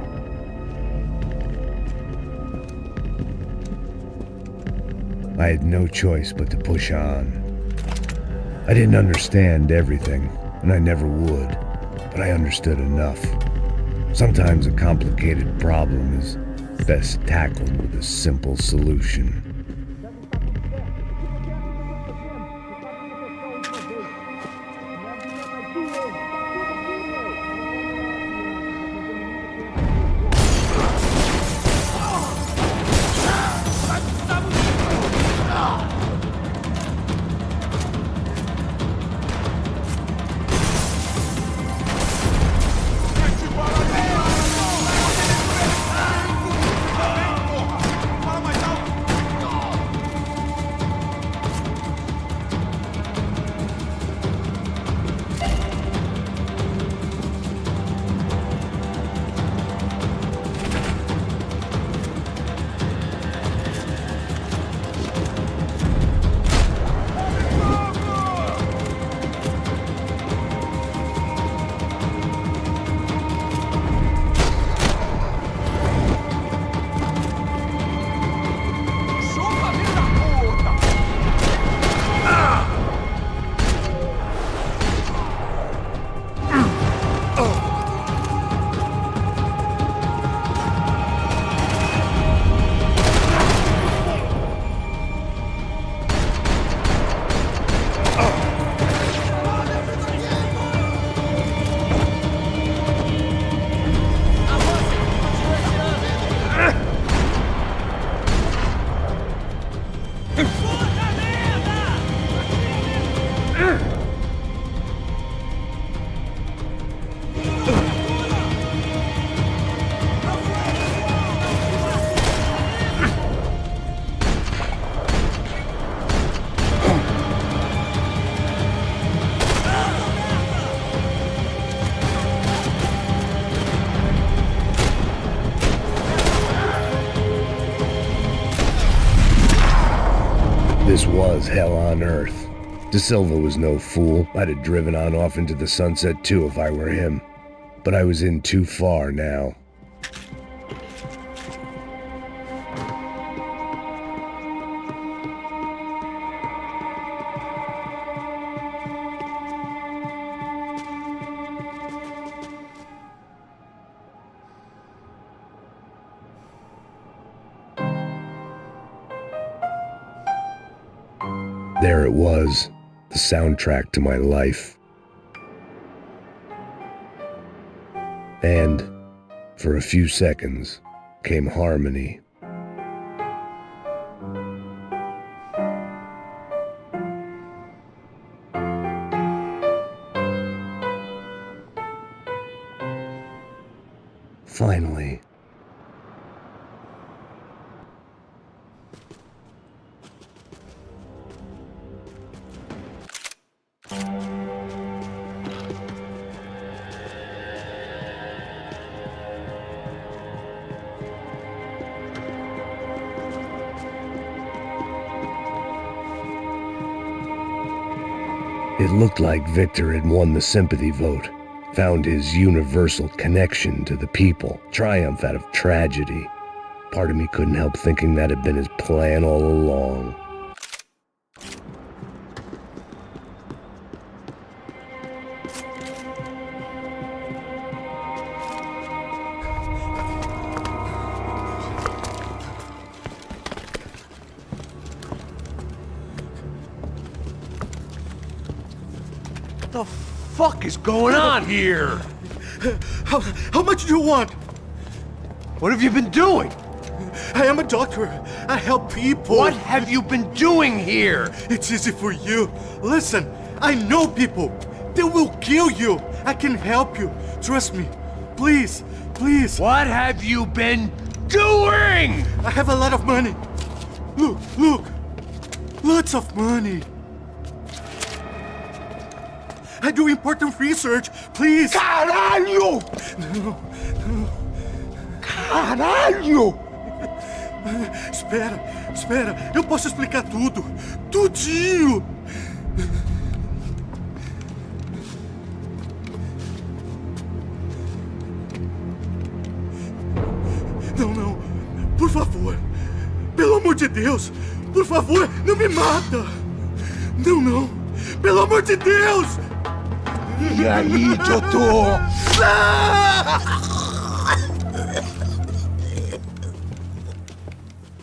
[SPEAKER 1] I had no choice but to push on. I didn't understand everything, and I never would, but I understood enough. Sometimes a complicated problem is best tackled with a simple solution. This was hell on earth. De Silva was no fool. I'd have driven on off into the sunset too if I were him. But I was in too far now. There it was, the soundtrack to my life. And, for a few seconds, came harmony. Finally. It looked like Victor had won the sympathy vote, found his universal connection to the people, triumph out of tragedy. Part of me couldn't help thinking that had been his plan all along.
[SPEAKER 20] What the fuck is going on here?
[SPEAKER 14] How much do you want?
[SPEAKER 20] What have you been doing?
[SPEAKER 14] I am a doctor. I help people.
[SPEAKER 20] What have you been doing here?
[SPEAKER 14] It's easy for you. Listen, I know people. They will kill you. I can help you. Trust me. Please, please.
[SPEAKER 20] What have you been doing?
[SPEAKER 14] I have a lot of money. Look, look. Lots of money. I do important research. Please.
[SPEAKER 20] Caralho!
[SPEAKER 14] No, no.
[SPEAKER 20] Caralho!
[SPEAKER 14] Espera, espera. Eu posso explicar tudo. Tudinho. Não, não. Por favor. Pelo amor de Deus. Por favor, não me mata. Não, não. Pelo amor de Deus.
[SPEAKER 20] E aí, doutor?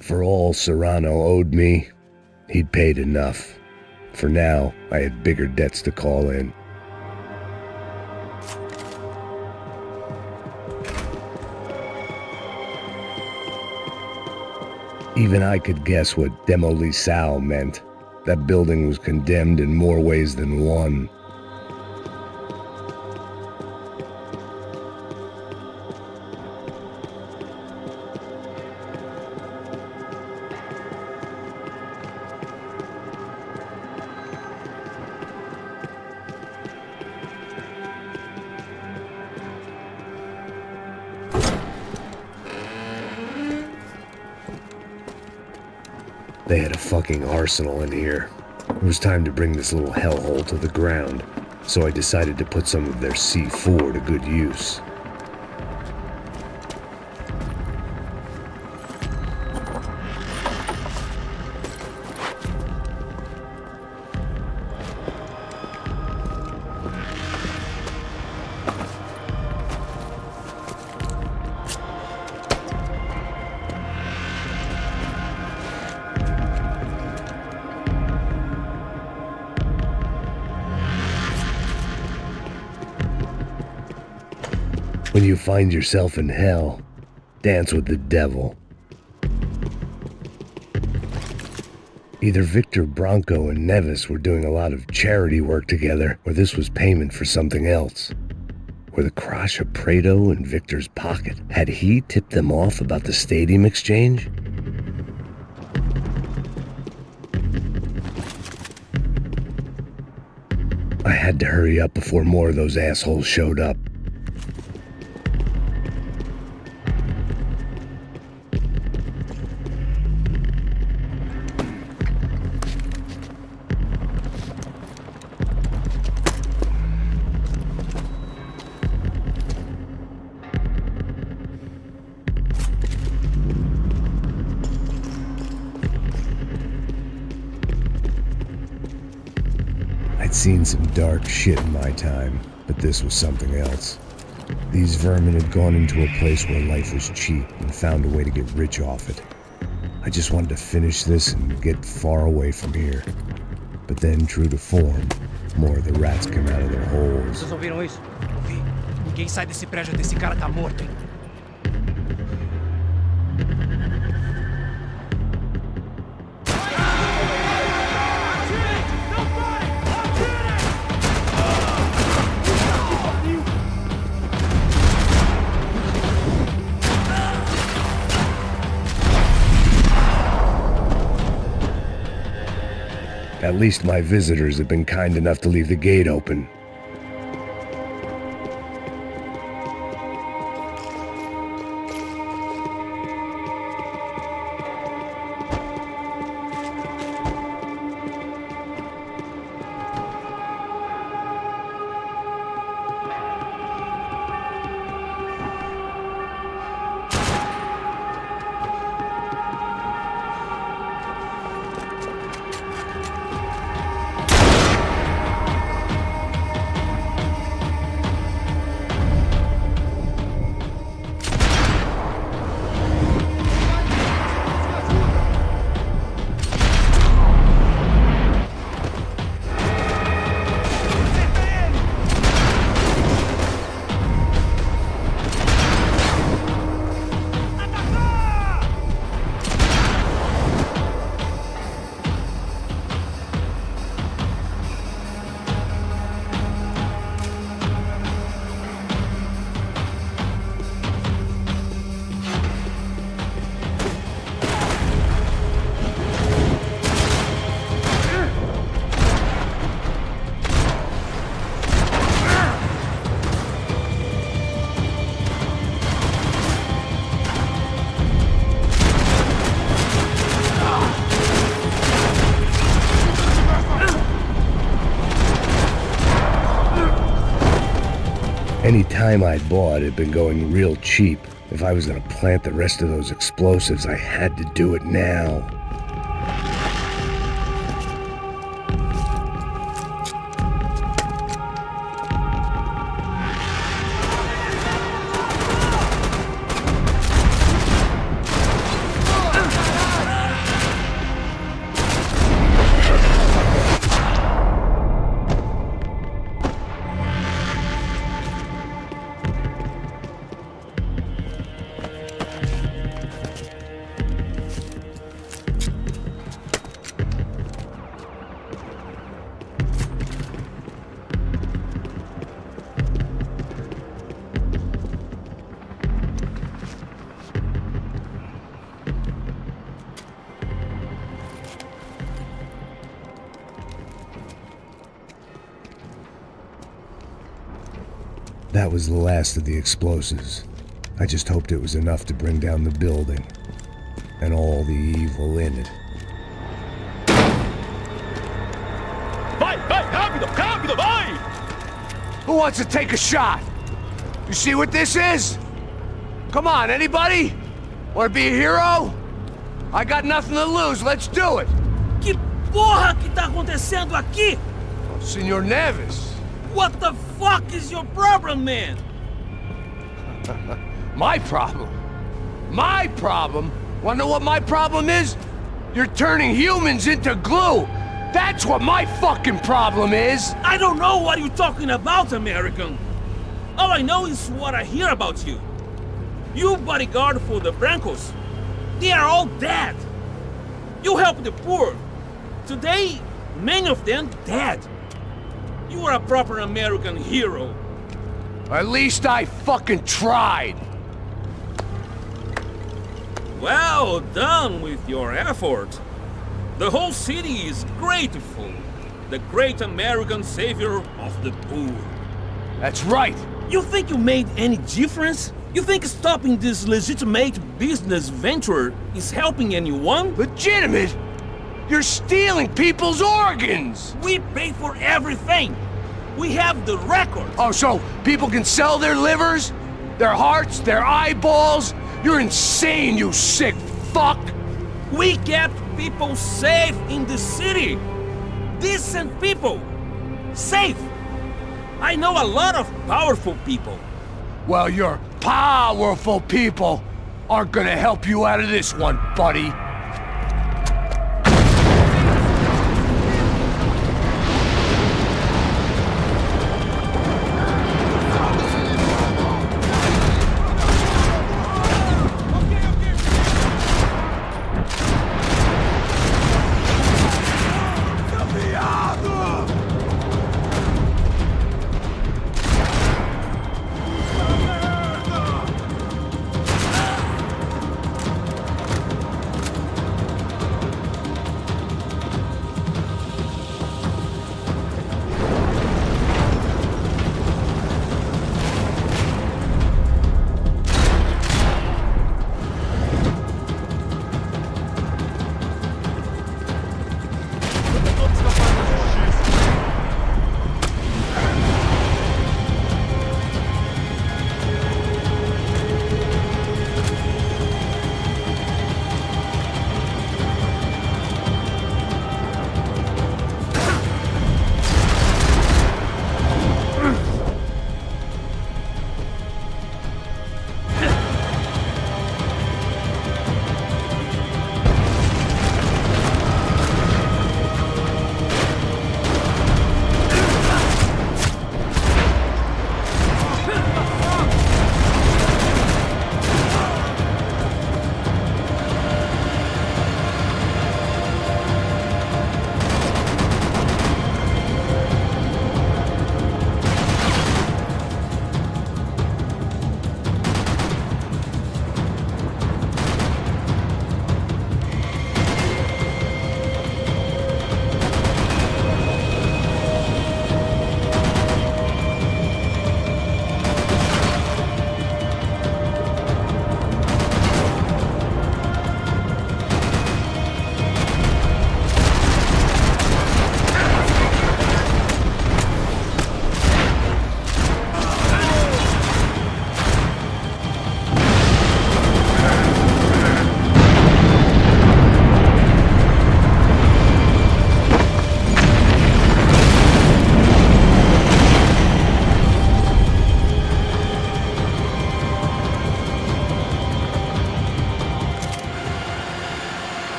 [SPEAKER 1] For all Serrano owed me, he'd paid enough. For now, I had bigger debts to call in. Even I could guess what demolissal meant. That building was condemned in more ways than one. They had a fucking arsenal in here. It was time to bring this little hellhole to the ground, so I decided to put some of their C4 to good use. When you find yourself in hell, dance with the devil. Either Victor Bronco and Nevis were doing a lot of charity work together, or this was payment for something else. Were the Crasha Prado in Victor's pocket? Had he tipped them off about the stadium exchange? I had to hurry up before more of those assholes showed up. seen some dark shit in my time, but this was something else. These vermin had gone into a place where life was cheap and found a way to get rich off it. I just wanted to finish this and get far away from here. But then, true to form, more of the rats come out of their holes.
[SPEAKER 16] Vocês ouviram isso? Ouvi. Ninguém sai desse prédio desse cara tá morto, hein?
[SPEAKER 1] At least my visitors have been kind enough to leave the gate open. Any time I'd bought had been going real cheap. If I was gonna plant the rest of those explosives, I had to do it now. That was the last of the explosives. I just hoped it was enough to bring down the building and all the evil in it.
[SPEAKER 18] Vai, rápido, rápido, vai! Who wants to take a shot? You see what this is? Come on, anybody? Want to be a hero? I got nothing to lose, let's do it!
[SPEAKER 10] Que porra que tá acontecendo aqui?
[SPEAKER 18] Oh, Senor Neves.
[SPEAKER 10] What the fuck is your problem, man?
[SPEAKER 18] My problem? My problem? Wanna know what my problem is? You're turning humans into glue! That's what my fucking problem is!
[SPEAKER 10] I don't know what you're talking about, American. All I know is what I hear about you. You bodyguard for the Brancos. They are all dead. You help the poor. Today, many of them dead. You are a proper American hero.
[SPEAKER 18] At least I fucking tried.
[SPEAKER 10] Well done with your effort. The whole city is grateful. The great American savior of the poor.
[SPEAKER 18] That's right.
[SPEAKER 10] You think you made any difference? You think stopping this legitimate business venture is helping anyone?
[SPEAKER 18] Legitimate? You're stealing people's organs!
[SPEAKER 10] We pay for everything! We have the record!
[SPEAKER 18] Oh, so people can sell their livers? Their hearts? Their eyeballs? You're insane, you sick fuck!
[SPEAKER 10] We kept people safe in the city! Decent people! Safe! I know a lot of powerful people.
[SPEAKER 18] Well, your powerful people aren't gonna help you out of this one, buddy.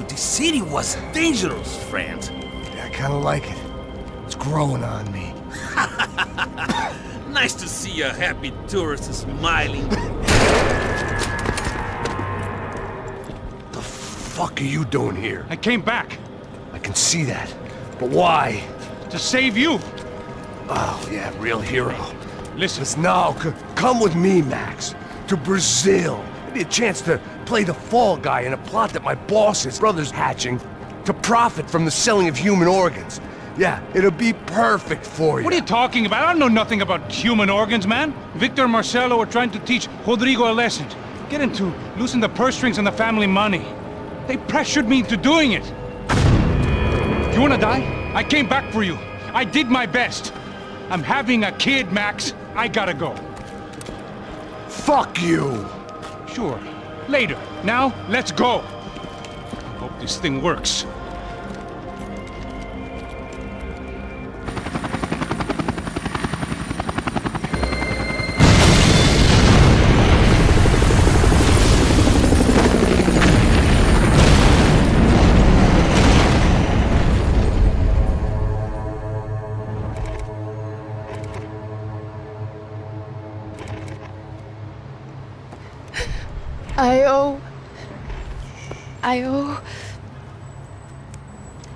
[SPEAKER 10] The city was dangerous, friend.
[SPEAKER 18] Yeah, I kinda like it. It's growing on me.
[SPEAKER 10] Nice to see a happy tourist smiling.
[SPEAKER 18] The fuck are you doing here?
[SPEAKER 2] I came back.
[SPEAKER 18] I can see that. But why?
[SPEAKER 2] To save you.
[SPEAKER 18] Oh, yeah, real hero.
[SPEAKER 2] Listen.
[SPEAKER 18] Now, come with me, Max. To Brazil. Maybe a chance to play the fall guy in a plot that my boss's brother's hatching to profit from the selling of human organs. Yeah, it'll be perfect for you.
[SPEAKER 2] What are you talking about? I don't know nothing about human organs, man. Victor and Marcelo are trying to teach Rodrigo a lesson. Get him to loosen the purse strings on the family money. They pressured me into doing it. You wanna die? I came back for you. I did my best. I'm having a kid, Max. I gotta go.
[SPEAKER 18] Fuck you!
[SPEAKER 2] Sure. Later. Now, let's go. Hope this thing works.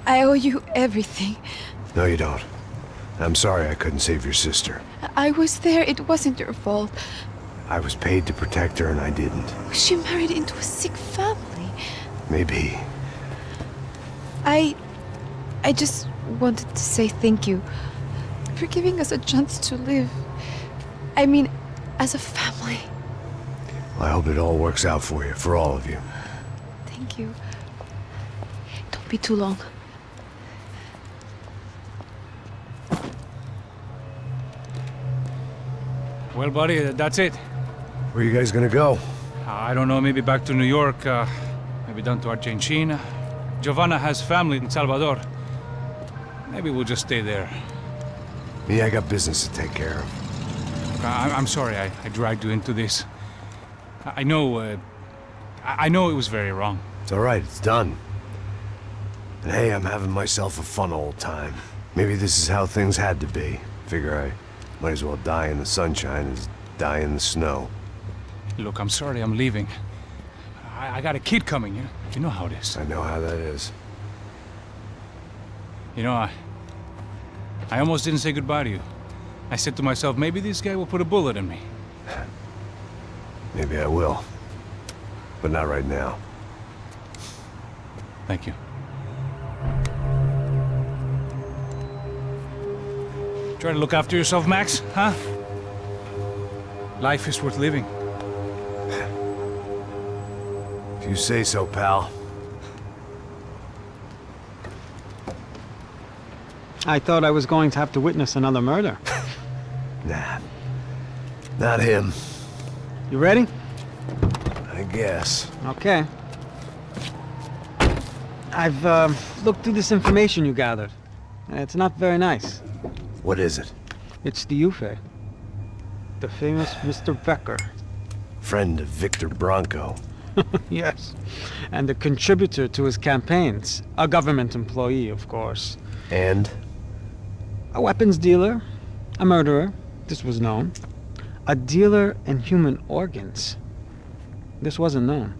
[SPEAKER 4] I owe you everything.
[SPEAKER 1] No, you don't. I'm sorry I couldn't save your sister.
[SPEAKER 4] I was there. It wasn't your fault.
[SPEAKER 1] I was paid to protect her and I didn't.
[SPEAKER 4] She married into a sick family.
[SPEAKER 1] Maybe.
[SPEAKER 4] I just wanted to say thank you
[SPEAKER 5] for giving us a chance to live. I mean, as a family.
[SPEAKER 1] I hope it all works out for you, for all of you.
[SPEAKER 5] Thank you.
[SPEAKER 4] Don't be too long.
[SPEAKER 2] Well, buddy, that's it.
[SPEAKER 1] Where you guys gonna go?
[SPEAKER 2] I don't know, maybe back to New York, maybe down to Argentina. Giovanna has family in Salvador. Maybe we'll just stay there.
[SPEAKER 1] Me, I got business to take care of.
[SPEAKER 2] I'm sorry I dragged you into this. I know it was very wrong.
[SPEAKER 1] It's all right, it's done. And hey, I'm having myself a fun old time. Maybe this is how things had to be. Figure I might as well die in the sunshine as die in the snow.
[SPEAKER 2] Look, I'm sorry I'm leaving. I got a kid coming, you know how it is.
[SPEAKER 1] I know how that is.
[SPEAKER 2] You know, I almost didn't say goodbye to you. I said to myself, maybe this guy will put a bullet in me.
[SPEAKER 1] Maybe I will. But not right now.
[SPEAKER 2] Thank you. Try to look after yourself, Max, huh? Life is worth living.
[SPEAKER 1] If you say so, pal.
[SPEAKER 13] I thought I was going to have to witness another murder.
[SPEAKER 1] Nah. Not him.
[SPEAKER 13] You ready?
[SPEAKER 1] I guess.
[SPEAKER 13] Okay. I've looked through this information you gathered. It's not very nice.
[SPEAKER 1] What is it?
[SPEAKER 13] It's the Ufe. The famous Mr. Becker.
[SPEAKER 1] Friend of Victor Bronco.
[SPEAKER 13] Yes. And a contributor to his campaigns. A government employee, of course.
[SPEAKER 1] And?
[SPEAKER 13] A weapons dealer. A murderer. This was known. A dealer in human organs. This wasn't known.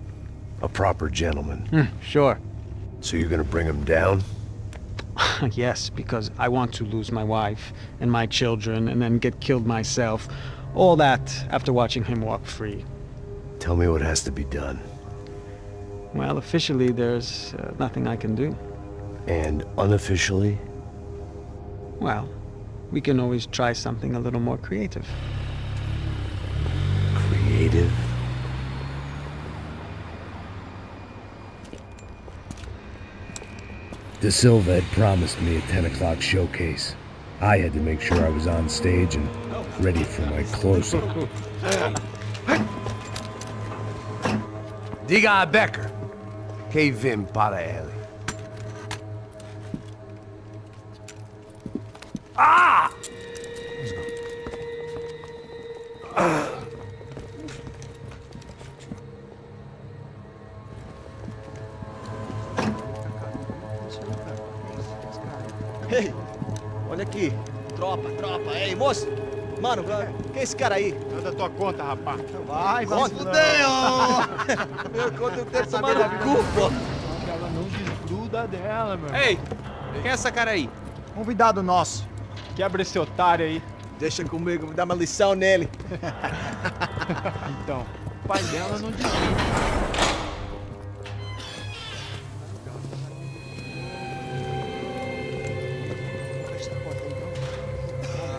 [SPEAKER 1] A proper gentleman.
[SPEAKER 13] Sure.
[SPEAKER 1] So you're gonna bring him down?
[SPEAKER 13] Yes, because I want to lose my wife and my children and then get killed myself. All that after watching him walk free.
[SPEAKER 1] Tell me what has to be done.
[SPEAKER 13] Well, officially, there's nothing I can do.
[SPEAKER 1] And unofficially?
[SPEAKER 13] Well, we can always try something a little more creative.
[SPEAKER 1] Creative? De Silva had promised me a 10 o'clock showcase. I had to make sure I was on stage and ready for my close-up.
[SPEAKER 18] Diga a Becker. Que vim para ele. Ah!
[SPEAKER 8] Ei, olha aqui. Tropa, tropa. Ei, moço. Mano, quem é esse cara aí?
[SPEAKER 14] É da tua conta, rapaz.
[SPEAKER 8] Vai se fuder, ó. Meu conta, eu quero tomar no cu, pô.
[SPEAKER 14] Ela não desgruda dela, meu.
[SPEAKER 8] Ei, quem é essa cara aí?
[SPEAKER 14] Convidado nosso. Quebra esse otário aí.
[SPEAKER 8] Deixa comigo, vou dar uma lição nele.
[SPEAKER 14] Então, o pai dela não desgruda.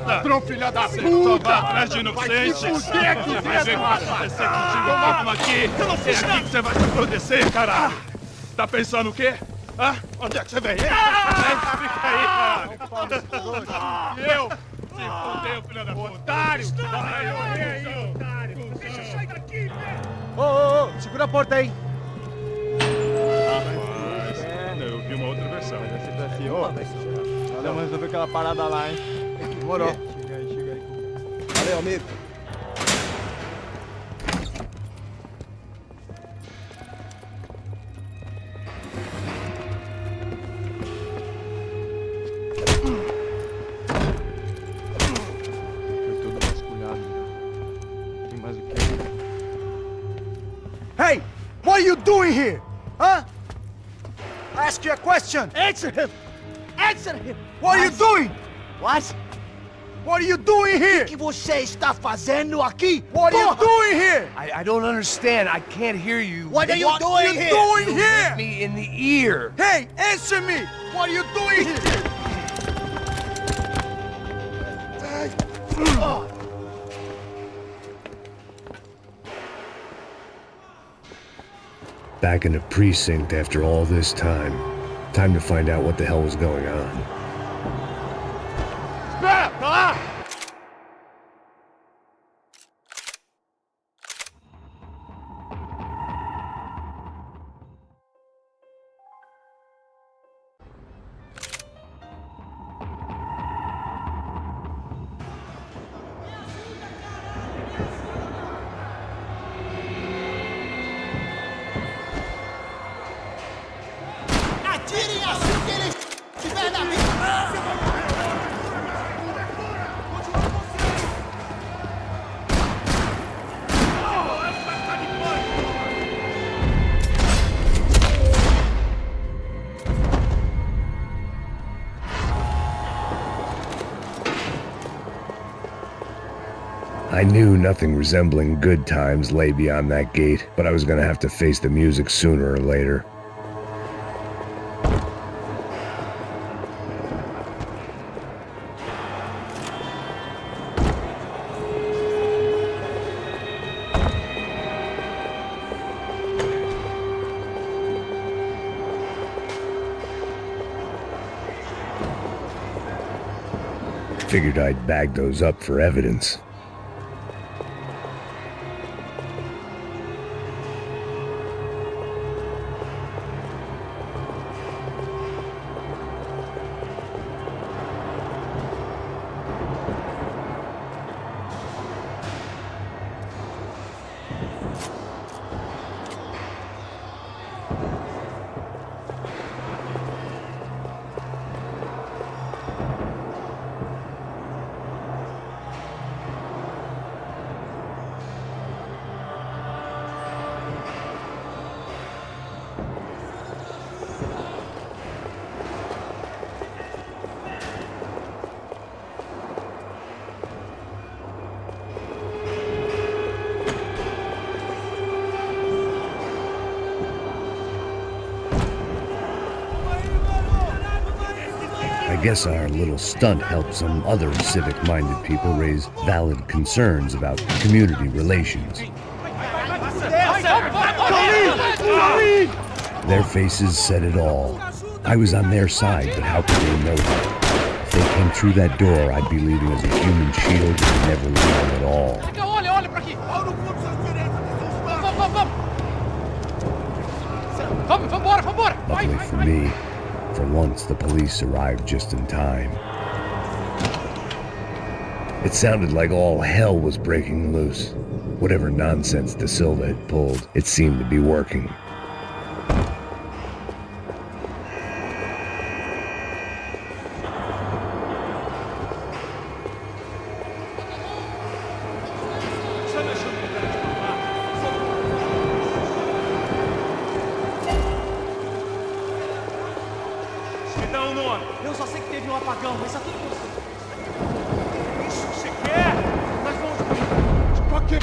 [SPEAKER 14] Ladrão, filha da puta! Vai atrás de inocentes! Vai ver o que vai acontecer contigo mesmo aqui! É aqui que você vai se acontecer, caralho! Tá pensando o quê? Hã? Onde é que você vem? Fica aí, caralho! Eu? Se fodeu, filha da puta! Otário! Vai morrer aí, otário! Deixa eu sair daqui, velho!
[SPEAKER 8] Ô, segura a porta aí!
[SPEAKER 14] Rapaz, eu vi uma outra versão. Esse desafio, ô! Vamos resolver aquela parada lá, hein?
[SPEAKER 8] Demorou.
[SPEAKER 14] Chega aí.
[SPEAKER 8] Valeu, amigo.
[SPEAKER 14] Foi todo vasculhado. Tem mais o quê?
[SPEAKER 21] Hey! What are you doing here? Huh? I ask you a question.
[SPEAKER 8] Answer him! Answer him!
[SPEAKER 21] What are you doing?
[SPEAKER 8] What?
[SPEAKER 21] What are you doing here?
[SPEAKER 8] O que você está fazendo aqui?
[SPEAKER 21] What are you doing here?
[SPEAKER 18] I don't understand. I can't hear you.
[SPEAKER 8] What are you doing here?
[SPEAKER 21] Doing
[SPEAKER 18] You
[SPEAKER 21] here?
[SPEAKER 18] hit me in the ear.
[SPEAKER 21] Hey, answer me! What are you doing here?
[SPEAKER 1] Back in the precinct after all this time. Time to find out what the hell was going on. I knew nothing resembling good times lay beyond that gate, but I was gonna have to face the music sooner or later. Figured I'd bag those up for evidence. I guess our little stunt helped some other civic-minded people raise valid concerns about community relations. Their faces said it all. I was on their side, but how could they know that? If they came through that door, I'd be leaving as a human shield and never leaving at all. Luckily for me, for once the police arrived just in time. It sounded like all hell was breaking loose. Whatever nonsense De Silva had pulled, it seemed to be working.
[SPEAKER 21] Eu só sei que teve apagão, mas tá tudo possível. Isso que você quer? Nós vamos... De qualquer...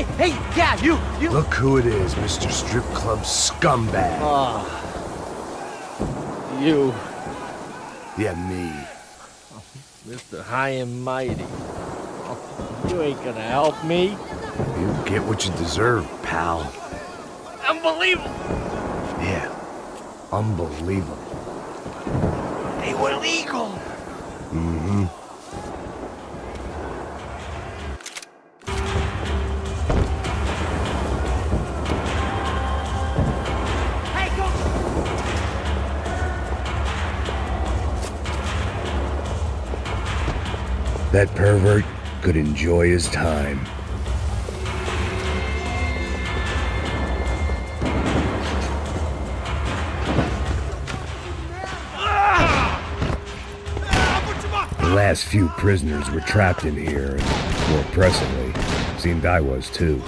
[SPEAKER 20] Hey, yeah, you.
[SPEAKER 18] Look who it is, Mr. Strip Club scumbag.
[SPEAKER 8] You,
[SPEAKER 18] Yeah, me.
[SPEAKER 8] Mr. High and Mighty. You ain't gonna help me.
[SPEAKER 18] You get what you deserve, pal.
[SPEAKER 8] Unbelievable!
[SPEAKER 18] Yeah, unbelievable.
[SPEAKER 8] They were legal!
[SPEAKER 18] Mm-hmm.
[SPEAKER 8] Hey, go!
[SPEAKER 1] That pervert could enjoy his time. The last few prisoners were trapped in here, and more pressingly, seemed I was too.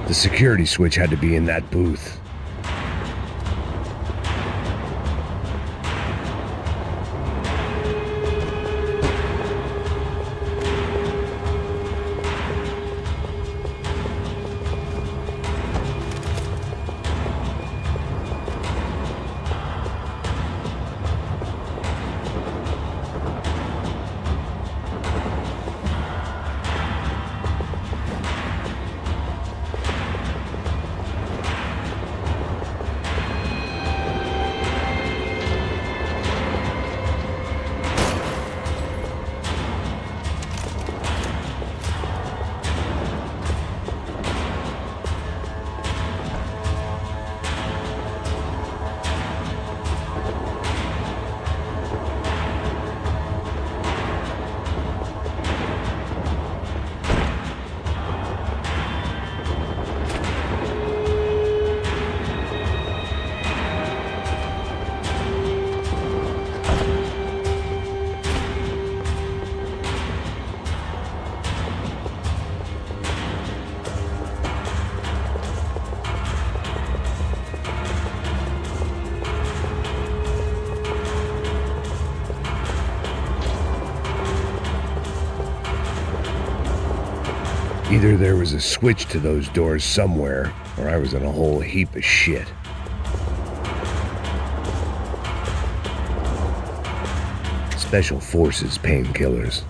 [SPEAKER 1] The security switch had to be in that booth. Either there was a switch to those doors somewhere, or I was in a whole heap of shit. Special Forces painkillers.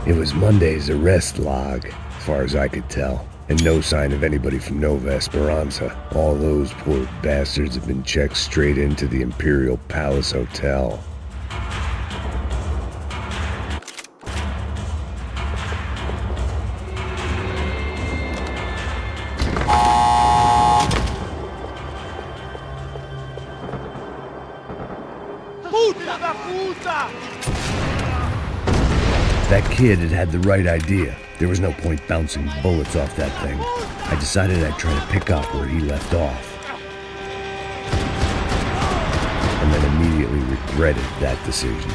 [SPEAKER 1] It was Monday's arrest log, as far as I could tell, and no sign of anybody from Nova Esperanza. All those poor bastards have been checked straight into the Imperial Palace Hotel. That kid had had the right idea. There was no point bouncing bullets off that thing. I decided I'd try to pick up where he left off. And then immediately regretted that decision.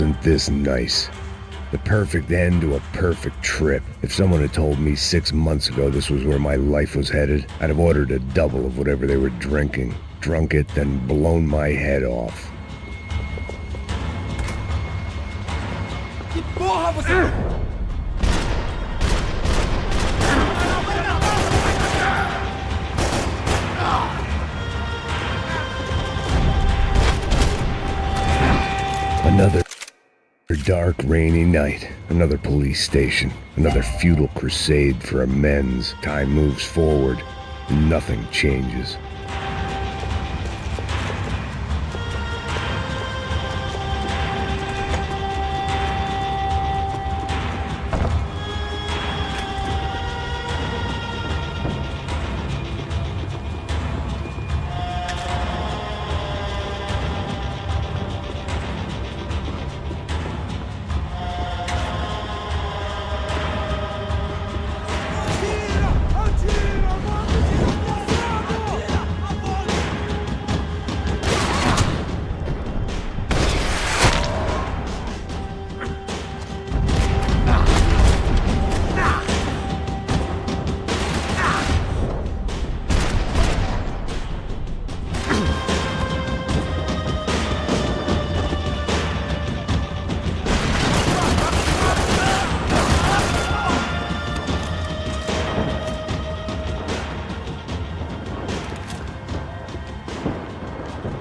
[SPEAKER 1] wasn't this nice. The perfect end to a perfect trip. If someone had told me 6 months ago this was where my life was headed, I'd have ordered a double of whatever they were drinking, drunk it, then blown my head off.
[SPEAKER 21] Que porra você...
[SPEAKER 1] Another dark, rainy night. Another police station. Another futile crusade for amends. Time moves forward. Nothing changes.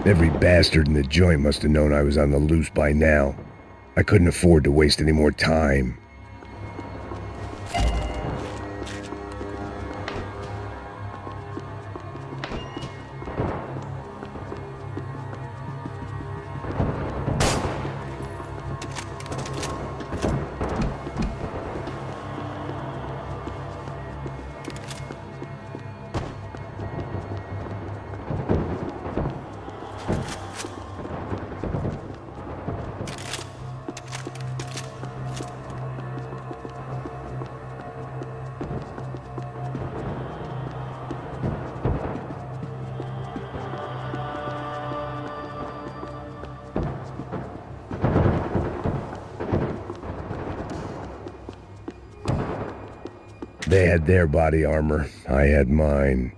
[SPEAKER 1] Every bastard in the joint must have known I was on the loose by now. I couldn't afford to waste any more time. They had their body armor. I had mine.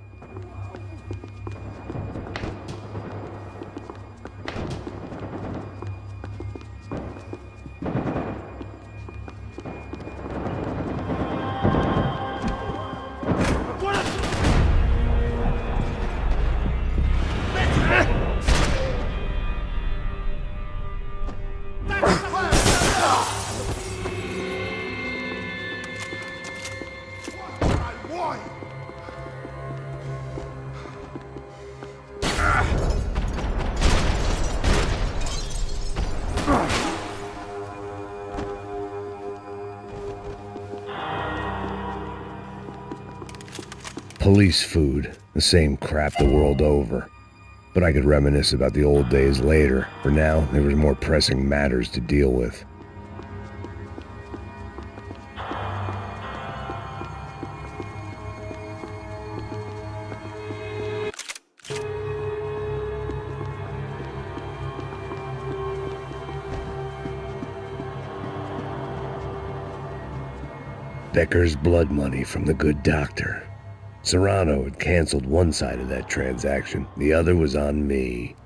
[SPEAKER 1] Police food, the same crap the world over. But I could reminisce about the old days later. For now, there was more pressing matters to deal with. Becker's blood money from the good doctor. Serrano had canceled one side of that transaction. The other was on me.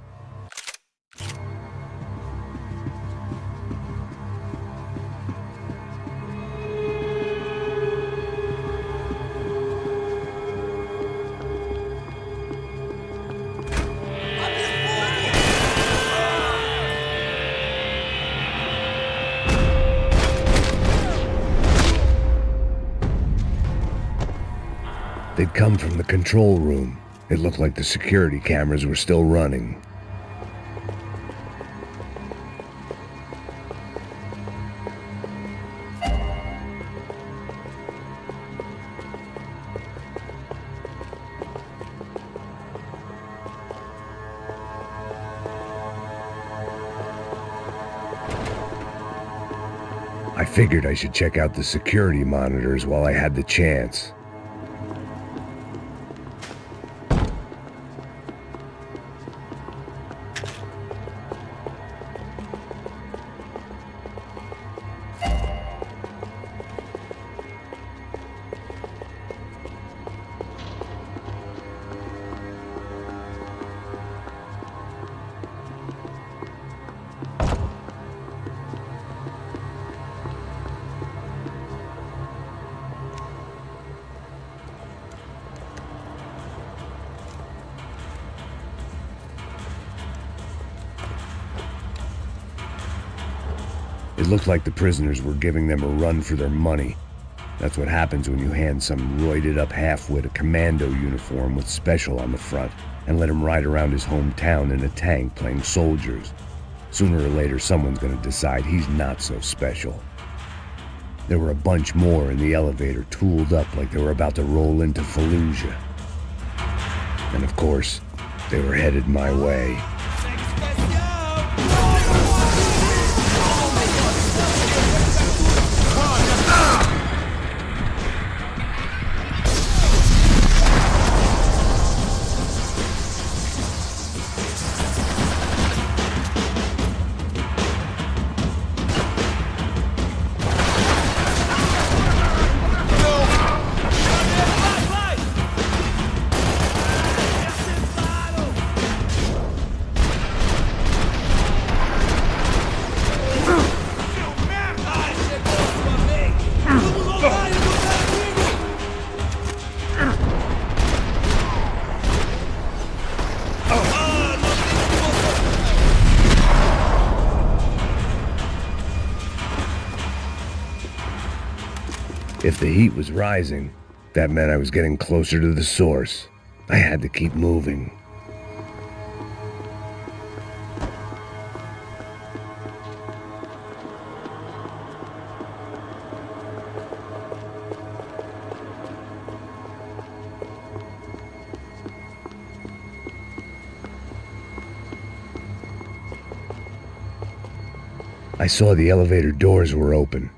[SPEAKER 1] They'd come from the control room. It looked like the security cameras were still running. I figured I should check out the security monitors while I had the chance. looked like the prisoners were giving them a run for their money. That's what happens when you hand some roided-up halfwit a commando uniform with special on the front and let him ride around his hometown in a tank playing soldiers. Sooner or later, someone's gonna decide he's not so special. There were a bunch more in the elevator, tooled up like they were about to roll into Fallujah. And of course, they were headed my way. If the heat was rising, that meant I was getting closer to the source. I had to keep moving. I saw the elevator doors were open.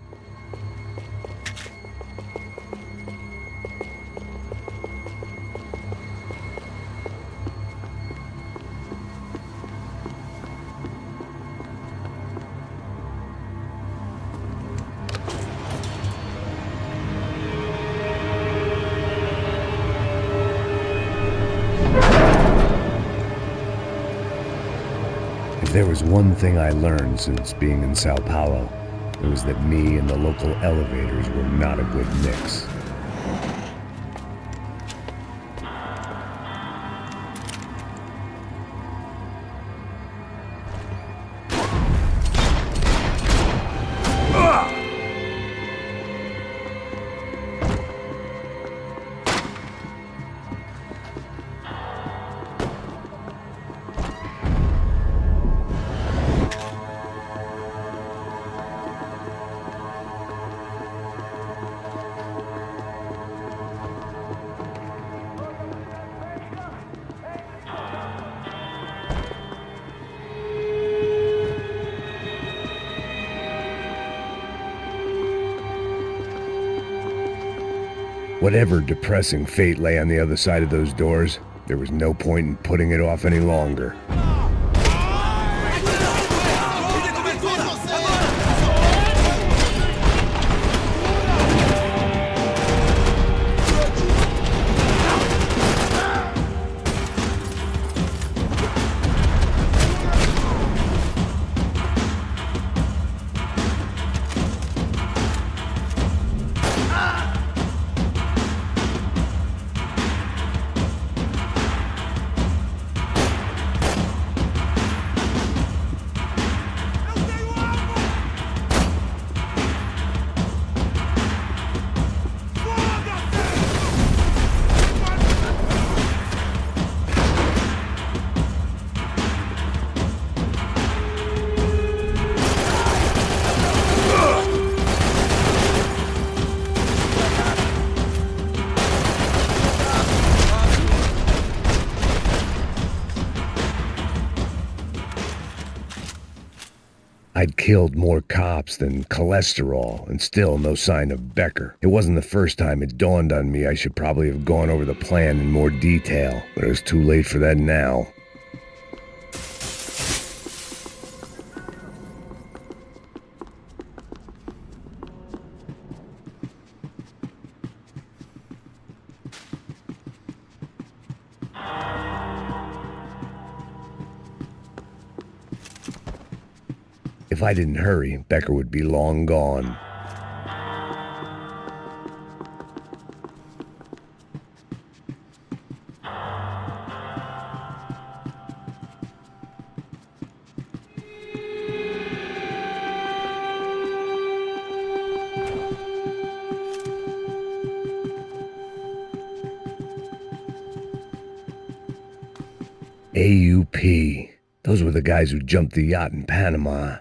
[SPEAKER 1] If there was one thing I learned since being in Sao Paulo, it was that me and the local elevators were not a good mix. Whatever depressing fate lay on the other side of those doors, there was no point in putting it off any longer. I'd killed more cops than cholesterol, and still no sign of Becker. It wasn't the first time it dawned on me I should probably have gone over the plan in more detail, but it was too late for that now. If I didn't hurry, Becker would be long gone.
[SPEAKER 18] AUP. Those were the guys who jumped the yacht in Panama.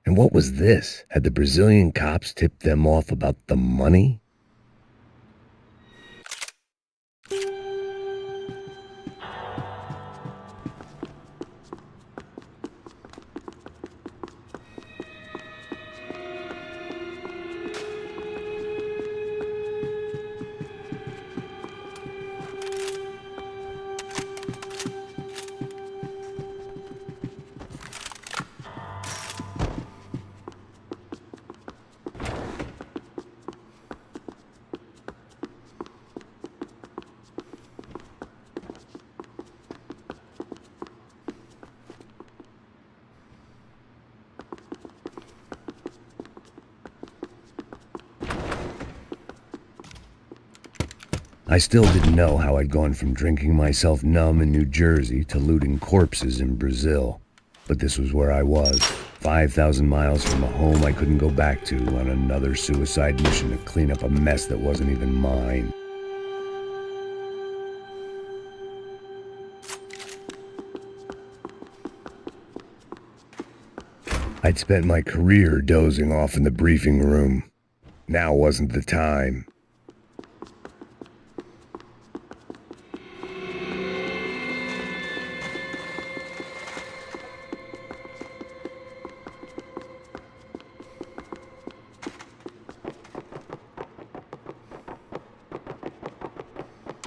[SPEAKER 18] And what was this? Had the Brazilian cops tipped them off about the money? I still didn't know how I'd gone from drinking myself numb in New Jersey to looting corpses in Brazil. But this was where I was, 5,000 miles from a home I couldn't go back to, on another suicide mission to clean up a mess that wasn't even mine. I'd spent my career dozing off in the briefing room. Now wasn't the time.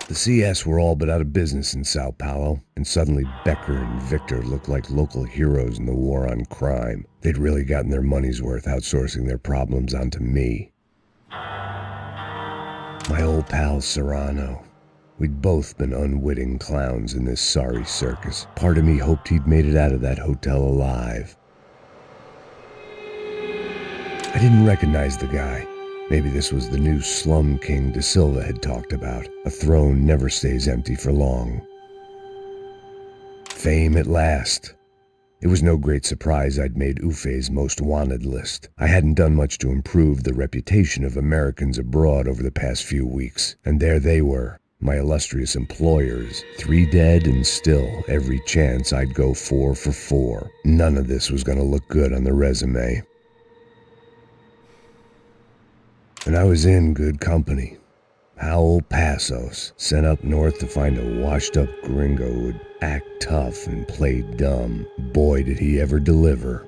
[SPEAKER 18] The CS were all but out of business in Sao Paulo, and suddenly Becker and Victor looked like local heroes in the war on crime. They'd really gotten their money's worth outsourcing their problems onto me. My old pal Serrano. We'd both been unwitting clowns in this sorry circus. Part of me hoped he'd made it out of that hotel alive. I didn't recognize the guy. Maybe this was the new slum king De Silva had talked about. A throne never stays empty for long. Fame at last. It was no great surprise I'd made Ufe's most wanted list. I hadn't done much to improve the reputation of Americans abroad over the past few weeks, and there they were, my illustrious employers, 3 dead and still every chance I'd go 4 for 4. None of this was going to look good on the resume. And I was in good company. Howell Passos, sent up north to find a washed-up gringo who'd act tough and play dumb. Boy, did he ever deliver.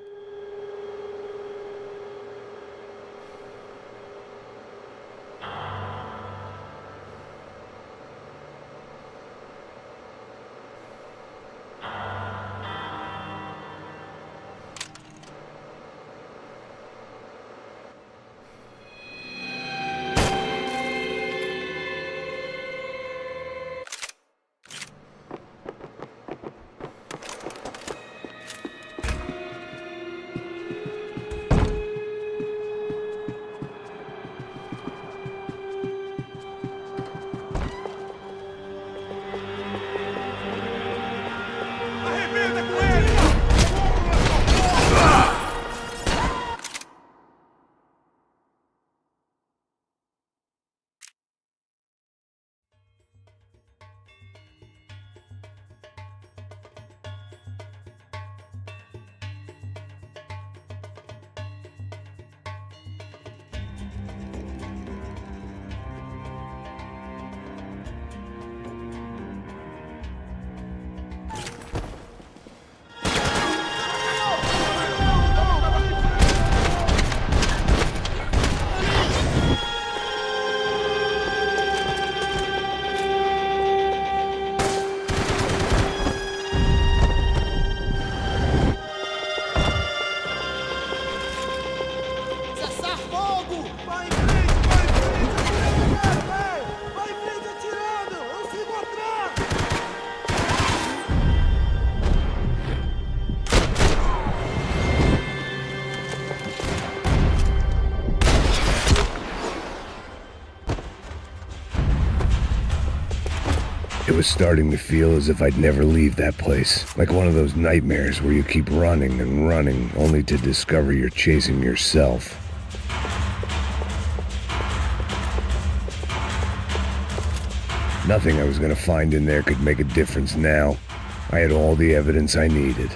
[SPEAKER 18] It was starting to feel as if I'd never leave that place. Like one of those nightmares where you keep running and running, only to discover you're chasing yourself. Nothing I was gonna find in there could make a difference now.
[SPEAKER 1] I had all the evidence I needed.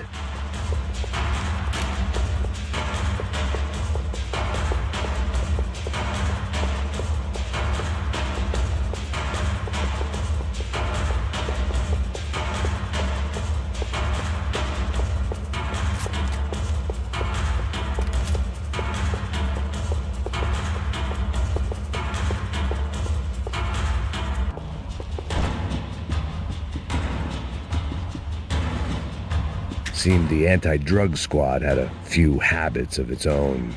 [SPEAKER 1] Seemed the anti-drug squad had a few habits of its own.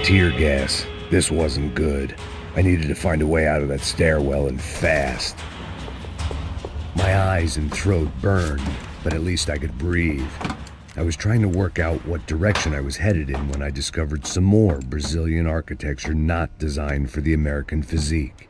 [SPEAKER 1] Tear gas. This wasn't good. I needed to find a way out of that stairwell and fast. My eyes and throat burned, but at least I could breathe. I was trying to work out what direction I was headed in when I discovered some more Brazilian architecture not designed for the American physique.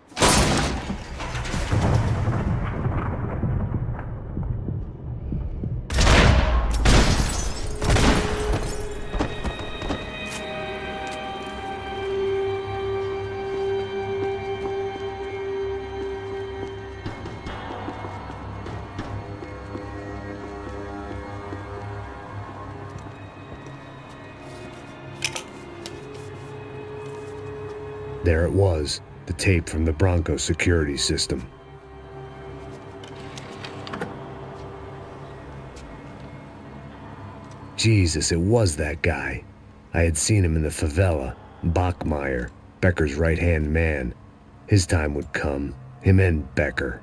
[SPEAKER 1] There it was, the tape from the Bronco security system. Jesus, it was that guy. I had seen him in the favela, Bachmeyer, Becker's right-hand man. His time would come, him and Becker.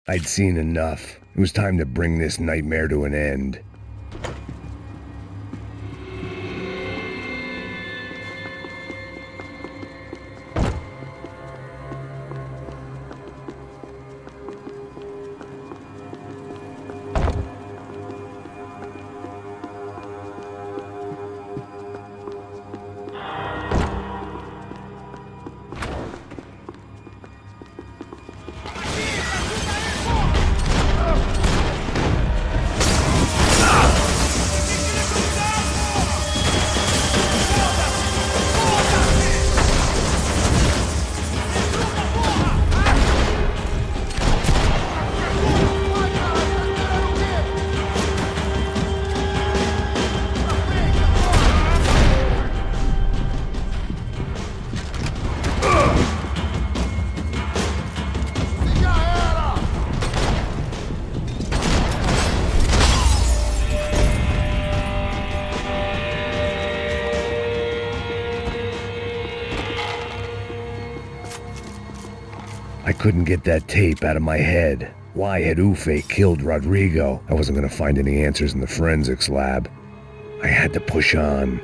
[SPEAKER 1] I'd seen enough. It was time to bring this nightmare to an end. I couldn't get that tape out of my head. Why had Ufe killed Rodrigo? I wasn't going to find any answers in the forensics lab. I had to push on.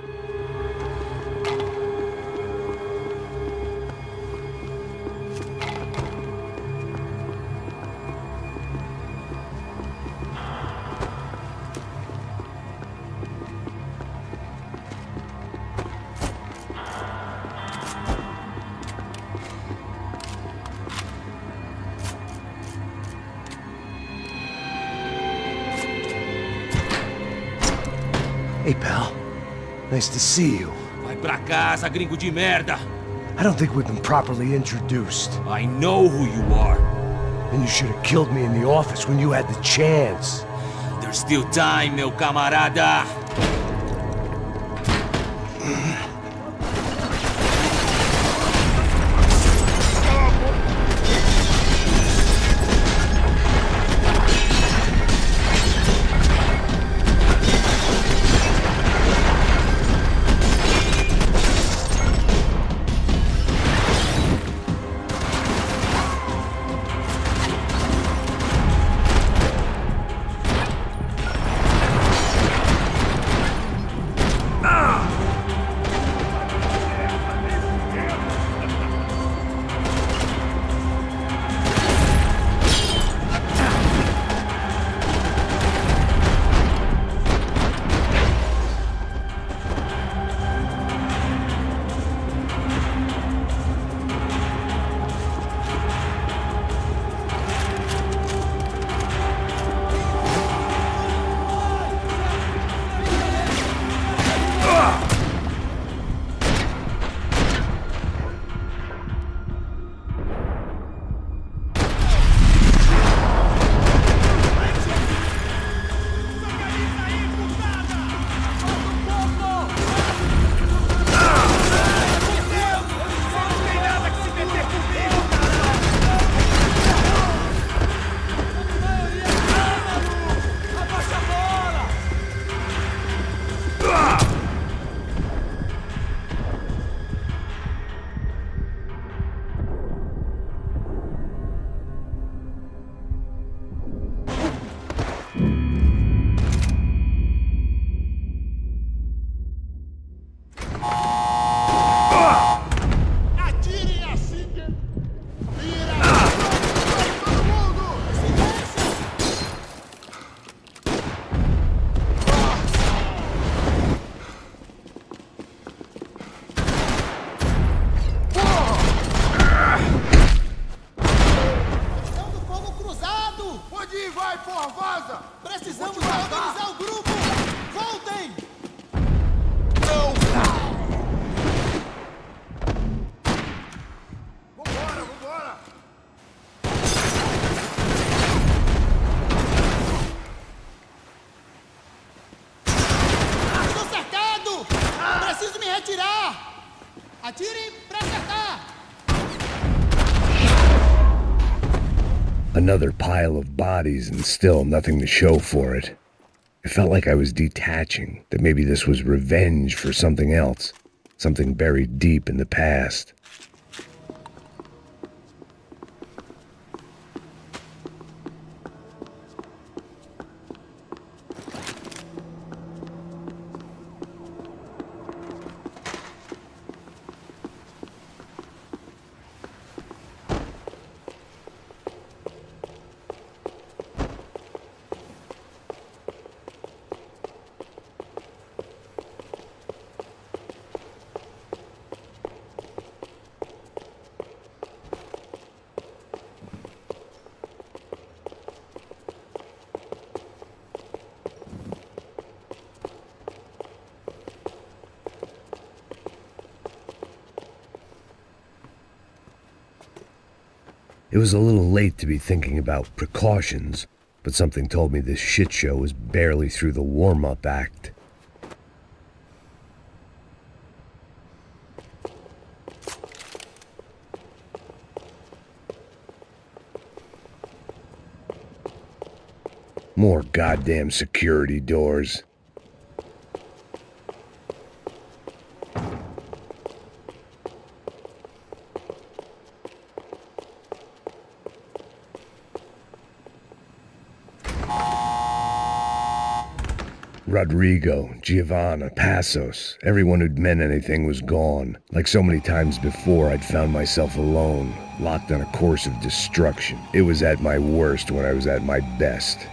[SPEAKER 18] Hey, pal. Nice to see you.
[SPEAKER 10] Vai pra casa, gringo de merda!
[SPEAKER 18] I don't think we've been properly introduced.
[SPEAKER 10] I know who you are.
[SPEAKER 18] And you should have killed me in the office when you had the chance.
[SPEAKER 10] There's still time, meu camarada!
[SPEAKER 21] Precisamos organizar o grupo! Voltem!
[SPEAKER 14] Vambora, vambora!
[SPEAKER 21] Estou cercado! Preciso me retirar! Atirem pra acertar!
[SPEAKER 1] Another pile of bodies and still nothing to show for it. It felt like I was detaching, that maybe this was revenge for something else, something buried deep in the past. It was a little late to be thinking about precautions, but something told me this shit show was barely through the warm-up act. More goddamn security doors. Rodrigo, Giovanna, Passos, everyone who'd meant anything was gone. Like so many times before, I'd found myself alone, locked on a course of destruction. It was at my worst when I was at my best.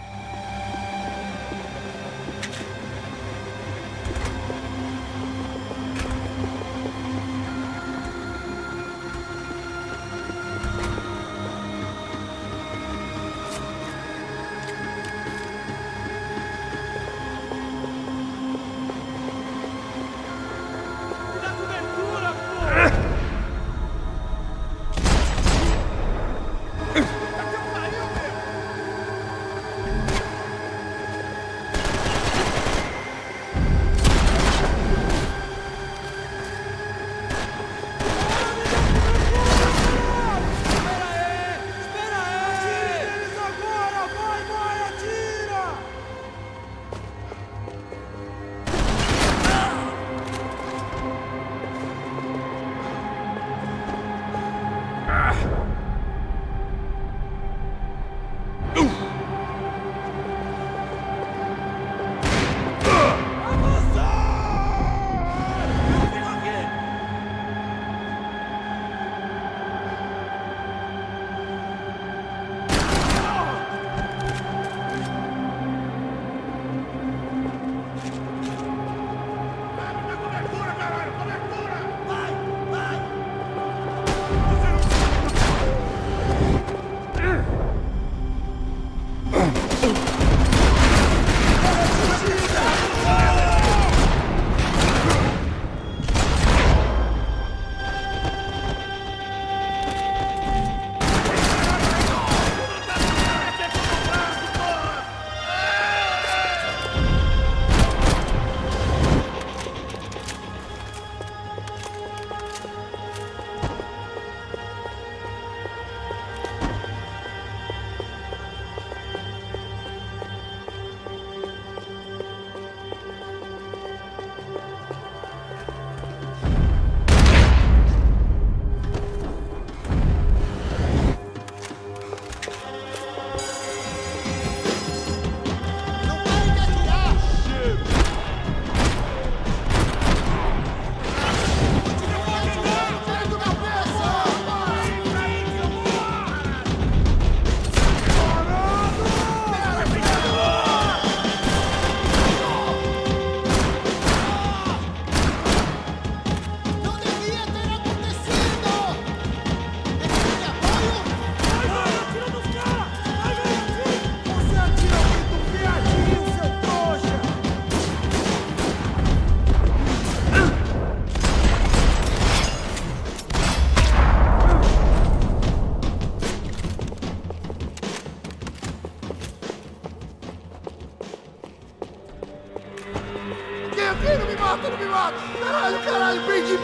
[SPEAKER 21] aqui, não me mata, não me mata! Caralho, caralho, prendi!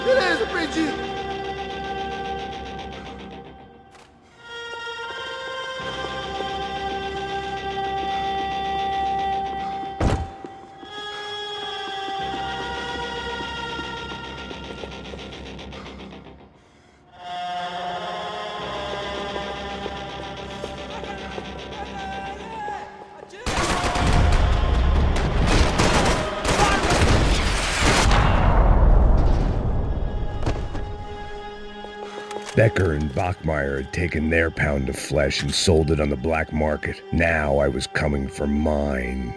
[SPEAKER 21] Beleza, prendi!
[SPEAKER 1] Becker and Bachmeyer had taken their pound of flesh and sold it on the black market. Now I was coming for mine.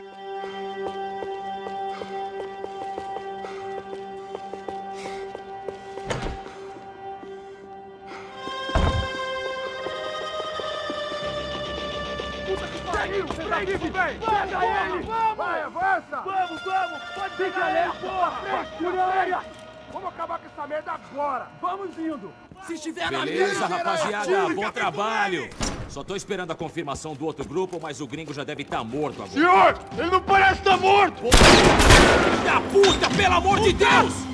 [SPEAKER 21] Vai, avança! Vamos! Pode ficar ali, porra! Vamos acabar com essa merda agora! Vamos indo!
[SPEAKER 11] Se estiver na Beleza, rapaziada, bom trabalho! Só tô esperando a confirmação do outro grupo, mas o gringo já deve estar morto agora.
[SPEAKER 21] Senhor, ele não parece estar morto!
[SPEAKER 11] Filho da puta, pelo amor de Deus!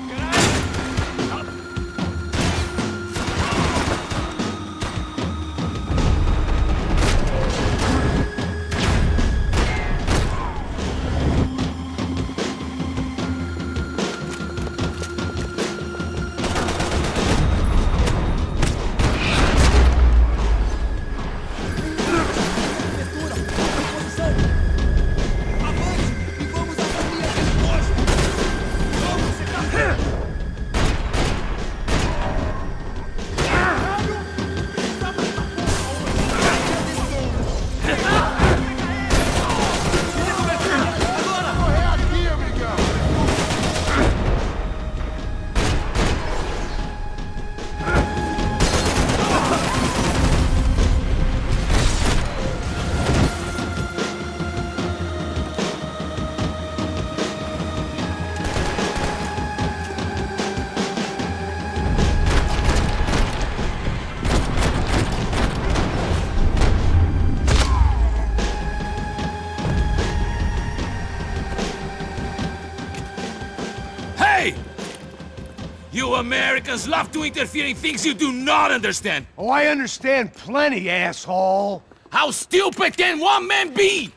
[SPEAKER 11] You Americans love to interfere in things you do not understand!
[SPEAKER 18] Oh, I understand plenty, asshole!
[SPEAKER 11] How stupid can one man be?!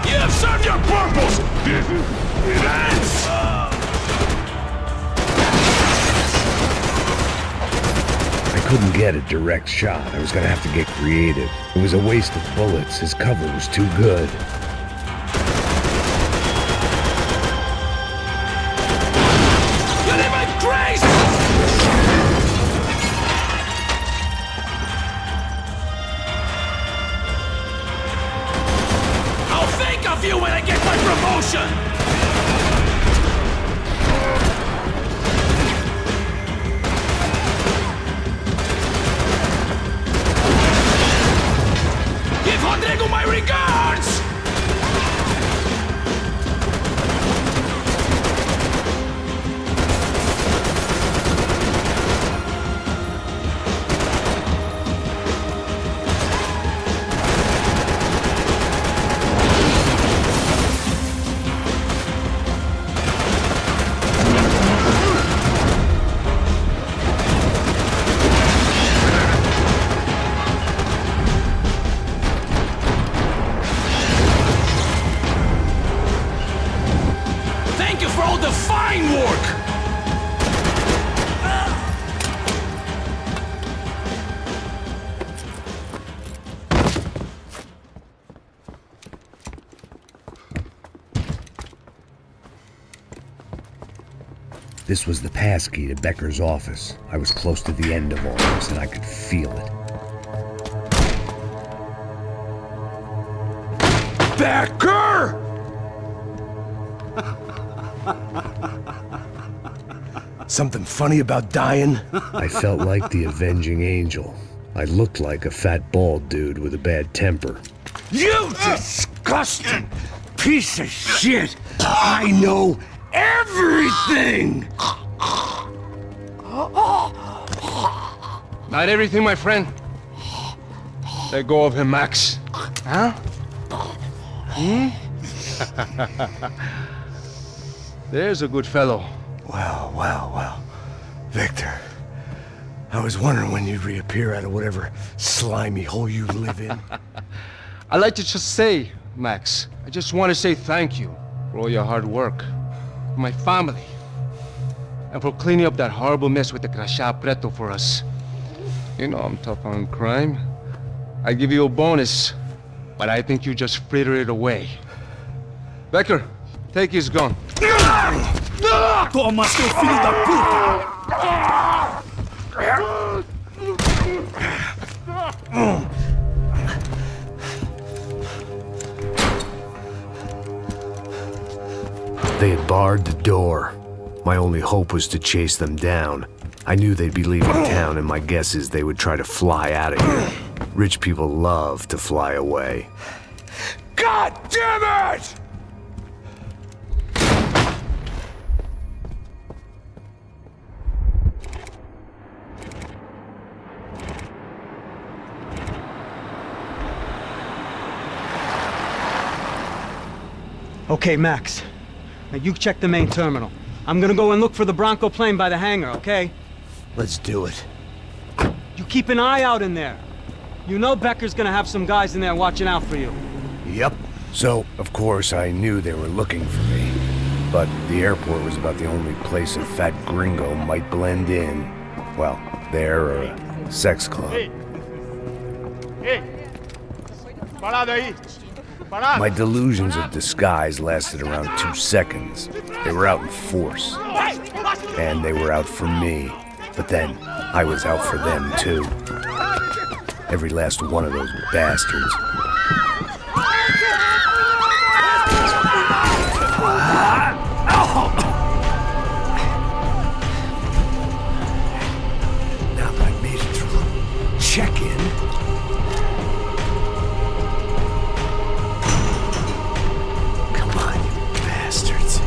[SPEAKER 11] You have served your purpose! It ends!
[SPEAKER 1] I couldn't get a direct shot. I was gonna have to get creative. It was a waste of bullets. His cover was too good.
[SPEAKER 11] You when I get my promotion! Give Rodrigo my regards!
[SPEAKER 1] This was the passkey to Becker's office. I was close to the end of all this, and I could feel it.
[SPEAKER 18] Becker! Something funny about dying?
[SPEAKER 1] I felt like the avenging angel. I looked like a fat bald dude with a bad temper.
[SPEAKER 18] You disgusting piece of shit! I know everything!
[SPEAKER 20] Not everything, my friend. Let go of him, Max. Huh? There's a good fellow.
[SPEAKER 18] Well. Victor, I was wondering when you'd reappear out of whatever slimy hole you live in.
[SPEAKER 20] I'd like to just say, Max, I just want to say thank you for all your hard work, for my family, and for cleaning up that horrible mess with the Crachá Preto for us. You know I'm tough on crime. I give you a bonus, but I think you just fritter it away. Becker, take his gun.
[SPEAKER 10] Toma, seu filho da puta!
[SPEAKER 1] They had barred the door. My only hope was to chase them down. I knew they'd be leaving town, and my guess is they would try to fly out of here. Rich people love to fly away.
[SPEAKER 18] God damn it!
[SPEAKER 13] Okay, Max. Now you check the main terminal. I'm gonna go and look for the Bronco plane by the hangar, okay?
[SPEAKER 18] Let's do it.
[SPEAKER 13] You keep an eye out in there. You know Becker's gonna have some guys in there watching out for you.
[SPEAKER 1] Yep. So, of course, I knew they were looking for me. But the airport was about the only place a fat gringo might blend in. Well, there or a sex club.
[SPEAKER 14] Hey! Parado aí!
[SPEAKER 1] My delusions of disguise lasted around 2 seconds. They were out in force. And they were out for me. But then, I was out for them, too. Every last one of those bastards.
[SPEAKER 18] Now that I made it through the check-in, bastards.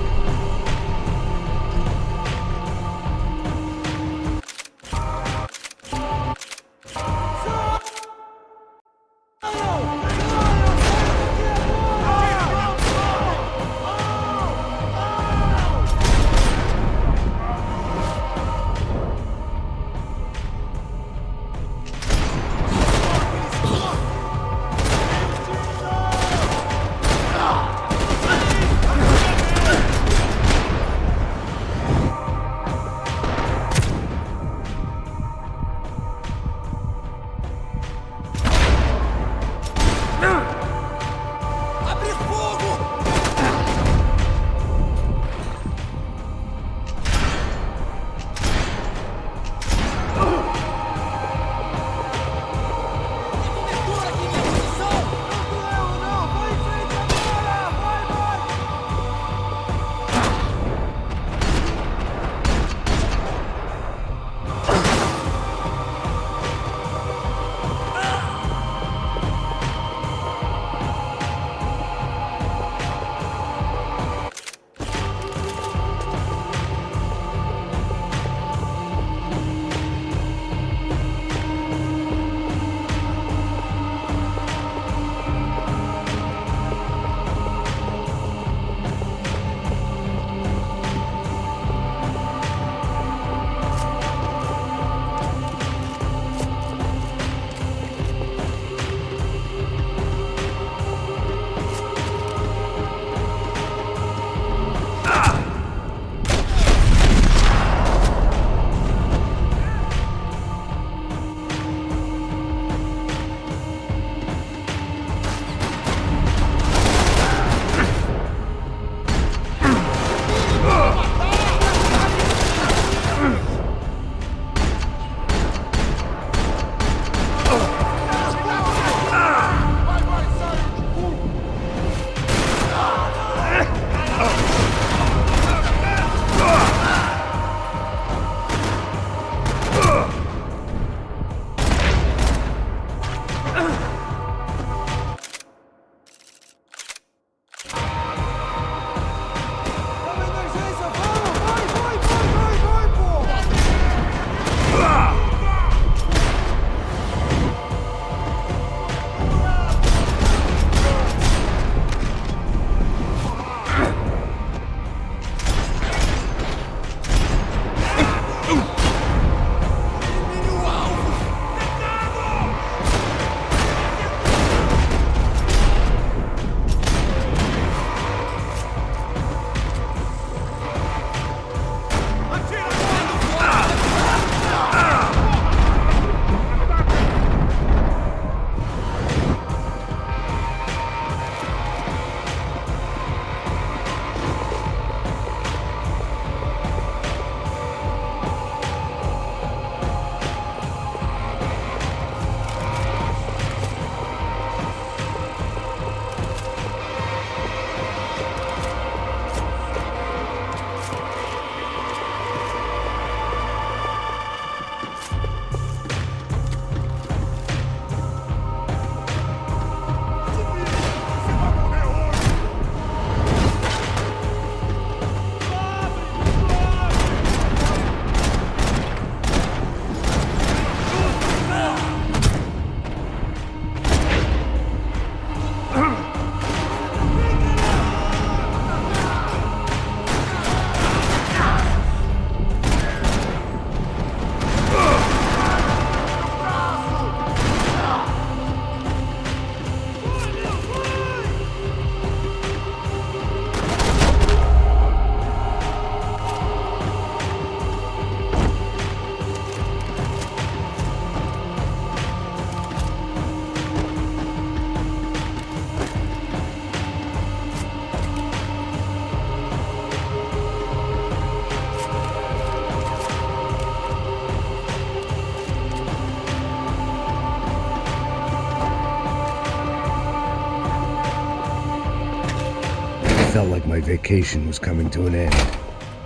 [SPEAKER 1] felt like my vacation was coming to an end.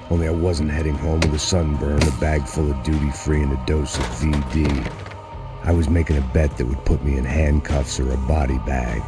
[SPEAKER 1] Only I wasn't heading home with a sunburn, a bag full of duty-free, and a dose of VD. I was making a bet that would put me in handcuffs or a body bag.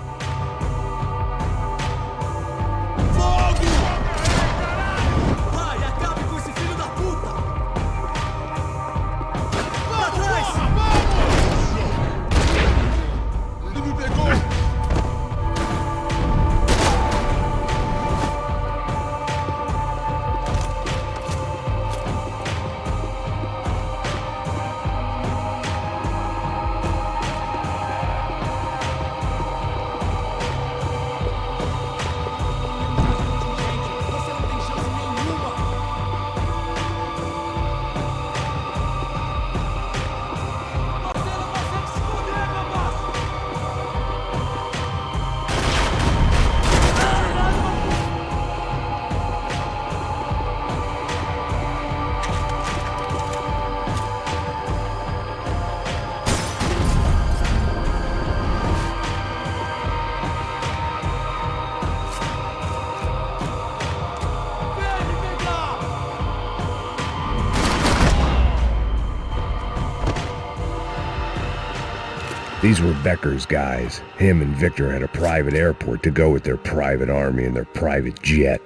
[SPEAKER 1] These were Becker's guys. Him and Victor had a private airport to go with their private army and their private jet.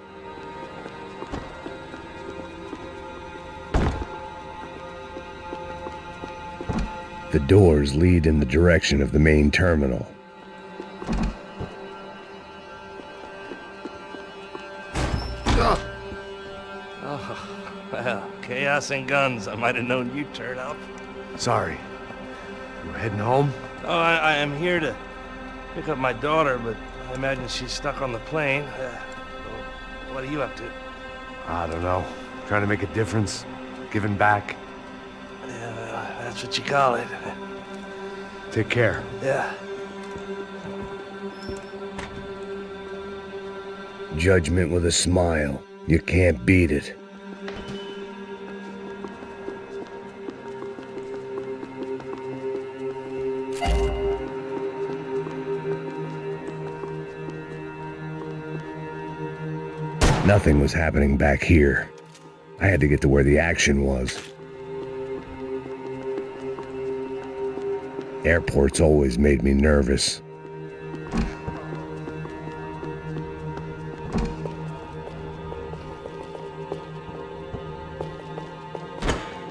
[SPEAKER 1] The doors lead in the direction of the main terminal.
[SPEAKER 12] Oh, well, chaos and guns. I might have known you'd turn up.
[SPEAKER 20] Sorry. You heading home?
[SPEAKER 12] Oh, I am here to pick up my daughter, but I imagine she's stuck on the plane. What are you up to?
[SPEAKER 20] I don't know. Trying to make a difference. Giving back.
[SPEAKER 12] Yeah, that's what you call it.
[SPEAKER 20] Take care.
[SPEAKER 12] Yeah.
[SPEAKER 1] Judgment with a smile. You can't beat it. Nothing was happening back here. I had to get to where the action was. Airports always made me nervous.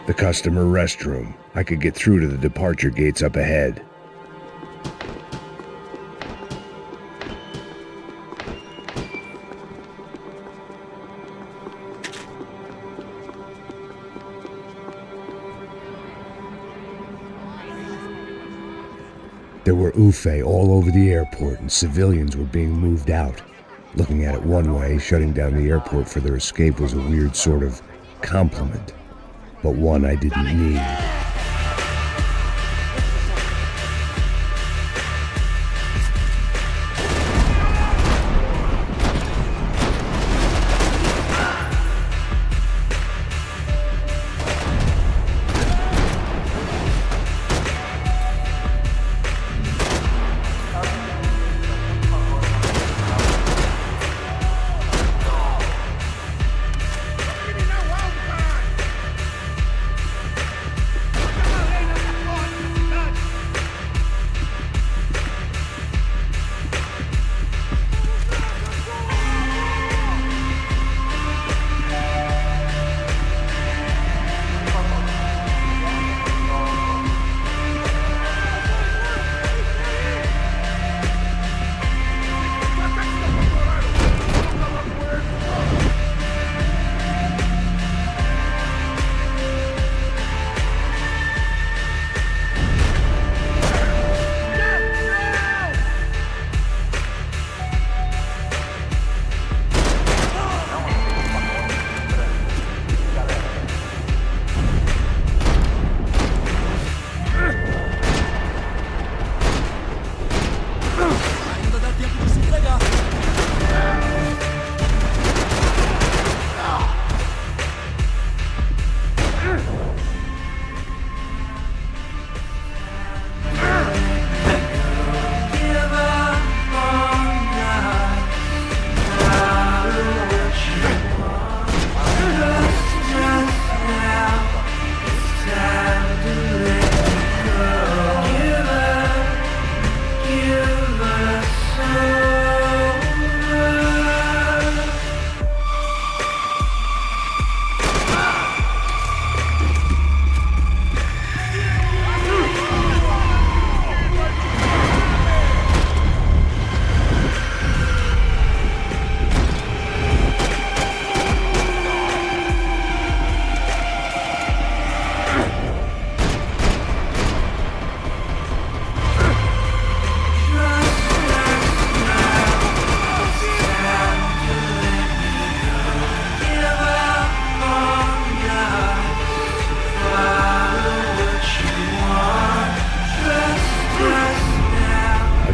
[SPEAKER 1] The customer restroom. I could get through to the departure gates up ahead. There were UFE all over the airport, and civilians were being moved out. Looking at it one way, shutting down the airport for their escape was a weird sort of compliment, but one I didn't need.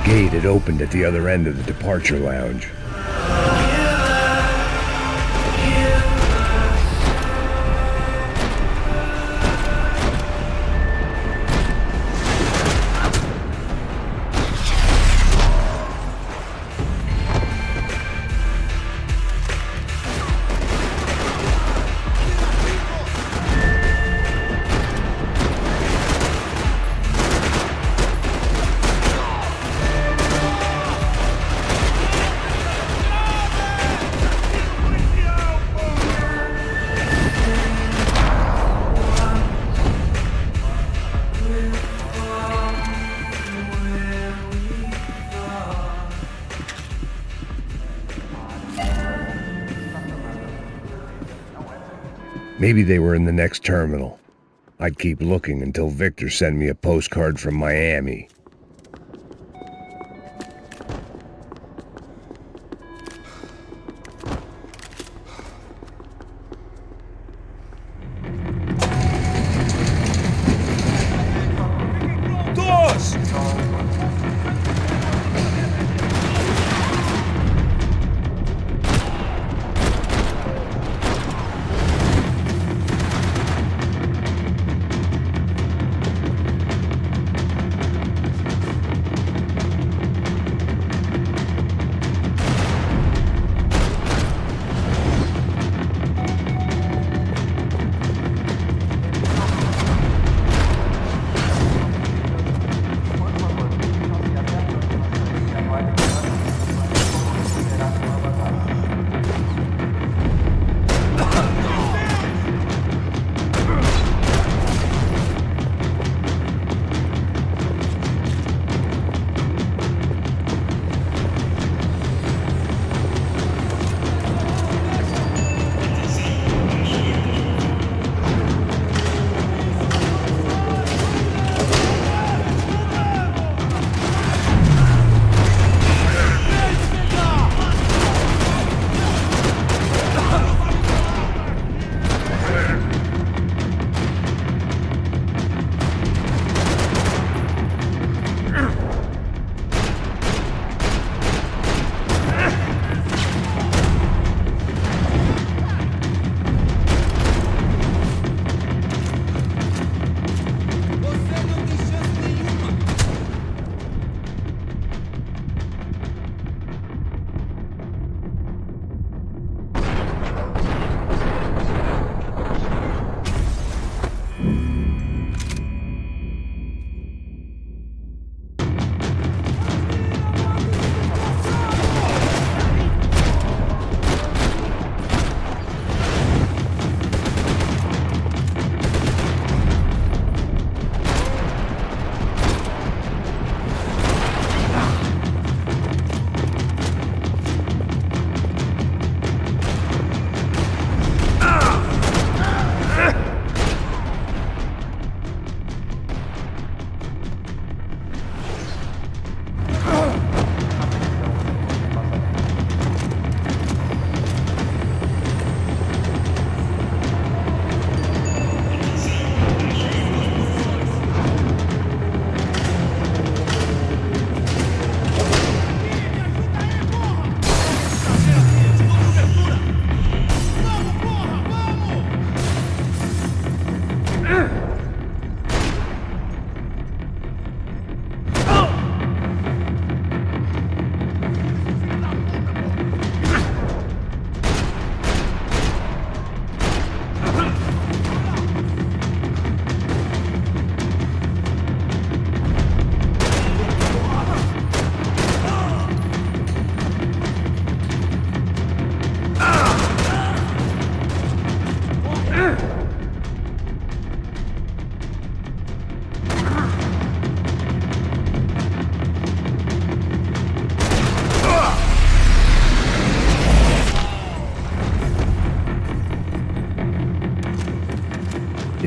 [SPEAKER 18] gate had opened at the other end of the departure lounge. Maybe they were in the next terminal. I'd keep looking until Victor sent me a postcard from Miami.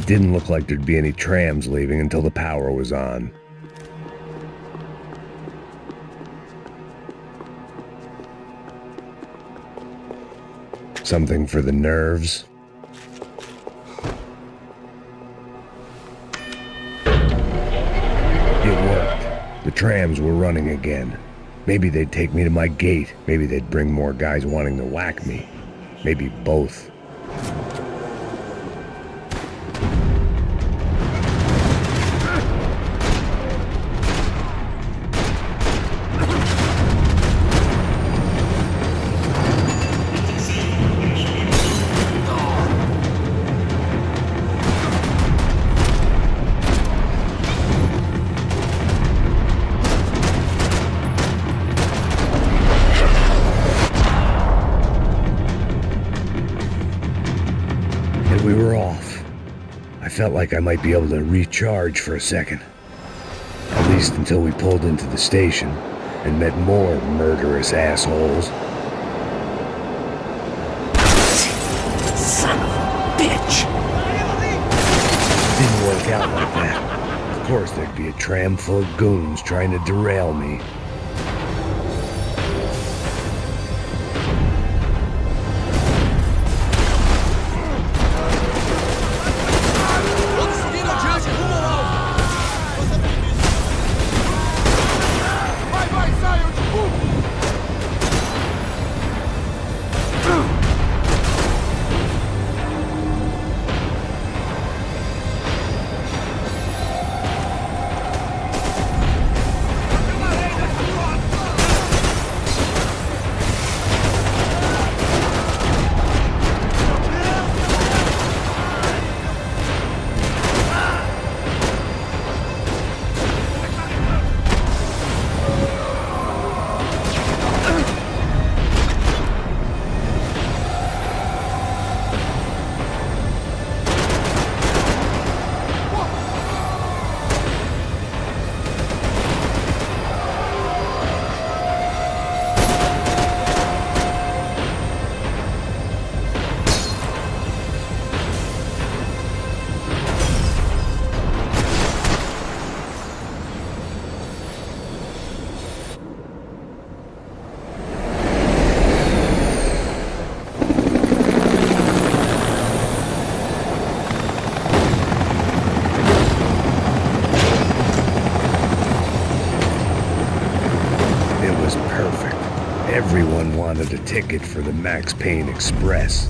[SPEAKER 18] Didn't look like there'd be any trams leaving until the power was on. Something for the nerves. It worked.
[SPEAKER 1] The trams were running again. Maybe they'd take me to my gate. Maybe they'd bring more guys wanting to whack me. Maybe both. We were off. I felt like I might be able to recharge for a second. At least until we pulled into the station and met more murderous assholes.
[SPEAKER 18] Son of a bitch!
[SPEAKER 1] Didn't work out like that. Of course there'd be a tram full of goons trying to derail me. Everyone wanted a ticket for the Max Payne Express.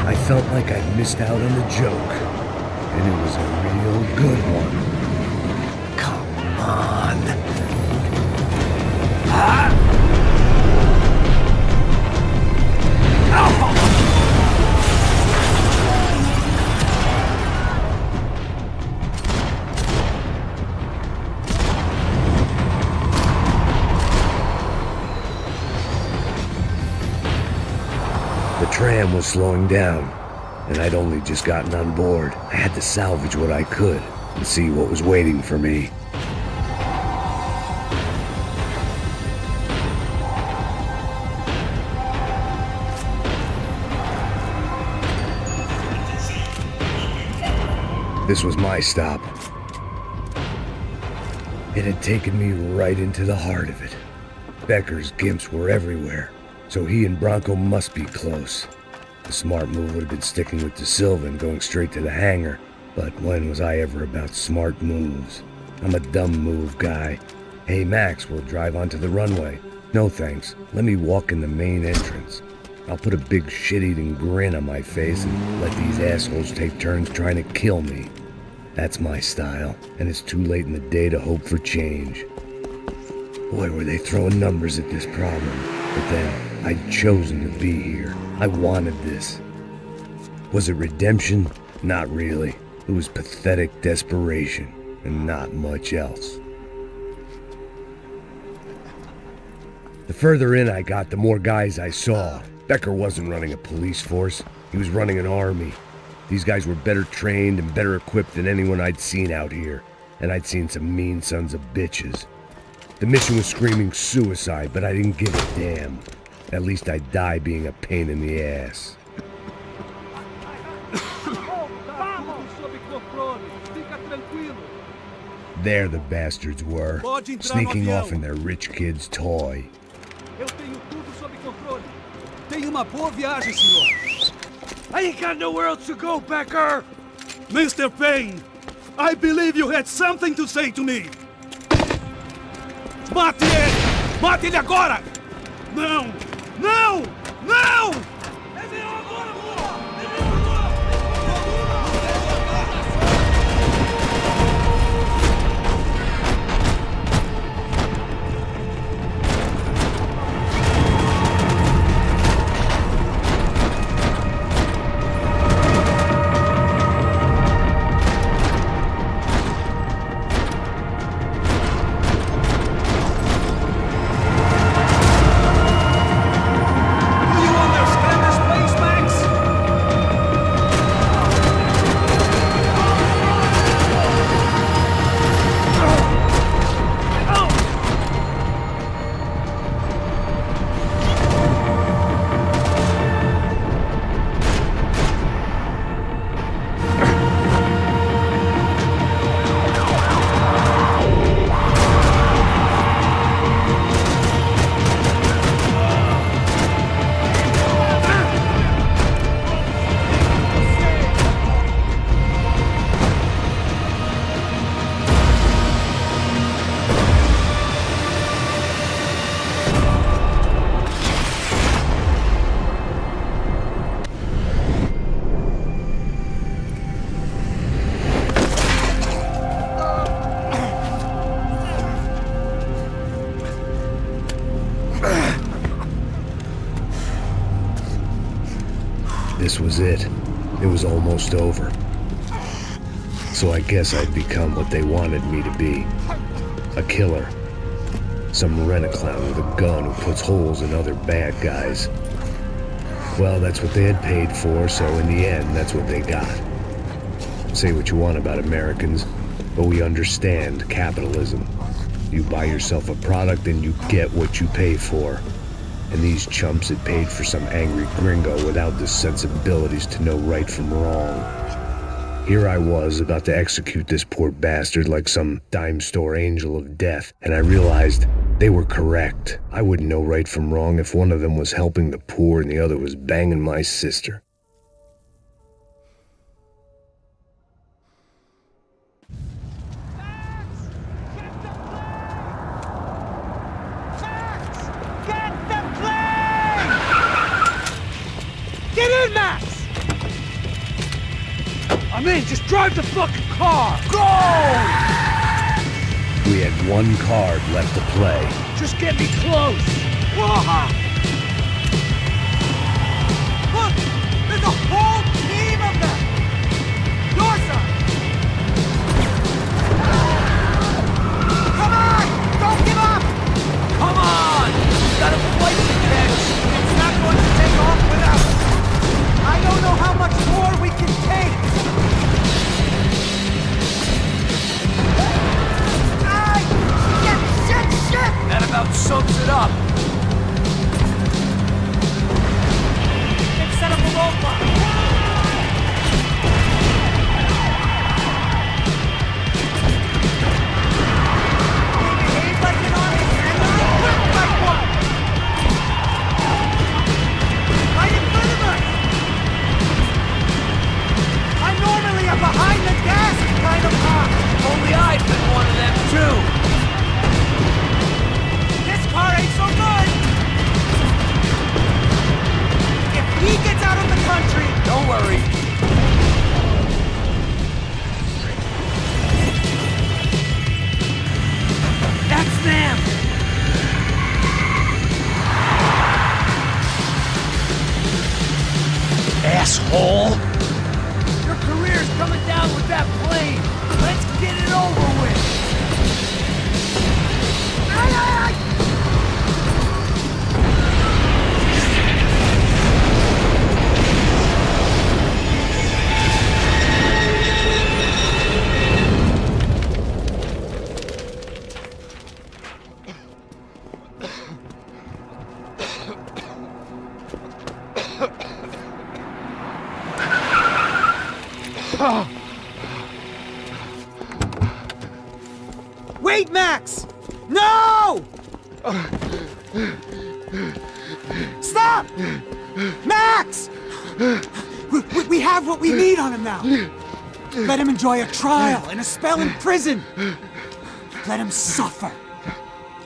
[SPEAKER 1] I felt like I'd missed out on a joke, and it was a real good one. Come on. The tram was slowing down, and I'd only just gotten on board. I had to salvage what I could and see what was waiting for me. This was my stop. It had taken me right into the heart of it. Becker's gimps were everywhere, so he and Bronco must be close. The smart move would have been sticking with De Silva and going straight to the hangar, but when was I ever about smart moves? I'm a dumb move guy. Hey Max, we'll drive onto the runway. No thanks, let me walk in the main entrance. I'll put a big shit-eating grin on my face and let these assholes take turns trying to kill me. That's my style, and it's too late in the day to hope for change. Boy, were they throwing numbers at this problem. But then, I'd chosen to be here. I wanted this. Was it redemption? Not really. It was pathetic desperation, and not much else. The
[SPEAKER 18] further in I got, the more guys I saw. Becker wasn't running a police force. He was running an army. These guys were better trained and better equipped than anyone I'd seen out here. And I'd seen some mean sons of bitches. The mission was screaming suicide, but I didn't give a damn. At least I'd die being a pain in the ass. There the bastards were, sneaking off in their rich kid's toy.
[SPEAKER 21] Eu tenho tudo sob controle. Tenha uma boa viagem, senhor.
[SPEAKER 12] I ain't got nowhere else to go, Becker!
[SPEAKER 14] Mr. Payne, I believe you had something to say to me. Mate ele! Mate ele agora! Não! Não! Não!
[SPEAKER 1] This was it. It was almost over. So I guess I'd become what they wanted me to be. A killer. Some rent-a-clown with a gun who puts holes in other bad guys. Well, that's what they had paid for, so in the end, that's what they got. Say what you want about Americans, but we understand capitalism. You buy yourself a product and you get what you pay for. And these chumps had paid for some angry gringo without the sensibilities to know right from wrong. Here I was about to execute this poor bastard like some dime store angel of death, and I realized they were correct. I wouldn't know right from wrong if one of them was helping the poor and the other was banging my sister.
[SPEAKER 12] Get in, Max! I'm in, just drive the fucking car! Go!
[SPEAKER 1] We had one card left to play.
[SPEAKER 12] Just get me close! Whoa!
[SPEAKER 21] Look! There's a whole team of them! Your side! Come on! Don't give up!
[SPEAKER 22] Come on! Got a flight to catch! It's not going to take off without us!
[SPEAKER 21] I don't know how much more we can take! Shit!
[SPEAKER 22] That about sums it up.
[SPEAKER 21] Let's set up a roadblock! We behave like an army and we equip like one! Right in front of us! I'm normally a behind the desk kind of cop!
[SPEAKER 22] Only I've been one of them too.
[SPEAKER 21] Car ain't so good! If he gets out of the country...
[SPEAKER 22] Don't worry.
[SPEAKER 12] That's them!
[SPEAKER 22] Asshole!
[SPEAKER 21] Your career's coming down with that plane! Let's get it over with! Wait, Max! No! Stop! Max! We have what we need on him now. Let him enjoy a trial and a spell in prison. Let him suffer.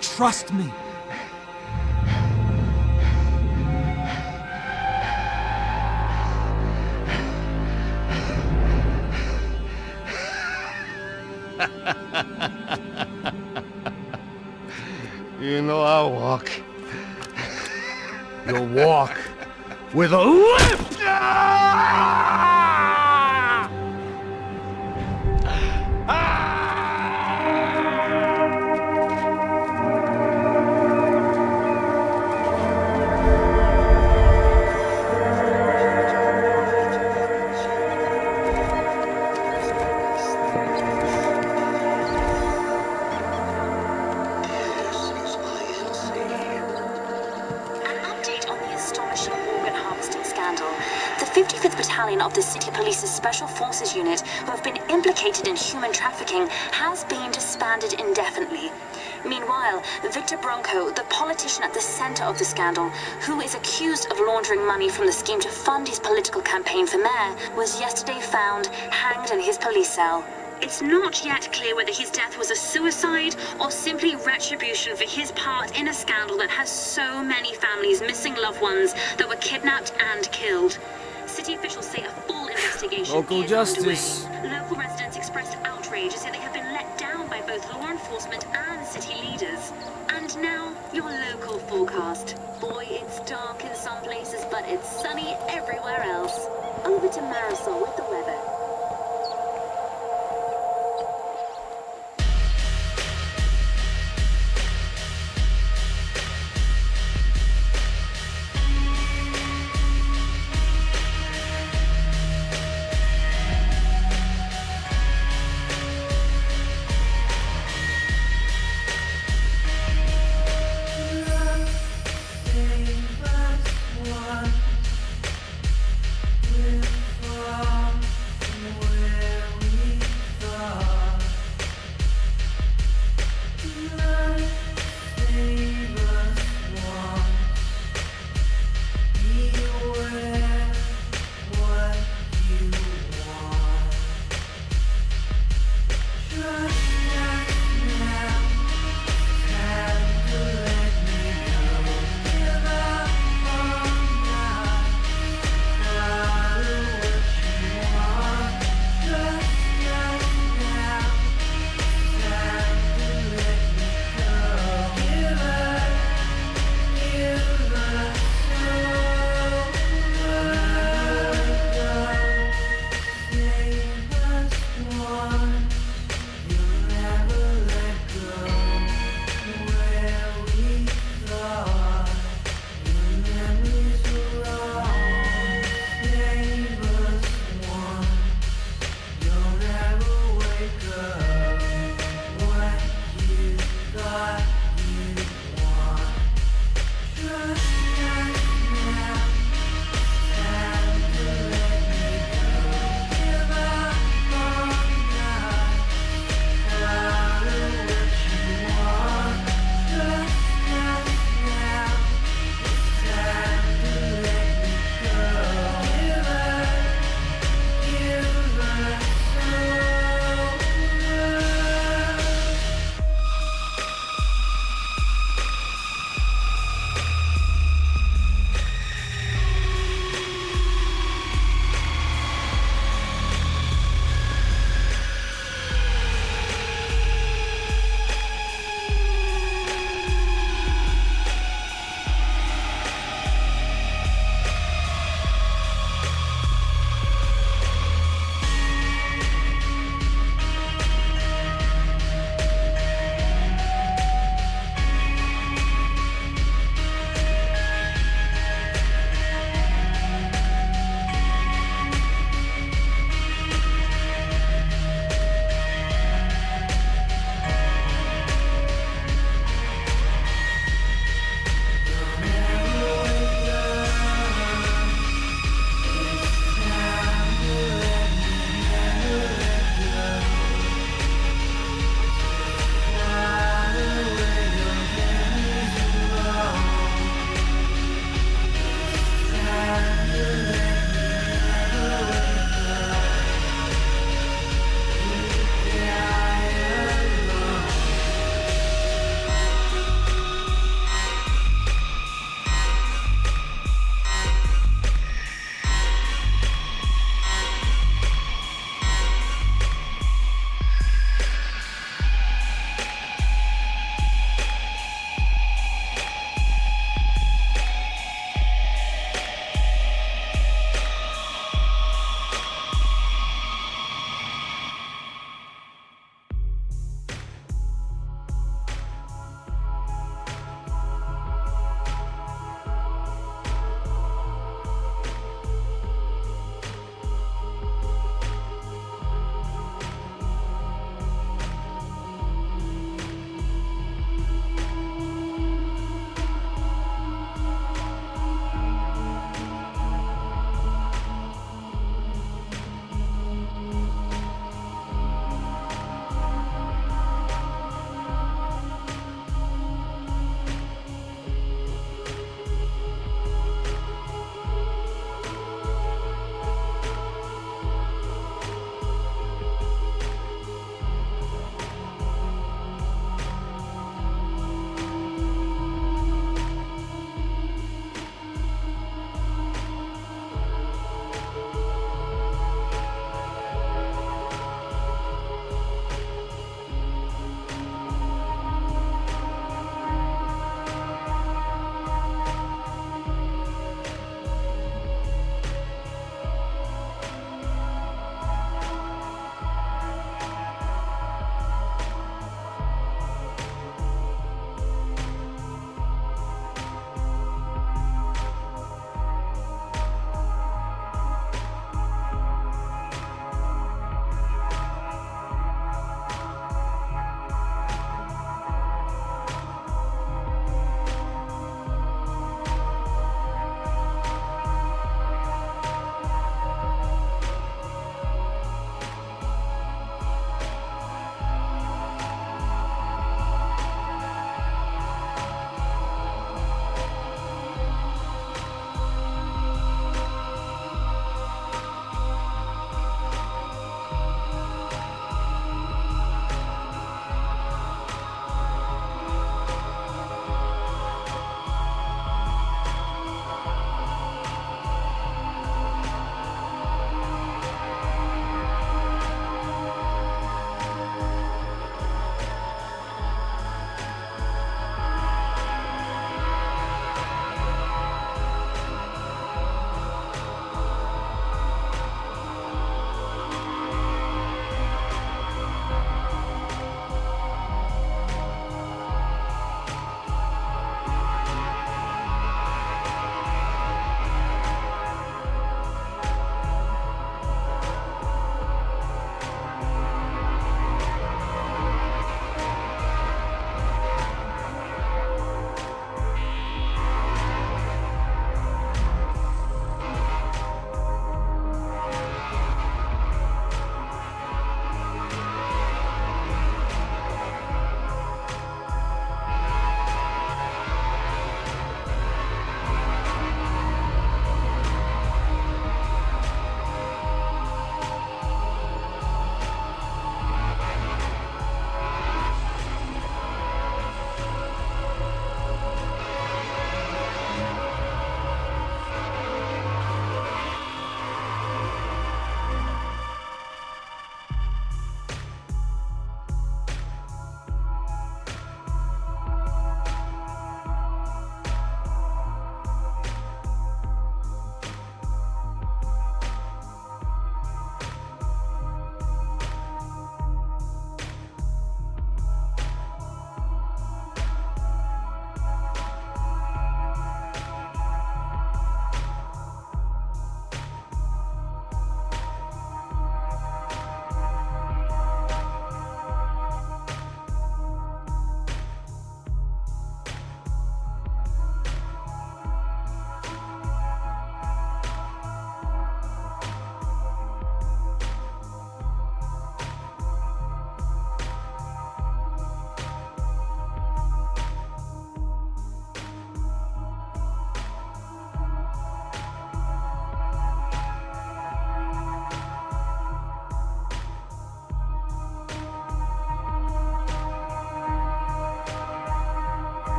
[SPEAKER 21] Trust me.
[SPEAKER 18] You know I'll walk. You'll walk with a lift!
[SPEAKER 3] Of the City Police's Special Forces unit who have been implicated in human trafficking has been disbanded indefinitely. Meanwhile, Victor Bronco, the politician at the center of the scandal, who is accused of laundering money from the scheme to fund his political campaign for mayor, was yesterday found hanged in his police cell. It's not yet clear whether his death was a suicide or simply retribution for his part in a scandal that has so many families missing loved ones that were kidnapped and killed. City officials say a full investigation
[SPEAKER 15] Local
[SPEAKER 3] is
[SPEAKER 15] justice.
[SPEAKER 3] underway. Local residents expressed outrage as they have been let down by both law enforcement and city leaders. And now, your local forecast. Boy, it's dark in some places, but it's sunny everywhere else. Over to Marisol with the weather.